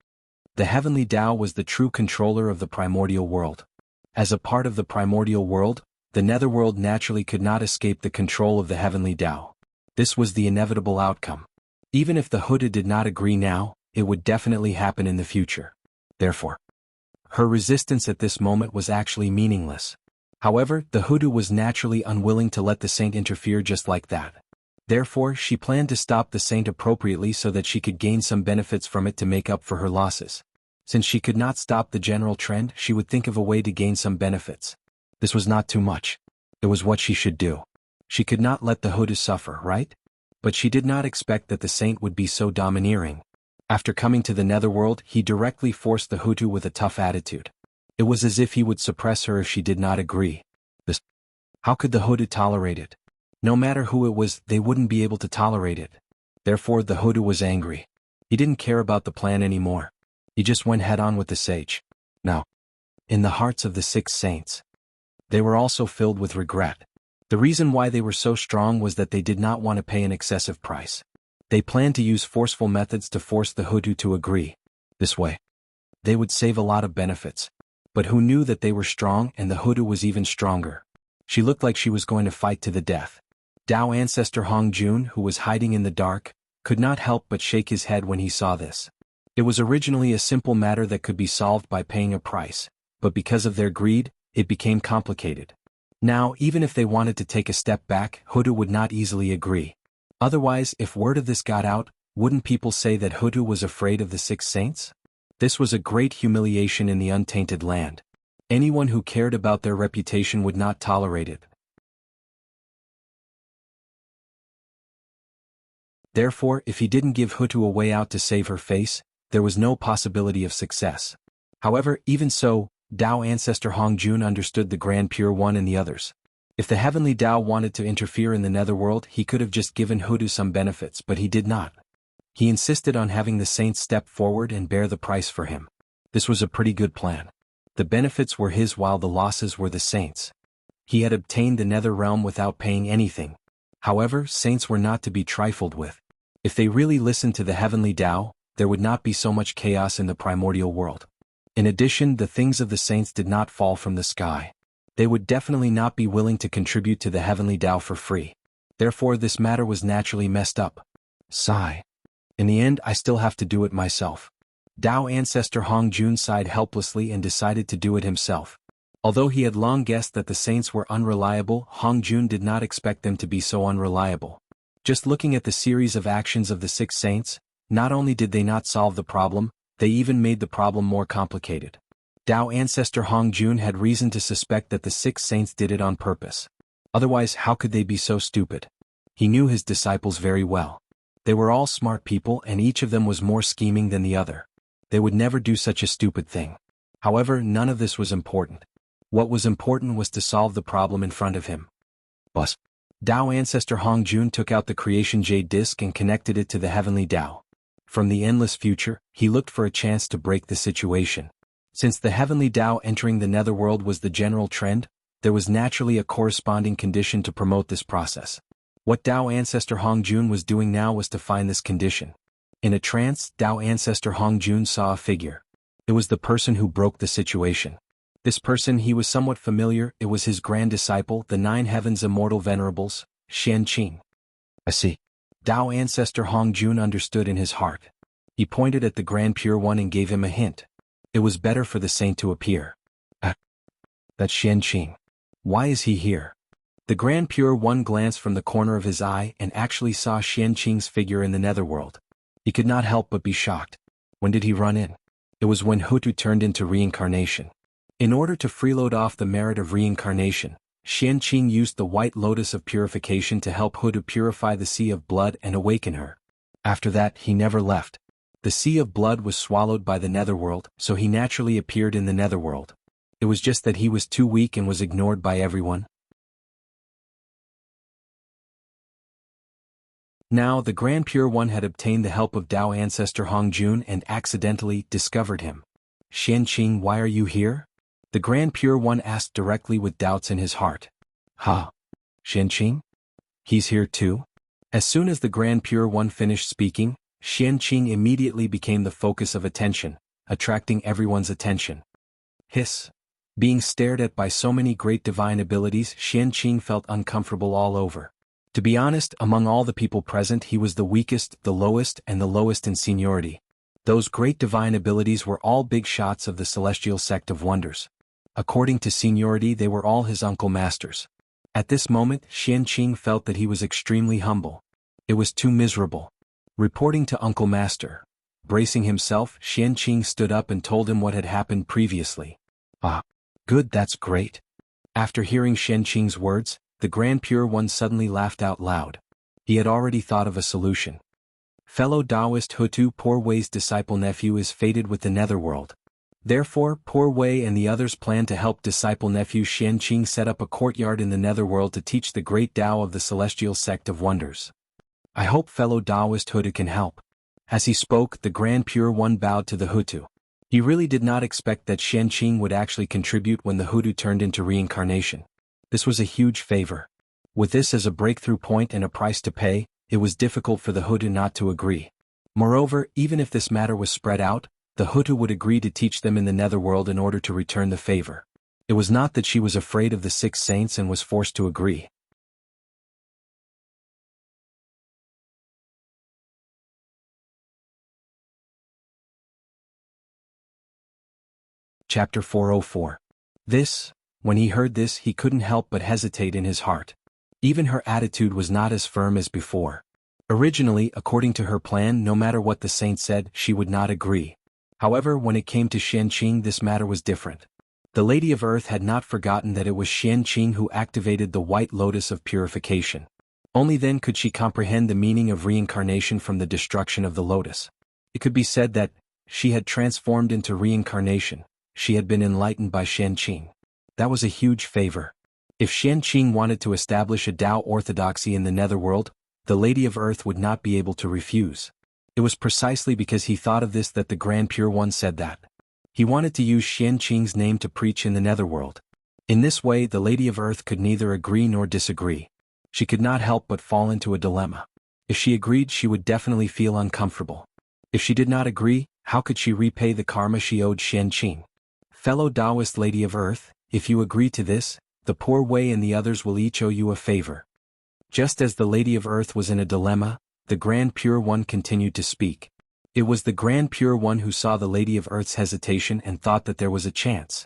the heavenly Tao was the true controller of the primordial world. As a part of the primordial world, the netherworld naturally could not escape the control of the heavenly Tao. This was the inevitable outcome. Even if the Hutu did not agree now, it would definitely happen in the future. Therefore, her resistance at this moment was actually meaningless. However, the Hutu was naturally unwilling to let the saint interfere just like that. Therefore, she planned to stop the saint appropriately so that she could gain some benefits from it to make up for her losses. Since she could not stop the general trend, she would think of a way to gain some benefits. This was not too much. It was what she should do. She could not let the Hutu suffer, right? But she did not expect that the saint would be so domineering. After coming to the netherworld, he directly forced the Hutu with a tough attitude. It was as if he would suppress her if she did not agree. How could the Hutu tolerate it? No matter who it was, they wouldn't be able to tolerate it. Therefore, the Hutu was angry. He didn't care about the plan anymore. He just went head-on with the sage. Now, in the hearts of the 6 saints, they were also filled with regret. The reason why they were so strong was that they did not want to pay an excessive price. They planned to use forceful methods to force the Hutu to agree. This way, they would save a lot of benefits. But who knew that they were strong and the Hutu was even stronger? She looked like she was going to fight to the death. Tao ancestor Hong Jun, who was hiding in the dark, could not help but shake his head when he saw this. It was originally a simple matter that could be solved by paying a price, but because of their greed, it became complicated. Now, even if they wanted to take a step back, Hutu would not easily agree. Otherwise, if word of this got out, wouldn't people say that Hutu was afraid of the 6 saints? This was a great humiliation in the untainted land. Anyone who cared about their reputation would not tolerate it. Therefore, if he didn't give Hutu a way out to save her face, there was no possibility of success. However, even so, Tao ancestor Hong Jun understood the Grand Pure One and the others. If the heavenly Tao wanted to interfere in the netherworld, he could have just given Hutu some benefits, but he did not. He insisted on having the saints step forward and bear the price for him. This was a pretty good plan. The benefits were his while the losses were the saints. He had obtained the nether realm without paying anything. However, saints were not to be trifled with. If they really listened to the heavenly Tao, there would not be so much chaos in the primordial world. In addition, the things of the saints did not fall from the sky. They would definitely not be willing to contribute to the heavenly Tao for free. Therefore, this matter was naturally messed up. Sigh. In the end, I still have to do it myself. Tao ancestor Hong Jun sighed helplessly and decided to do it himself. Although he had long guessed that the saints were unreliable, Hong Jun did not expect them to be so unreliable. Just looking at the series of actions of the 6 saints, not only did they not solve the problem, they even made the problem more complicated. Tao ancestor Hong Jun had reason to suspect that the 6 saints did it on purpose. Otherwise, how could they be so stupid? He knew his disciples very well. They were all smart people and each of them was more scheming than the other. They would never do such a stupid thing. However, none of this was important. What was important was to solve the problem in front of him. Bus. Tao ancestor Hong Jun took out the creation jade disc and connected it to the heavenly Tao. From the endless future, he looked for a chance to break the situation. Since the heavenly Tao entering the netherworld was the general trend, there was naturally a corresponding condition to promote this process. What Tao ancestor Hong Jun was doing now was to find this condition. In a trance, Tao ancestor Hong Jun saw a figure. It was the person who broke the situation. This person he was somewhat familiar, it was his grand disciple, the Nine Heavens Immortal Venerables, Xianqing. I see. Tao ancestor Hongjun understood in his heart. He pointed at the Grand Pure One and gave him a hint. It was better for the saint to appear. That's Xianqing. Why is he here? The Grand Pure One glanced from the corner of his eye and actually saw Xianqing's figure in the netherworld. He could not help but be shocked. When did he run in? It was when Hutu turned into reincarnation. In order to freeload off the merit of reincarnation, Xianqing used the White Lotus of Purification to help Hutu purify the Sea of Blood and awaken her. After that, he never left. The Sea of Blood was swallowed by the netherworld, so he naturally appeared in the netherworld. It was just that he was too weak and was ignored by everyone. Now, the Grand Pure One had obtained the help of Tao ancestor Hongjun and accidentally discovered him. Xianqing, why are you here? The Grand Pure One asked directly with doubts in his heart. Xianqing? He's here too? As soon as the Grand Pure One finished speaking, Xianqing immediately became the focus of attention, attracting everyone's attention. Hiss. Being stared at by so many great divine abilities, Xianqing felt uncomfortable all over. To be honest, among all the people present he was the weakest, the lowest in seniority. Those great divine abilities were all big shots of the celestial sect of wonders. According to seniority they were all his uncle masters. At this moment, Xianqing felt that he was extremely humble. It was too miserable. Reporting to Uncle Master. Bracing himself, Xianqing stood up and told him what had happened previously. Good, that's great. After hearing Xianqing's words, the Grand Pure One suddenly laughed out loud. He had already thought of a solution. Fellow Taoist Hutu, Poor Wei's disciple nephew is fated with the netherworld. Therefore, Poor Wei and the others plan to help disciple nephew Xianqing set up a courtyard in the netherworld to teach the great Tao of the celestial sect of wonders. I hope fellow Taoist Hutu can help. As he spoke, the Grand Pure One bowed to the Hutu. He really did not expect that Xianqing would actually contribute when the Hutu turned into reincarnation. This was a huge favor. With this as a breakthrough point and a price to pay, it was difficult for the Hutu not to agree. Moreover, even if this matter was spread out, the Hutu would agree to teach them in the netherworld in order to return the favor. It was not that she was afraid of the 6 saints and was forced to agree. Chapter 404. When he heard this, he couldn't help but hesitate in his heart. Even her attitude was not as firm as before. Originally, according to her plan, no matter what the saint said, she would not agree. However, when it came to Xianqing, this matter was different. The Lady of Earth had not forgotten that it was Xianqing who activated the White Lotus of Purification. Only then could she comprehend the meaning of reincarnation from the destruction of the lotus. It could be said that she had transformed into reincarnation. She had been enlightened by Xianqing. That was a huge favor. If Xianqing wanted to establish a Tao orthodoxy in the netherworld, the Lady of Earth would not be able to refuse. It was precisely because he thought of this that the Grand Pure One said that. He wanted to use Xianqing's name to preach in the netherworld. In this way, the Lady of Earth could neither agree nor disagree. She could not help but fall into a dilemma. If she agreed, she would definitely feel uncomfortable. If she did not agree, how could she repay the karma she owed Xianqing? Fellow Taoist Lady of Earth, if you agree to this, the Poor Wei and the others will each owe you a favor. Just as the Lady of Earth was in a dilemma, the Grand Pure One continued to speak. It was the Grand Pure One who saw the Lady of Earth's hesitation and thought that there was a chance.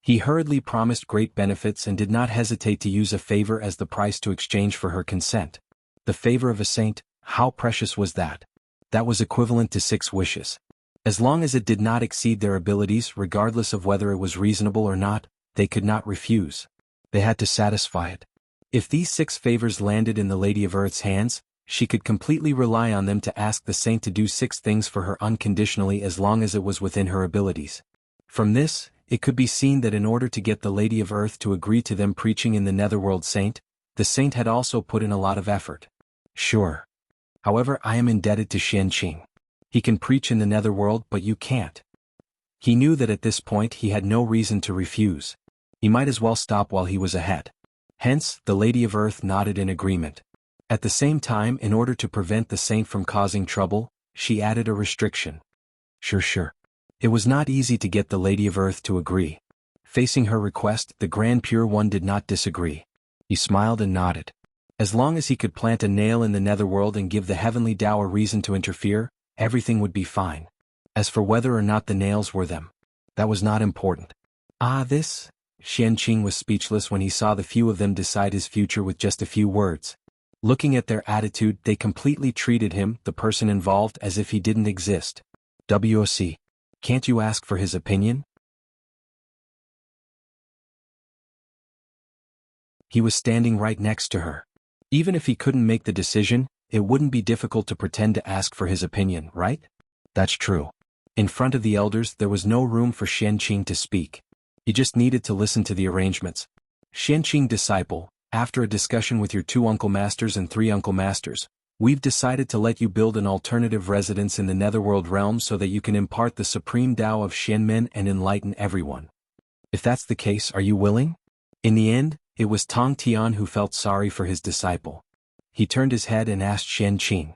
He hurriedly promised great benefits and did not hesitate to use a favor as the price to exchange for her consent. The favor of a saint, how precious was that? That was equivalent to 6 wishes. As long as it did not exceed their abilities, regardless of whether it was reasonable or not, they could not refuse. They had to satisfy it. If these 6 favors landed in the Lady of Earth's hands, she could completely rely on them to ask the saint to do 6 things for her unconditionally as long as it was within her abilities. From this, it could be seen that in order to get the Lady of Earth to agree to them preaching in the netherworld saint, the saint had also put in a lot of effort. Sure. However, I am indebted to Xianqing. He can preach in the netherworld, but you can't. He knew that at this point he had no reason to refuse. He might as well stop while he was ahead. Hence, the Lady of Earth nodded in agreement. At the same time, in order to prevent the saint from causing trouble, she added a restriction. Sure. It was not easy to get the Lady of Earth to agree. Facing her request, the Grand Pure One did not disagree. He smiled and nodded. As long as he could plant a nail in the netherworld and give the heavenly Tao a reason to interfere, everything would be fine. As for whether or not the nails were them, that was not important. Xianqing was speechless when he saw the few of them decide his future with just a few words. Looking at their attitude, they completely treated him, the person involved, as if he didn't exist. WOC. Can't you ask for his opinion? He was standing right next to her. Even if he couldn't make the decision, it wouldn't be difficult to pretend to ask for his opinion, right? That's true. In front of the elders, there was no room for Xianqing to speak. He just needed to listen to the arrangements. Xianqing disciple, after a discussion with your 2 uncle masters and 3 uncle masters, we've decided to let you build an alternative residence in the netherworld realm so that you can impart the supreme Tao of Xianmen and enlighten everyone. If that's the case, are you willing? In the end, it was Tong Tian who felt sorry for his disciple. He turned his head and asked Xianqing.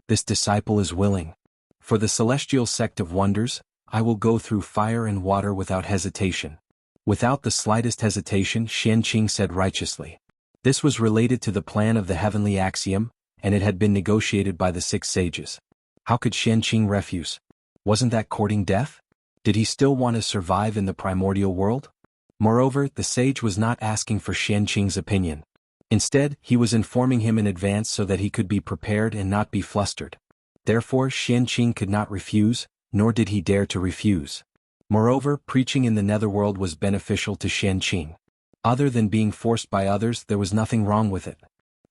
This disciple is willing. For the celestial sect of wonders, I will go through fire and water without hesitation. Without the slightest hesitation, Xianqing said righteously. This was related to the plan of the heavenly axiom, and it had been negotiated by the 6 sages. How could Xianqing refuse? Wasn't that courting death? Did he still want to survive in the primordial world? Moreover, the sage was not asking for Xianqing's opinion. Instead, he was informing him in advance so that he could be prepared and not be flustered. Therefore, Xianqing could not refuse, nor did he dare to refuse. Moreover, preaching in the netherworld was beneficial to Xianqing. Other than being forced by others, there was nothing wrong with it.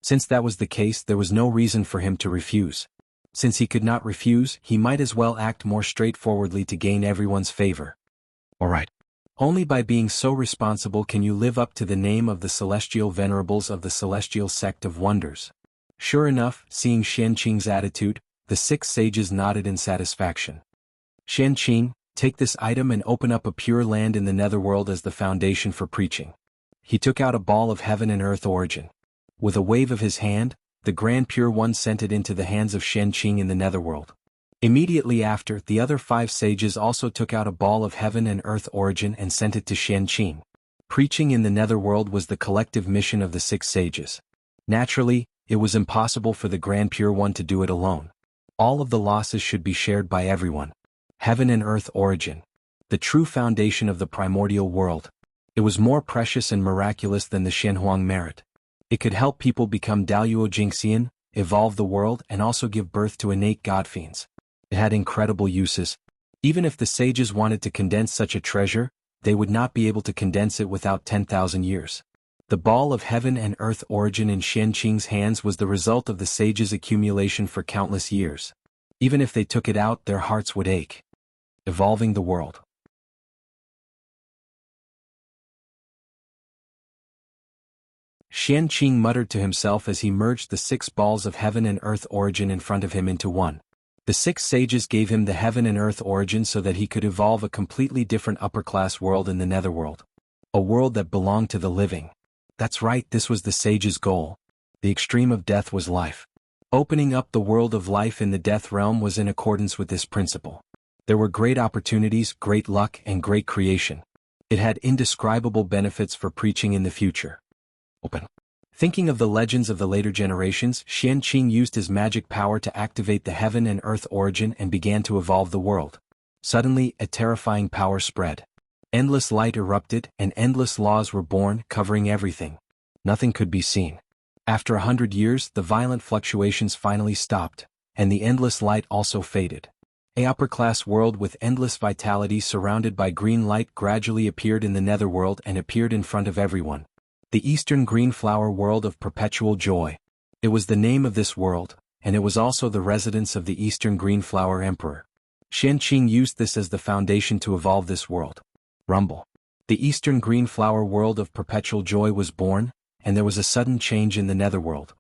Since that was the case, there was no reason for him to refuse. Since he could not refuse, he might as well act more straightforwardly to gain everyone's favor. Alright. Only by being so responsible can you live up to the name of the celestial venerables of the celestial sect of wonders. Sure enough, seeing Xianqing's attitude, the 6 sages nodded in satisfaction. Xianqing, take this item and open up a pure land in the netherworld as the foundation for preaching. He took out a ball of heaven and earth origin. With a wave of his hand, the Grand Pure One sent it into the hands of Xianqing in the netherworld. Immediately after, the other 5 sages also took out a ball of heaven and earth origin and sent it to Xianqing. Preaching in the netherworld was the collective mission of the 6 sages. Naturally, it was impossible for the Grand Pure One to do it alone. All of the losses should be shared by everyone. Heaven and earth origin. The true foundation of the primordial world. It was more precious and miraculous than the Shenhuang merit. It could help people become Daluo Jingxian, evolve the world, and also give birth to innate godfiends. It had incredible uses. Even if the sages wanted to condense such a treasure, they would not be able to condense it without 10,000 years. The ball of heaven and earth origin in Xianqing's hands was the result of the sages' accumulation for countless years. Even if they took it out, their hearts would ache. Evolving the world. Xianqing muttered to himself as he merged the 6 balls of heaven and earth origin in front of him into one. The 6 sages gave him the heaven and earth origin so that he could evolve a completely different upper-class world in the netherworld. A world that belonged to the living. That's right, this was the sage's goal. The extreme of death was life. Opening up the world of life in the death realm was in accordance with this principle. There were great opportunities, great luck, and great creation. It had indescribable benefits for preaching in the future. Open. Thinking of the legends of the later generations, Xianqing used his magic power to activate the heaven and earth origin and began to evolve the world. Suddenly, a terrifying power spread. Endless light erupted, and endless laws were born, covering everything. Nothing could be seen. After 100 years, the violent fluctuations finally stopped, and the endless light also faded. A upper-class world with endless vitality surrounded by green light gradually appeared in the netherworld and appeared in front of everyone. The Eastern Green Flower World of Perpetual Joy. It was the name of this world, and it was also the residence of the Eastern Green Flower Emperor. Xianqing used this as the foundation to evolve this world. Rumble. The Eastern Green Flower World of Perpetual Joy was born, and there was a sudden change in the netherworld.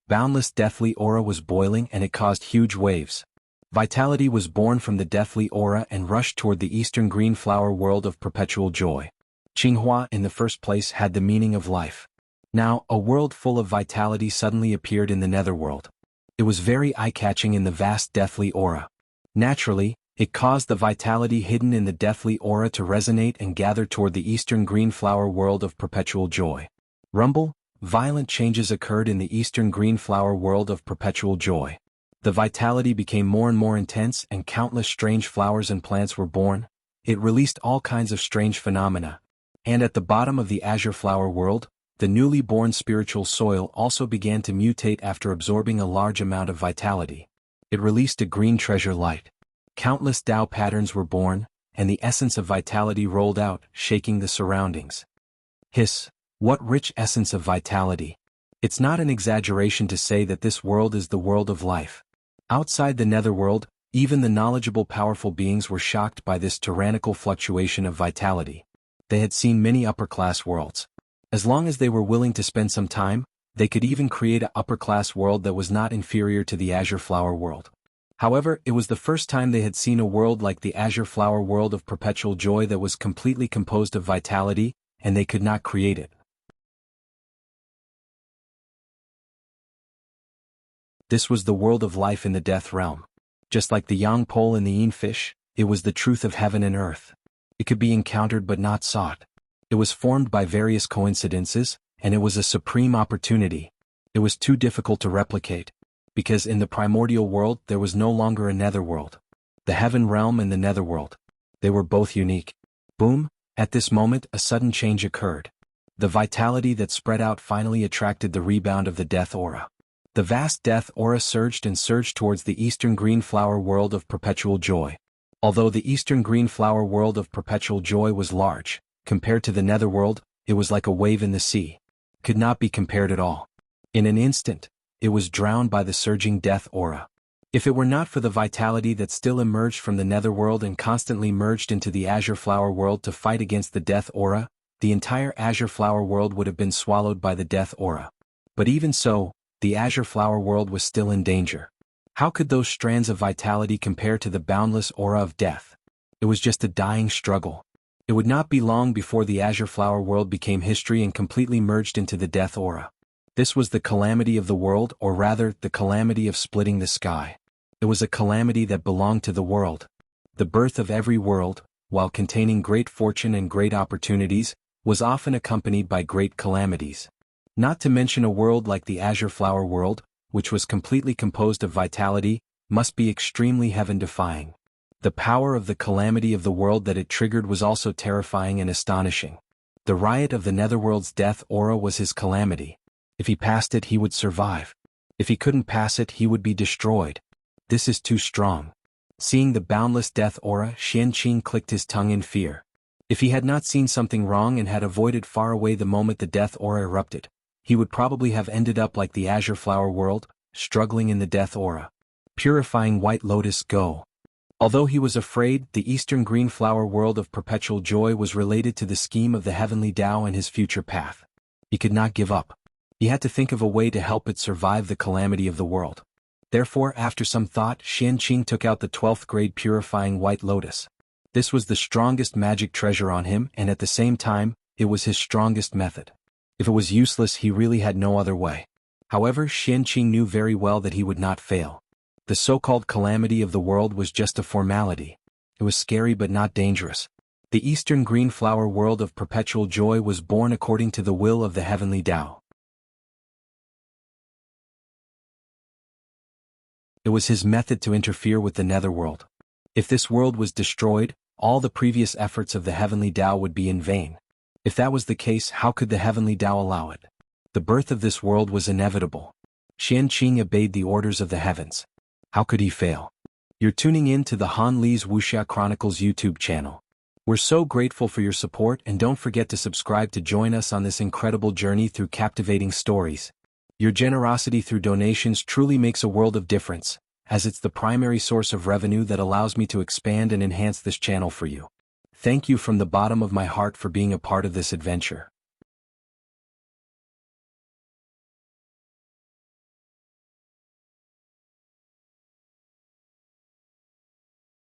Boundless deathly aura was boiling and it caused huge waves. Vitality was born from the deathly aura and rushed toward the Eastern Green Flower World of Perpetual Joy. Qinghua in the first place had the meaning of life. Now, a world full of vitality suddenly appeared in the netherworld. It was very eye-catching in the vast deathly aura. Naturally, It caused the vitality hidden in the deathly aura to resonate and gather toward the eastern green flower world of perpetual joy. Rumble, violent changes occurred in the eastern green flower world of perpetual joy. The vitality became more and more intense and countless strange flowers and plants were born. It released all kinds of strange phenomena. And at the bottom of the azure flower world, the newly born spiritual soil also began to mutate after absorbing a large amount of vitality. It released a green treasure light. Countless Tao patterns were born, and the essence of vitality rolled out, shaking the surroundings. Hiss, what rich essence of vitality! It's not an exaggeration to say that this world is the world of life. Outside the netherworld, even the knowledgeable powerful beings were shocked by this tyrannical fluctuation of vitality. They had seen many upper-class worlds. As long as they were willing to spend some time, they could even create an upper-class world that was not inferior to the azure flower world. However, it was the first time they had seen a world like the azure flower world of perpetual joy that was completely composed of vitality, and they could not create it. This was the world of life in the death realm. Just like the yang pole and the yin fish, it was the truth of heaven and earth. It could be encountered but not sought. It was formed by various coincidences, and it was a supreme opportunity. It was too difficult to replicate, because in the primordial world there was no longer a netherworld. The heaven realm and the netherworld. They were both unique. Boom, at this moment a sudden change occurred. The vitality that spread out finally attracted the rebound of the death aura. The vast death aura surged and surged towards the eastern green flower world of perpetual joy. Although the eastern green flower world of perpetual joy was large, compared to the netherworld, it was like a wave in the sea. Could not be compared at all. In an instant, it was drowned by the surging death aura. If it were not for the vitality that still emerged from the netherworld and constantly merged into the azure flower world to fight against the death aura, the entire azure flower world would have been swallowed by the death aura. But even so, the azure flower world was still in danger. How could those strands of vitality compare to the boundless aura of death? It was just a dying struggle. It would not be long before the azure flower world became history and completely merged into the death aura. This was the calamity of the world, or rather, the calamity of splitting the sky. It was a calamity that belonged to the world. The birth of every world, while containing great fortune and great opportunities, was often accompanied by great calamities. Not to mention a world like the azure flower world, which was completely composed of vitality, must be extremely heaven-defying. The power of the calamity of the world that it triggered was also terrifying and astonishing. The riot of the netherworld's death aura was his calamity. If he passed it, he would survive. If he couldn't pass it, he would be destroyed. This is too strong. Seeing the boundless death aura, Xianqing clicked his tongue in fear. If he had not seen something wrong and had avoided far away the moment the death aura erupted, he would probably have ended up like the azure flower world, struggling in the death aura. Purifying White Lotus, go. Although he was afraid, the eastern green flower world of perpetual joy was related to the scheme of the heavenly Tao and his future path. He could not give up. He had to think of a way to help it survive the calamity of the world. Therefore, after some thought, Xianqing took out the 12th grade Purifying White Lotus. This was the strongest magic treasure on him, and at the same time, it was his strongest method. If it was useless, he really had no other way. However, Xianqing knew very well that he would not fail. The so-called calamity of the world was just a formality. It was scary but not dangerous. The eastern green flower world of perpetual joy was born according to the will of the heavenly Tao. It was his method to interfere with the netherworld. If this world was destroyed, all the previous efforts of the heavenly Tao would be in vain. If that was the case, how could the heavenly Tao allow it? The birth of this world was inevitable. Xianqing obeyed the orders of the heavens. How could he fail? You're tuning in to the Han Li's Wuxia Chronicles YouTube channel. We're so grateful for your support, and don't forget to subscribe to join us on this incredible journey through captivating stories. Your generosity through donations truly makes a world of difference, as it's the primary source of revenue that allows me to expand and enhance this channel for you. Thank you from the bottom of my heart for being a part of this adventure.